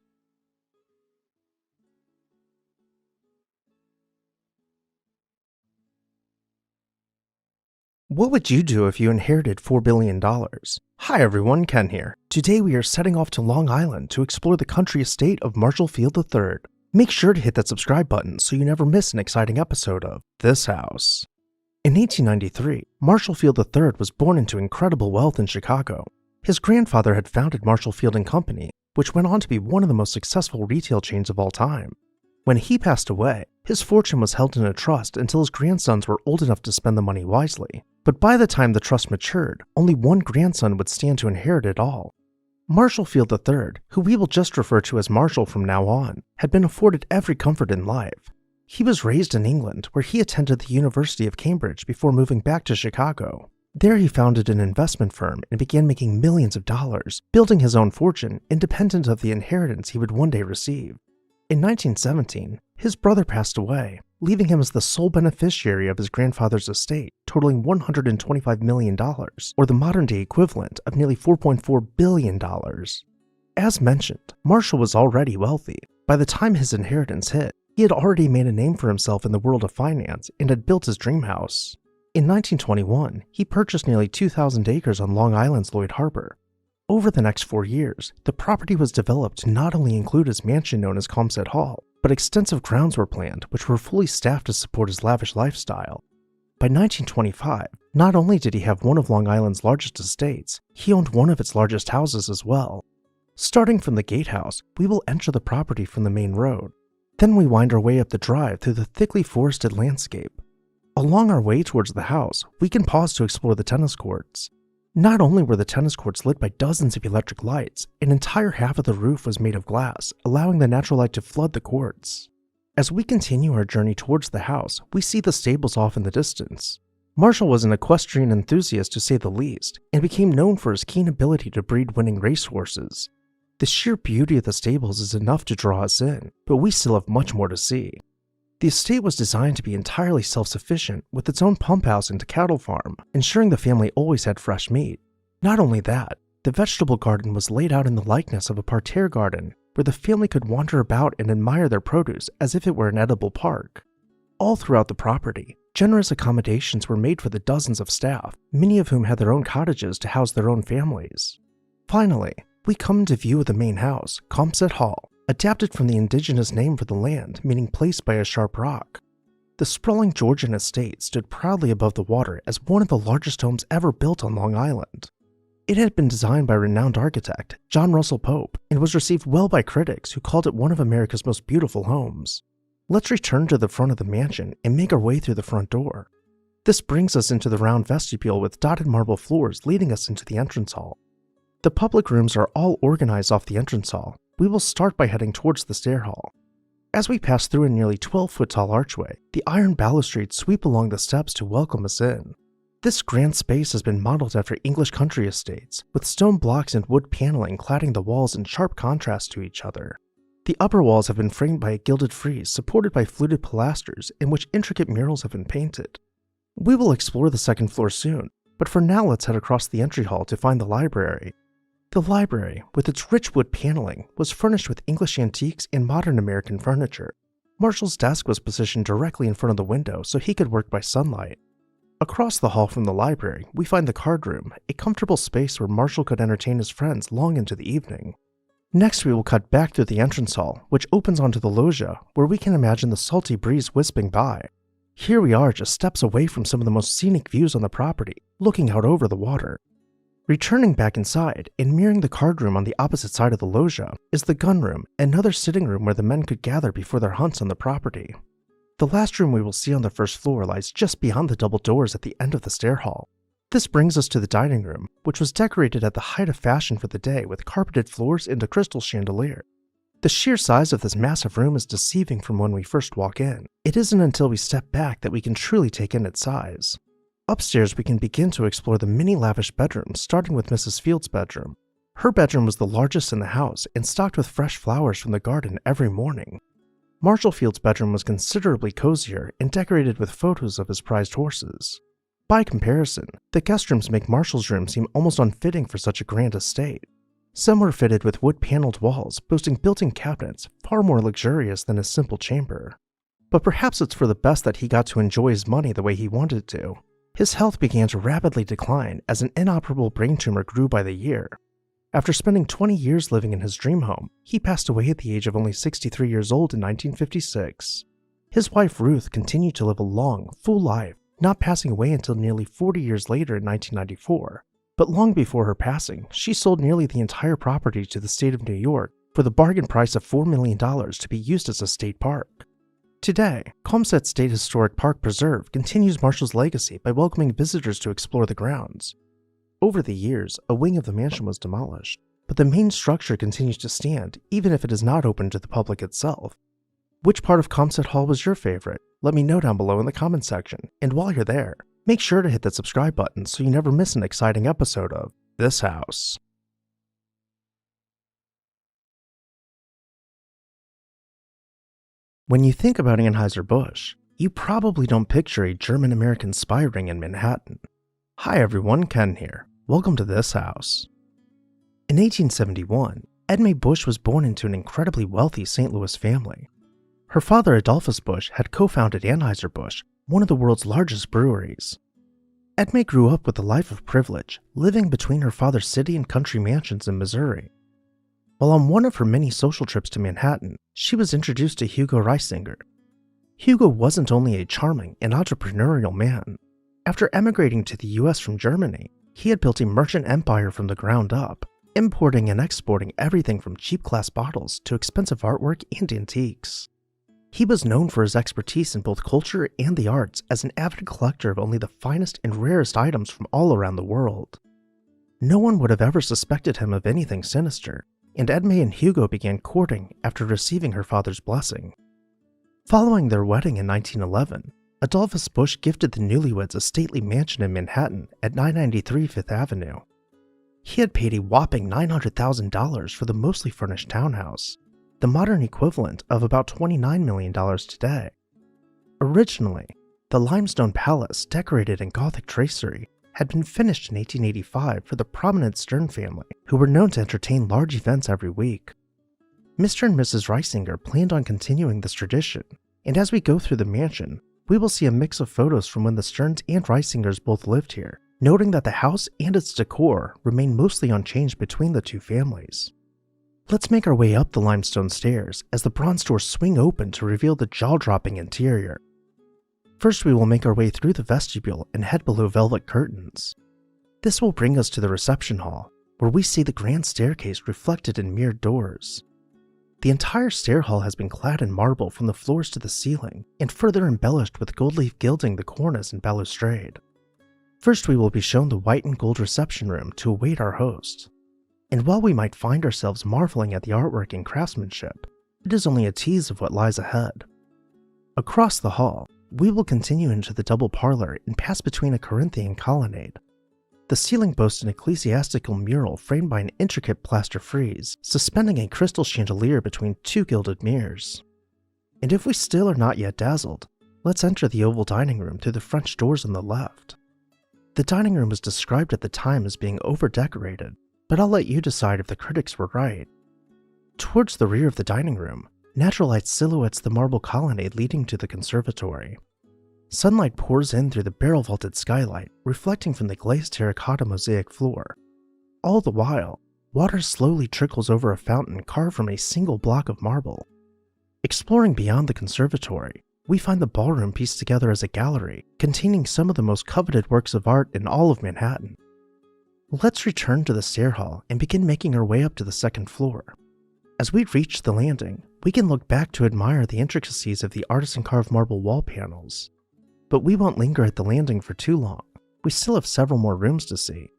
What would you do if you inherited $4 billion? Hi everyone, Ken here. Today we are setting off to Long Island to explore the country estate of Marshall Field III. Make sure to hit that subscribe button so you never miss an exciting episode of This House. In 1893, Marshall Field III was born into incredible wealth in Chicago. His grandfather had founded Marshall Field & Company, which went on to be one of the most successful retail chains of all time. When he passed away, his fortune was held in a trust until his grandsons were old enough to spend the money wisely. But by the time the trust matured, only one grandson would stand to inherit it all. Marshall Field III, who we will just refer to as Marshall from now on, had been afforded every comfort in life. He was raised in England, where he attended the University of Cambridge before moving back to Chicago. There he founded an investment firm and began making millions of dollars, building his own fortune independent of the inheritance he would one day receive. In 1917, his brother passed away, leaving him as the sole beneficiary of his grandfather's estate, totaling $125 million, or the modern-day equivalent of nearly $4.4 billion. As mentioned, Marshall was already wealthy. By the time his inheritance hit, he had already made a name for himself in the world of finance and had built his dream house. In 1921, he purchased nearly 2,000 acres on Long Island's Lloyd Harbor. Over the next 4 years, the property was developed to not only include his mansion known as Comsett Hall, but extensive grounds were planned which were fully staffed to support his lavish lifestyle. By 1925, not only did he have one of Long Island's largest estates, he owned one of its largest houses as well. Starting from the gatehouse, we will enter the property from the main road. Then we wind our way up the drive through the thickly forested landscape. Along our way towards the house, we can pause to explore the tennis courts. Not only were the tennis courts lit by dozens of electric lights, an entire half of the roof was made of glass, allowing the natural light to flood the courts. As we continue our journey towards the house, we see the stables off in the distance. Marshall was an equestrian enthusiast to say the least, and became known for his keen ability to breed winning racehorses. The sheer beauty of the stables is enough to draw us in, but we still have much more to see. The estate was designed to be entirely self-sufficient, with its own pump house and cattle farm, ensuring the family always had fresh meat. Not only that, the vegetable garden was laid out in the likeness of a parterre garden, where the family could wander about and admire their produce as if it were an edible park. All throughout the property, generous accommodations were made for the dozens of staff, many of whom had their own cottages to house their own families. Finally, we come into view of the main house, Comsett Hall, adapted from the indigenous name for the land, meaning placed by a sharp rock. The sprawling Georgian estate stood proudly above the water as one of the largest homes ever built on Long Island. It had been designed by renowned architect John Russell Pope and was received well by critics who called it one of America's most beautiful homes. Let's return to the front of the mansion and make our way through the front door. This brings us into the round vestibule with dotted marble floors leading us into the entrance hall. The public rooms are all organized off the entrance hall. We will start by heading towards the stair hall. As we pass through a nearly 12-foot tall archway, the iron balustrades sweep along the steps to welcome us in. This grand space has been modeled after English country estates, with stone blocks and wood paneling cladding the walls in sharp contrast to each other. The upper walls have been framed by a gilded frieze supported by fluted pilasters in which intricate murals have been painted. We will explore the second floor soon, but for now let's head across the entry hall to find the library. The library, with its rich wood paneling, was furnished with English antiques and modern American furniture. Marshall's desk was positioned directly in front of the window so he could work by sunlight. Across the hall from the library, we find the card room, a comfortable space where Marshall could entertain his friends long into the evening. Next, we will cut back through the entrance hall, which opens onto the loggia, where we can imagine the salty breeze wisping by. Here we are just steps away from some of the most scenic views on the property, looking out over the water. Returning back inside and mirroring the card room on the opposite side of the loggia is the gun room, another sitting room where the men could gather before their hunts on the property. The last room we will see on the first floor lies just beyond the double doors at the end of the stair hall. This brings us to the dining room, which was decorated at the height of fashion for the day with carpeted floors and a crystal chandelier. The sheer size of this massive room is deceiving from when we first walk in. It isn't until we step back that we can truly take in its size. Upstairs, we can begin to explore the many lavish bedrooms, starting with Mrs. Field's bedroom. Her bedroom was the largest in the house and stocked with fresh flowers from the garden every morning. Marshall Field's bedroom was considerably cozier and decorated with photos of his prized horses. By comparison, the guest rooms make Marshall's room seem almost unfitting for such a grand estate. Some were fitted with wood-paneled walls, boasting built-in cabinets far more luxurious than his simple chamber. But perhaps it's for the best that he got to enjoy his money the way he wanted to. His health began to rapidly decline as an inoperable brain tumor grew by the year. After spending 20 years living in his dream home, he passed away at the age of only 63 years old in 1956. His wife Ruth continued to live a long, full life, not passing away until nearly 40 years later in 1994. But long before her passing, she sold nearly the entire property to the state of New York for the bargain price of $4 million to be used as a state park. Today, Comset State Historic Park Preserve continues Marshall's legacy by welcoming visitors to explore the grounds. Over the years, a wing of the mansion was demolished, but the main structure continues to stand even if it is not open to the public itself. Which part of Comset Hall was your favorite? Let me know down below in the comments section, and while you're there, make sure to hit that subscribe button so you never miss an exciting episode of This House. When you think about Anheuser-Busch, you probably don't picture a German-American spy ring in Manhattan. Hi everyone, Ken here. Welcome to This House. In 1871, Edme Busch was born into an incredibly wealthy St. Louis family. Her father Adolphus Busch had co-founded Anheuser-Busch, one of the world's largest breweries. Edme grew up with a life of privilege, living between her father's city and country mansions in Missouri. While on one of her many social trips to Manhattan, she was introduced to Hugo Reisinger. Hugo wasn't only a charming and entrepreneurial man. After emigrating to the US from Germany, he had built a merchant empire from the ground up, importing and exporting everything from cheap glass bottles to expensive artwork and antiques. He was known for his expertise in both culture and the arts as an avid collector of only the finest and rarest items from all around the world. No one would have ever suspected him of anything sinister, and Edme and Hugo began courting after receiving her father's blessing. Following their wedding in 1911, Adolphus Busch gifted the newlyweds a stately mansion in Manhattan at 993 Fifth Avenue. He had paid a whopping $900,000 for the mostly furnished townhouse, the modern equivalent of about $29 million today. Originally, the limestone palace, decorated in Gothic tracery, had been finished in 1885 for the prominent Stern family, who were known to entertain large events every week. Mr. and Mrs. Reisinger planned on continuing this tradition, and as we go through the mansion, we will see a mix of photos from when the Sterns and Reisingers both lived here, noting that the house and its decor remain mostly unchanged between the two families. Let's make our way up the limestone stairs as the bronze doors swing open to reveal the jaw-dropping interior. First, we will make our way through the vestibule and head below velvet curtains. This will bring us to the reception hall, where we see the grand staircase reflected in mirrored doors. The entire stair hall has been clad in marble from the floors to the ceiling, and further embellished with gold leaf gilding the cornice and balustrade. First, we will be shown the white and gold reception room to await our host. And while we might find ourselves marveling at the artwork and craftsmanship, it is only a tease of what lies ahead. Across the hall, we will continue into the double parlor and pass between a Corinthian colonnade. The ceiling boasts an ecclesiastical mural framed by an intricate plaster frieze, suspending a crystal chandelier between two gilded mirrors. And if we still are not yet dazzled, let's enter the oval dining room through the French doors on the left. The dining room was described at the time as being over-decorated, but I'll let you decide if the critics were right. Towards the rear of the dining room, natural light silhouettes the marble colonnade leading to the conservatory. Sunlight pours in through the barrel-vaulted skylight, reflecting from the glazed terracotta mosaic floor. All the while, water slowly trickles over a fountain carved from a single block of marble. Exploring beyond the conservatory, we find the ballroom pieced together as a gallery, containing some of the most coveted works of art in all of Manhattan. Let's return to the stair hall and begin making our way up to the second floor. As we reach the landing, we can look back to admire the intricacies of the artisan-carved marble wall panels. But we won't linger at the landing for too long. We still have several more rooms to see.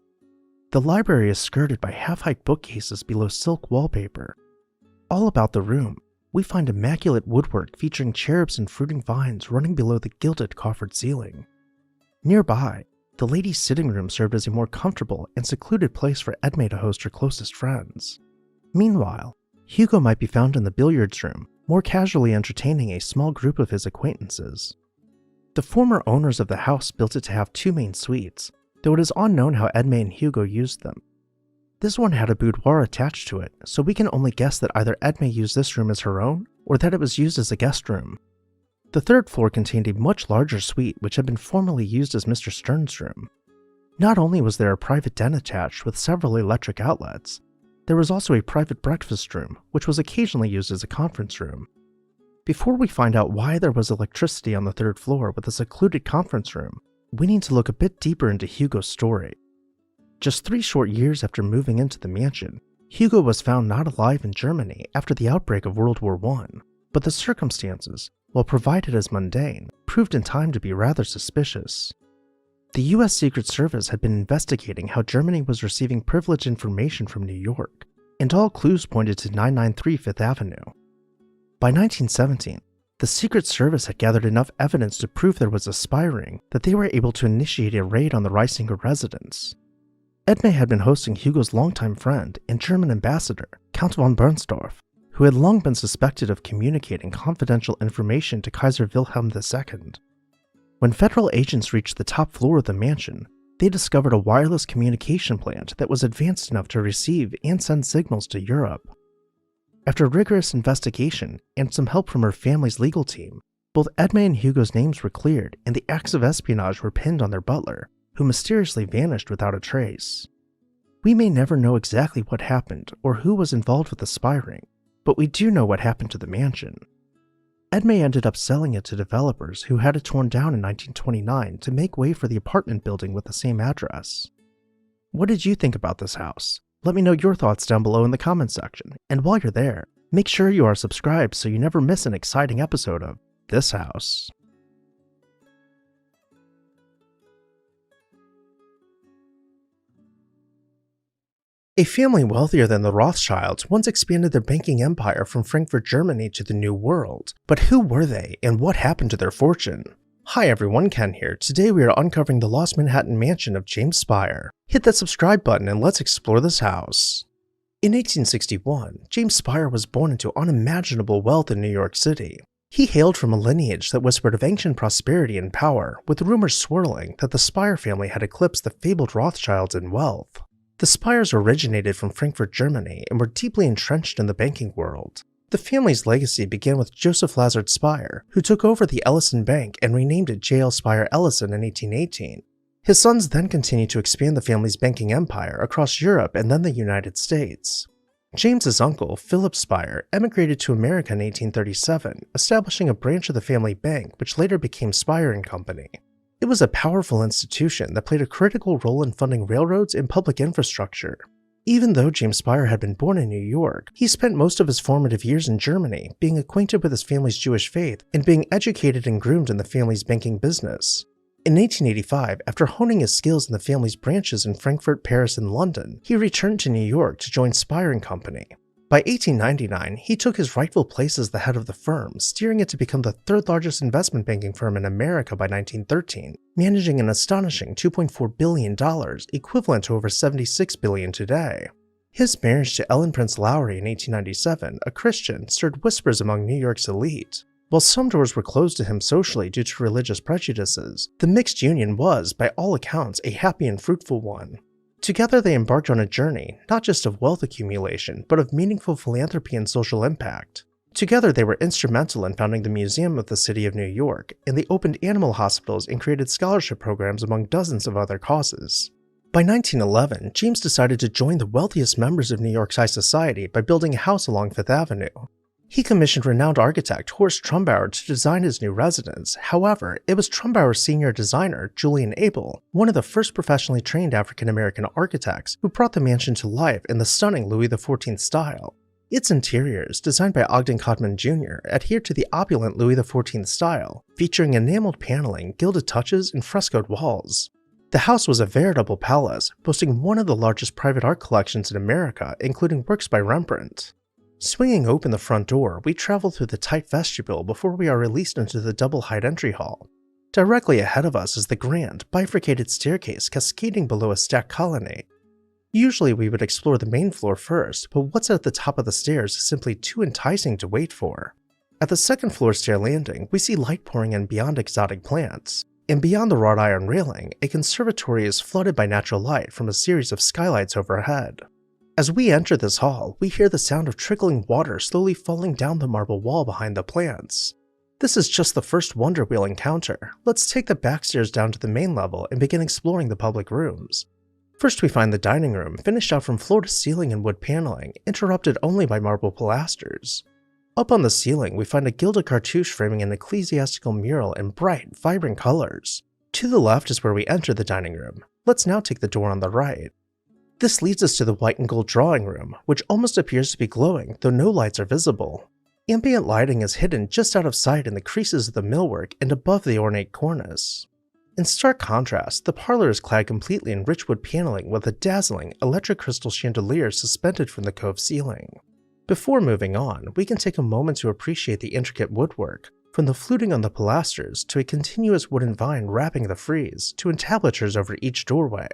The library is skirted by half-height bookcases below silk wallpaper. All about the room, we find immaculate woodwork featuring cherubs and fruiting vines running below the gilded coffered ceiling. Nearby, the ladies' sitting room served as a more comfortable and secluded place for Edme to host her closest friends. Meanwhile, Hugo might be found in the billiards room, more casually entertaining a small group of his acquaintances. The former owners of the house built it to have two main suites, though it is unknown how Edme and Hugo used them. This one had a boudoir attached to it, so we can only guess that either Edme used this room as her own, or that it was used as a guest room. The third floor contained a much larger suite which had been formerly used as Mr. Stern's room. Not only was there a private den attached with several electric outlets, there was also a private breakfast room which was occasionally used as a conference room. Before we find out why there was electricity on the third floor with a secluded conference room, we need to look a bit deeper into Hugo's story. Just 3 short years after moving into the mansion, Hugo was found not alive in Germany after the outbreak of World War I, but the circumstances, while provided as mundane, proved in time to be rather suspicious. The US Secret Service had been investigating how Germany was receiving privileged information from New York, and all clues pointed to 993 Fifth Avenue. By 1917, the Secret Service had gathered enough evidence to prove there was a spy ring that they were able to initiate a raid on the Reisinger residence. Edme had been hosting Hugo's longtime friend and German ambassador, Count von Bernstorff, who had long been suspected of communicating confidential information to Kaiser Wilhelm II. When federal agents reached the top floor of the mansion, they discovered a wireless communication plant that was advanced enough to receive and send signals to Europe. After rigorous investigation and some help from her family's legal team, both Edme and Hugo's names were cleared and the acts of espionage were pinned on their butler, who mysteriously vanished without a trace. We may never know exactly what happened or who was involved with the spy ring, but we do know what happened to the mansion. Edme ended up selling it to developers who had it torn down in 1929 to make way for the apartment building with the same address. What did you think about this house? Let me know your thoughts down below in the comments section, and while you're there, make sure you are subscribed so you never miss an exciting episode of This House. A family wealthier than the Rothschilds once expanded their banking empire from Frankfurt, Germany to the New World. But who were they, and what happened to their fortune? Hi everyone, Ken here. Today we are uncovering the lost Manhattan mansion of James Spire. Hit that subscribe button and let's explore this house. In 1861, James Spire was born into unimaginable wealth in New York City. He hailed from a lineage that whispered of ancient prosperity and power, with rumors swirling that the Spire family had eclipsed the fabled Rothschilds in wealth. The Spires originated from Frankfurt, Germany, and were deeply entrenched in the banking world. The family's legacy began with Joseph Lazard Spire, who took over the Ellison Bank and renamed it J.L. Spire Ellison in 1818. His sons then continued to expand the family's banking empire across Europe and then the United States. James's uncle, Philip Spire, emigrated to America in 1837, establishing a branch of the family bank which later became Spire & Company. It was a powerful institution that played a critical role in funding railroads and public infrastructure. Even though James Spire had been born in New York, he spent most of his formative years in Germany, being acquainted with his family's Jewish faith and being educated and groomed in the family's banking business. In 1885, after honing his skills in the family's branches in Frankfurt, Paris, and London, he returned to New York to join Spire & Company. By 1899, he took his rightful place as the head of the firm, steering it to become the third largest investment banking firm in America by 1913, managing an astonishing $2.4 billion, equivalent to over $76 billion today. His marriage to Ellen Prince Lowry in 1897, a Christian, stirred whispers among New York's elite. While some doors were closed to him socially due to religious prejudices, the mixed union was, by all accounts, a happy and fruitful one. Together they embarked on a journey, not just of wealth accumulation, but of meaningful philanthropy and social impact. Together they were instrumental in founding the Museum of the City of New York, and they opened animal hospitals and created scholarship programs among dozens of other causes. By 1911, James decided to join the wealthiest members of New York's high society by building a house along Fifth Avenue. He commissioned renowned architect Horst Trumbauer to design his new residence. However, it was Trumbauer's senior designer, Julian Abel, one of the first professionally trained African-American architects, who brought the mansion to life in the stunning Louis XIV style. Its interiors, designed by Ogden Cotman Jr., adhered to the opulent Louis XIV style, featuring enameled paneling, gilded touches, and frescoed walls. The house was a veritable palace, boasting one of the largest private art collections in America, including works by Rembrandt. Swinging open the front door, we travel through the tight vestibule before we are released into the double-height entry hall. Directly ahead of us is the grand, bifurcated staircase cascading below a stacked colonnade. Usually we would explore the main floor first, but what's at the top of the stairs is simply too enticing to wait for. At the second floor stair landing, we see light pouring in beyond exotic plants. And beyond the wrought iron railing, a conservatory is flooded by natural light from a series of skylights overhead. As we enter this hall, we hear the sound of trickling water slowly falling down the marble wall behind the plants. This is just the first wonder we'll encounter. Let's take the back stairs down to the main level and begin exploring the public rooms. First we find the dining room, finished out from floor to ceiling in wood paneling, interrupted only by marble pilasters. Up on the ceiling, we find a gilded cartouche framing an ecclesiastical mural in bright, vibrant colors. To the left is where we enter the dining room. Let's now take the door on the right. This leads us to the white and gold drawing room, which almost appears to be glowing, though no lights are visible. Ambient lighting is hidden just out of sight in the creases of the millwork and above the ornate cornice. In stark contrast, the parlor is clad completely in rich wood paneling with a dazzling electric crystal chandelier suspended from the cove ceiling. Before moving on, we can take a moment to appreciate the intricate woodwork, from the fluting on the pilasters to a continuous wooden vine wrapping the frieze to entablatures over each doorway.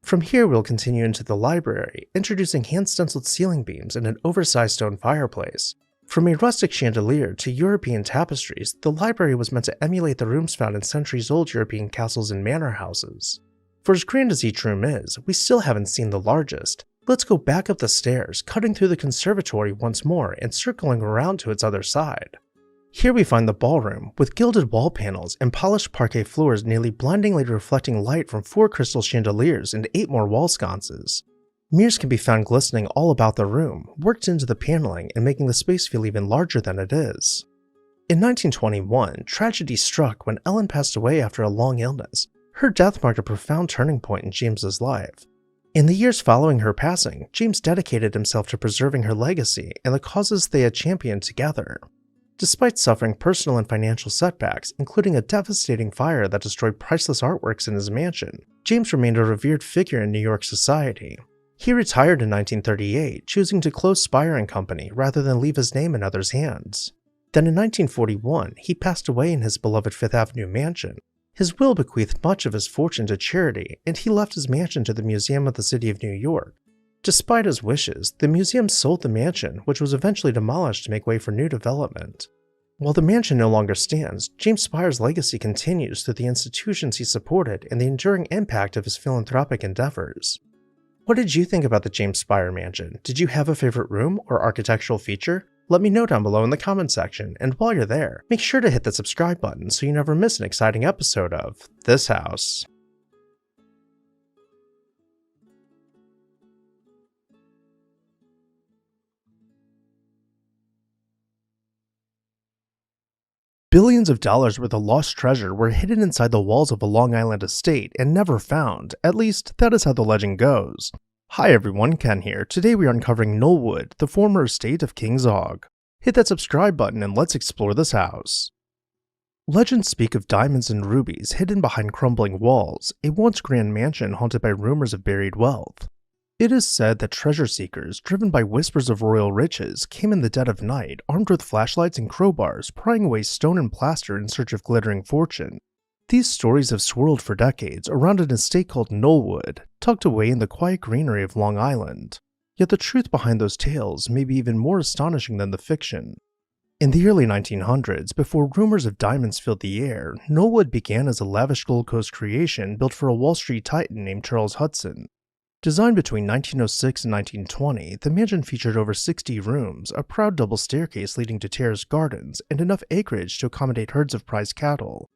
From here we'll continue into the library, introducing hand-stenciled ceiling beams and an oversized stone fireplace. From a rustic chandelier to European tapestries, the library was meant to emulate the rooms found in centuries-old European castles and manor houses. For as grand as each room is, we still haven't seen the largest. Let's go back up the stairs, cutting through the conservatory once more and circling around to its other side. Here we find the ballroom, with gilded wall panels and polished parquet floors nearly blindingly reflecting light from 4 crystal chandeliers and 8 more wall sconces. Mirrors can be found glistening all about the room, worked into the paneling and making the space feel even larger than it is. In 1921, tragedy struck when Ellen passed away after a long illness. Her death marked a profound turning point in James's life. In the years following her passing, James dedicated himself to preserving her legacy and the causes they had championed together. Despite suffering personal and financial setbacks, including a devastating fire that destroyed priceless artworks in his mansion, James remained a revered figure in New York society. He retired in 1938, choosing to close Spire & Company rather than leave his name in others' hands. Then in 1941, he passed away in his beloved Fifth Avenue mansion. His will bequeathed much of his fortune to charity, and he left his mansion to the Museum of the City of New York. Despite his wishes, the museum sold the mansion, which was eventually demolished to make way for new development. While the mansion no longer stands, James Spire's legacy continues through the institutions he supported and the enduring impact of his philanthropic endeavors. What did you think about the James Spire mansion? Did you have a favorite room or architectural feature? Let me know down below in the comment section, and while you're there, make sure to hit the subscribe button so you never miss an exciting episode of This House. Billions of dollars worth of lost treasure were hidden inside the walls of a Long Island estate and never found. At least, that is how the legend goes. Hi everyone, Ken here. Today we are uncovering Knollwood, the former estate of King Zog. Hit that subscribe button and let's explore this house. Legends speak of diamonds and rubies hidden behind crumbling walls, a once grand mansion haunted by rumors of buried wealth. It is said that treasure seekers, driven by whispers of royal riches, came in the dead of night, armed with flashlights and crowbars, prying away stone and plaster in search of glittering fortune. These stories have swirled for decades around an estate called Knollwood, tucked away in the quiet greenery of Long Island. Yet the truth behind those tales may be even more astonishing than the fiction. In the early 1900s, before rumors of diamonds filled the air, Knollwood began as a lavish Gold Coast creation built for a Wall Street titan named Charles Hudson. Designed between 1906 and 1920, the mansion featured over 60 rooms, a proud double staircase leading to terraced gardens, and enough acreage to accommodate herds of prize cattle.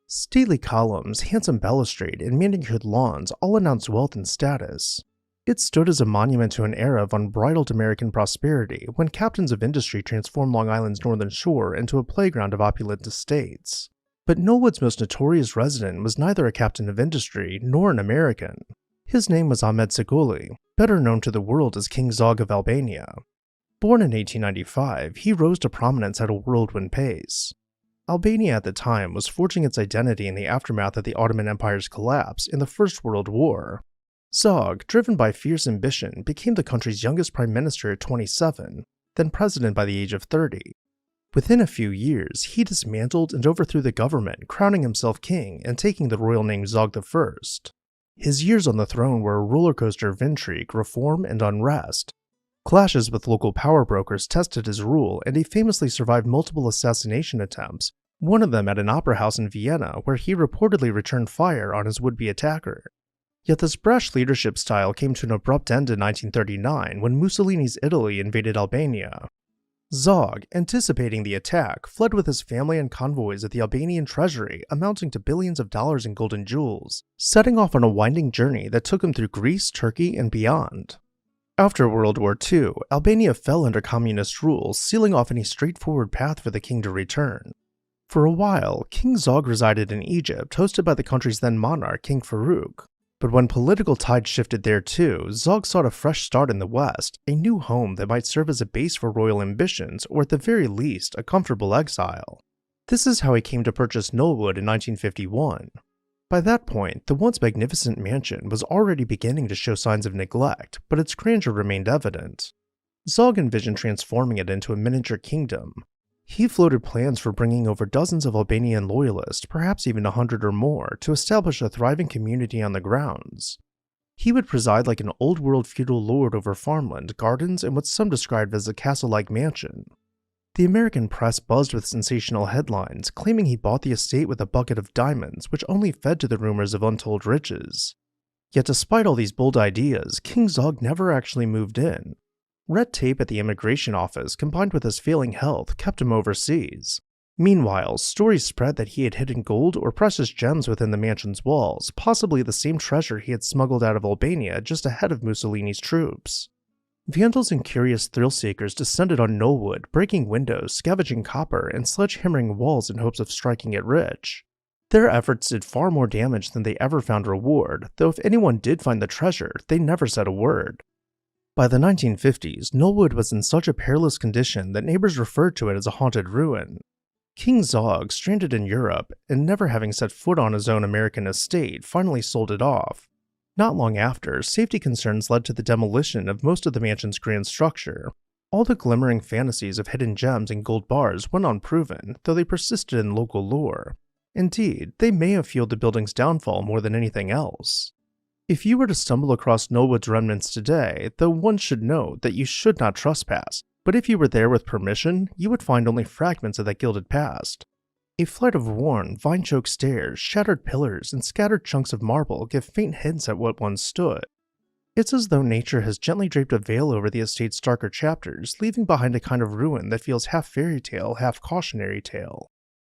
Stately columns, handsome balustrade, and manicured lawns all announced wealth and status. It stood as a monument to an era of unbridled American prosperity when captains of industry transformed Long Island's northern shore into a playground of opulent estates. But Knollwood's most notorious resident was neither a captain of industry nor an American. His name was Ahmed Seguli, better known to the world as King Zog of Albania. Born in 1895, he rose to prominence at a whirlwind pace. Albania at the time was forging its identity in the aftermath of the Ottoman Empire's collapse in the First World War. Zog, driven by fierce ambition, became the country's youngest prime minister at 27, then president by the age of 30. Within a few years, he dismantled and overthrew the government, crowning himself king and taking the royal name Zog I. His years on the throne were a rollercoaster of intrigue, reform, and unrest. Clashes with local power brokers tested his rule, and he famously survived multiple assassination attempts, one of them at an opera house in Vienna where he reportedly returned fire on his would-be attacker. Yet this brash leadership style came to an abrupt end in 1939 when Mussolini's Italy invaded Albania. Zog, anticipating the attack, fled with his family and convoys of the Albanian treasury amounting to billions of dollars in gold and jewels, setting off on a winding journey that took him through Greece, Turkey, and beyond. After World War II, Albania fell under communist rule, sealing off any straightforward path for the king to return. For a while, King Zog resided in Egypt, hosted by the country's then monarch, King Farouk. But when political tides shifted there too, Zog sought a fresh start in the West, a new home that might serve as a base for royal ambitions, or at the very least, a comfortable exile. This is how he came to purchase Knollwood in 1951. By that point, the once magnificent mansion was already beginning to show signs of neglect, but its grandeur remained evident. Zog envisioned transforming it into a miniature kingdom. He floated plans for bringing over dozens of Albanian loyalists, perhaps even 100 or more, to establish a thriving community on the grounds. He would preside like an old-world feudal lord over farmland, gardens, and what some described as a castle-like mansion. The American press buzzed with sensational headlines, claiming he bought the estate with a bucket of diamonds, which only fed to the rumors of untold riches. Yet despite all these bold ideas, King Zog never actually moved in. Red tape at the immigration office, combined with his failing health, kept him overseas. Meanwhile, stories spread that he had hidden gold or precious gems within the mansion's walls, possibly the same treasure he had smuggled out of Albania just ahead of Mussolini's troops. Vandals and curious thrill-seekers descended on Knollwood, breaking windows, scavenging copper, and sledgehammering walls in hopes of striking it rich. Their efforts did far more damage than they ever found reward, though if anyone did find the treasure, they never said a word. By the 1950s, Knollwood was in such a perilous condition that neighbors referred to it as a haunted ruin. King Zog, stranded in Europe, and never having set foot on his own American estate, finally sold it off. Not long after, safety concerns led to the demolition of most of the mansion's grand structure. All the glimmering fantasies of hidden gems and gold bars went unproven, though they persisted in local lore. Indeed, they may have fueled the building's downfall more than anything else. If you were to stumble across Knollwood's remnants today, though one should note that you should not trespass, but if you were there with permission, you would find only fragments of that gilded past. A flight of worn, vine-choked stairs, shattered pillars, and scattered chunks of marble give faint hints at what once stood. It's as though nature has gently draped a veil over the estate's darker chapters, leaving behind a kind of ruin that feels half fairy tale, half cautionary tale.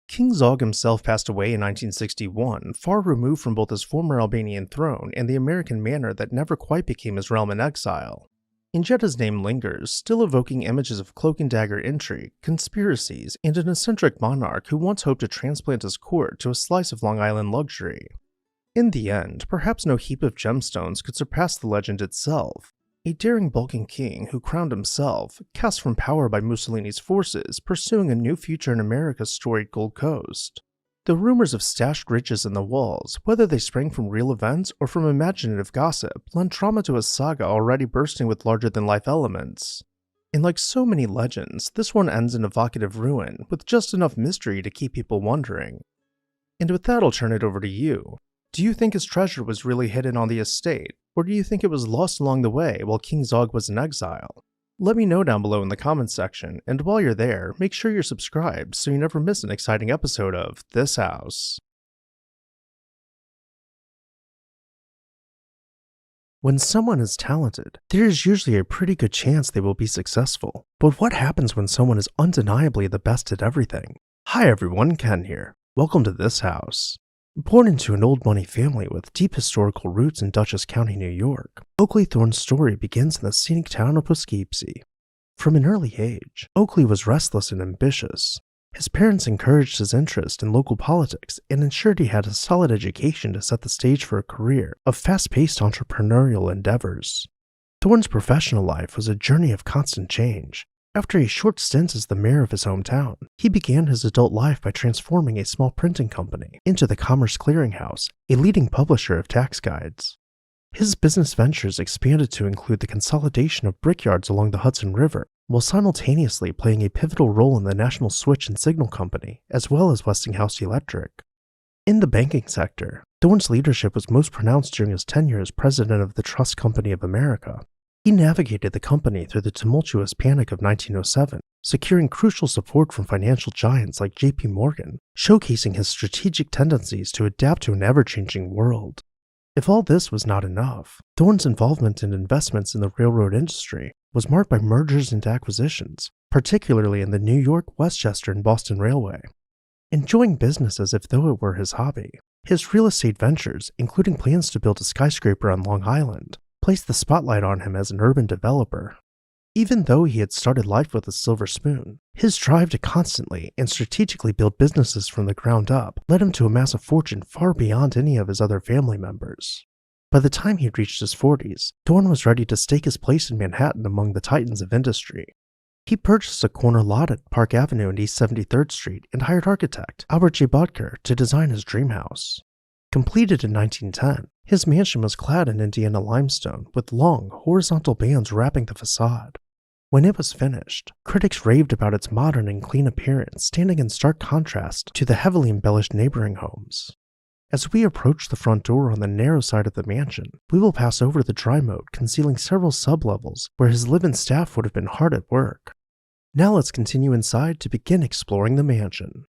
King Zog himself passed away in 1961, far removed from both his former Albanian throne and the American manor that never quite became his realm in exile. And yet his name lingers, still evoking images of cloak and dagger intrigue, conspiracies, and an eccentric monarch who once hoped to transplant his court to a slice of Long Island luxury. In the end, perhaps no heap of gemstones could surpass the legend itself. A daring Balkan king who crowned himself, cast from power by Mussolini's forces, pursuing a new future in America's storied Gold Coast. The rumors of stashed riches in the walls, whether they sprang from real events or from imaginative gossip, lend drama to a saga already bursting with larger-than-life elements. And like so many legends, this one ends in evocative ruin, with just enough mystery to keep people wondering. And with that, I'll turn it over to you. Do you think his treasure was really hidden on the estate, or do you think it was lost along the way while King Zog was in exile? Let me know down below in the comments section, and while you're there, make sure you're subscribed so you never miss an exciting episode of This House. When someone is talented, there is usually a pretty good chance they will be successful. But what happens when someone is undeniably the best at everything? Hi everyone, Ken here. Welcome to This House. Born into an old money family with deep historical roots in Dutchess County, New York, Oakley Thorne's story begins in the scenic town of Poughkeepsie. From an early age, Oakley was restless and ambitious. His parents encouraged his interest in local politics and ensured he had a solid education to set the stage for a career of fast-paced entrepreneurial endeavors. Thorne's professional life was a journey of constant change. After a short stint as the mayor of his hometown, he began his adult life by transforming a small printing company into the Commerce Clearinghouse, a leading publisher of tax guides. His business ventures expanded to include the consolidation of brickyards along the Hudson River, while simultaneously playing a pivotal role in the National Switch and Signal Company, as well as Westinghouse Electric. In the banking sector, Thorne's leadership was most pronounced during his tenure as president of the Trust Company of America. He navigated the company through the tumultuous panic of 1907, securing crucial support from financial giants like J.P. Morgan, showcasing his strategic tendencies to adapt to an ever-changing world. If all this was not enough, Thorne's involvement in investments in the railroad industry was marked by mergers and acquisitions, particularly in the New York, Westchester, and Boston Railway. Enjoying business as if though it were his hobby, his real estate ventures, including plans to build a skyscraper on Long Island, placed the spotlight on him as an urban developer. Even though he had started life with a silver spoon, his drive to constantly and strategically build businesses from the ground up led him to amass a fortune far beyond any of his other family members. By the time he reached his 40s, Thorne was ready to stake his place in Manhattan among the titans of industry. He purchased a corner lot at Park Avenue and East 73rd Street and hired architect Albert J. Bodker to design his dream house. Completed in 1910, his mansion was clad in Indiana limestone with long, horizontal bands wrapping the facade. When it was finished, critics raved about its modern and clean appearance, standing in stark contrast to the heavily embellished neighboring homes. As we approach the front door on the narrow side of the mansion, we will pass over the dry moat concealing several sublevels where his live-in staff would have been hard at work. Now let's continue inside to begin exploring the mansion.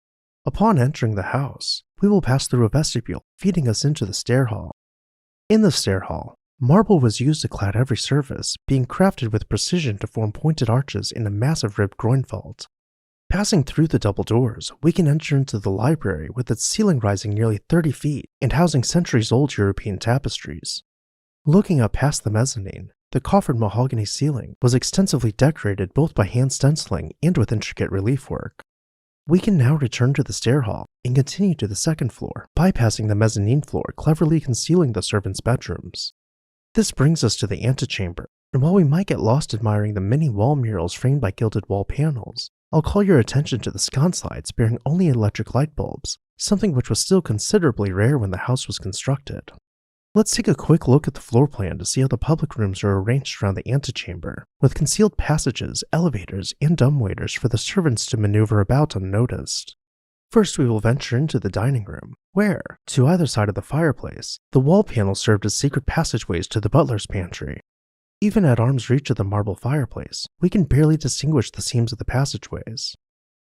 Upon entering the house, we will pass through a vestibule, feeding us into the stair hall. In the stair hall, marble was used to clad every surface, being crafted with precision to form pointed arches in a massive ribbed groin vault. Passing through the double doors, we can enter into the library with its ceiling rising nearly 30 feet and housing centuries-old European tapestries. Looking up past the mezzanine, the coffered mahogany ceiling was extensively decorated both by hand stenciling and with intricate relief work. We can now return to the stair hall and continue to the second floor, bypassing the mezzanine floor, cleverly concealing the servants' bedrooms. This brings us to the antechamber, and while we might get lost admiring the many wall murals framed by gilded wall panels, I'll call your attention to the sconce lights bearing only electric light bulbs, something which was still considerably rare when the house was constructed. Let's take a quick look at the floor plan to see how the public rooms are arranged around the antechamber, with concealed passages, elevators, and dumbwaiters for the servants to maneuver about unnoticed. First, we will venture into the dining room, where, to either side of the fireplace, the wall panels served as secret passageways to the butler's pantry. Even at arm's reach of the marble fireplace, we can barely distinguish the seams of the passageways.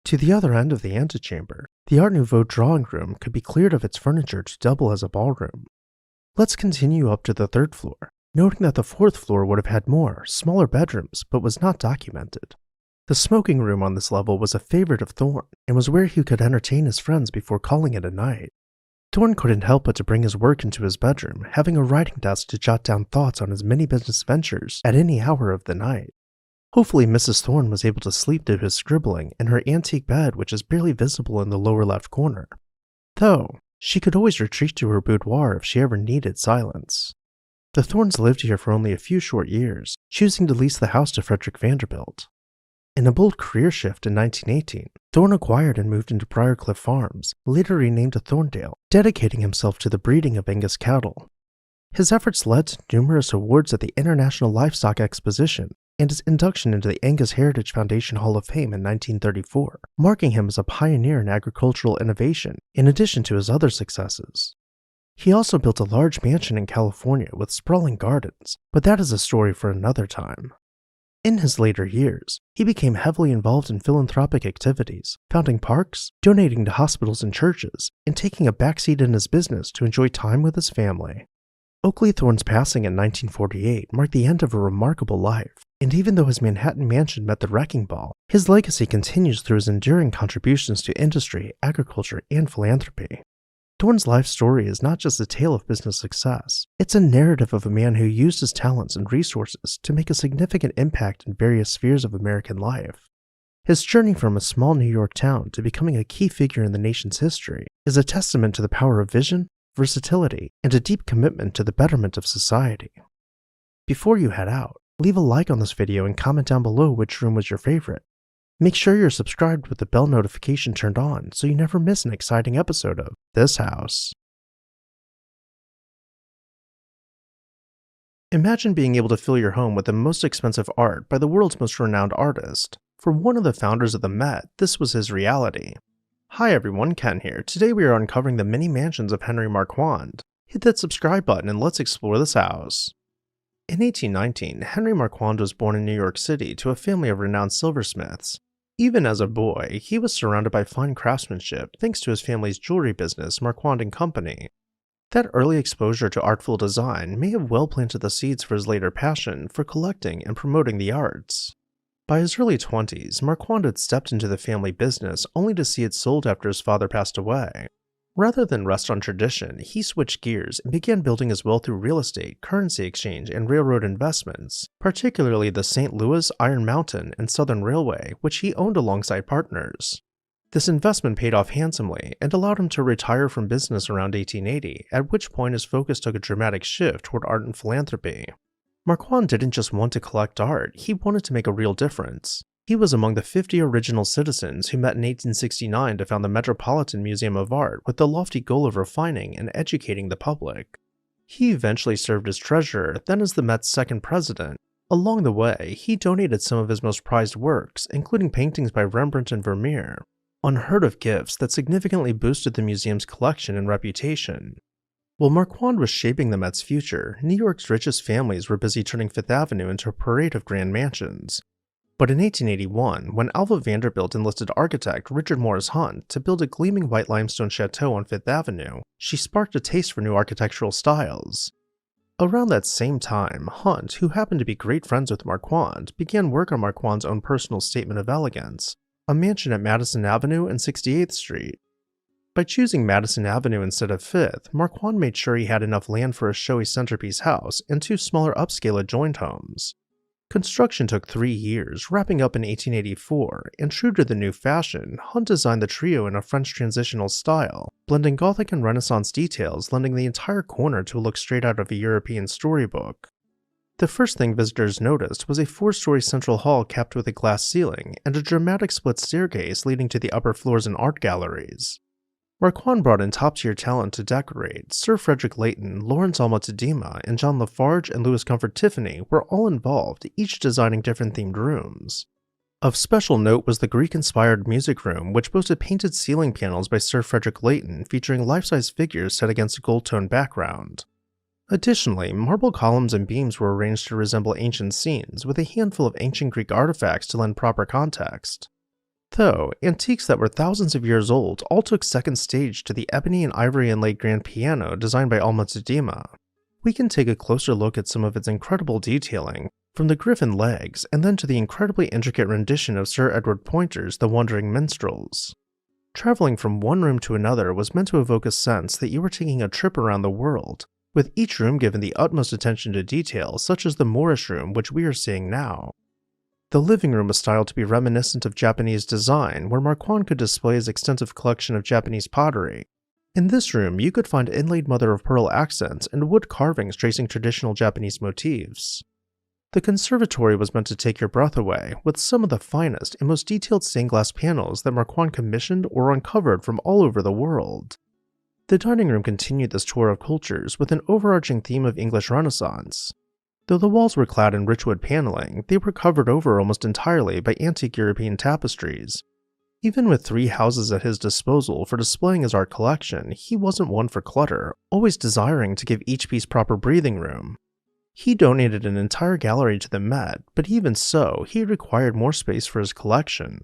To the other end of the antechamber, the Art Nouveau drawing room could be cleared of its furniture to double as a ballroom. Let's continue up to the third floor, noting that the fourth floor would have had more, smaller bedrooms, but was not documented. The smoking room on this level was a favorite of Thorne, and was where he could entertain his friends before calling it a night. Thorne couldn't help but to bring his work into his bedroom, having a writing desk to jot down thoughts on his many business ventures at any hour of the night. Hopefully Mrs. Thorne was able to sleep through his scribbling in her antique bed, which is barely visible in the lower left corner. Though, she could always retreat to her boudoir if she ever needed silence. The Thornes lived here for only a few short years, choosing to lease the house to Frederick Vanderbilt. In a bold career shift in 1918, Thorne acquired and moved into Briarcliff Farms, later renamed to Thorndale, dedicating himself to the breeding of Angus cattle. His efforts led to numerous awards at the International Livestock Exposition and his induction into the Angus Heritage Foundation Hall of Fame in 1934, marking him as a pioneer in agricultural innovation in addition to his other successes. He also built a large mansion in California with sprawling gardens, but that is a story for another time. In his later years, he became heavily involved in philanthropic activities, founding parks, donating to hospitals and churches, and taking a backseat in his business to enjoy time with his family. Oakley Thorne's passing in 1948 marked the end of a remarkable life, and even though his Manhattan mansion met the wrecking ball, his legacy continues through his enduring contributions to industry, agriculture, and philanthropy. Thorne's life story is not just a tale of business success, it's a narrative of a man who used his talents and resources to make a significant impact in various spheres of American life. His journey from a small New York town to becoming a key figure in the nation's history is a testament to the power of vision, versatility, and a deep commitment to the betterment of society. Before you head out, leave a like on this video and comment down below which room was your favorite. Make sure you're subscribed with the bell notification turned on so you never miss an exciting episode of This House. Imagine being able to fill your home with the most expensive art by the world's most renowned artist. For one of the founders of the Met, this was his reality. Hi everyone, Ken here. Today we are uncovering the many mansions of Henry Marquand. Hit that subscribe button and let's explore this house. In 1819, Henry Marquand was born in New York City to a family of renowned silversmiths. Even as a boy, he was surrounded by fine craftsmanship thanks to his family's jewelry business, Marquand & Company. That early exposure to artful design may have well planted the seeds for his later passion for collecting and promoting the arts. By his early 20s, Marquand had stepped into the family business only to see it sold after his father passed away. Rather than rest on tradition, he switched gears and began building his wealth through real estate, currency exchange, and railroad investments, particularly the St. Louis, Iron Mountain, and Southern Railway, which he owned alongside partners. This investment paid off handsomely and allowed him to retire from business around 1880, at which point his focus took a dramatic shift toward art and philanthropy. Marquand didn't just want to collect art, he wanted to make a real difference. He was among the 50 original citizens who met in 1869 to found the Metropolitan Museum of Art with the lofty goal of refining and educating the public. He eventually served as treasurer, then as the Met's second president. Along the way, he donated some of his most prized works, including paintings by Rembrandt and Vermeer, unheard of gifts that significantly boosted the museum's collection and reputation. While Marquand was shaping the Met's future, New York's richest families were busy turning Fifth Avenue into a parade of grand mansions. But in 1881, when Alva Vanderbilt enlisted architect Richard Morris Hunt to build a gleaming white limestone chateau on Fifth Avenue, she sparked a taste for new architectural styles. Around that same time, Hunt, who happened to be great friends with Marquand, began work on Marquand's own personal statement of elegance, a mansion at Madison Avenue and 68th Street. By choosing Madison Avenue instead of 5th, Marquand made sure he had enough land for a showy centerpiece house and 2 smaller upscale adjoined homes. Construction took 3 years, wrapping up in 1884, and true to the new fashion, Hunt designed the trio in a French transitional style, blending Gothic and Renaissance details, lending the entire corner to a look straight out of a European storybook. The first thing visitors noticed was a 4-story central hall capped with a glass ceiling, and a dramatic split staircase leading to the upper floors and art galleries. Marquand brought in top-tier talent to decorate. Sir Frederick Leighton, Lawrence Alma Tadema, and John Lafarge and Louis Comfort Tiffany were all involved, each designing different themed rooms. Of special note was the Greek-inspired music room, which boasted painted ceiling panels by Sir Frederick Leighton featuring life-size figures set against a gold-toned background. Additionally, marble columns and beams were arranged to resemble ancient scenes, with a handful of ancient Greek artifacts to lend proper context. Though, antiques that were thousands of years old all took second stage to the ebony and ivory inlaid grand piano designed by Alma Tadema. We can take a closer look at some of its incredible detailing, from the griffin legs and then to the incredibly intricate rendition of Sir Edward Poynter's The Wandering Minstrels. Traveling from one room to another was meant to evoke a sense that you were taking a trip around the world, with each room given the utmost attention to detail, such as the Moorish room which we are seeing now. The living room was styled to be reminiscent of Japanese design, where Marquand could display his extensive collection of Japanese pottery. In this room, you could find inlaid mother-of-pearl accents and wood carvings tracing traditional Japanese motifs. The conservatory was meant to take your breath away, with some of the finest and most detailed stained glass panels that Marquand commissioned or uncovered from all over the world. The dining room continued this tour of cultures with an overarching theme of English Renaissance. Though the walls were clad in rich wood paneling, they were covered over almost entirely by antique European tapestries. Even with 3 houses at his disposal for displaying his art collection, he wasn't one for clutter, always desiring to give each piece proper breathing room. He donated an entire gallery to the Met, but even so, he required more space for his collection.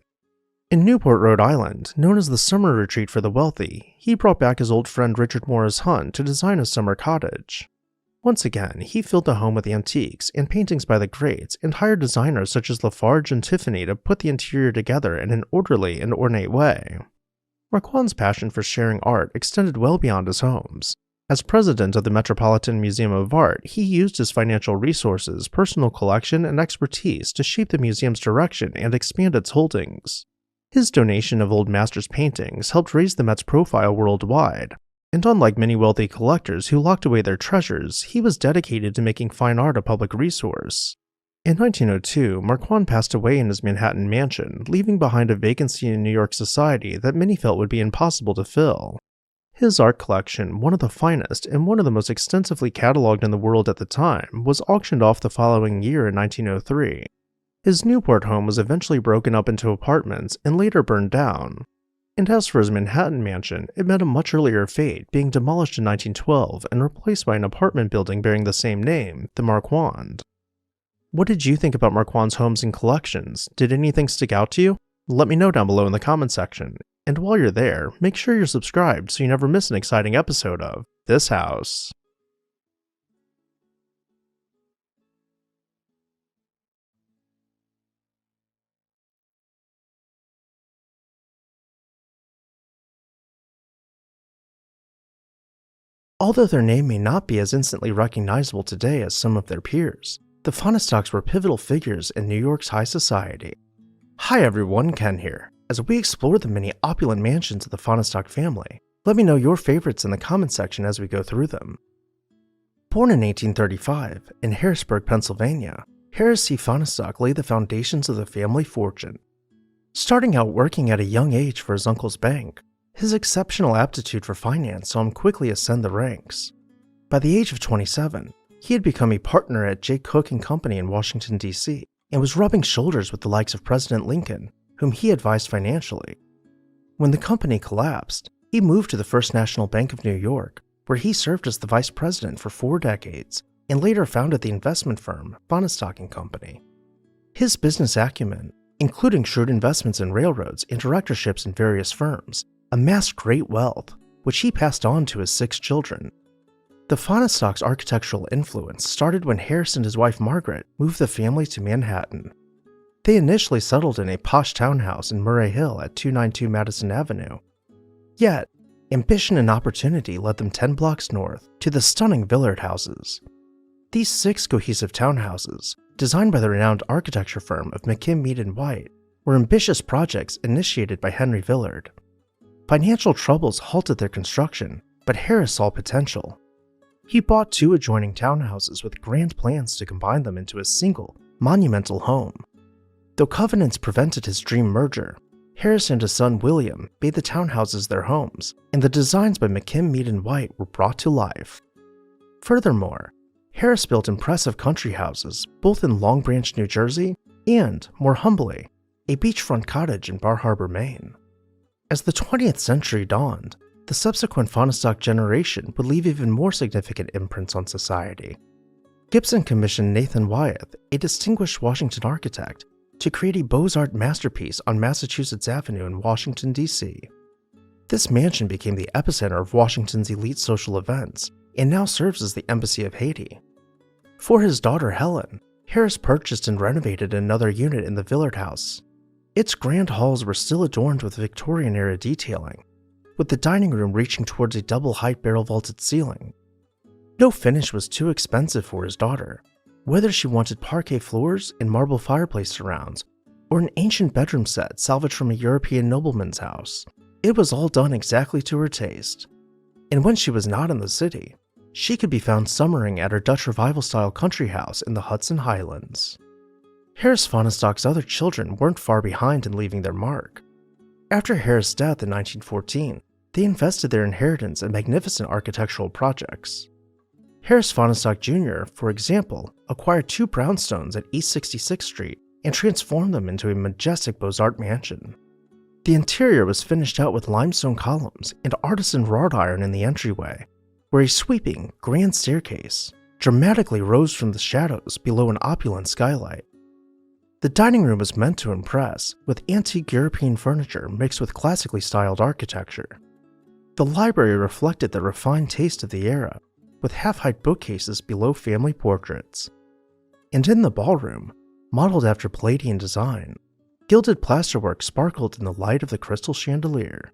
In Newport, Rhode Island, known as the Summer Retreat for the Wealthy, he brought back his old friend Richard Morris Hunt to design a summer cottage. Once again, he filled the home with antiques and paintings by the greats and hired designers such as Lafarge and Tiffany to put the interior together in an orderly and ornate way. Marquand's passion for sharing art extended well beyond his homes. As president of the Metropolitan Museum of Art, he used his financial resources, personal collection, and expertise to shape the museum's direction and expand its holdings. His donation of old masters' paintings helped raise the Met's profile worldwide. And unlike many wealthy collectors who locked away their treasures, he was dedicated to making fine art a public resource. In 1902, Marquand passed away in his Manhattan mansion, leaving behind a vacancy in New York society that many felt would be impossible to fill. His art collection, one of the finest and one of the most extensively cataloged in the world at the time, was auctioned off the following year in 1903. His Newport home was eventually broken up into apartments and later burned down. And as for his Manhattan mansion, it met a much earlier fate, being demolished in 1912 and replaced by an apartment building bearing the same name, the Marquand. What did you think about Marquand's homes and collections? Did anything stick out to you? Let me know down below in the comment section. And while you're there, make sure you're subscribed so you never miss an exciting episode of This House. Although their name may not be as instantly recognizable today as some of their peers, the Fonestocks were pivotal figures in New York's high society. Hi everyone, Ken here. As we explore the many opulent mansions of the Fonestock family, let me know your favorites in the comment section as we go through them. Born in 1835 in Harrisburg, Pennsylvania, Harris C. Fonestock laid the foundations of the family fortune. Starting out working at a young age for his uncle's bank, his exceptional aptitude for finance saw him quickly ascend the ranks. By the age of 27, he had become a partner at J. Cook & Company in Washington, D.C., and was rubbing shoulders with the likes of President Lincoln, whom he advised financially. When the company collapsed, he moved to the First National Bank of New York, where he served as the vice president for 4 decades, and later founded the investment firm Fonestock & Company. His business acumen, including shrewd investments in railroads and directorships in various firms, amassed great wealth, which he passed on to his 6 children. The Fonestocks' architectural influence started when Harris and his wife Margaret moved the family to Manhattan. They initially settled in a posh townhouse in Murray Hill at 292 Madison Avenue. Yet, ambition and opportunity led them 10 blocks north to the stunning Villard houses. These 6 cohesive townhouses, designed by the renowned architecture firm of McKim, Mead & White, were ambitious projects initiated by Henry Villard. Financial troubles halted their construction, but Harris saw potential. He bought 2 adjoining townhouses with grand plans to combine them into a single, monumental home. Though covenants prevented his dream merger, Harris and his son William made the townhouses their homes, and the designs by McKim, Mead & White were brought to life. Furthermore, Harris built impressive country houses both in Long Branch, New Jersey, and, more humbly, a beachfront cottage in Bar Harbor, Maine. As the 20th century dawned, the subsequent Fonestock generation would leave even more significant imprints on society. Gibson commissioned Nathan Wyeth, a distinguished Washington architect, to create a Beaux-Arts masterpiece on Massachusetts Avenue in Washington, D.C. This mansion became the epicenter of Washington's elite social events and now serves as the Embassy of Haiti. For his daughter Helen, Harris purchased and renovated another unit in the Villard House. Its grand halls were still adorned with Victorian-era detailing, with the dining room reaching towards a double-height barrel-vaulted ceiling. No finish was too expensive for his daughter, whether she wanted parquet floors and marble fireplace surrounds, or an ancient bedroom set salvaged from a European nobleman's house. It was all done exactly to her taste. And when she was not in the city, she could be found summering at her Dutch Revival-style country house in the Hudson Highlands. Harris Fonestock's other children weren't far behind in leaving their mark. After Harris' death in 1914, they invested their inheritance in magnificent architectural projects. Harris Fonestock Jr., for example, acquired 2 brownstones at East 66th Street and transformed them into a majestic Beaux-Arts mansion. The interior was finished out with limestone columns and artisan wrought iron in the entryway, where a sweeping, grand staircase dramatically rose from the shadows below an opulent skylight. The dining room was meant to impress, with antique European furniture mixed with classically styled architecture. The library reflected the refined taste of the era, with half-height bookcases below family portraits. And in the ballroom, modeled after Palladian design, gilded plasterwork sparkled in the light of the crystal chandelier.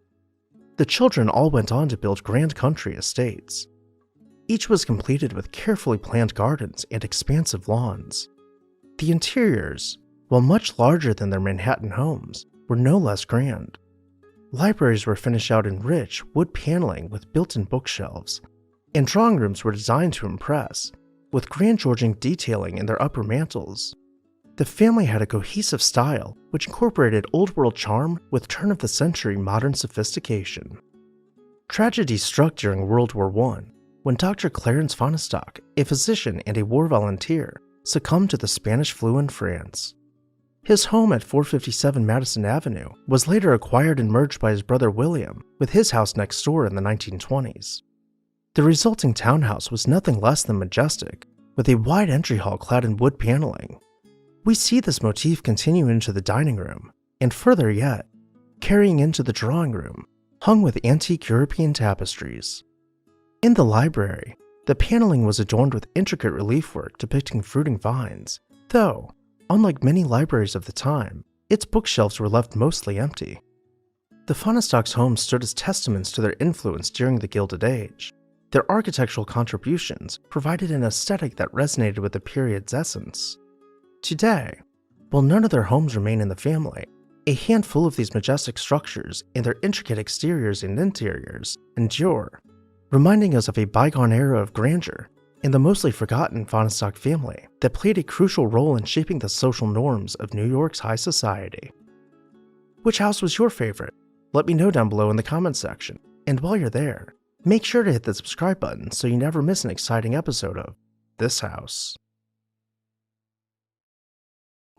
The children all went on to build grand country estates. Each was completed with carefully planned gardens and expansive lawns. The interiors, while much larger than their Manhattan homes, were no less grand. Libraries were finished out in rich wood paneling with built-in bookshelves, and drawing rooms were designed to impress, with grand Georgian detailing in their upper mantels. The family had a cohesive style which incorporated old-world charm with turn-of-the-century modern sophistication. Tragedy struck during World War I when Dr. Clarence Fonestock, a physician and a war volunteer, succumbed to the Spanish flu in France. His home at 457 Madison Avenue was later acquired and merged by his brother William with his house next door in the 1920s. The resulting townhouse was nothing less than majestic, with a wide entry hall clad in wood paneling. We see this motif continue into the dining room, and further yet, carrying into the drawing room, hung with antique European tapestries. In the library, the paneling was adorned with intricate relief work depicting fruiting vines, though, unlike many libraries of the time, its bookshelves were left mostly empty. The Fonestocks' homes stood as testaments to their influence during the Gilded Age. Their architectural contributions provided an aesthetic that resonated with the period's essence. Today, while none of their homes remain in the family, a handful of these majestic structures and their intricate exteriors and interiors endure, reminding us of a bygone era of grandeur and the mostly forgotten von Stock family that played a crucial role in shaping the social norms of New York's high society. Which house was your favorite? Let me know down below in the comments section. And while you're there, make sure to hit the subscribe button so you never miss an exciting episode of This House.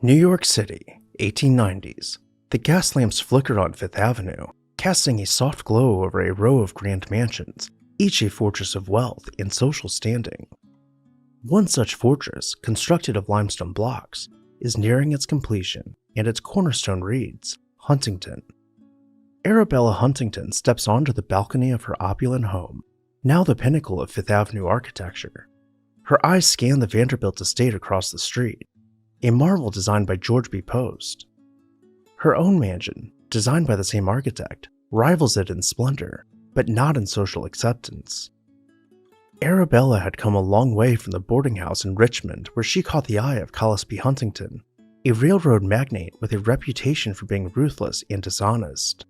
New York City, 1890s. The gas lamps flickered on Fifth Avenue, casting a soft glow over a row of grand mansions, each a fortress of wealth and social standing. One such fortress, constructed of limestone blocks, is nearing its completion, and its cornerstone reads, Huntington. Arabella Huntington steps onto the balcony of her opulent home, now the pinnacle of Fifth Avenue architecture. Her eyes scan the Vanderbilt estate across the street, a marvel designed by George B. Post. Her own mansion, designed by the same architect, rivals it in splendor, but not in social acceptance. Arabella had come a long way from the boarding house in Richmond where she caught the eye of Collis B. Huntington, a railroad magnate with a reputation for being ruthless and dishonest.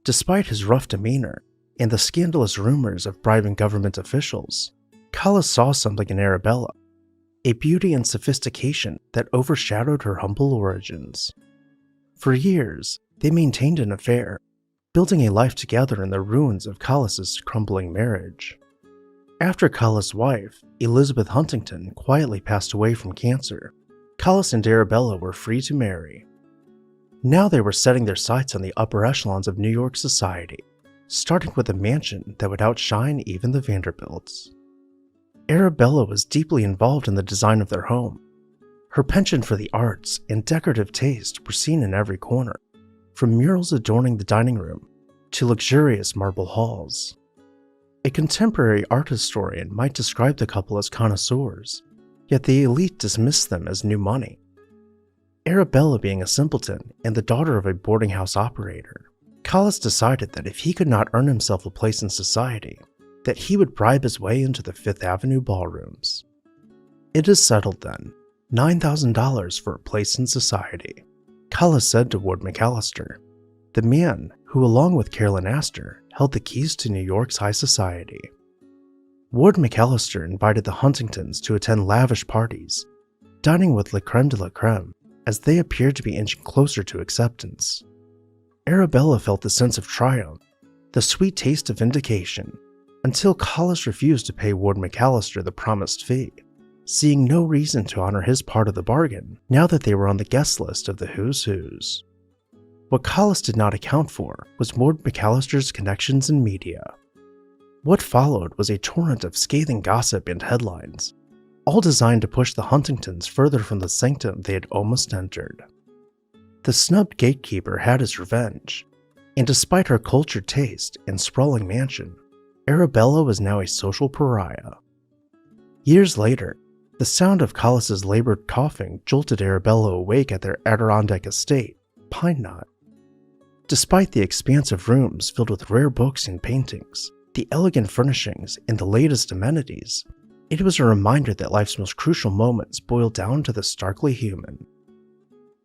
Despite his rough demeanor and the scandalous rumors of bribing government officials, Collis saw something in Arabella, a beauty and sophistication that overshadowed her humble origins. For years, they maintained an affair, building a life together in the ruins of Collis's crumbling marriage. After Collis' wife, Elizabeth Huntington, quietly passed away from cancer, Collis and Arabella were free to marry. Now they were setting their sights on the upper echelons of New York society, starting with a mansion that would outshine even the Vanderbilts. Arabella was deeply involved in the design of their home. Her penchant for the arts and decorative taste were seen in every corner, from murals adorning the dining room to luxurious marble halls. A contemporary art historian might describe the couple as connoisseurs, yet the elite dismissed them as new money. Arabella being a simpleton and the daughter of a boarding house operator, Collis decided that if he could not earn himself a place in society, that he would bribe his way into the Fifth Avenue ballrooms. It is settled then, $9,000 for a place in society, Collis said to Ward McAllister, the man who, along with Carolyn Aster, held the keys to New York's high society. Ward McAllister invited the Huntingtons to attend lavish parties, dining with la creme de la creme, as they appeared to be inching closer to acceptance. Arabella felt the sense of triumph, the sweet taste of vindication, until Collis refused to pay Ward McAllister the promised fee, seeing no reason to honor his part of the bargain now that they were on the guest list of the Who's Who's. What Collis did not account for was Ward McAllister's connections in media. What followed was a torrent of scathing gossip and headlines, all designed to push the Huntingtons further from the sanctum they had almost entered. The snubbed gatekeeper had his revenge, and despite her cultured taste and sprawling mansion, Arabella was now a social pariah. Years later, the sound of Collis's labored coughing jolted Arabella awake at their Adirondack estate, Pine Knot. Despite the expansive rooms filled with rare books and paintings, the elegant furnishings, and the latest amenities, it was a reminder that life's most crucial moments boil down to the starkly human.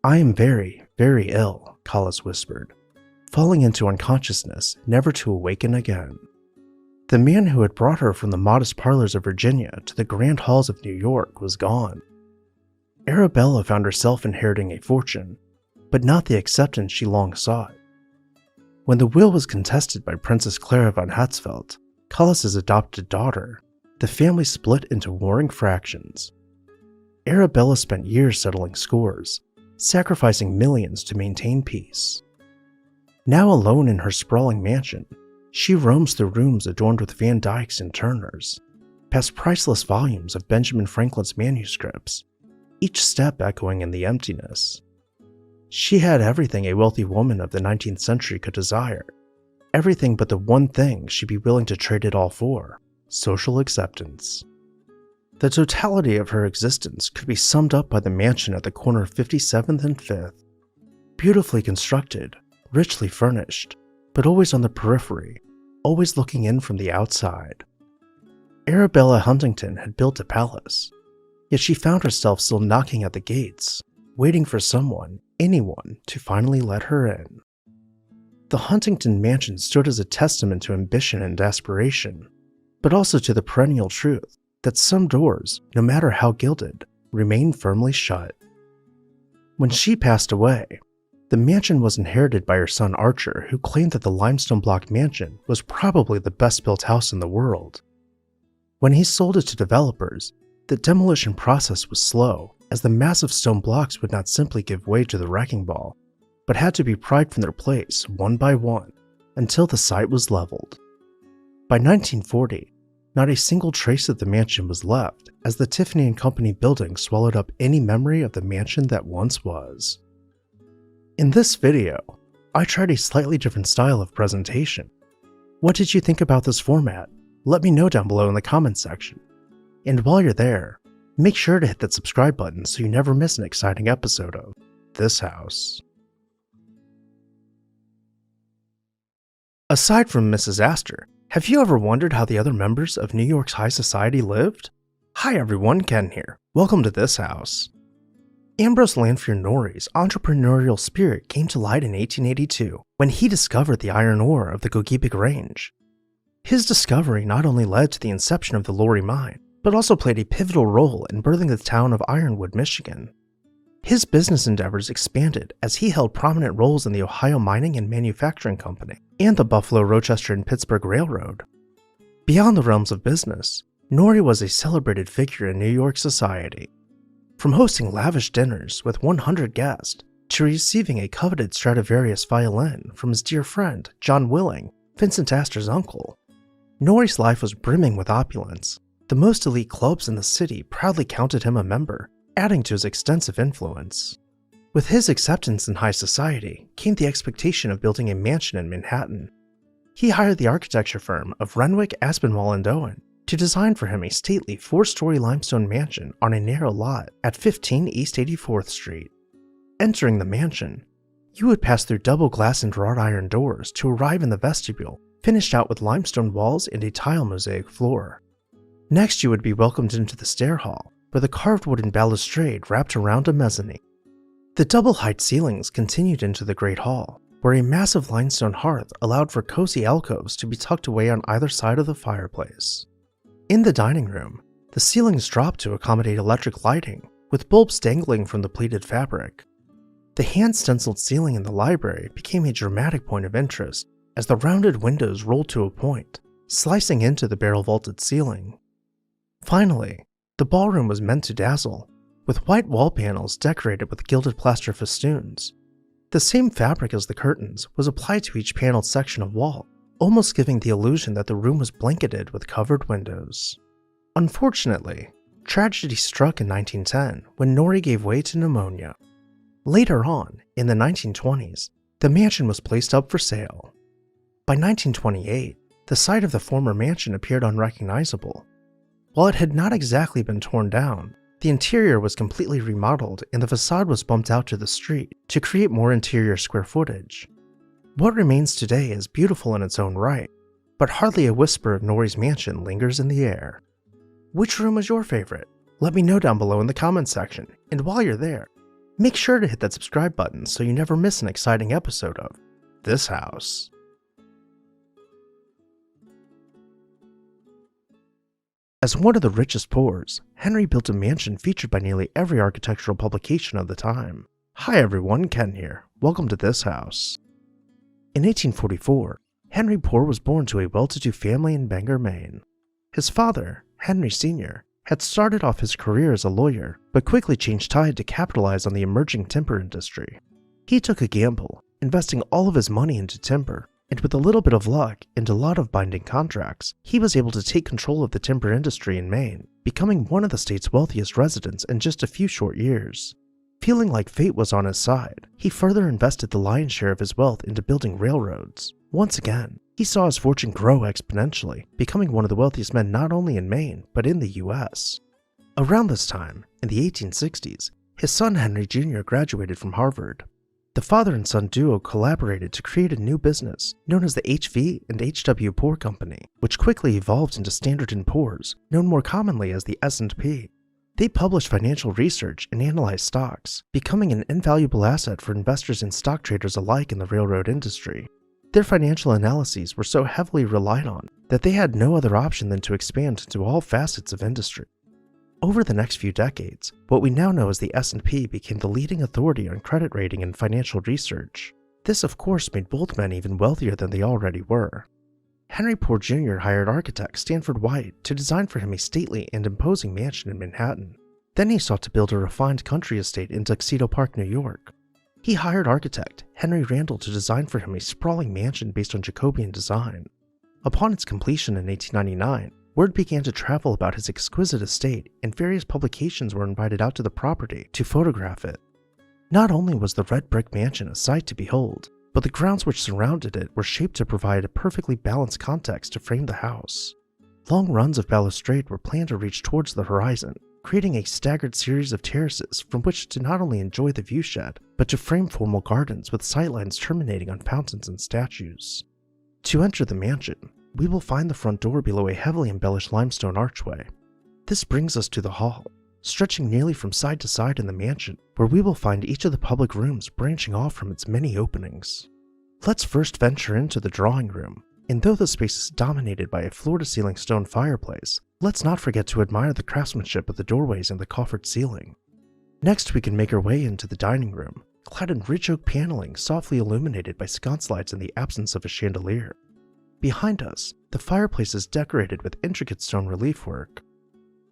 I am very, very ill, Collis whispered, falling into unconsciousness, never to awaken again. The man who had brought her from the modest parlors of Virginia to the grand halls of New York was gone. Arabella found herself inheriting a fortune, but not the acceptance she long sought. When the will was contested by Princess Clara von Hatzfeldt, Collis's adopted daughter, the family split into warring fractions. Arabella spent years settling scores, sacrificing millions to maintain peace. Now alone in her sprawling mansion, she roams through rooms adorned with Van Dycks and Turners, past priceless volumes of Benjamin Franklin's manuscripts, each step echoing in the emptiness. She had everything a wealthy woman of the 19th century could desire, everything but the one thing she'd be willing to trade it all for: social acceptance. The totality of her existence could be summed up by the mansion at the corner of 57th and 5th. Beautifully constructed, richly furnished, but always on the periphery, always looking in from the outside. Arabella Huntington had built a palace, yet she found herself still knocking at the gates, waiting for someone, anyone, to finally let her in. The Huntington Mansion stood as a testament to ambition and aspiration, but also to the perennial truth that some doors, no matter how gilded, remain firmly shut. When she passed away, the mansion was inherited by her son Archer, who claimed that the limestone block mansion was probably the best built house in the world. When he sold it to developers, the demolition process was slow, as the massive stone blocks would not simply give way to the wrecking ball, but had to be pried from their place one by one until the site was leveled. By 1940, not a single trace of the mansion was left, as the Tiffany & Company building swallowed up any memory of the mansion that once was. In this video, I tried a slightly different style of presentation. What did you think about this format? Let me know down below in the comments section. And while you're there, make sure to hit that subscribe button so you never miss an exciting episode of This House. Aside from Mrs. Aster, have you ever wondered how the other members of New York's high society lived? Hi everyone, Ken here. Welcome to This House. Ambrose Lanfear Norrie's entrepreneurial spirit came to light in 1882 when he discovered the iron ore of the Gogebic Range. His discovery not only led to the inception of the Lowry mine, but also played a pivotal role in birthing the town of Ironwood, Michigan. His business endeavors expanded as he held prominent roles in the Ohio Mining and Manufacturing Company and the Buffalo, Rochester, and Pittsburgh Railroad. Beyond the realms of business, Norrie was a celebrated figure in New York society. From hosting lavish dinners with 100 guests to receiving a coveted Stradivarius violin from his dear friend, John Willing, Vincent Astor's uncle, Norrie's life was brimming with opulence. The most elite clubs in the city proudly counted him a member, adding to his extensive influence. With his acceptance in high society came the expectation of building a mansion in Manhattan. He hired the architecture firm of Renwick, Aspinwall & Owen to design for him a stately 4-story limestone mansion on a narrow lot at 15 East 84th Street. Entering the mansion, you would pass through double glass and wrought iron doors to arrive in the vestibule, finished out with limestone walls and a tile mosaic floor. Next, you would be welcomed into the stair hall, where the carved wooden balustrade wrapped around a mezzanine. The double-height ceilings continued into the Great Hall, where a massive limestone hearth allowed for cozy alcoves to be tucked away on either side of the fireplace. In the dining room, the ceilings dropped to accommodate electric lighting, with bulbs dangling from the pleated fabric. The hand-stenciled ceiling in the library became a dramatic point of interest as the rounded windows rolled to a point, slicing into the barrel-vaulted ceiling. Finally, the ballroom was meant to dazzle, with white wall panels decorated with gilded plaster festoons. The same fabric as the curtains was applied to each paneled section of wall, almost giving the illusion that the room was blanketed with covered windows. Unfortunately, tragedy struck in 1910 when Norrie gave way to pneumonia. Later on, in the 1920s, the mansion was placed up for sale. By 1928, the site of the former mansion appeared unrecognizable. While it had not exactly been torn down, the interior was completely remodeled and the facade was bumped out to the street to create more interior square footage. What remains today is beautiful in its own right, but hardly a whisper of Norrie's mansion lingers in the air. Which room is your favorite? Let me know down below in the comments section, and while you're there, make sure to hit that subscribe button so you never miss an exciting episode of This House. As one of the richest poors, Henry built a mansion featured by nearly every architectural publication of the time. Hi everyone, Ken here. Welcome to This House. In 1844, Henry Poor was born to a well-to-do family in Bangor, Maine. His father, Henry Sr., had started off his career as a lawyer, but quickly changed tide to capitalize on the emerging timber industry. He took a gamble, investing all of his money into timber, and with a little bit of luck and a lot of binding contracts, he was able to take control of the timber industry in Maine, becoming one of the state's wealthiest residents in just a few short years. Feeling like fate was on his side, he further invested the lion's share of his wealth into building railroads. Once again, he saw his fortune grow exponentially, becoming one of the wealthiest men not only in Maine, but in the US. Around this time, in the 1860s, his son Henry Jr. graduated from Harvard. The father and son duo collaborated to create a new business known as the HV and HW Poor Company, which quickly evolved into Standard & Poor's, known more commonly as the S&P. They published financial research and analyzed stocks, becoming an invaluable asset for investors and stock traders alike in the railroad industry. Their financial analyses were so heavily relied on that they had no other option than to expand into all facets of industry. Over the next few decades, what we now know as the S&P became the leading authority on credit rating and financial research. This of course made both men even wealthier than they already were. Henry Poor Jr. hired architect Stanford White to design for him a stately and imposing mansion in Manhattan. Then he sought to build a refined country estate in Tuxedo Park, New York. He hired architect Henry Randall to design for him a sprawling mansion based on Jacobean design. Upon its completion in 1899, word began to travel about his exquisite estate, and various publications were invited out to the property to photograph it. Not only was the red brick mansion a sight to behold, but the grounds which surrounded it were shaped to provide a perfectly balanced context to frame the house. Long runs of balustrade were planned to reach towards the horizon, creating a staggered series of terraces from which to not only enjoy the viewshed, but to frame formal gardens with sightlines terminating on fountains and statues. To enter the mansion, we will find the front door below a heavily embellished limestone archway. This brings us to the hall, stretching nearly from side to side in the mansion, where we will find each of the public rooms branching off from its many openings. Let's first venture into the drawing room, and though the space is dominated by a floor-to-ceiling stone fireplace, let's not forget to admire the craftsmanship of the doorways and the coffered ceiling. Next, we can make our way into the dining room, clad in rich oak paneling softly illuminated by sconce lights in the absence of a chandelier. Behind us, the fireplace is decorated with intricate stone relief work.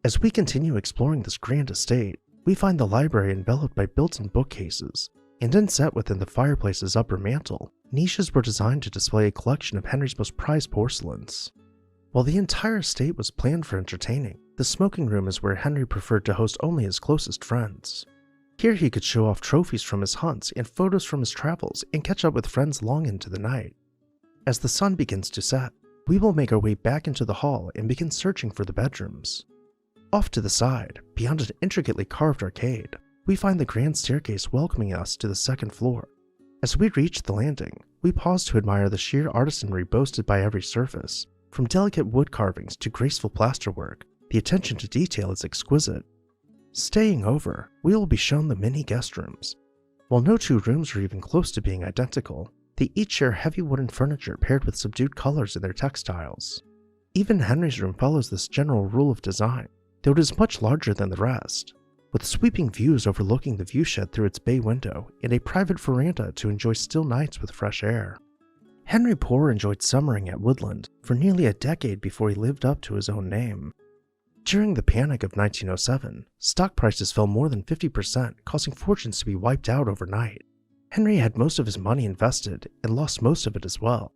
As we continue exploring this grand estate, we find the library enveloped by built-in bookcases, and inset within the fireplace's upper mantel, niches were designed to display a collection of Henry's most prized porcelains. While the entire estate was planned for entertaining, the smoking room is where Henry preferred to host only his closest friends. Here he could show off trophies from his hunts and photos from his travels and catch up with friends long into the night. As the sun begins to set, we will make our way back into the hall and begin searching for the bedrooms. Off to the side, beyond an intricately carved arcade, we find the grand staircase welcoming us to the second floor. As we reach the landing, we pause to admire the sheer artisanry boasted by every surface. From delicate wood carvings to graceful plasterwork, the attention to detail is exquisite. Staying over, we will be shown the many guest rooms. While no two rooms are even close to being identical, they each share heavy wooden furniture paired with subdued colors in their textiles. Even Henry's room follows this general rule of design, though it is much larger than the rest, with sweeping views overlooking the viewshed through its bay window and a private veranda to enjoy still nights with fresh air. Henry Poor enjoyed summering at Woodland for nearly a decade before he lived up to his own name. During the panic of 1907, stock prices fell more than 50%, causing fortunes to be wiped out overnight. Henry had most of his money invested and lost most of it as well.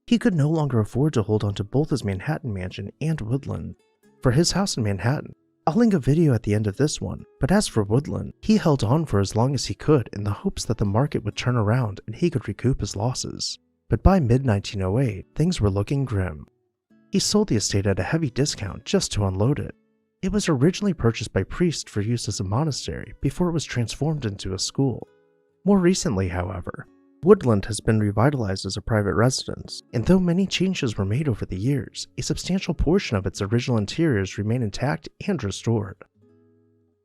He could no longer afford to hold on to both his Manhattan mansion and Woodland. For his house in Manhattan, I'll link a video at the end of this one, but as for Woodland, he held on for as long as he could in the hopes that the market would turn around and he could recoup his losses. But by mid-1908, things were looking grim. He sold the estate at a heavy discount just to unload it. It was originally purchased by priests for use as a monastery before it was transformed into a school. More recently, however, Woodland has been revitalized as a private residence, and though many changes were made over the years, a substantial portion of its original interiors remain intact and restored.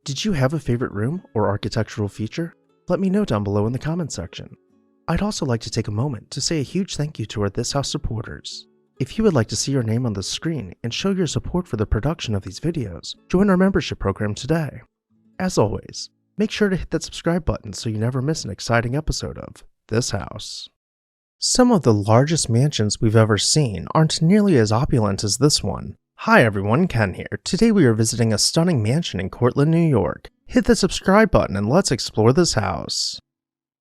Did you have a favorite room or architectural feature? Let me know down below in the comments section. I'd also like to take a moment to say a huge thank you to our This House supporters. If you would like to see your name on the screen and show your support for the production of these videos, join our membership program today. As always, make sure to hit that subscribe button so you never miss an exciting episode of This House. Some of the largest mansions we've ever seen aren't nearly as opulent as this one. Hi everyone, Ken here. Today we are visiting a stunning mansion in Cortland, New York. Hit the subscribe button and let's explore this house.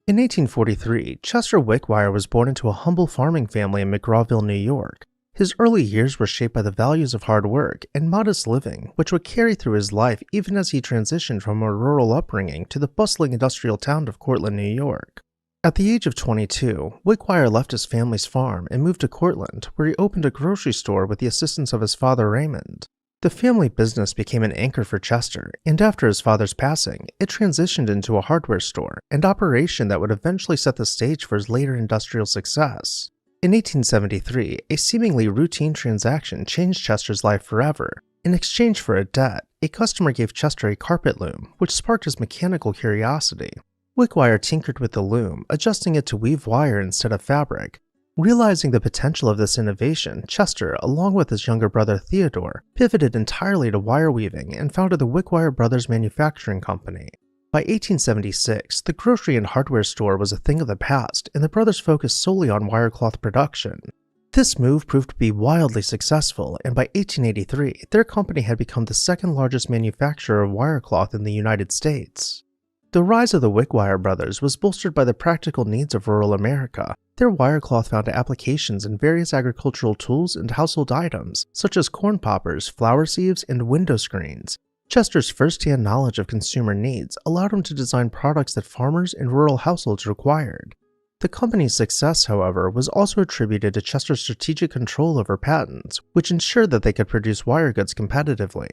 In 1843, Chester Wickwire was born into a humble farming family in McGrawville, New York. His early years were shaped by the values of hard work and modest living, which would carry through his life even as he transitioned from a rural upbringing to the bustling industrial town of Cortland, New York. At the age of 22, Wickwire left his family's farm and moved to Cortland, where he opened a grocery store with the assistance of his father Raymond. The family business became an anchor for Chester, and after his father's passing, it transitioned into a hardware store, an operation that would eventually set the stage for his later industrial success. In 1873, a seemingly routine transaction changed Chester's life forever. In exchange for a debt, a customer gave Chester a carpet loom, which sparked his mechanical curiosity. Wickwire tinkered with the loom, adjusting it to weave wire instead of fabric. Realizing the potential of this innovation, Chester, along with his younger brother Theodore, pivoted entirely to wire weaving and founded the Wickwire Brothers Manufacturing Company. By 1876, the grocery and hardware store was a thing of the past, and the brothers focused solely on wirecloth production. This move proved to be wildly successful, and by 1883, their company had become the second largest manufacturer of wirecloth in the United States. The rise of the Wickwire brothers was bolstered by the practical needs of rural America. Their wirecloth found applications in various agricultural tools and household items, such as corn poppers, flower sieves, and window screens. Chester's first-hand knowledge of consumer needs allowed him to design products that farmers and rural households required. The company's success, however, was also attributed to Chester's strategic control over patents, which ensured that they could produce wire goods competitively.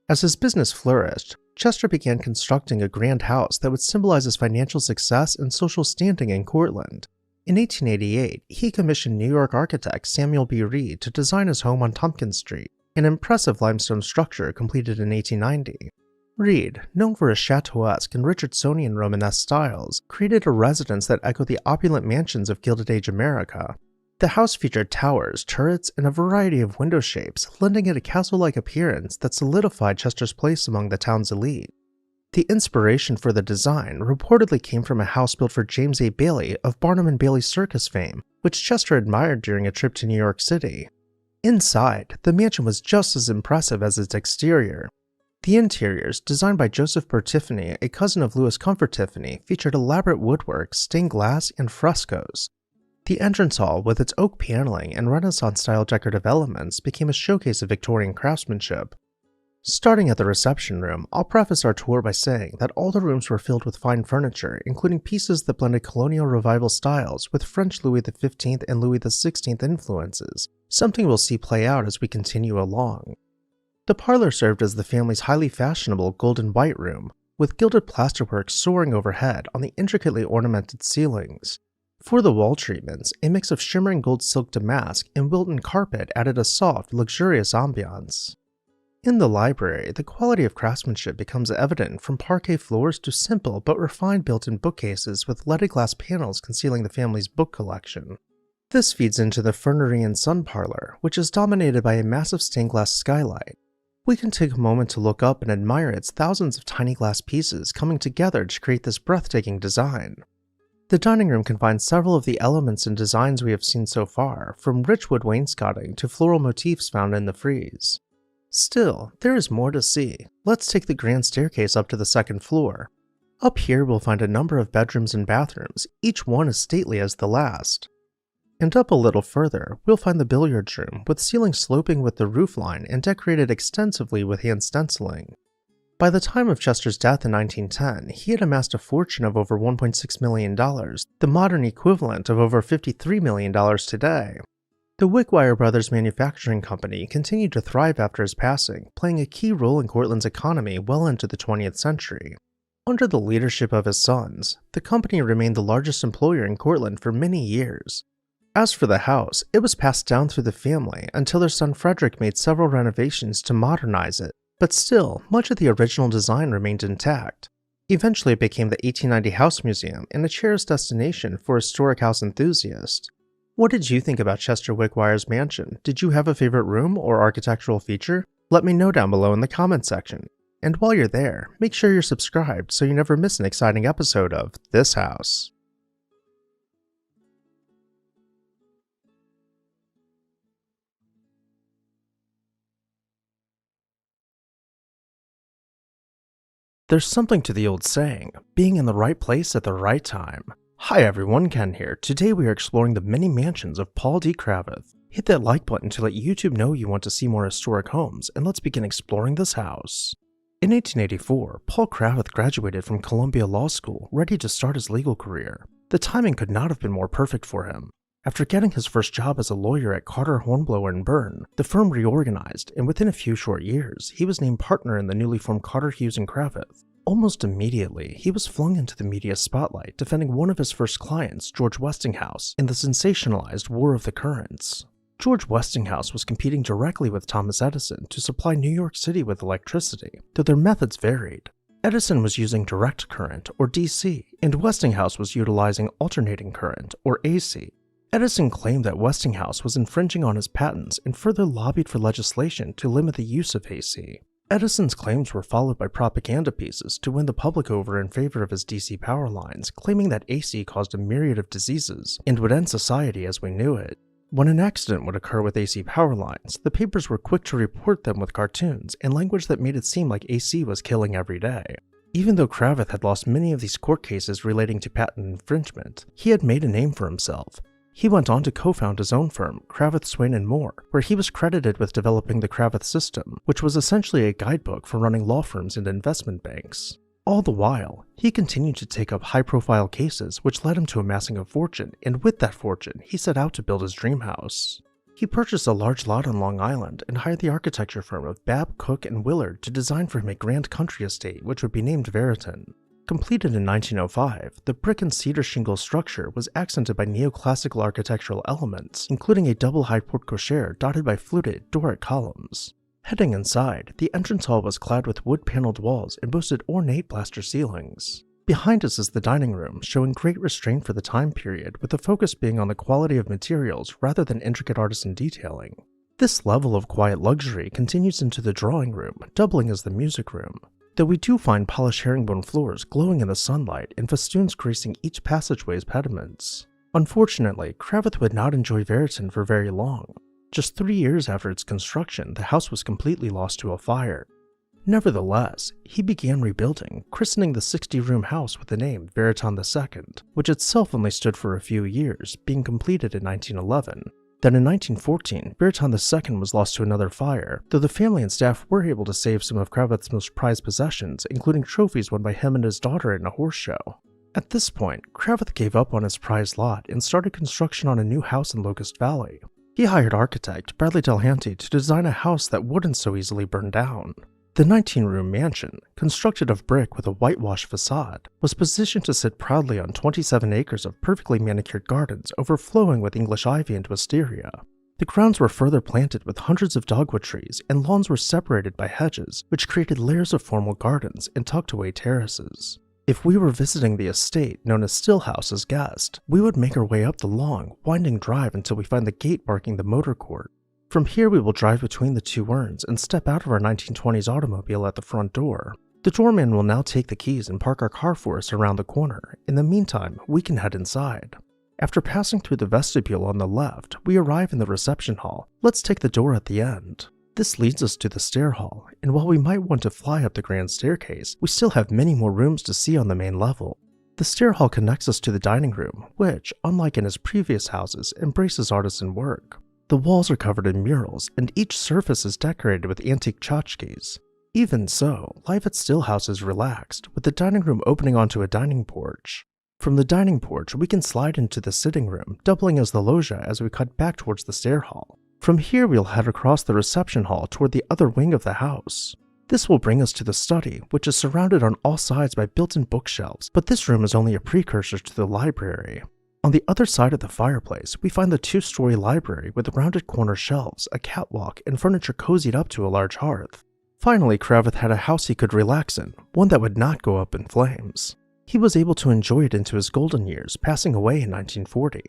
As his business flourished, Chester began constructing a grand house that would symbolize his financial success and social standing in Cortland. In 1888, he commissioned New York architect Samuel B. Reed to design his home on Tompkins Street, an impressive limestone structure completed in 1890. Reed, known for his Chateau-esque and Richardsonian Romanesque styles, created a residence that echoed the opulent mansions of Gilded Age America. The house featured towers, turrets, and a variety of window shapes, lending it a castle-like appearance that solidified Chester's place among the town's elite. The inspiration for the design reportedly came from a house built for James A. Bailey of Barnum and Bailey circus fame, which Chester admired during a trip to New York City. Inside, the mansion was just as impressive as its exterior. The interiors, designed by Joseph Burr Tiffany, a cousin of Louis Comfort Tiffany, featured elaborate woodwork, stained glass, and frescoes. The entrance hall, with its oak paneling and Renaissance-style decorative elements, became a showcase of Victorian craftsmanship. Starting at the reception room, I'll preface our tour by saying that all the rooms were filled with fine furniture, including pieces that blended colonial revival styles with French Louis XV and Louis XVI influences, something we'll see play out as we continue along. The parlor served as the family's highly fashionable golden white room, with gilded plasterwork soaring overhead on the intricately ornamented ceilings. For the wall treatments, a mix of shimmering gold silk damask and Wilton carpet added a soft, luxurious ambiance. In the library, the quality of craftsmanship becomes evident from parquet floors to simple but refined built-in bookcases with leaded glass panels concealing the family's book collection. This feeds into the fernery and sun parlor, which is dominated by a massive stained glass skylight. We can take a moment to look up and admire its thousands of tiny glass pieces coming together to create this breathtaking design. The dining room combines several of the elements and designs we have seen so far, from rich wood wainscoting to floral motifs found in the frieze. Still, there is more to see. Let's take the grand staircase up to the second floor. Up here we'll find a number of bedrooms and bathrooms, each one as stately as the last. And up a little further, we'll find the billiards room, with ceilings sloping with the roofline and decorated extensively with hand stenciling. By the time of Chester's death in 1910, he had amassed a fortune of over $1.6 million, the modern equivalent of over $53 million today. The Wickwire Brothers Manufacturing Company continued to thrive after his passing, playing a key role in Cortland's economy well into the 20th century. Under the leadership of his sons, the company remained the largest employer in Cortland for many years. As for the house, it was passed down through the family until their son Frederick made several renovations to modernize it, but still, much of the original design remained intact. Eventually it became the 1890 House Museum and a cherished destination for historic house enthusiasts. What did you think about Chester Wickwire's mansion? Did you have a favorite room or architectural feature? Let me know down below in the comments section. And while you're there, make sure you're subscribed so you never miss an exciting episode of This House. There's something to the old saying, being in the right place at the right time. Hi everyone, Ken here. Today we are exploring the many mansions of Paul D. Cravath. Hit that like button to let YouTube know you want to see more historic homes, and let's begin exploring this house. In 1884, Paul Cravath graduated from Columbia Law School, ready to start his legal career. The timing could not have been more perfect for him. After getting his first job as a lawyer at Carter, Hornblower & Byrne, the firm reorganized, and within a few short years, he was named partner in the newly formed Carter, Hughes & Cravath. Almost immediately, he was flung into the media spotlight defending one of his first clients, George Westinghouse, in the sensationalized War of the Currents. George Westinghouse was competing directly with Thomas Edison to supply New York City with electricity, though their methods varied. Edison was using direct current, or DC, and Westinghouse was utilizing alternating current, or AC. Edison claimed that Westinghouse was infringing on his patents and further lobbied for legislation to limit the use of AC. Edison's claims were followed by propaganda pieces to win the public over in favor of his DC power lines, claiming that AC caused a myriad of diseases and would end society as we knew it. When an accident would occur with AC power lines, the papers were quick to report them with cartoons and language that made it seem like AC was killing every day. Even though Cravath had lost many of these court cases relating to patent infringement, he had made a name for himself. He went on to co-found his own firm, Cravath, Swaine & Moore, where he was credited with developing the Cravath system, which was essentially a guidebook for running law firms and investment banks. All the while, he continued to take up high-profile cases which led him to amassing a fortune, and with that fortune, he set out to build his dream house. He purchased a large lot on Long Island and hired the architecture firm of Babb, Cook & Willard to design for him a grand country estate which would be named Veriton. Completed in 1905, the brick and cedar shingle structure was accented by neoclassical architectural elements, including a double-high porte-cochere dotted by fluted Doric columns. Heading inside, the entrance hall was clad with wood-paneled walls and boasted ornate plaster ceilings. Behind us is the dining room, showing great restraint for the time period, with the focus being on the quality of materials rather than intricate artisan detailing. This level of quiet luxury continues into the drawing room, doubling as the music room, though we do find polished herringbone floors glowing in the sunlight and festoons gracing each passageway's pediments. Unfortunately, Cravath would not enjoy Veriton for very long. Just 3 years after its construction, the house was completely lost to a fire. Nevertheless, he began rebuilding, christening the 60-room house with the name Veriton II, which itself only stood for a few years, being completed in 1911. Then in 1914, Veriton II was lost to another fire, though the family and staff were able to save some of Cravath's most prized possessions, including trophies won by him and his daughter in a horse show. At this point, Cravath gave up on his prized lot and started construction on a new house in Locust Valley. He hired architect Bradley Delahanty to design a house that wouldn't so easily burn down. The 19-room mansion, constructed of brick with a whitewashed facade, was positioned to sit proudly on 27 acres of perfectly manicured gardens overflowing with English ivy and wisteria. The grounds were further planted with hundreds of dogwood trees, and lawns were separated by hedges, which created layers of formal gardens and tucked-away terraces. If we were visiting the estate known as Stillhouse as guest, we would make our way up the long, winding drive until we find the gate marking the motor court. From here we will drive between the two urns and step out of our 1920s automobile at the front door. The doorman will now take the keys and park our car for us around the corner. In the meantime, we can head inside. After passing through the vestibule on the left, we arrive in the reception hall. Let's take the door at the end. This leads us to the stair hall, and while we might want to fly up the grand staircase, we still have many more rooms to see on the main level. The stair hall connects us to the dining room, which, unlike in his previous houses, embraces artisan work. The walls are covered in murals, and each surface is decorated with antique tchotchkes. Even so, life at Stillhouse is relaxed, with the dining room opening onto a dining porch. From the dining porch, we can slide into the sitting room, doubling as the loggia as we cut back towards the stair hall. From here, we'll head across the reception hall toward the other wing of the house. This will bring us to the study, which is surrounded on all sides by built-in bookshelves, but this room is only a precursor to the library. On the other side of the fireplace, we find the 2-story library with rounded corner shelves, a catwalk, and furniture cozied up to a large hearth. Finally, Cravath had a house he could relax in, one that would not go up in flames. He was able to enjoy it into his golden years, passing away in 1940.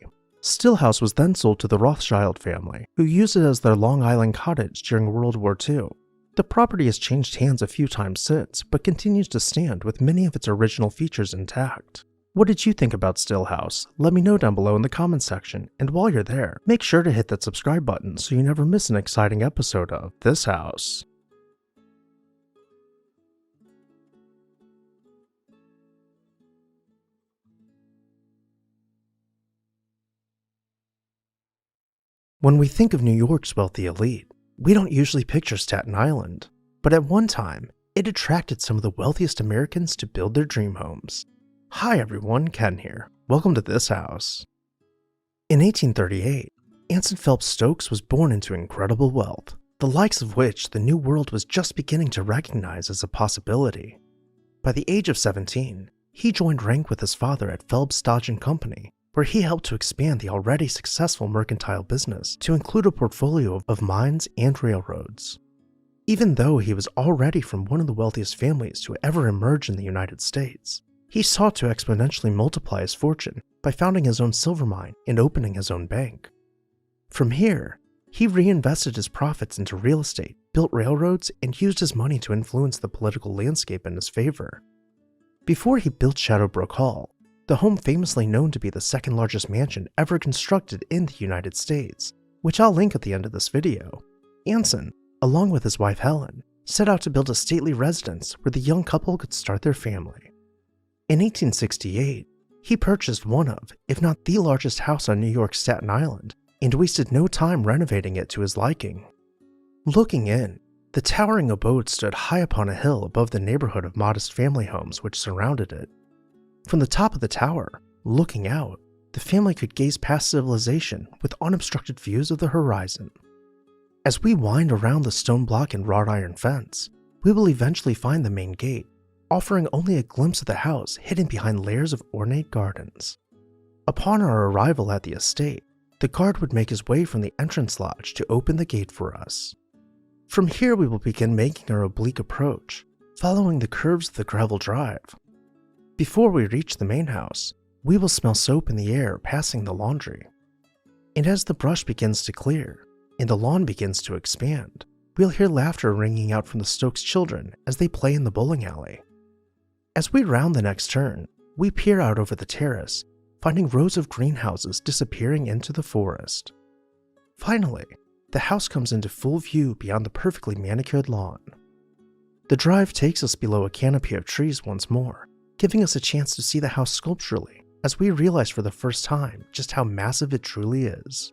Stillhouse was then sold to the Rothschild family, who used it as their Long Island cottage during World War II. The property has changed hands a few times since, but continues to stand with many of its original features intact. What did you think about Stillhouse? Let me know down below in the comments section, and while you're there, make sure to hit that subscribe button so you never miss an exciting episode of This House. When we think of New York's wealthy elite, we don't usually picture Staten Island, but at one time, it attracted some of the wealthiest Americans to build their dream homes. Hi everyone, Ken here. Welcome to This House. In 1838, Anson Phelps Stokes was born into incredible wealth, the likes of which the New World was just beginning to recognize as a possibility. By the age of 17, he joined rank with his father at Phelps Dodge & Company, where he helped to expand the already successful mercantile business to include a portfolio of mines and railroads. Even though he was already from one of the wealthiest families to ever emerge in the United States, he sought to exponentially multiply his fortune by founding his own silver mine and opening his own bank. From here, he reinvested his profits into real estate, built railroads, and used his money to influence the political landscape in his favor. Before he built Chateau Brokaw, the home famously known to be the second largest mansion ever constructed in the United States, which I'll link at the end of this video, Anson, along with his wife Helen, set out to build a stately residence where the young couple could start their family. In 1868, he purchased one of, if not the largest house on New York's Staten Island, and wasted no time renovating it to his liking. Looking in, the towering abode stood high upon a hill above the neighborhood of modest family homes which surrounded it. From the top of the tower, looking out, the family could gaze past civilization with unobstructed views of the horizon. As we wind around the stone block and wrought iron fence, we will eventually find the main gate, offering only a glimpse of the house hidden behind layers of ornate gardens. Upon our arrival at the estate, the guard would make his way from the entrance lodge to open the gate for us. From here we will begin making our oblique approach, following the curves of the gravel drive. Before we reach the main house, we will smell soap in the air passing the laundry. And as the brush begins to clear, and the lawn begins to expand, we'll hear laughter ringing out from the Stokes children as they play in the bowling alley. As we round the next turn, we peer out over the terrace, finding rows of greenhouses disappearing into the forest. Finally, the house comes into full view beyond the perfectly manicured lawn. The drive takes us below a canopy of trees once more, giving us a chance to see the house sculpturally as we realize for the first time just how massive it truly is.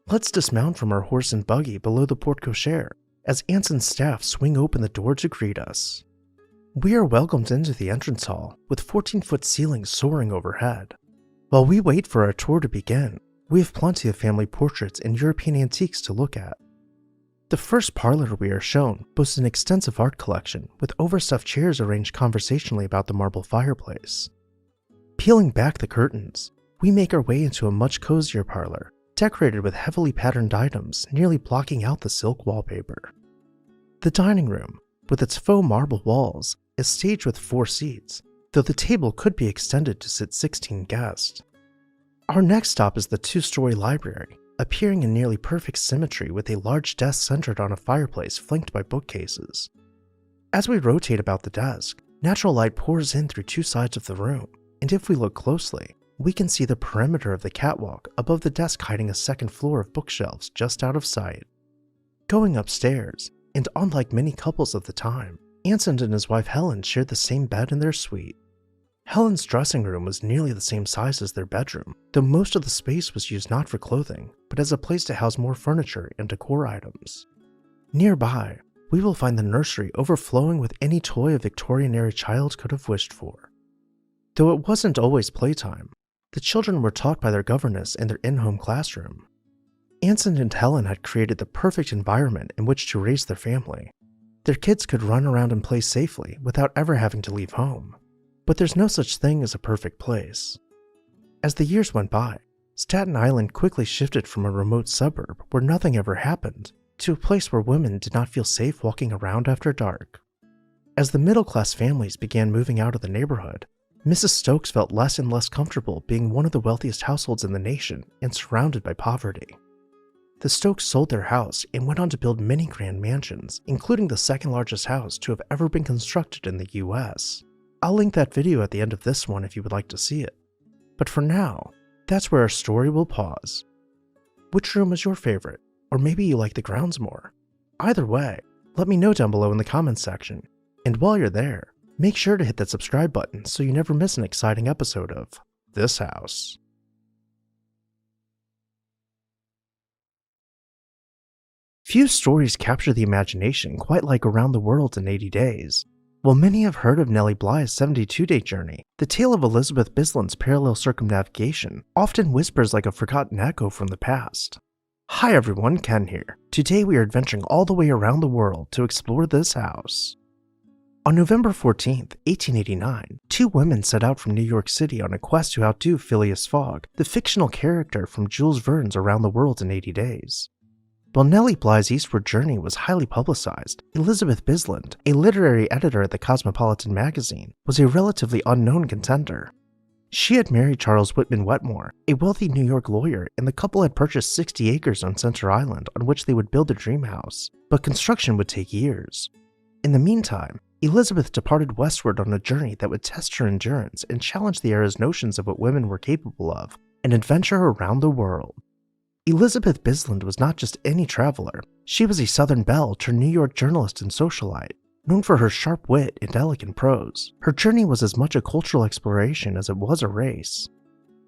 Let's dismount from our horse and buggy below the porte cochere as Anson's staff swing open the door to greet us. We are welcomed into the entrance hall with 14-foot ceilings soaring overhead. While we wait for our tour to begin, we have plenty of family portraits and European antiques to look at. The first parlor we are shown boasts an extensive art collection with overstuffed chairs arranged conversationally about the marble fireplace. Peeling back the curtains, we make our way into a much cozier parlor, decorated with heavily patterned items nearly blocking out the silk wallpaper. The dining room, with its faux marble walls, is staged with 4 seats, though the table could be extended to sit 16 guests. Our next stop is the 2-story library, appearing in nearly perfect symmetry with a large desk centered on a fireplace flanked by bookcases. As we rotate about the desk, natural light pours in through 2 sides of the room, and if we look closely, we can see the perimeter of the catwalk above the desk hiding a second floor of bookshelves just out of sight. Going upstairs, and unlike many couples of the time, Anson and his wife Helen shared the same bed in their suite. Helen's dressing room was nearly the same size as their bedroom, though most of the space was used not for clothing, but as a place to house more furniture and decor items. Nearby, we will find the nursery overflowing with any toy a Victorian-era child could have wished for. Though it wasn't always playtime, the children were taught by their governess in their in-home classroom. Anson and Helen had created the perfect environment in which to raise their family. Their kids could run around and play safely without ever having to leave home. But there's no such thing as a perfect place. As the years went by, Staten Island quickly shifted from a remote suburb where nothing ever happened to a place where women did not feel safe walking around after dark. As the middle-class families began moving out of the neighborhood, Mrs. Stokes felt less and less comfortable being one of the wealthiest households in the nation and surrounded by poverty. The Stokes sold their house and went on to build many grand mansions, including the second largest house to have ever been constructed in the US. I'll link that video at the end of this one if you would like to see it. But for now, that's where our story will pause. Which room was your favorite? Or maybe you like the grounds more? Either way, let me know down below in the comments section. And while you're there, make sure to hit that subscribe button so you never miss an exciting episode of This House. Few stories capture the imagination quite like Around the World in 80 Days. While many have heard of Nellie Bly's 72-day journey, the tale of Elizabeth Bisland's parallel circumnavigation often whispers like a forgotten echo from the past. Hi everyone, Ken here. Today we are adventuring all the way around the world to explore this house. On November 14, 1889, two women set out from New York City on a quest to outdo Phileas Fogg, the fictional character from Jules Verne's Around the World in 80 Days. While Nellie Bly's eastward journey was highly publicized, Elizabeth Bisland, a literary editor at the Cosmopolitan magazine, was a relatively unknown contender. She had married Charles Whitman Wetmore, a wealthy New York lawyer, and the couple had purchased 60 acres on Center Island on which they would build their dream house, but construction would take years. In the meantime, Elizabeth departed westward on a journey that would test her endurance and challenge the era's notions of what women were capable of, an adventure around the world. Elizabeth Bisland was not just any traveler. She was a Southern belle turned New York journalist and socialite, known for her sharp wit and elegant prose. Her journey was as much a cultural exploration as it was a race.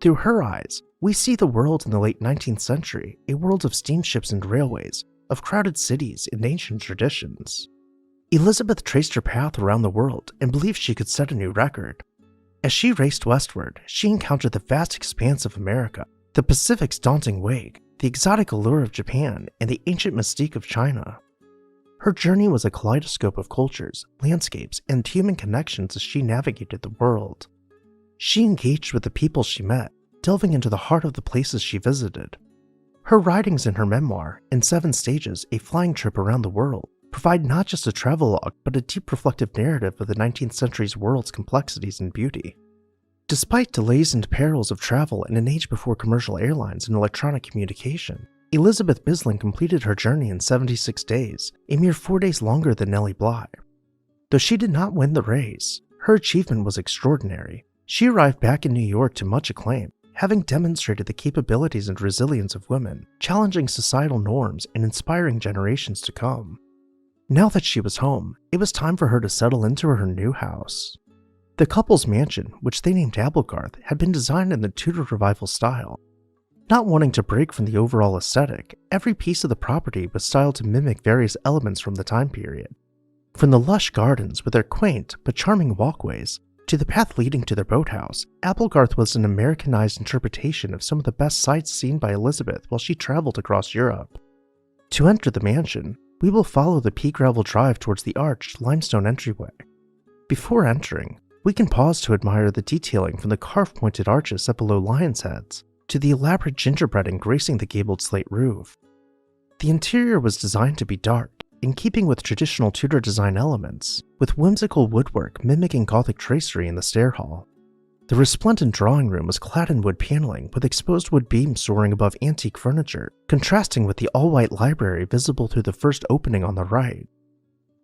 Through her eyes, we see the world in the late 19th century, a world of steamships and railways, of crowded cities and ancient traditions. Elizabeth traced her path around the world and believed she could set a new record. As she raced westward, she encountered the vast expanse of America, the Pacific's daunting wake, the exotic allure of Japan, and the ancient mystique of China. Her journey was a kaleidoscope of cultures, landscapes, and human connections as she navigated the world. She engaged with the people she met, delving into the heart of the places she visited. Her writings in her memoir, In 7 Stages, A Flying Trip Around the World, provide not just a travelogue, but a deep reflective narrative of the 19th century's world's complexities and beauty. Despite delays and perils of travel in an age before commercial airlines and electronic communication, Elizabeth Bisland completed her journey in 76 days, a mere 4 days longer than Nellie Bly. Though she did not win the race, her achievement was extraordinary. She arrived back in New York to much acclaim, having demonstrated the capabilities and resilience of women, challenging societal norms and inspiring generations to come. Now that she was home, it was time for her to settle into her new house. The couple's mansion, which they named Applegarth, had been designed in the Tudor Revival style. Not wanting to break from the overall aesthetic, every piece of the property was styled to mimic various elements from the time period. From the lush gardens with their quaint but charming walkways, to the path leading to their boathouse, Applegarth was an Americanized interpretation of some of the best sights seen by Elizabeth while she traveled across Europe. To enter the mansion, we will follow the pea gravel drive towards the arched limestone entryway. Before entering, we can pause to admire the detailing from the carved pointed arches set below lions' heads to the elaborate gingerbreading gracing the gabled slate roof. The interior was designed to be dark, in keeping with traditional Tudor design elements, with whimsical woodwork mimicking Gothic tracery in the stair hall. The resplendent drawing room was clad in wood paneling with exposed wood beams soaring above antique furniture, contrasting with the all-white library visible through the first opening on the right.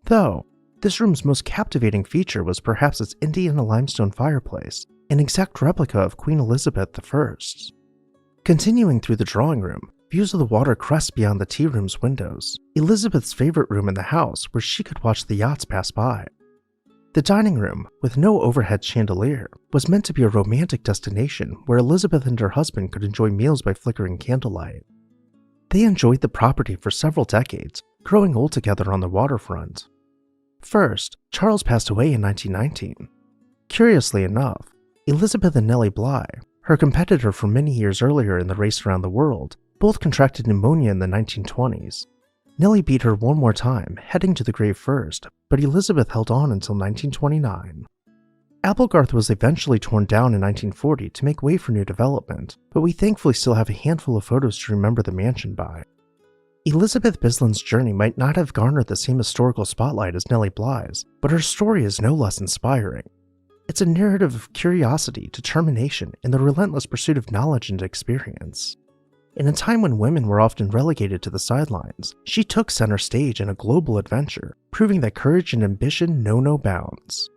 Though, this room's most captivating feature was perhaps its Indiana limestone fireplace, an exact replica of Queen Elizabeth I. Continuing through the drawing room, views of the water crest beyond the tea room's windows, Elizabeth's favorite room in the house where she could watch the yachts pass by. The dining room, with no overhead chandelier, was meant to be a romantic destination where Elizabeth and her husband could enjoy meals by flickering candlelight. They enjoyed the property for several decades, growing old together on the waterfront. First, Charles passed away in 1919. Curiously enough, Elizabeth and Nellie Bly, her competitor from many years earlier in the race around the world, both contracted pneumonia in the 1920s. Nellie beat her one more time, heading to the grave first, but Elizabeth held on until 1929. Applegarth was eventually torn down in 1940 to make way for new development, but we thankfully still have a handful of photos to remember the mansion by. Elizabeth Bisland's journey might not have garnered the same historical spotlight as Nellie Bly's, but her story is no less inspiring. It's a narrative of curiosity, determination, and the relentless pursuit of knowledge and experience. In a time when women were often relegated to the sidelines, she took center stage in a global adventure, proving that courage and ambition know no bounds.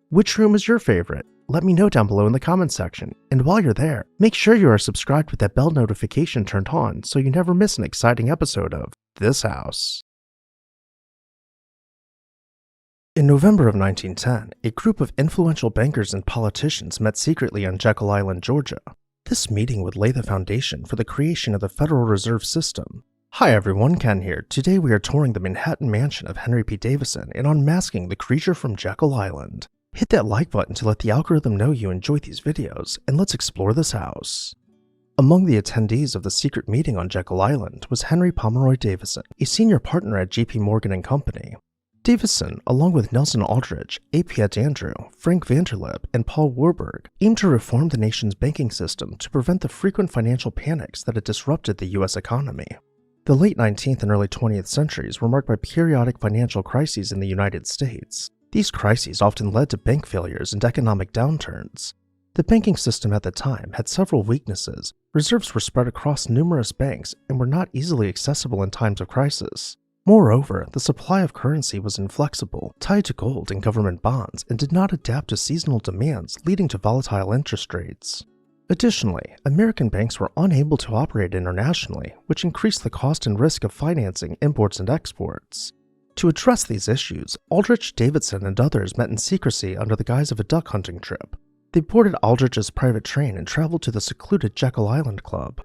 Which room is your favorite? Let me know down below in the comments section, and while you're there, make sure you are subscribed with that bell notification turned on so you never miss an exciting episode of This House. In November of 1910, a group of influential bankers and politicians met secretly on Jekyll Island, Georgia. This meeting would lay the foundation for the creation of the Federal Reserve System. Hi everyone, Ken here. Today we are touring the Manhattan mansion of Henry P. Davidson and unmasking the creature from Jekyll Island. Hit that like button to let the algorithm know you enjoyed these videos, and let's explore this house. Among the attendees of the secret meeting on Jekyll Island was Henry Pomeroy Davidson, a senior partner at J.P. Morgan & Company. Davidson, along with Nelson Aldrich, A. Piet Andrew, Frank Vanderlip, and Paul Warburg, aimed to reform the nation's banking system to prevent the frequent financial panics that had disrupted the U.S. economy. The late 19th and early 20th centuries were marked by periodic financial crises in the United States. These crises often led to bank failures and economic downturns. The banking system at the time had several weaknesses. Reserves were spread across numerous banks and were not easily accessible in times of crisis. Moreover, the supply of currency was inflexible, tied to gold and government bonds, and did not adapt to seasonal demands, leading to volatile interest rates. Additionally, American banks were unable to operate internationally, which increased the cost and risk of financing imports and exports. To address these issues, Aldrich, Davidson, and others met in secrecy under the guise of a duck hunting trip. They boarded Aldrich's private train and traveled to the secluded Jekyll Island Club.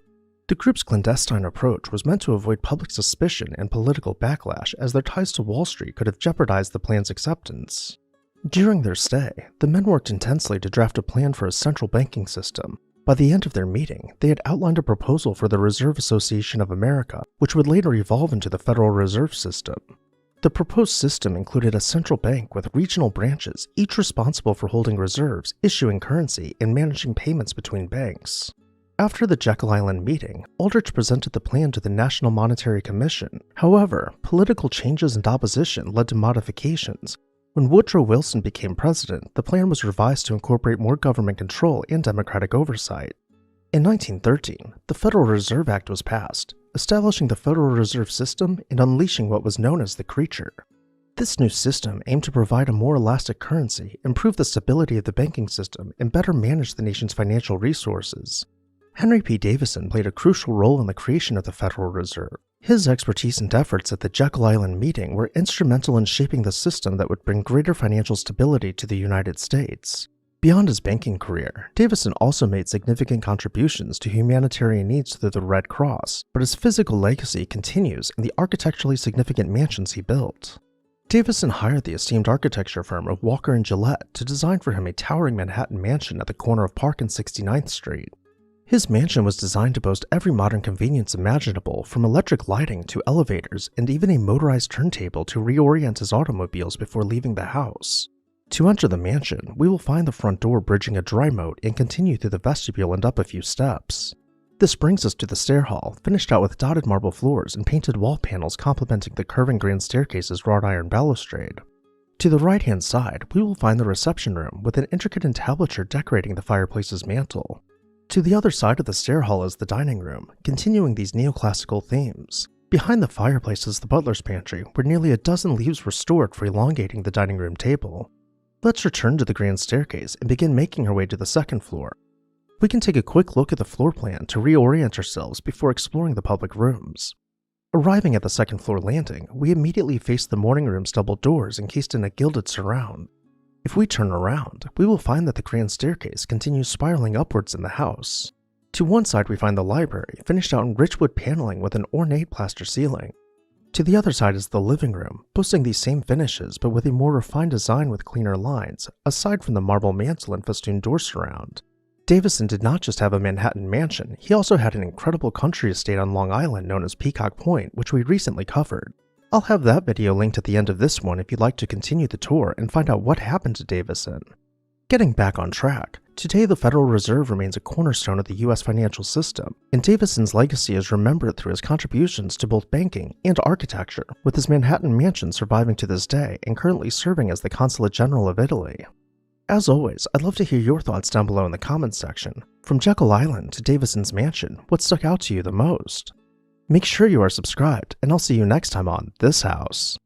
The group's clandestine approach was meant to avoid public suspicion and political backlash, as their ties to Wall Street could have jeopardized the plan's acceptance. During their stay, the men worked intensely to draft a plan for a central banking system. By the end of their meeting, they had outlined a proposal for the Reserve Association of America, which would later evolve into the Federal Reserve System. The proposed system included a central bank with regional branches, each responsible for holding reserves, issuing currency, and managing payments between banks. After the Jekyll Island meeting, Aldrich presented the plan to the National Monetary Commission. However, political changes and opposition led to modifications. When Woodrow Wilson became president, the plan was revised to incorporate more government control and democratic oversight. In 1913, the Federal Reserve Act was passed, establishing the Federal Reserve System and unleashing what was known as the Creature. This new system aimed to provide a more elastic currency, improve the stability of the banking system, and better manage the nation's financial resources. Henry P. Davidson played a crucial role in the creation of the Federal Reserve. His expertise and efforts at the Jekyll Island meeting were instrumental in shaping the system that would bring greater financial stability to the United States. Beyond his banking career, Davidson also made significant contributions to humanitarian needs through the Red Cross, but his physical legacy continues in the architecturally significant mansions he built. Davidson hired the esteemed architecture firm of Walker & Gillette to design for him a towering Manhattan mansion at the corner of Park and 69th Street. His mansion was designed to boast every modern convenience imaginable, from electric lighting to elevators and even a motorized turntable to reorient his automobiles before leaving the house. To enter the mansion, we will find the front door bridging a dry moat and continue through the vestibule and up a few steps. This brings us to the stair hall, finished out with dotted marble floors and painted wall panels complementing the curving grand staircase's wrought iron balustrade. To the right-hand side, we will find the reception room with an intricate entablature decorating the fireplace's mantel. To the other side of the stair hall is the dining room, continuing these neoclassical themes. Behind the fireplace is the butler's pantry, where nearly a dozen leaves were stored for elongating the dining room table. Let's return to the grand staircase and begin making our way to the second floor. We can take a quick look at the floor plan to reorient ourselves before exploring the public rooms. Arriving at the second floor landing, we immediately face the morning room's double doors encased in a gilded surround. If we turn around, we will find that the grand staircase continues spiraling upwards in the house. To one side we find the library, finished out in rich wood paneling with an ornate plaster ceiling. To the other side is the living room, boasting these same finishes but with a more refined design with cleaner lines, aside from the marble mantel and festooned door surround. Davidson did not just have a Manhattan mansion, he also had an incredible country estate on Long Island known as Peacock Point, which we recently covered. I'll have that video linked at the end of this one if you'd like to continue the tour and find out what happened to Davidson. Getting back on track, today the Federal Reserve remains a cornerstone of the US financial system, and Davidson's legacy is remembered through his contributions to both banking and architecture, with his Manhattan mansion surviving to this day and currently serving as the Consulate General of Italy. As always, I'd love to hear your thoughts down below in the comments section. From Jekyll Island to Davidson's mansion, what stuck out to you the most? Make sure you are subscribed, and I'll see you next time on This House.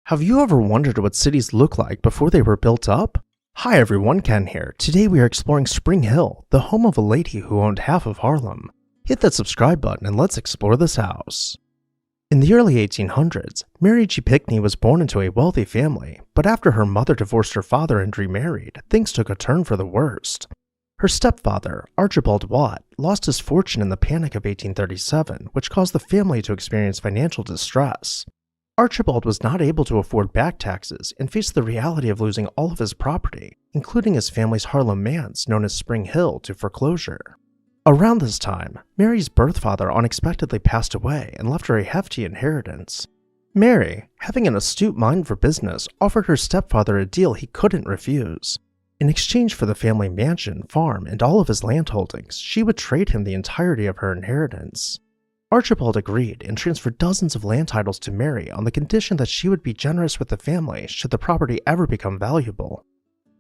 Have you ever wondered what cities looked like before they were built up? Hi everyone, Ken here. Today we are exploring Spring Hill, the home of a lady who owned half of Harlem. Hit that subscribe button and let's explore this house. In the early 1800s, Mary G. Pinckney was born into a wealthy family, but after her mother divorced her father and remarried, things took a turn for the worst. Her stepfather, Archibald Watt, lost his fortune in the Panic of 1837, which caused the family to experience financial distress. Archibald was not able to afford back taxes and faced the reality of losing all of his property, including his family's Harlem manse known as Spring Hill, to foreclosure. Around this time, Mary's birth father unexpectedly passed away and left her a hefty inheritance. Mary, having an astute mind for business, offered her stepfather a deal he couldn't refuse. In exchange for the family mansion, farm, and all of his land holdings, she would trade him the entirety of her inheritance. Archibald agreed and transferred dozens of land titles to Mary on the condition that she would be generous with the family should the property ever become valuable.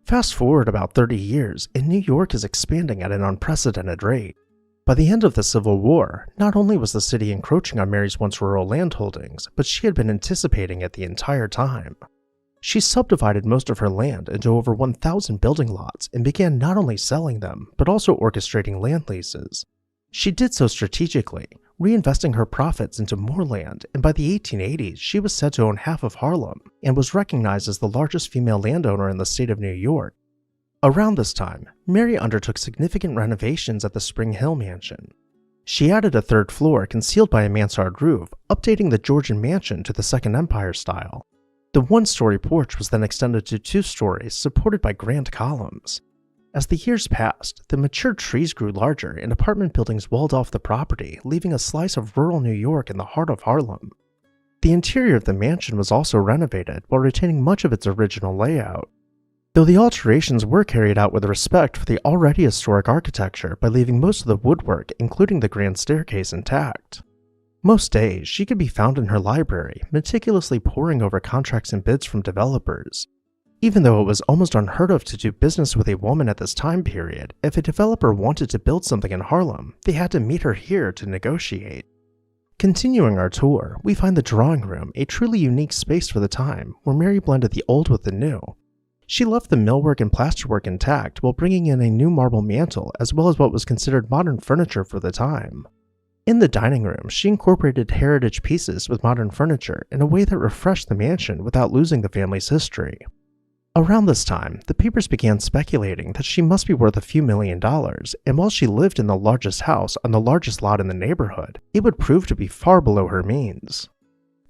Fast forward about 30 years, and New York is expanding at an unprecedented rate. By the end of the Civil War, not only was the city encroaching on Mary's once rural land holdings, but she had been anticipating it the entire time. She subdivided most of her land into over 1,000 building lots and began not only selling them, but also orchestrating land leases. She did so strategically, reinvesting her profits into more land, and by the 1880s, she was said to own half of Harlem and was recognized as the largest female landowner in the state of New York. Around this time, Mary undertook significant renovations at the Spring Hill mansion. She added a third floor concealed by a mansard roof, updating the Georgian mansion to the Second Empire style. The one-story porch was then extended to 2 stories, supported by grand columns. As the years passed, the mature trees grew larger and apartment buildings walled off the property, leaving a slice of rural New York in the heart of Harlem. The interior of the mansion was also renovated while retaining much of its original layout, though the alterations were carried out with respect for the already historic architecture by leaving most of the woodwork, including the grand staircase, intact. Most days, she could be found in her library, meticulously poring over contracts and bids from developers. Even though it was almost unheard of to do business with a woman at this time period, if a developer wanted to build something in Harlem, they had to meet her here to negotiate. Continuing our tour, we find the drawing room, a truly unique space for the time, where Mary blended the old with the new. She left the millwork and plasterwork intact while bringing in a new marble mantel as well as what was considered modern furniture for the time. In the dining room, she incorporated heritage pieces with modern furniture in a way that refreshed the mansion without losing the family's history. Around this time, the papers began speculating that she must be worth a few $1,000,000, and while she lived in the largest house on the largest lot in the neighborhood, it would prove to be far below her means.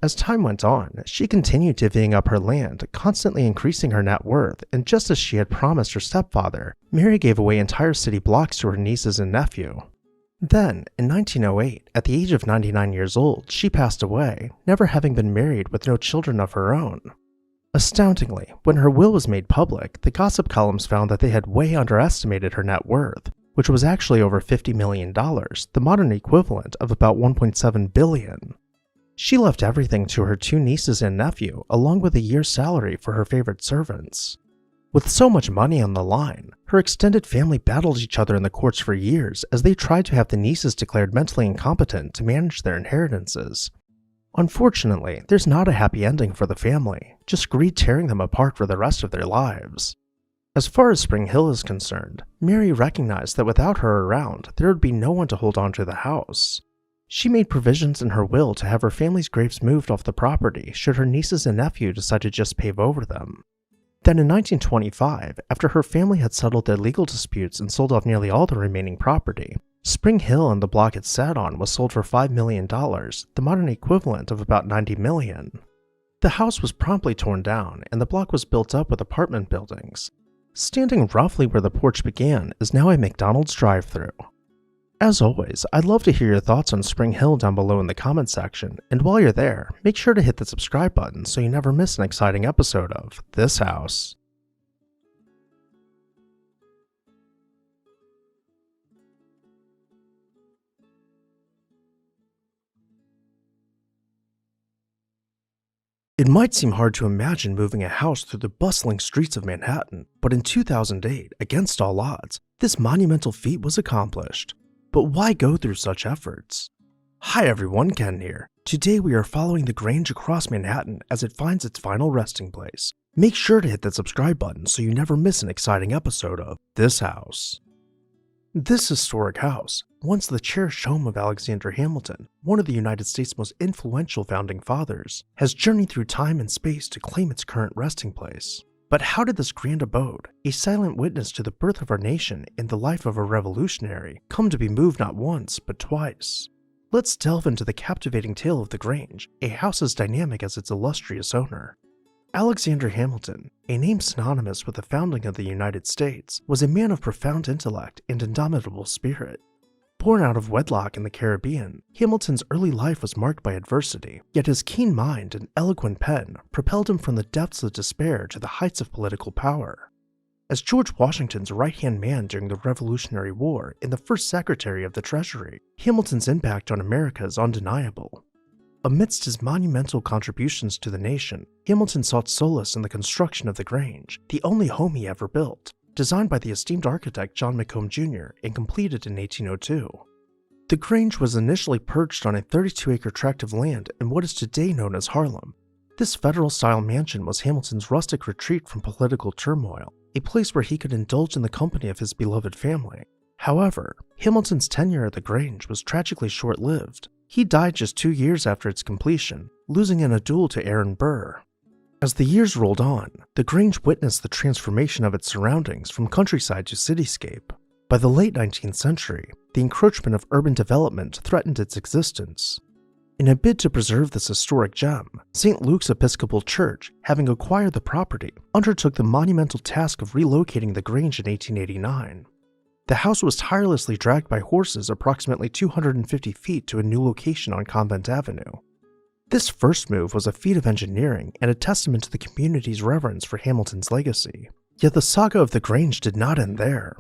As time went on, she continued divvying up her land, constantly increasing her net worth, and just as she had promised her stepfather, Mary gave away entire city blocks to her nieces and nephew. Then, in 1908, at the age of 99 years old, she passed away, never having been married with no children of her own. Astoundingly, when her will was made public, the gossip columns found that they had way underestimated her net worth, which was actually over $50 million, the modern equivalent of about $1.7 billion. She left everything to her 2 nieces and nephew, along with a year's salary for her favorite servants. With so much money on the line, her extended family battled each other in the courts for years as they tried to have the nieces declared mentally incompetent to manage their inheritances. Unfortunately, there's not a happy ending for the family, just greed tearing them apart for the rest of their lives. As far as Spring Hill is concerned, Mary recognized that without her around, there would be no one to hold on to the house. She made provisions in her will to have her family's graves moved off the property should her nieces and nephew decide to just pave over them. Then in 1925, after her family had settled their legal disputes and sold off nearly all the remaining property, Spring Hill and the block it sat on was sold for $5 million, the modern equivalent of about $90 million. The house was promptly torn down and the block was built up with apartment buildings. Standing roughly where the porch began is now a McDonald's drive-thru. As always, I'd love to hear your thoughts on Spring Hill down below in the comments section, and while you're there, make sure to hit the subscribe button so you never miss an exciting episode of This House. It might seem hard to imagine moving a house through the bustling streets of Manhattan, but in 2008, against all odds, this monumental feat was accomplished. But why go through such efforts? Hi everyone, Ken here. Today we are following the Grange across Manhattan as it finds its final resting place. Make sure to hit that subscribe button so you never miss an exciting episode of This House. This historic house, once the cherished home of Alexander Hamilton, one of the United States' most influential founding fathers, has journeyed through time and space to claim its current resting place. But how did this grand abode, a silent witness to the birth of our nation and the life of a revolutionary, come to be moved not once, but twice? Let's delve into the captivating tale of the Grange, a house as dynamic as its illustrious owner. Alexander Hamilton, a name synonymous with the founding of the United States, was a man of profound intellect and indomitable spirit. Born out of wedlock in the Caribbean, Hamilton's early life was marked by adversity, yet his keen mind and eloquent pen propelled him from the depths of despair to the heights of political power. As George Washington's right-hand man during the Revolutionary War and the first Secretary of the Treasury, Hamilton's impact on America is undeniable. Amidst his monumental contributions to the nation, Hamilton sought solace in the construction of the Grange, the only home he ever built, designed by the esteemed architect John Macomb Jr. and completed in 1802. The Grange was initially perched on a 32-acre tract of land in what is today known as Harlem. This federal-style mansion was Hamilton's rustic retreat from political turmoil, a place where he could indulge in the company of his beloved family. However, Hamilton's tenure at the Grange was tragically short-lived. He died just 2 years after its completion, losing in a duel to Aaron Burr. As the years rolled on, the Grange witnessed the transformation of its surroundings from countryside to cityscape. By the late 19th century, the encroachment of urban development threatened its existence. In a bid to preserve this historic gem, St. Luke's Episcopal Church, having acquired the property, undertook the monumental task of relocating the Grange in 1889. The house was tirelessly dragged by horses approximately 250 feet to a new location on Convent Avenue. This first move was a feat of engineering and a testament to the community's reverence for Hamilton's legacy. Yet the saga of the Grange did not end there.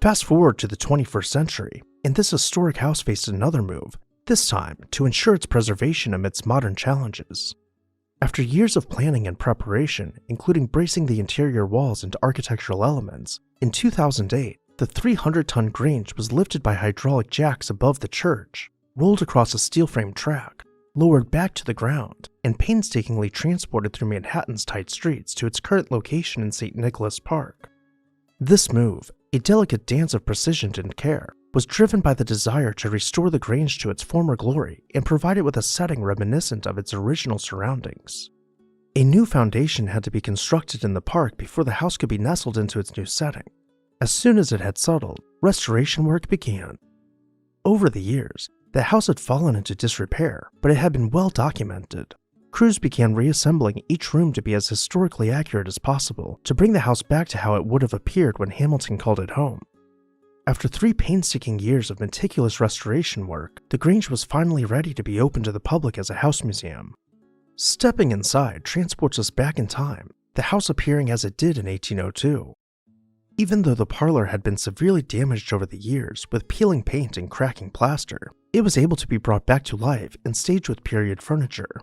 Fast forward to the 21st century, and this historic house faced another move, this time to ensure its preservation amidst modern challenges. After years of planning and preparation, including bracing the interior walls into architectural elements, in 2008, the 300-ton Grange was lifted by hydraulic jacks above the church, rolled across a steel-framed track, lowered back to the ground, and painstakingly transported through Manhattan's tight streets to its current location in St. Nicholas Park. This move, a delicate dance of precision and care, was driven by the desire to restore the Grange to its former glory and provide it with a setting reminiscent of its original surroundings. A new foundation had to be constructed in the park before the house could be nestled into its new setting. As soon as it had settled, restoration work began. Over the years, the house had fallen into disrepair, but it had been well documented. Crews began reassembling each room to be as historically accurate as possible to bring the house back to how it would have appeared when Hamilton called it home. After 3 painstaking years of meticulous restoration work, the Grange was finally ready to be open to the public as a house museum. Stepping inside transports us back in time, the house appearing as it did in 1802. Even though the parlor had been severely damaged over the years with peeling paint and cracking plaster, it was able to be brought back to life and staged with period furniture.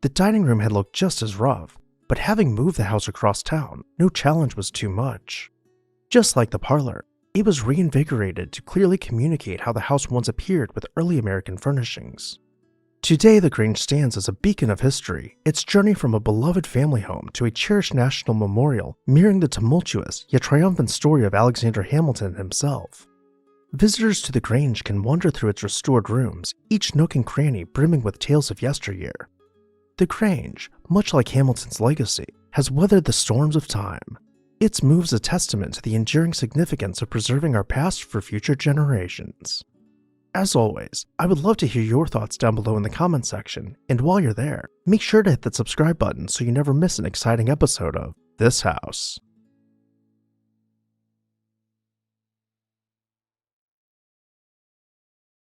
The dining room had looked just as rough, but having moved the house across town, no challenge was too much. Just like the parlor, it was reinvigorated to clearly communicate how the house once appeared with early American furnishings. Today, the Grange stands as a beacon of history, its journey from a beloved family home to a cherished national memorial mirroring the tumultuous yet triumphant story of Alexander Hamilton himself. Visitors to the Grange can wander through its restored rooms, each nook and cranny brimming with tales of yesteryear. The Grange, much like Hamilton's legacy, has weathered the storms of time. Its moves a testament to the enduring significance of preserving our past for future generations. As always, I would love to hear your thoughts down below in the comments section, and while you're there, make sure to hit that subscribe button so you never miss an exciting episode of This House.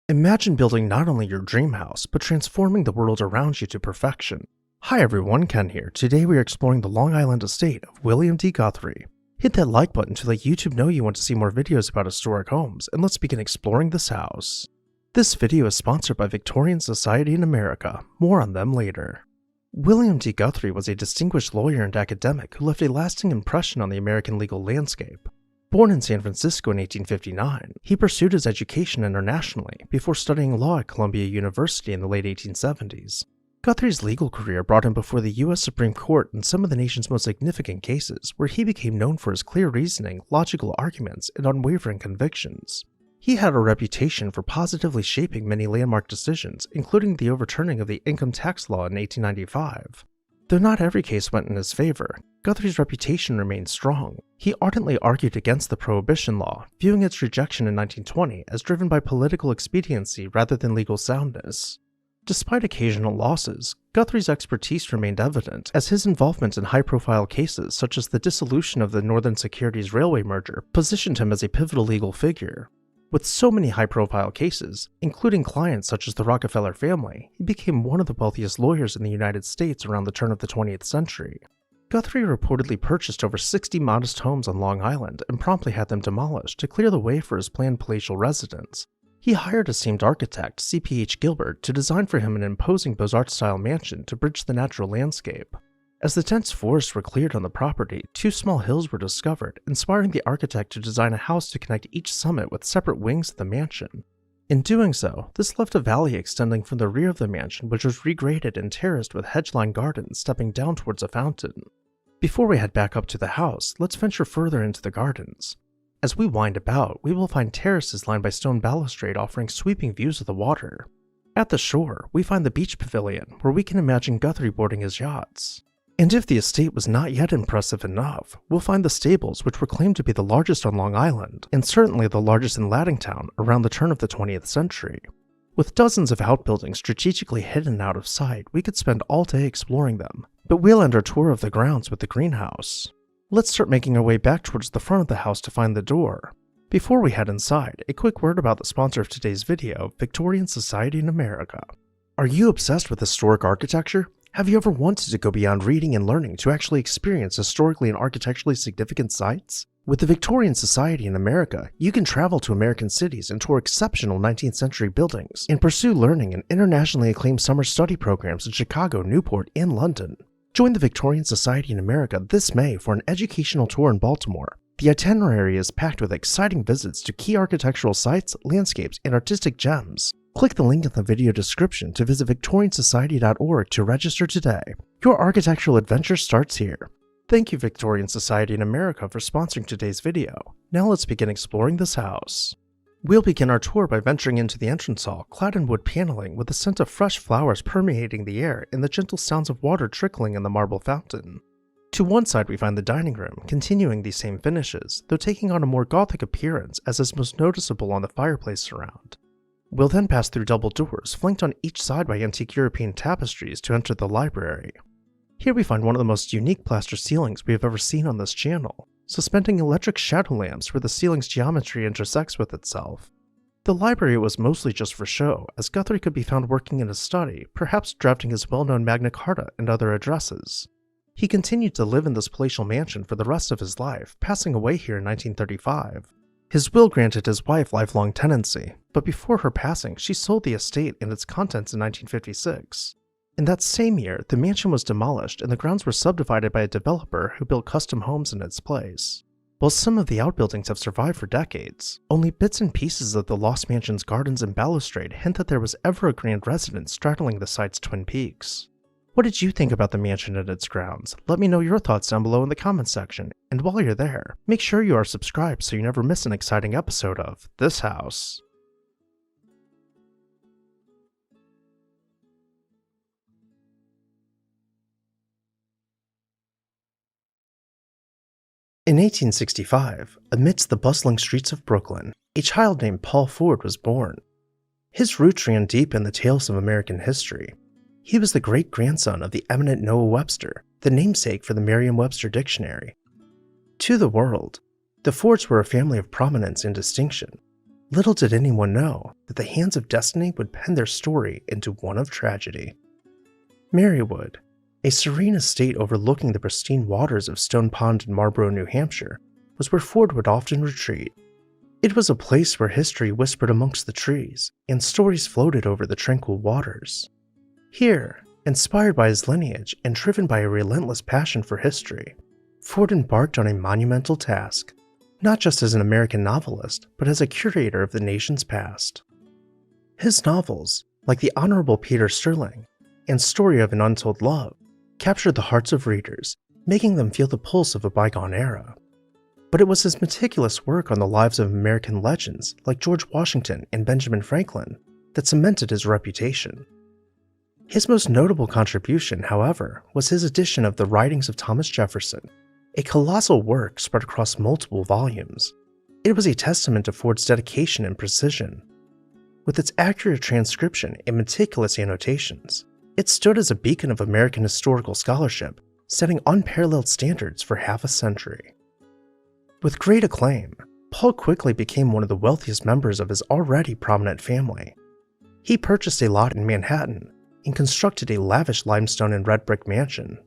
Imagine building not only your dream house, but transforming the world around you to perfection. Hi everyone, Ken here. Today we are exploring the Long Island estate of William D. Guthrie. Hit that like button to let YouTube know you want to see more videos about historic homes, and let's begin exploring this house. This video is sponsored by Victorian Society in America. More on them later. William D. Guthrie was a distinguished lawyer and academic who left a lasting impression on the American legal landscape. Born in San Francisco in 1859, he pursued his education internationally before studying law at Columbia University in the late 1870s. Guthrie's legal career brought him before the U.S. Supreme Court in some of the nation's most significant cases, where he became known for his clear reasoning, logical arguments, and unwavering convictions. He had a reputation for positively shaping many landmark decisions, including the overturning of the income tax law in 1895. Though not every case went in his favor, Guthrie's reputation remained strong. He ardently argued against the Prohibition law, viewing its rejection in 1920 as driven by political expediency rather than legal soundness. Despite occasional losses, Guthrie's expertise remained evident, as his involvement in high-profile cases such as the dissolution of the Northern Securities Railway merger positioned him as a pivotal legal figure. With so many high-profile cases, including clients such as the Rockefeller family, he became one of the wealthiest lawyers in the United States around the turn of the 20th century. Guthrie reportedly purchased over 60 modest homes on Long Island and promptly had them demolished to clear the way for his planned palatial residence. He hired esteemed architect C.P.H. Gilbert to design for him an imposing Beaux-Arts-style mansion to bridge the natural landscape. As the dense forests were cleared on the property, 2 small hills were discovered, inspiring the architect to design a house to connect each summit with separate wings of the mansion. In doing so, this left a valley extending from the rear of the mansion, which was regraded and terraced with hedge-lined gardens stepping down towards a fountain. Before we head back up to the house, let's venture further into the gardens. As we wind about, we will find terraces lined by stone balustrade offering sweeping views of the water. At the shore, we find the beach pavilion, where we can imagine Guthrie boarding his yachts. And if the estate was not yet impressive enough, we'll find the stables, which were claimed to be the largest on Long Island, and certainly the largest in Laddingtown around the turn of the 20th century. With dozens of outbuildings strategically hidden out of sight, we could spend all day exploring them, but we'll end our tour of the grounds with the greenhouse. Let's start making our way back towards the front of the house to find the door. Before we head inside, a quick word about the sponsor of today's video, Victorian Society in America. Are you obsessed with historic architecture? Have you ever wanted to go beyond reading and learning to actually experience historically and architecturally significant sites? With the Victorian Society in America, you can travel to American cities and tour exceptional 19th century buildings, and pursue learning in internationally acclaimed summer study programs in Chicago, Newport, and London. Join the Victorian Society in America this May for an educational tour in Baltimore. The itinerary is packed with exciting visits to key architectural sites, landscapes, and artistic gems. Click the link in the video description to visit victoriansociety.org to register today. Your architectural adventure starts here. Thank you, Victorian Society in America, for sponsoring today's video. Now let's begin exploring this house. We'll begin our tour by venturing into the entrance hall, clad in wood paneling with the scent of fresh flowers permeating the air and the gentle sounds of water trickling in the marble fountain. To one side we find the dining room, continuing these same finishes, though taking on a more Gothic appearance as is most noticeable on the fireplace surround. We'll then pass through double doors, flanked on each side by antique European tapestries to enter the library. Here we find one of the most unique plaster ceilings we have ever seen on this channel, suspending electric shadow lamps where the ceiling's geometry intersects with itself. The library was mostly just for show, as Guthrie could be found working in his study, perhaps drafting his well-known Magna Carta and other addresses. He continued to live in this palatial mansion for the rest of his life, passing away here in 1935. His will granted his wife lifelong tenancy, but before her passing, she sold the estate and its contents in 1956. In that same year, the mansion was demolished and the grounds were subdivided by a developer who built custom homes in its place. While some of the outbuildings have survived for decades, only bits and pieces of the lost mansion's gardens and balustrade hint that there was ever a grand residence straddling the site's twin peaks. What did you think about the mansion and its grounds? Let me know your thoughts down below in the comments section, and while you're there, make sure you are subscribed so you never miss an exciting episode of This House. In 1865, amidst the bustling streets of Brooklyn, a child named Paul Ford was born. His roots ran deep in the tales of American history. He was the great-grandson of the eminent Noah Webster, the namesake for the Merriam-Webster dictionary. To the world, the Fords were a family of prominence and distinction. Little did anyone know that the hands of destiny would pen their story into one of tragedy. Marywood, a serene estate overlooking the pristine waters of Stone Pond in Marlborough, New Hampshire, was where Ford would often retreat. It was a place where history whispered amongst the trees, and stories floated over the tranquil waters. Here, inspired by his lineage and driven by a relentless passion for history, Ford embarked on a monumental task, not just as an American novelist, but as a curator of the nation's past. His novels, like The Honorable Peter Sterling and Story of an Untold Love, captured the hearts of readers, making them feel the pulse of a bygone era. But it was his meticulous work on the lives of American legends like George Washington and Benjamin Franklin that cemented his reputation. His most notable contribution, however, was his edition of the Writings of Thomas Jefferson, a colossal work spread across multiple volumes. It was a testament to Ford's dedication and precision. With its accurate transcription and meticulous annotations, it stood as a beacon of American historical scholarship, setting unparalleled standards for half a century. With great acclaim, Paul quickly became one of the wealthiest members of his already prominent family. He purchased a lot in Manhattan and constructed a lavish limestone and red brick mansion.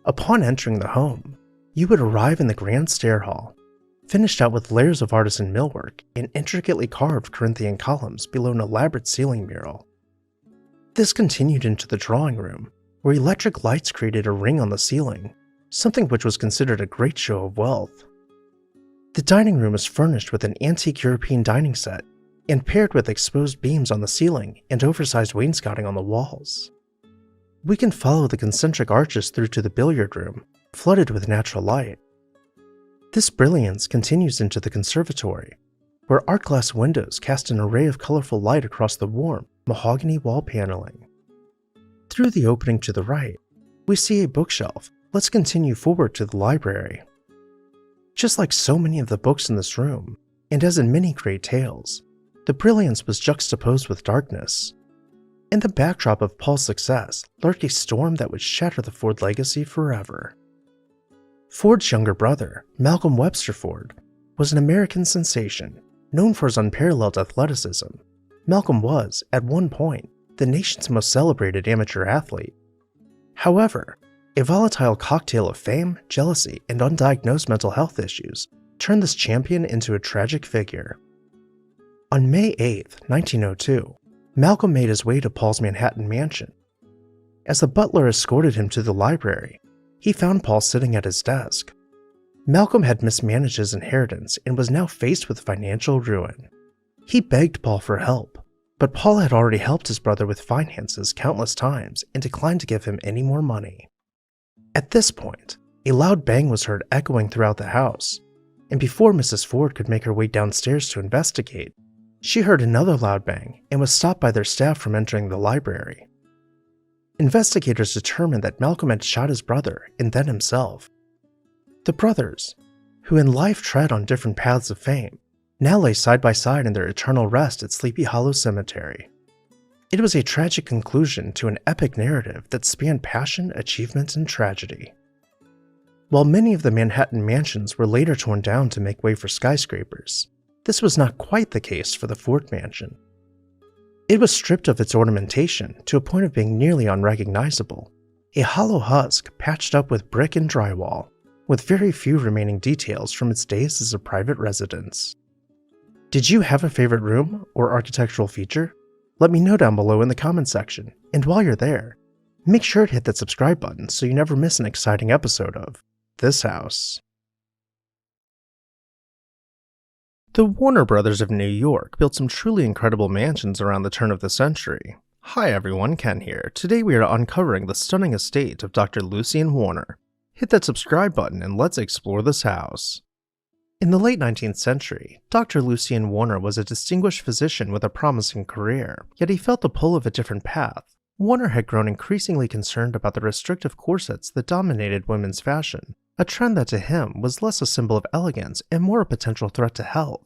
Upon entering the home, you would arrive in the grand stair hall, finished out with layers of artisan millwork and intricately carved Corinthian columns below an elaborate ceiling mural. This continued into the drawing room, where electric lights created a ring on the ceiling, something which was considered a great show of wealth. The dining room was furnished with an antique European dining set and paired with exposed beams on the ceiling and oversized wainscoting on the walls. We can follow the concentric arches through to the billiard room, flooded with natural light. This brilliance continues into the conservatory, where art glass windows cast an array of colorful light across the warm, mahogany wall paneling. Through the opening to the right, we see a bookshelf. Let's continue forward to the library. Just like so many of the books in this room, and as in many great tales, the brilliance was juxtaposed with darkness. In the backdrop of Paul's success lurked a storm that would shatter the Ford legacy forever. Ford's younger brother, Malcolm Webster Ford, was an American sensation, known for his unparalleled athleticism. Malcolm was, at one point, the nation's most celebrated amateur athlete. However, a volatile cocktail of fame, jealousy, and undiagnosed mental health issues turned this champion into a tragic figure. On May 8, 1902, Malcolm made his way to Paul's Manhattan mansion. As the butler escorted him to the library, he found Paul sitting at his desk. Malcolm had mismanaged his inheritance and was now faced with financial ruin. He begged Paul for help, but Paul had already helped his brother with finances countless times and declined to give him any more money. At this point, a loud bang was heard echoing throughout the house, and before Mrs. Ford could make her way downstairs to investigate, she heard another loud bang and was stopped by their staff from entering the library. Investigators determined that Malcolm had shot his brother and then himself. The brothers, who in life tread on different paths of fame, now lay side by side in their eternal rest at Sleepy Hollow Cemetery. It was a tragic conclusion to an epic narrative that spanned passion, achievement, and tragedy. While many of the Manhattan mansions were later torn down to make way for skyscrapers, this was not quite the case for the Ford mansion. It was stripped of its ornamentation to a point of being nearly unrecognizable, a hollow husk patched up with brick and drywall, with very few remaining details from its days as a private residence. Did you have a favorite room or architectural feature? Let me know down below in the comments section, and while you're there, make sure to hit that subscribe button so you never miss an exciting episode of This House. The Warner Brothers of New York built some truly incredible mansions around the turn of the century. Hi everyone, Ken here. Today we are uncovering the stunning estate of Dr. Lucian Warner. Hit that subscribe button and let's explore this house. In the late 19th century, Dr. Lucian Warner was a distinguished physician with a promising career, yet he felt the pull of a different path. Warner had grown increasingly concerned about the restrictive corsets that dominated women's fashion, a trend that to him was less a symbol of elegance and more a potential threat to health.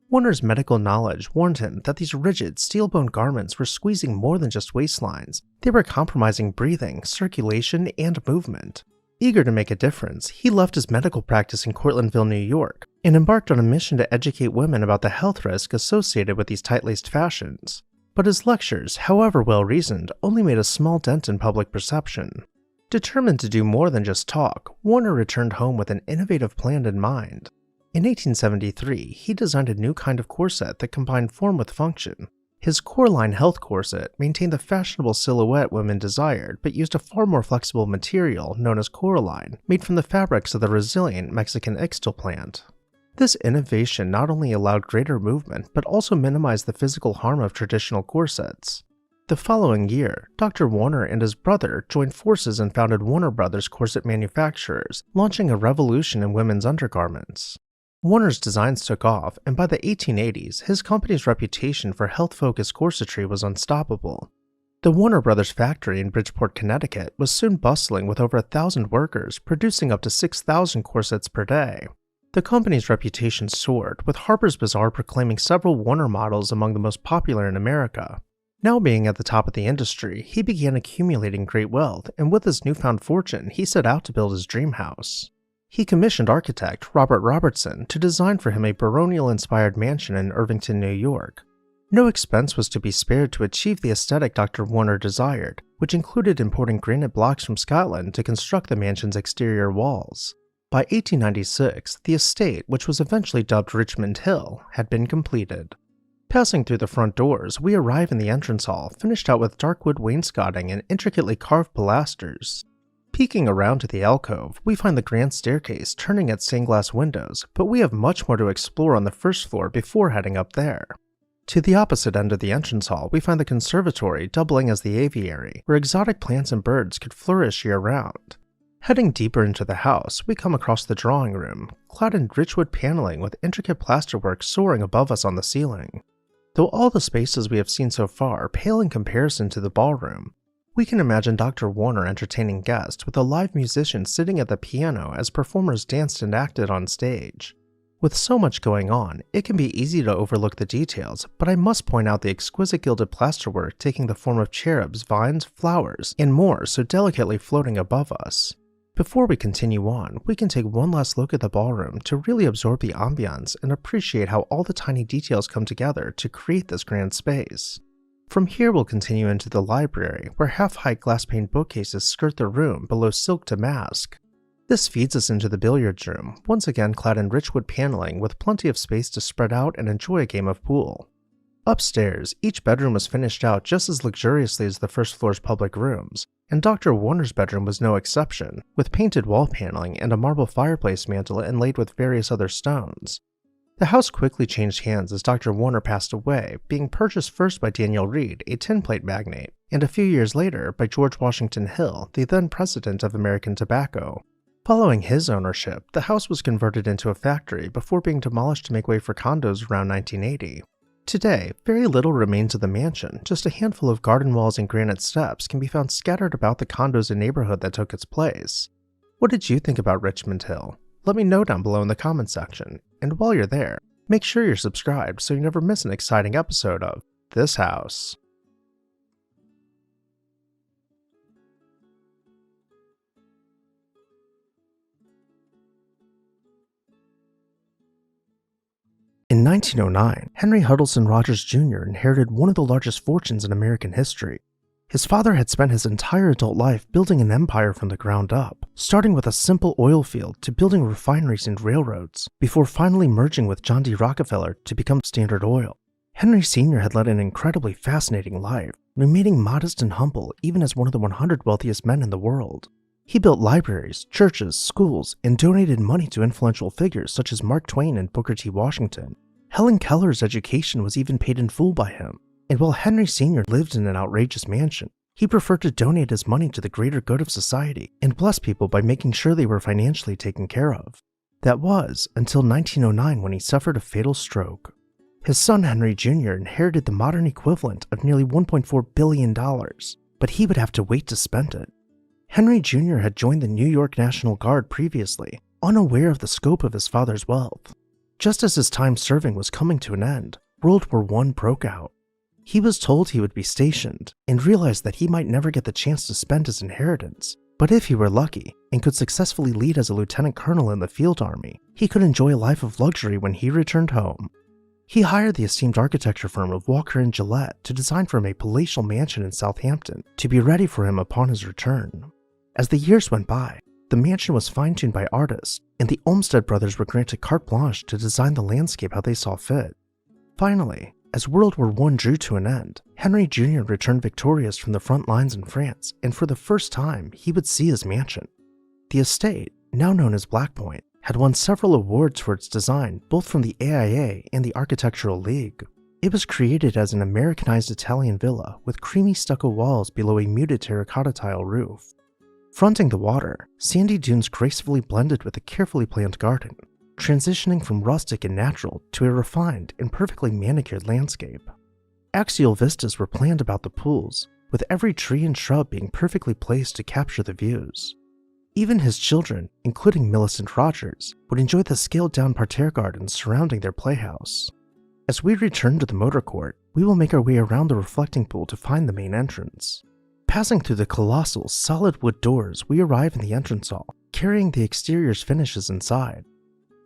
Warner's medical knowledge warned him that these rigid, steel-boned garments were squeezing more than just waistlines. They were compromising breathing, circulation, and movement. Eager to make a difference, he left his medical practice in Cortlandville, New York, and embarked on a mission to educate women about the health risk associated with these tight-laced fashions. But his lectures, however well-reasoned, only made a small dent in public perception. Determined to do more than just talk, Warner returned home with an innovative plan in mind. In 1873, he designed a new kind of corset that combined form with function. His Coreline Health corset maintained the fashionable silhouette women desired, but used a far more flexible material known as Coreline, made from the fabrics of the resilient Mexican Ixtal plant. This innovation not only allowed greater movement, but also minimized the physical harm of traditional corsets. The following year, Dr. Warner and his brother joined forces and founded Warner Brothers Corset Manufacturers, launching a revolution in women's undergarments. Warner's designs took off, and by the 1880s, his company's reputation for health-focused corsetry was unstoppable. The Warner Brothers factory in Bridgeport, Connecticut was soon bustling with over 1,000 workers producing up to 6,000 corsets per day. The company's reputation soared, with Harper's Bazaar proclaiming several Warner models among the most popular in America. Now being at the top of the industry, he began accumulating great wealth, and with his newfound fortune, he set out to build his dream house. He commissioned architect Robert Robertson to design for him a baronial-inspired mansion in Irvington, New York. No expense was to be spared to achieve the aesthetic Dr. Warner desired, which included importing granite blocks from Scotland to construct the mansion's exterior walls. By 1896, the estate, which was eventually dubbed Richmond Hill, had been completed. Passing through the front doors, we arrive in the entrance hall, finished out with dark wood wainscoting and intricately carved pilasters. Peeking around to the alcove, we find the grand staircase turning at stained glass windows, but we have much more to explore on the first floor before heading up there. To the opposite end of the entrance hall, we find the conservatory doubling as the aviary, where exotic plants and birds could flourish year-round. Heading deeper into the house, we come across the drawing room, clad in rich wood paneling with intricate plasterwork soaring above us on the ceiling. Though all the spaces we have seen so far pale in comparison to the ballroom, we can imagine Dr. Warner entertaining guests with a live musician sitting at the piano as performers danced and acted on stage. With so much going on, it can be easy to overlook the details, but I must point out the exquisite gilded plasterwork taking the form of cherubs, vines, flowers, and more so delicately floating above us. Before we continue on, we can take one last look at the ballroom to really absorb the ambiance and appreciate how all the tiny details come together to create this grand space. From here we'll continue into the library, where half-height glass-paned bookcases skirt the room below silk damask. This feeds us into the billiards room, once again clad in rich wood paneling with plenty of space to spread out and enjoy a game of pool. Upstairs, each bedroom was finished out just as luxuriously as the first floor's public rooms, and Dr. Warner's bedroom was no exception, with painted wall paneling and a marble fireplace mantel inlaid with various other stones. The house quickly changed hands as Dr. Warner passed away, being purchased first by Daniel Reed, a tinplate magnate, and a few years later by George Washington Hill, the then president of American Tobacco. Following his ownership, the house was converted into a factory before being demolished to make way for condos around 1980. Today, very little remains of the mansion, just a handful of garden walls and granite steps can be found scattered about the condos and neighborhood that took its place. What did you think about Richmond Hill? Let me know down below in the comments section, and while you're there, make sure you're subscribed so you never miss an exciting episode of This House. In 1909, Henry Huddleston Rogers Jr. inherited one of the largest fortunes in American history. His father had spent his entire adult life building an empire from the ground up, starting with a simple oil field to building refineries and railroads, before finally merging with John D. Rockefeller to become Standard Oil. Henry Sr. had led an incredibly fascinating life, remaining modest and humble even as one of the 100 wealthiest men in the world. He built libraries, churches, schools, and donated money to influential figures such as Mark Twain and Booker T. Washington. Helen Keller's education was even paid in full by him, and while Henry Sr. lived in an outrageous mansion, he preferred to donate his money to the greater good of society and bless people by making sure they were financially taken care of. That was until 1909 when he suffered a fatal stroke. His son Henry Jr. inherited the modern equivalent of nearly $1.4 billion, but he would have to wait to spend it. Henry Jr. had joined the New York National Guard previously, unaware of the scope of his father's wealth. Just as his time serving was coming to an end, World War I broke out. He was told he would be stationed, and realized that he might never get the chance to spend his inheritance, but if he were lucky, and could successfully lead as a lieutenant colonel in the field army, he could enjoy a life of luxury when he returned home. He hired the esteemed architecture firm of Walker & Gillette to design for him a palatial mansion in Southampton to be ready for him upon his return. As the years went by, the mansion was fine-tuned by artists, and the Olmsted brothers were granted carte blanche to design the landscape how they saw fit. Finally, as World War I drew to an end, Henry Jr. returned victorious from the front lines in France, and for the first time, he would see his mansion. The estate, now known as Black Point, had won several awards for its design both from the AIA and the Architectural League. It was created as an Americanized Italian villa with creamy stucco walls below a muted terracotta tile roof. Fronting the water, sandy dunes gracefully blended with a carefully planned garden, transitioning from rustic and natural to a refined and perfectly manicured landscape. Axial vistas were planned about the pools, with every tree and shrub being perfectly placed to capture the views. Even his children, including Millicent Rogers, would enjoy the scaled-down parterre gardens surrounding their playhouse. As we return to the motor court, we will make our way around the reflecting pool to find the main entrance. Passing through the colossal, solid wood doors, we arrive in the entrance hall, carrying the exterior's finishes inside.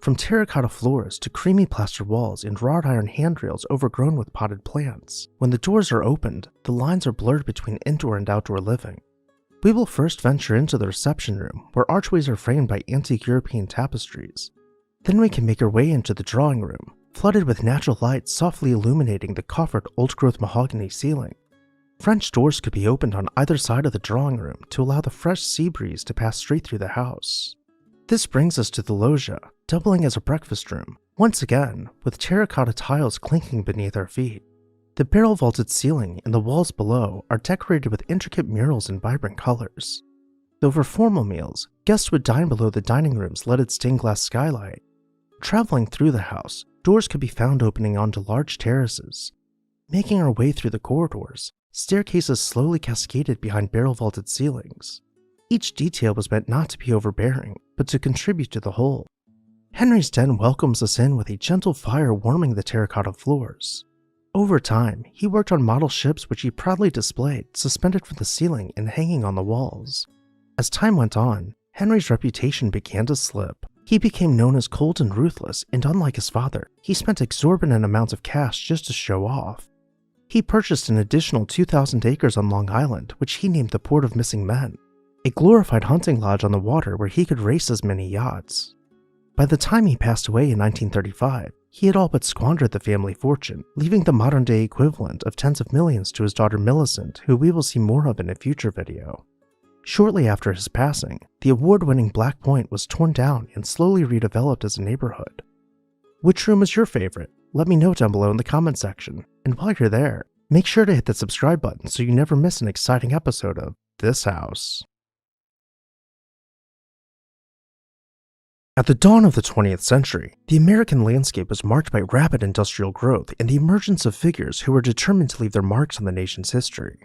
From terracotta floors to creamy plaster walls and wrought iron handrails overgrown with potted plants, when the doors are opened, the lines are blurred between indoor and outdoor living. We will first venture into the reception room, where archways are framed by antique European tapestries. Then we can make our way into the drawing room, flooded with natural light softly illuminating the coffered old-growth mahogany ceiling. French doors could be opened on either side of the drawing room to allow the fresh sea breeze to pass straight through the house. This brings us to the loggia, doubling as a breakfast room, once again with terracotta tiles clinking beneath our feet. The barrel-vaulted ceiling and the walls below are decorated with intricate murals in vibrant colors. Though for formal meals, guests would dine below the dining room's leaded stained glass skylight. Traveling through the house, doors could be found opening onto large terraces. Making our way through the corridors, staircases slowly cascaded behind barrel-vaulted ceilings. Each detail was meant not to be overbearing, but to contribute to the whole. Henry's den welcomes us in with a gentle fire warming the terracotta floors. Over time, he worked on model ships which he proudly displayed, suspended from the ceiling and hanging on the walls. As time went on, Henry's reputation began to slip. He became known as cold and ruthless, and unlike his father, he spent exorbitant amounts of cash just to show off. He purchased an additional 2,000 acres on Long Island, which he named the Port of Missing Men, a glorified hunting lodge on the water where he could race as many yachts. By the time he passed away in 1935, he had all but squandered the family fortune, leaving the modern-day equivalent of tens of millions to his daughter Millicent, who we will see more of in a future video. Shortly after his passing, the award-winning Black Point was torn down and slowly redeveloped as a neighborhood. Which room is your favorite? Let me know down below in the comment section, and while you're there, make sure to hit the subscribe button so you never miss an exciting episode of This House. At the dawn of the 20th century, the American landscape was marked by rapid industrial growth and the emergence of figures who were determined to leave their marks on the nation's history.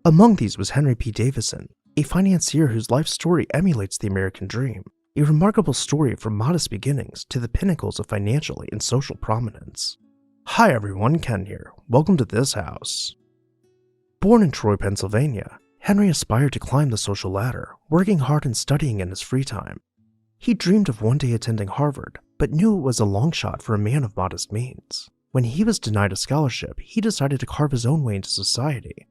Among these was Henry P. Davidson, a financier whose life story emulates the American dream, a remarkable story from modest beginnings to the pinnacles of financial and social prominence. Hi everyone, Ken here. Welcome to This House. Born in Troy, Pennsylvania, Henry aspired to climb the social ladder, working hard and studying in his free time. He dreamed of one day attending Harvard, but knew it was a long shot for a man of modest means. When he was denied a scholarship, he decided to carve his own way into society.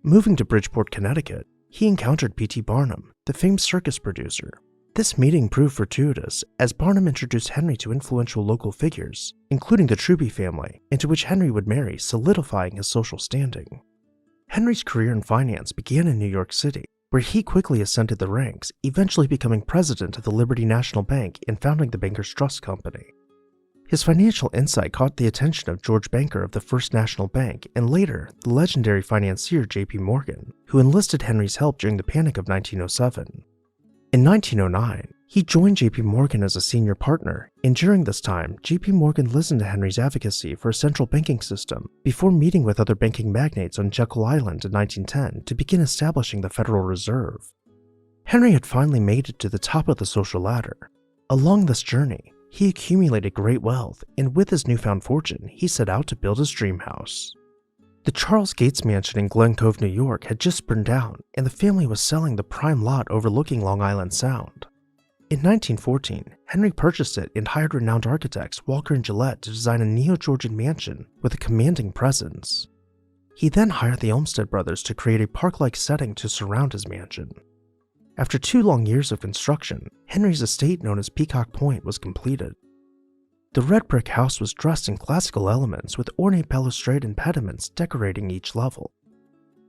Moving to Bridgeport, Connecticut, he encountered P.T. Barnum, the famed circus producer. This meeting proved fortuitous, as Barnum introduced Henry to influential local figures, including the Truby family, into which Henry would marry, solidifying his social standing. Henry's career in finance began in New York City, where he quickly ascended the ranks, eventually becoming president of the Liberty National Bank and founding the Bankers Trust Company. His financial insight caught the attention of George Banker of the First National Bank and later the legendary financier J.P. Morgan, who enlisted Henry's help during the Panic of 1907. In 1909, he joined J.P. Morgan as a senior partner, and during this time, J.P. Morgan listened to Henry's advocacy for a central banking system before meeting with other banking magnates on Jekyll Island in 1910 to begin establishing the Federal Reserve. Henry had finally made it to the top of the social ladder. Along this journey, he accumulated great wealth, and with his newfound fortune, he set out to build his dream house. The Charles Gates Mansion in Glen Cove, New York had just burned down, and the family was selling the prime lot overlooking Long Island Sound. In 1914, Henry purchased it and hired renowned architects Walker and Gillette to design a neo-Georgian mansion with a commanding presence. He then hired the Olmsted brothers to create a park-like setting to surround his mansion. After 2 long years of construction, Henry's estate known as Peacock Point was completed. The red brick house was dressed in classical elements with ornate balustrade and pediments decorating each level.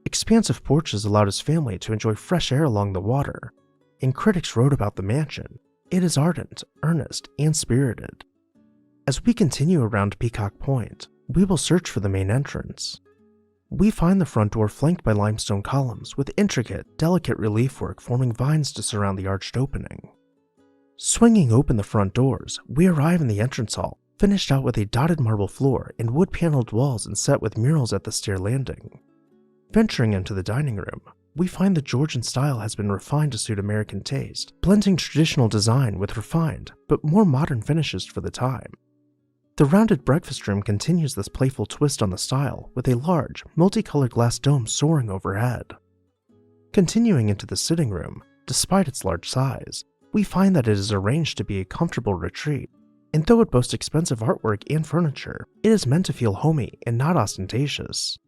Expansive porches allowed his family to enjoy fresh air along the water, and critics wrote about the mansion. It is ardent, earnest, and spirited. As we continue around Peacock Point, we will search for the main entrance. We find the front door flanked by limestone columns with intricate, delicate relief work forming vines to surround the arched opening. Swinging open the front doors, we arrive in the entrance hall, finished out with a dotted marble floor and wood-paneled walls and set with murals at the stair landing. Venturing into the dining room, we find the Georgian style has been refined to suit American taste, blending traditional design with refined, but more modern finishes for the time. The rounded breakfast room continues this playful twist on the style, with a large, multicolored glass dome soaring overhead. Continuing into the sitting room, despite its large size, we find that it is arranged to be a comfortable retreat, and though it boasts expensive artwork and furniture, it is meant to feel homey and not ostentatious.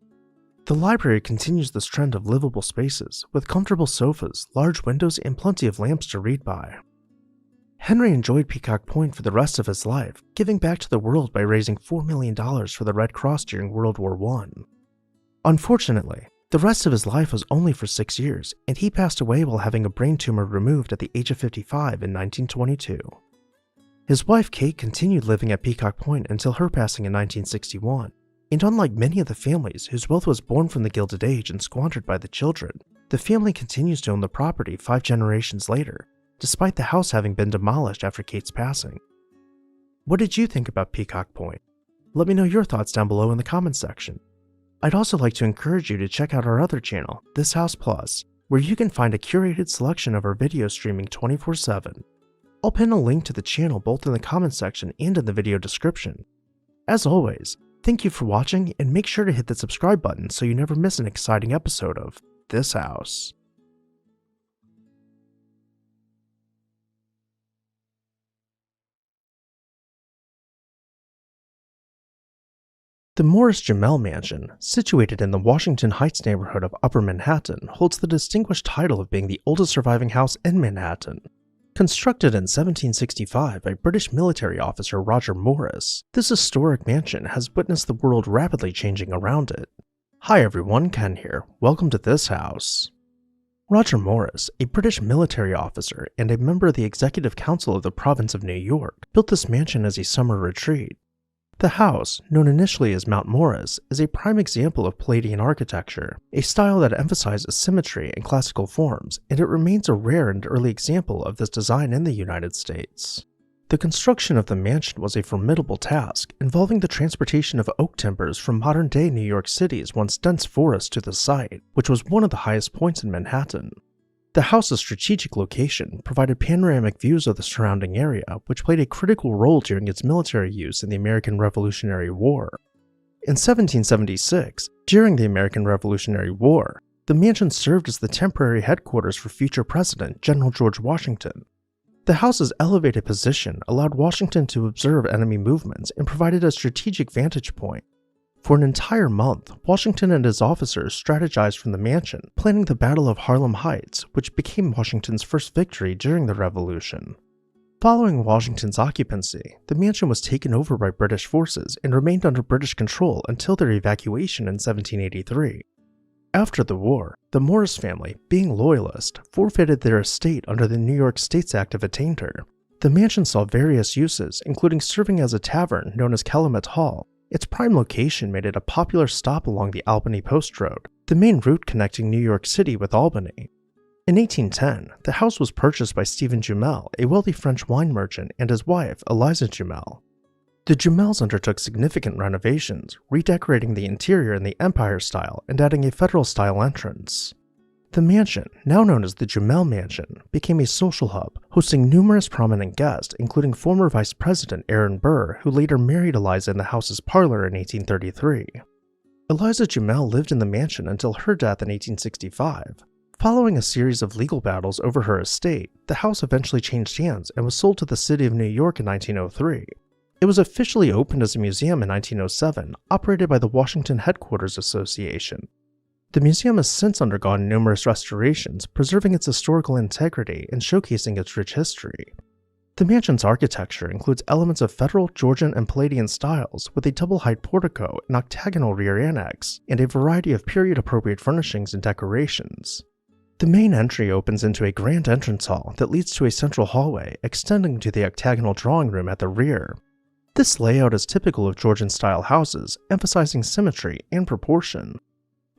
The library continues this trend of livable spaces, with comfortable sofas, large windows, and plenty of lamps to read by. Henry enjoyed Peacock Point for the rest of his life, giving back to the world by raising $4 million for the Red Cross during World War I. Unfortunately, the rest of his life was only for 6 years, and he passed away while having a brain tumor removed at the age of 55 in 1922. His wife Kate continued living at Peacock Point until her passing in 1961, and unlike many of the families whose wealth was born from the Gilded Age and squandered by the children, the family continues to own the property 5 generations later, despite the house having been demolished after Kate's passing. What did you think about Peacock Point? Let me know your thoughts down below in the comments section. I'd also like to encourage you to check out our other channel, This House Plus, where you can find a curated selection of our videos streaming 24/7. I'll pin a link to the channel both in the comments section and in the video description. As always, thank you for watching, and make sure to hit the subscribe button so you never miss an exciting episode of This House. The Morris Jumel Mansion, situated in the Washington Heights neighborhood of Upper Manhattan, holds the distinguished title of being the oldest surviving house in Manhattan. Constructed in 1765 by British military officer Roger Morris, this historic mansion has witnessed the world rapidly changing around it. Hi everyone, Ken here. Welcome to This House. Roger Morris, a British military officer and a member of the Executive Council of the Province of New York, built this mansion as a summer retreat. The house, known initially as Mount Morris, is a prime example of Palladian architecture, a style that emphasizes symmetry and classical forms, and it remains a rare and early example of this design in the United States. The construction of the mansion was a formidable task, involving the transportation of oak timbers from modern-day New York City's once dense forest to the site, which was one of the highest points in Manhattan. The house's strategic location provided panoramic views of the surrounding area, which played a critical role during its military use in the American Revolutionary War. In 1776, during the American Revolutionary War, the mansion served as the temporary headquarters for future President General George Washington. The house's elevated position allowed Washington to observe enemy movements and provided a strategic vantage point. For an entire month, Washington and his officers strategized from the mansion, planning the Battle of Harlem Heights, which became Washington's first victory during the Revolution. Following Washington's occupancy, the mansion was taken over by British forces and remained under British control until their evacuation in 1783. After the war, the Morris family, being loyalist, forfeited their estate under the New York States Act of Attainder. The mansion saw various uses, including serving as a tavern known as Calumet Hall. Its prime location made it a popular stop along the Albany Post Road, the main route connecting New York City with Albany. In 1810, the house was purchased by Stephen Jumel, a wealthy French wine merchant, and his wife, Eliza Jumel. The Jumels undertook significant renovations, redecorating the interior in the Empire style and adding a Federal-style entrance. The mansion, now known as the Jumel Mansion, became a social hub, hosting numerous prominent guests, including former Vice President Aaron Burr, who later married Eliza in the house's parlor in 1833. Eliza Jumel lived in the mansion until her death in 1865. Following a series of legal battles over her estate, the house eventually changed hands and was sold to the city of New York in 1903. It was officially opened as a museum in 1907, operated by the Washington Headquarters Association. The museum has since undergone numerous restorations, preserving its historical integrity and showcasing its rich history. The mansion's architecture includes elements of Federal, Georgian, and Palladian styles, with a double-height portico, an octagonal rear annex, and a variety of period-appropriate furnishings and decorations. The main entry opens into a grand entrance hall that leads to a central hallway, extending to the octagonal drawing room at the rear. This layout is typical of Georgian-style houses, emphasizing symmetry and proportion.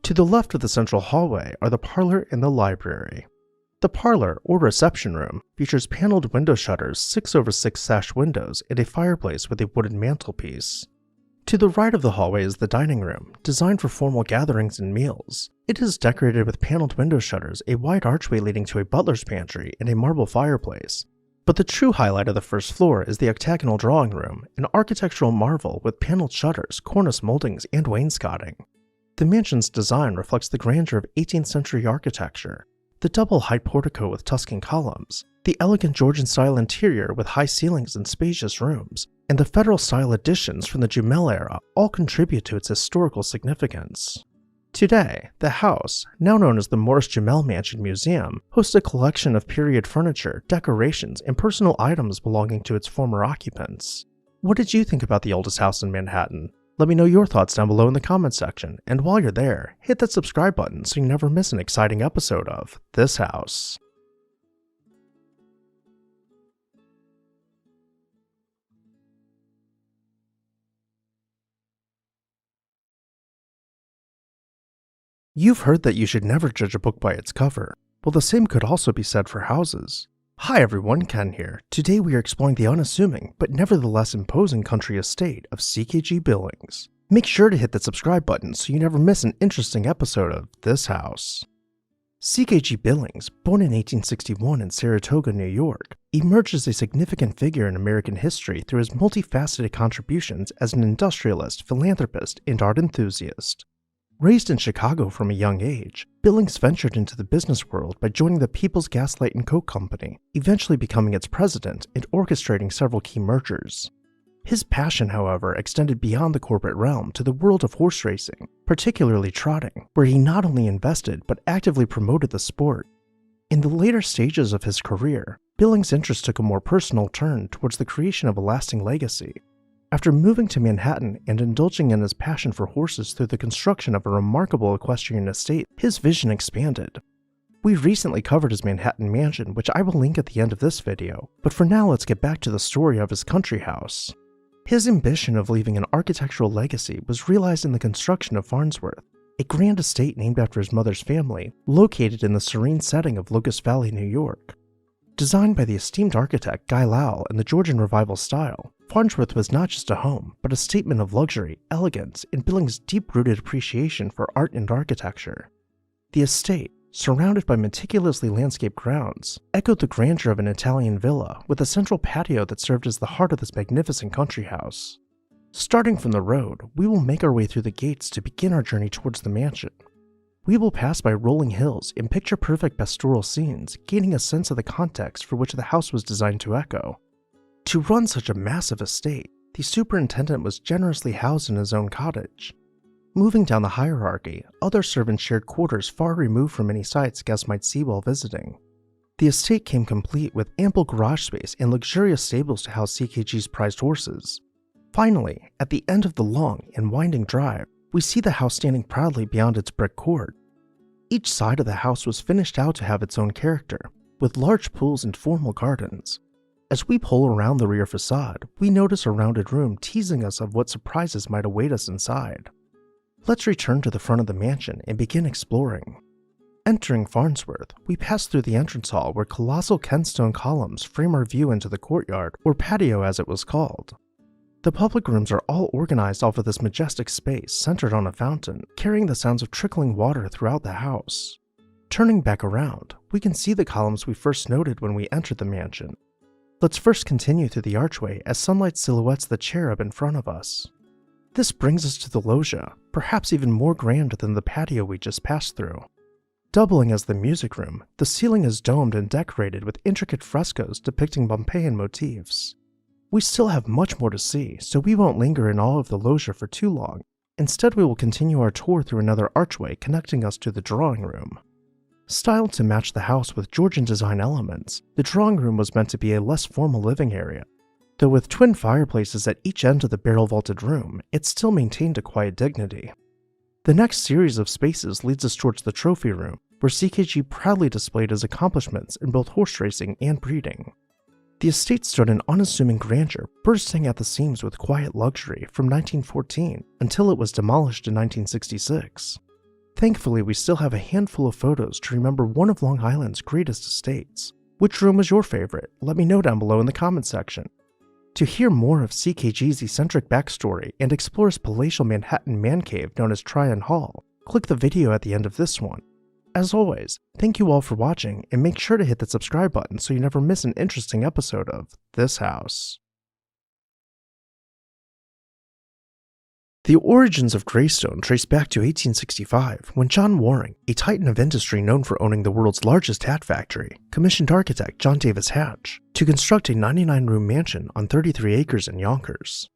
To the left of the central hallway are the parlor and the library. The parlor, or reception room, features paneled window shutters, 6/6 sash windows, and a fireplace with a wooden mantelpiece. To the right of the hallway is the dining room, designed for formal gatherings and meals. It is decorated with paneled window shutters, a wide archway leading to a butler's pantry, and a marble fireplace. But the true highlight of the first floor is the octagonal drawing room, an architectural marvel with paneled shutters, cornice moldings, and wainscoting. The mansion's design reflects the grandeur of 18th century architecture. The double-height portico with Tuscan columns, the elegant Georgian-style interior with high ceilings and spacious rooms, and the Federal-style additions from the Jumel era all contribute to its historical significance. Today, the house, now known as the Morris Jumel Mansion Museum, hosts a collection of period furniture, decorations, and personal items belonging to its former occupants. What did you think about the oldest house in Manhattan? Let me know your thoughts down below in the comments section, and while you're there, hit that subscribe button so you never miss an exciting episode of This House. You've heard that you should never judge a book by its cover. Well, the same could also be said for houses. Hi everyone, Ken here. Today we are exploring the unassuming, but nevertheless imposing country estate of CKG Billings. Make sure to hit that subscribe button so you never miss an interesting episode of This House. CKG Billings, born in 1861 in Saratoga, New York, emerged as a significant figure in American history through his multifaceted contributions as an industrialist, philanthropist, and art enthusiast. Raised in Chicago from a young age, Billings ventured into the business world by joining the People's Gas Light and Coke Company, eventually becoming its president and orchestrating several key mergers. His passion, however, extended beyond the corporate realm to the world of horse racing, particularly trotting, where he not only invested but actively promoted the sport. In the later stages of his career, Billings' interest took a more personal turn towards the creation of a lasting legacy. After moving to Manhattan and indulging in his passion for horses through the construction of a remarkable equestrian estate, his vision expanded. We recently covered his Manhattan mansion, which I will link at the end of this video, but for now let's get back to the story of his country house. His ambition of leaving an architectural legacy was realized in the construction of Farnsworth, a grand estate named after his mother's family, located in the serene setting of Locust Valley, New York. Designed by the esteemed architect Guy Lowell in the Georgian Revival style, Farnsworth was not just a home, but a statement of luxury, elegance, and Billings' deep-rooted appreciation for art and architecture. The estate, surrounded by meticulously landscaped grounds, echoed the grandeur of an Italian villa with a central patio that served as the heart of this magnificent country house. Starting from the road, we will make our way through the gates to begin our journey towards the mansion. We will pass by rolling hills and picture-perfect pastoral scenes, gaining a sense of the context for which the house was designed to echo. To run such a massive estate, the superintendent was generously housed in his own cottage. Moving down the hierarchy, other servants shared quarters far removed from any sights guests might see while visiting. The estate came complete with ample garage space and luxurious stables to house CKG's prized horses. Finally, at the end of the long and winding drive, we see the house standing proudly beyond its brick court. Each side of the house was finished out to have its own character, with large pools and formal gardens. As we pull around the rear facade, we notice a rounded room teasing us of what surprises might await us inside. Let's return to the front of the mansion and begin exploring. Entering Farnsworth, we pass through the entrance hall where colossal Kenstone columns frame our view into the courtyard, or patio as it was called. The public rooms are all organized off of this majestic space centered on a fountain, carrying the sounds of trickling water throughout the house. Turning back around, we can see the columns we first noted when we entered the mansion. Let's first continue through the archway as sunlight silhouettes the cherub in front of us. This brings us to the loggia, perhaps even more grand than the patio we just passed through. Doubling as the music room, the ceiling is domed and decorated with intricate frescoes depicting Pompeian motifs. We still have much more to see, so we won't linger in all of the loggia for too long. Instead, we will continue our tour through another archway connecting us to the drawing room. Styled to match the house with Georgian design elements, the drawing room was meant to be a less formal living area. Though with twin fireplaces at each end of the barrel-vaulted room, it still maintained a quiet dignity. The next series of spaces leads us towards the trophy room, where CKG proudly displayed his accomplishments in both horse racing and breeding. The estate stood in unassuming grandeur, bursting at the seams with quiet luxury from 1914 until it was demolished in 1966. Thankfully, we still have a handful of photos to remember one of Long Island's greatest estates. Which room was your favorite? Let me know down below in the comments section. To hear more of CKG's eccentric backstory and explore his palatial Manhattan man cave known as Tryan Hall, click the video at the end of this one. As always, thank you all for watching, and make sure to hit the subscribe button so you never miss an interesting episode of This House. The origins of Greystone trace back to 1865, when John Waring, a titan of industry known for owning the world's largest hat factory, commissioned architect John Davis Hatch to construct a 99-room mansion on 33 acres in Yonkers.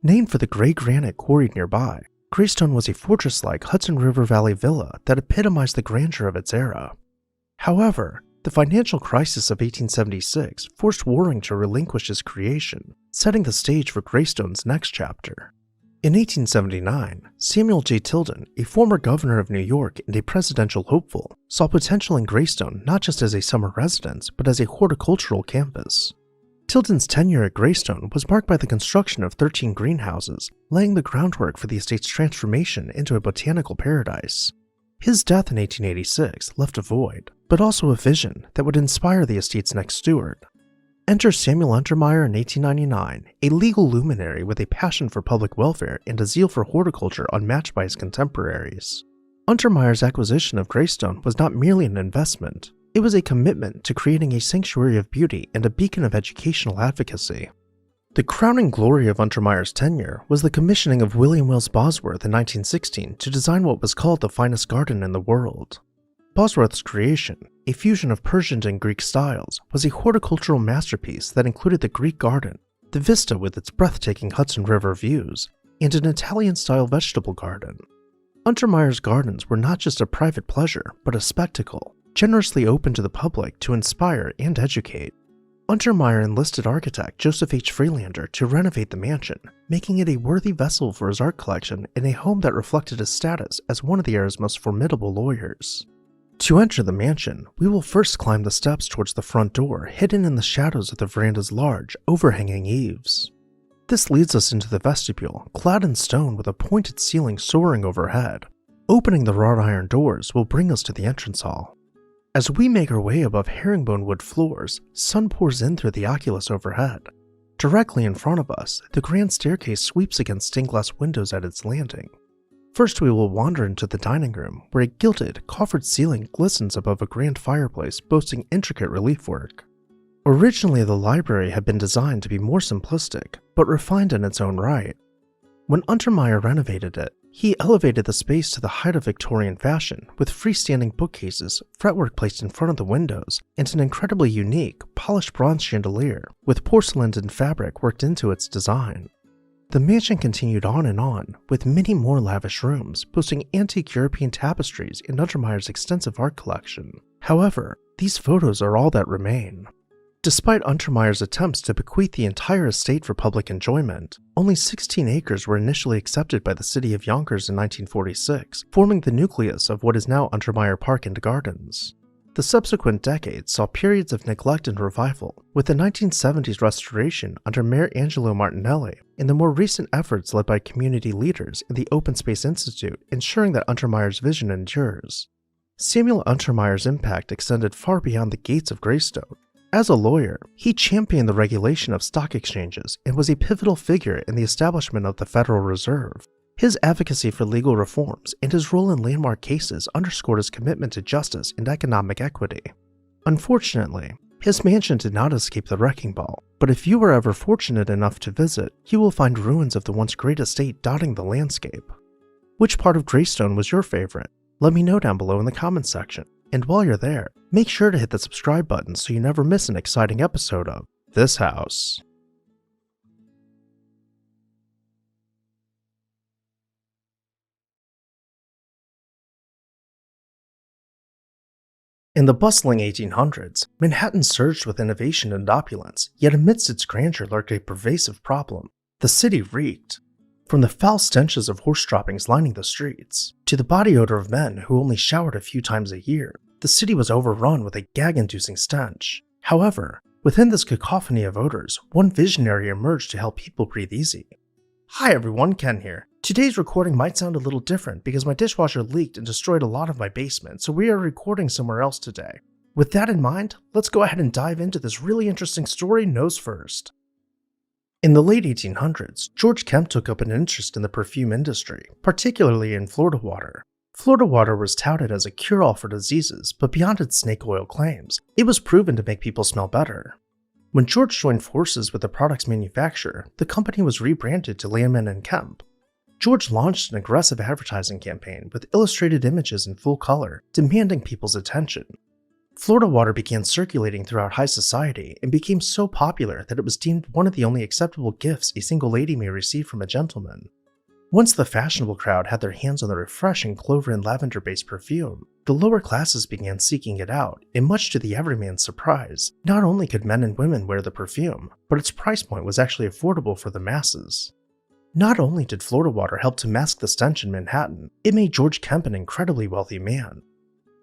Named for the gray granite quarried nearby, Greystone was a fortress-like Hudson River Valley villa that epitomized the grandeur of its era. However, the financial crisis of 1876 forced Waring to relinquish his creation, setting the stage for Greystone's next chapter. In 1879, Samuel J. Tilden, a former governor of New York and a presidential hopeful, saw potential in Greystone not just as a summer residence, but as a horticultural campus. Tilden's tenure at Greystone was marked by the construction of 13 greenhouses, laying the groundwork for the estate's transformation into a botanical paradise. His death in 1886 left a void, but also a vision that would inspire the estate's next steward. Enter Samuel Untermeyer in 1899, a legal luminary with a passion for public welfare and a zeal for horticulture unmatched by his contemporaries. Untermeyer's acquisition of Greystone was not merely an investment, it was a commitment to creating a sanctuary of beauty and a beacon of educational advocacy. The crowning glory of Untermeyer's tenure was the commissioning of William Wells Bosworth in 1916 to design what was called the finest garden in the world. Bosworth's creation, a fusion of Persian and Greek styles, was a horticultural masterpiece that included the Greek garden, the vista with its breathtaking Hudson River views, and an Italian-style vegetable garden. Untermeyer's gardens were not just a private pleasure, but a spectacle, generously open to the public to inspire and educate. Untermeyer enlisted architect Joseph H. Freelander to renovate the mansion, making it a worthy vessel for his art collection in a home that reflected his status as one of the era's most formidable lawyers. To enter the mansion, we will first climb the steps towards the front door, hidden in the shadows of the veranda's large, overhanging eaves. This leads us into the vestibule, clad in stone with a pointed ceiling soaring overhead. Opening the wrought iron doors will bring us to the entrance hall. As we make our way above herringbone wood floors, sun pours in through the oculus overhead. Directly in front of us, the grand staircase sweeps against stained glass windows at its landing. First, we will wander into the dining room, where a gilded, coffered ceiling glistens above a grand fireplace boasting intricate relief work. Originally, the library had been designed to be more simplistic, but refined in its own right. When Untermeyer renovated it, he elevated the space to the height of Victorian fashion, with freestanding bookcases, fretwork placed in front of the windows, and an incredibly unique, polished bronze chandelier, with porcelain and fabric worked into its design. The mansion continued on, with many more lavish rooms, boasting antique European tapestries and Untermeyer's extensive art collection. However, these photos are all that remain. Despite Untermeyer's attempts to bequeath the entire estate for public enjoyment, only 16 acres were initially accepted by the city of Yonkers in 1946, forming the nucleus of what is now Untermeyer Park and Gardens. The subsequent decades saw periods of neglect and revival, with the 1970s restoration under Mayor Angelo Martinelli and the more recent efforts led by community leaders in the Open Space Institute ensuring that Untermeyer's vision endures. Samuel Untermeyer's impact extended far beyond the gates of Greystone. As a lawyer, he championed the regulation of stock exchanges and was a pivotal figure in the establishment of the Federal Reserve. His advocacy for legal reforms and his role in landmark cases underscored his commitment to justice and economic equity. Unfortunately, his mansion did not escape the wrecking ball, but if you were ever fortunate enough to visit, you will find ruins of the once great estate dotting the landscape. Which part of Greystone was your favorite? Let me know down below in the comments section. And while you're there, make sure to hit the subscribe button so you never miss an exciting episode of This House. In the bustling 1800s, Manhattan surged with innovation and opulence, yet amidst its grandeur lurked a pervasive problem. The city reeked. From the foul stenches of horse droppings lining the streets, to the body odor of men who only showered a few times a year, the city was overrun with a gag-inducing stench. However, within this cacophony of odors, one visionary emerged to help people breathe easy. Hi everyone, Ken here. Today's recording might sound a little different because my dishwasher leaked and destroyed a lot of my basement, so we are recording somewhere else today. With that in mind, let's go ahead and dive into this really interesting story nose first. In the late 1800s, George Kemp took up an interest in the perfume industry, particularly in Florida water. Florida water was touted as a cure-all for diseases, but beyond its snake oil claims, it was proven to make people smell better. When George joined forces with the product's manufacturer, the company was rebranded to Lehman & Kemp. George launched an aggressive advertising campaign with illustrated images in full color, demanding people's attention. Florida water began circulating throughout high society and became so popular that it was deemed one of the only acceptable gifts a single lady may receive from a gentleman. Once the fashionable crowd had their hands on the refreshing clover and lavender-based perfume, the lower classes began seeking it out, and much to the everyman's surprise, not only could men and women wear the perfume, but its price point was actually affordable for the masses. Not only did Florida water help to mask the stench in Manhattan, it made George Kemp an incredibly wealthy man.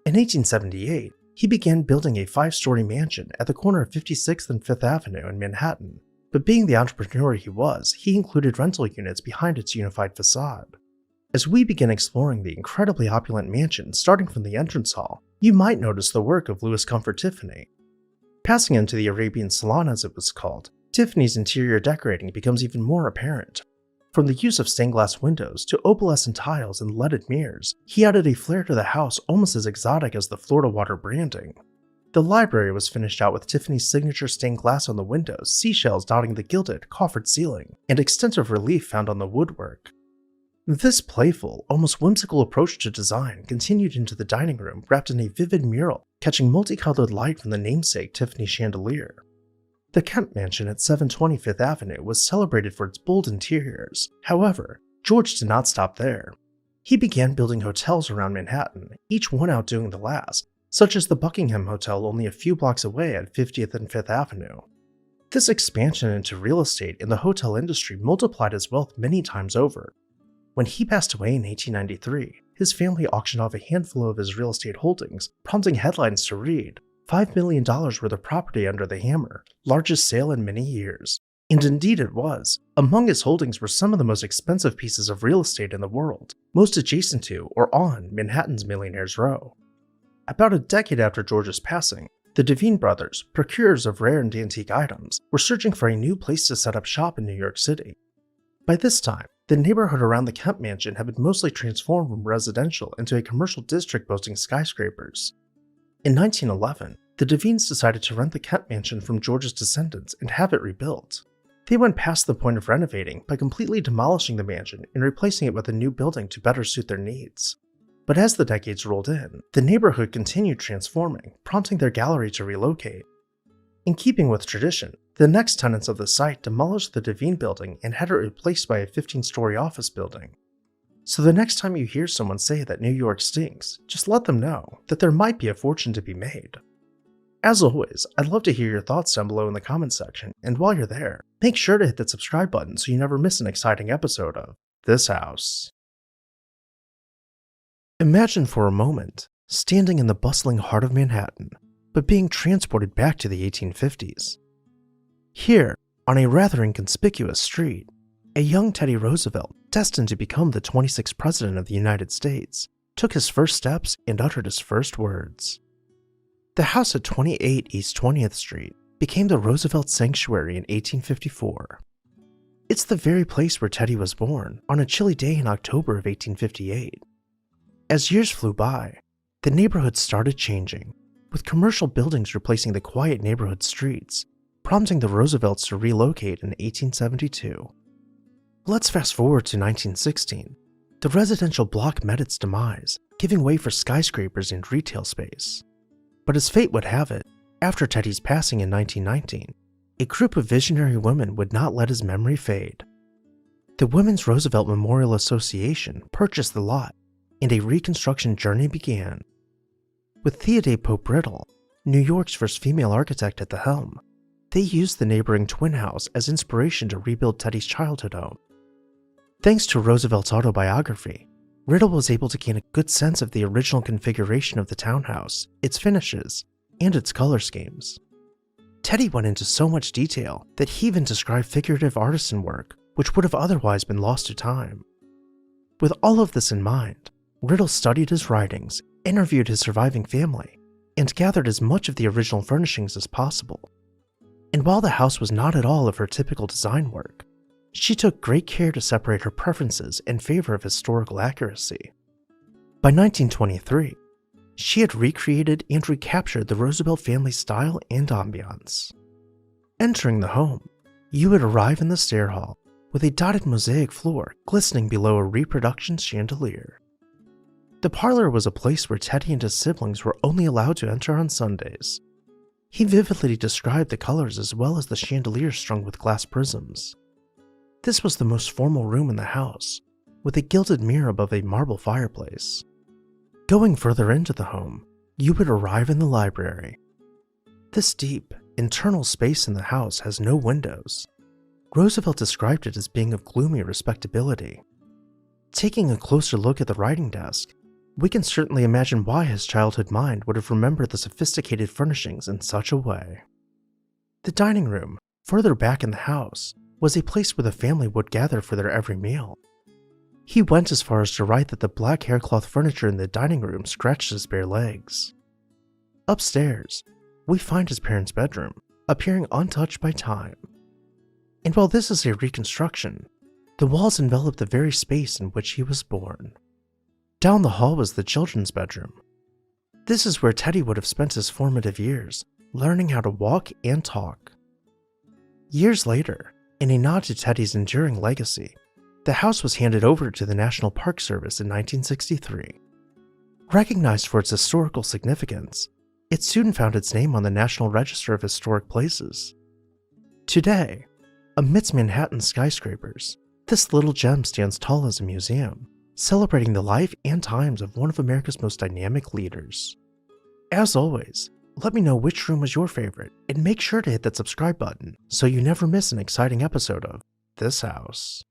In 1878, he began building a 5-story mansion at the corner of 56th and 5th Avenue in Manhattan. But being the entrepreneur he was, he included rental units behind its unified facade. As we begin exploring the incredibly opulent mansion starting from the entrance hall, you might notice the work of Louis Comfort Tiffany. Passing into the Arabian Salon as it was called, Tiffany's interior decorating becomes even more apparent. From the use of stained glass windows to opalescent tiles and leaded mirrors, he added a flair to the house almost as exotic as the Florida water branding. The library was finished out with Tiffany's signature stained glass on the windows, seashells dotting the gilded, coffered ceiling, and extensive relief found on the woodwork. This playful, almost whimsical approach to design continued into the dining room wrapped in a vivid mural, catching multicolored light from the namesake Tiffany chandelier. The Kemp Mansion at 720 Fifth Avenue was celebrated for its bold interiors. However, George did not stop there. He began building hotels around Manhattan, each one outdoing the last, such as the Buckingham Hotel only a few blocks away at 50th and 5th Avenue. This expansion into real estate in the hotel industry multiplied his wealth many times over. When he passed away in 1893, his family auctioned off a handful of his real estate holdings, prompting headlines to read, $5 million worth of property under the hammer, largest sale in many years. And indeed it was. Among his holdings were some of the most expensive pieces of real estate in the world, most adjacent to or on Manhattan's Millionaires Row. About a decade after George's passing, the Devine brothers, procurers of rare and antique items, were searching for a new place to set up shop in New York City. By this time, the neighborhood around the Kemp Mansion had been mostly transformed from residential into a commercial district boasting skyscrapers. In 1911, the Devines decided to rent the Kemp Mansion from George's descendants and have it rebuilt. They went past the point of renovating by completely demolishing the mansion and replacing it with a new building to better suit their needs. But as the decades rolled in, the neighborhood continued transforming, prompting their gallery to relocate. In keeping with tradition, the next tenants of the site demolished the Devine building and had it replaced by a 15-story office building. So the next time you hear someone say that New York stinks, just let them know that there might be a fortune to be made. As always, I'd love to hear your thoughts down below in the comments section, and while you're there, make sure to hit that subscribe button so you never miss an exciting episode of This House. Imagine for a moment, standing in the bustling heart of Manhattan, but being transported back to the 1850s. Here, on a rather inconspicuous street, a young Teddy Roosevelt, destined to become the 26th President of the United States, took his first steps and uttered his first words. The house at 28 East 20th Street became the Roosevelt Sanctuary in 1854. It's the very place where Teddy was born, on a chilly day in October of 1858. As years flew by, the neighborhood started changing, with commercial buildings replacing the quiet neighborhood streets, prompting the Roosevelts to relocate in 1872. Let's fast forward to 1916. The residential block met its demise, giving way for skyscrapers and retail space. But as fate would have it, after Teddy's passing in 1919, a group of visionary women would not let his memory fade. The Women's Roosevelt Memorial Association purchased the lot, and a reconstruction journey began. With Theodore Pope Brittle, New York's first female architect at the helm, they used the neighboring Twin House as inspiration to rebuild Teddy's childhood home. Thanks to Roosevelt's autobiography, Riddle was able to gain a good sense of the original configuration of the townhouse, its finishes, and its color schemes. Teddy went into so much detail that he even described figurative artisan work, which would have otherwise been lost to time. With all of this in mind, Riddle studied his writings, interviewed his surviving family, and gathered as much of the original furnishings as possible. And while the house was not at all of her typical design work, she took great care to separate her preferences in favor of historical accuracy. By 1923, she had recreated and recaptured the Roosevelt family style and ambiance. Entering the home, you would arrive in the stair hall with a dotted mosaic floor glistening below a reproduction chandelier. The parlor was a place where Teddy and his siblings were only allowed to enter on Sundays. He vividly described the colors as well as the chandelier strung with glass prisms. This was the most formal room in the house, with a gilded mirror above a marble fireplace. Going further into the home, you would arrive in the library. This deep, internal space in the house has no windows. Roosevelt described it as being of gloomy respectability. Taking a closer look at the writing desk, we can certainly imagine why his childhood mind would have remembered the sophisticated furnishings in such a way. The dining room, further back in the house, was a place where the family would gather for their every meal. He went as far as to write that the black haircloth furniture in the dining room scratched his bare legs. Upstairs, we find his parents' bedroom, appearing untouched by time. And while this is a reconstruction, the walls envelop the very space in which he was born. Down the hall was the children's bedroom. This is where Teddy would have spent his formative years, learning how to walk and talk. Years later, in a nod to Teddy's enduring legacy, the house was handed over to the National Park Service in 1963. Recognized for its historical significance, it soon found its name on the National Register of Historic Places. Today, amidst Manhattan's skyscrapers, this little gem stands tall as a museum, celebrating the life and times of one of America's most dynamic leaders. As always, let me know which room was your favorite, and make sure to hit that subscribe button so you never miss an exciting episode of This House.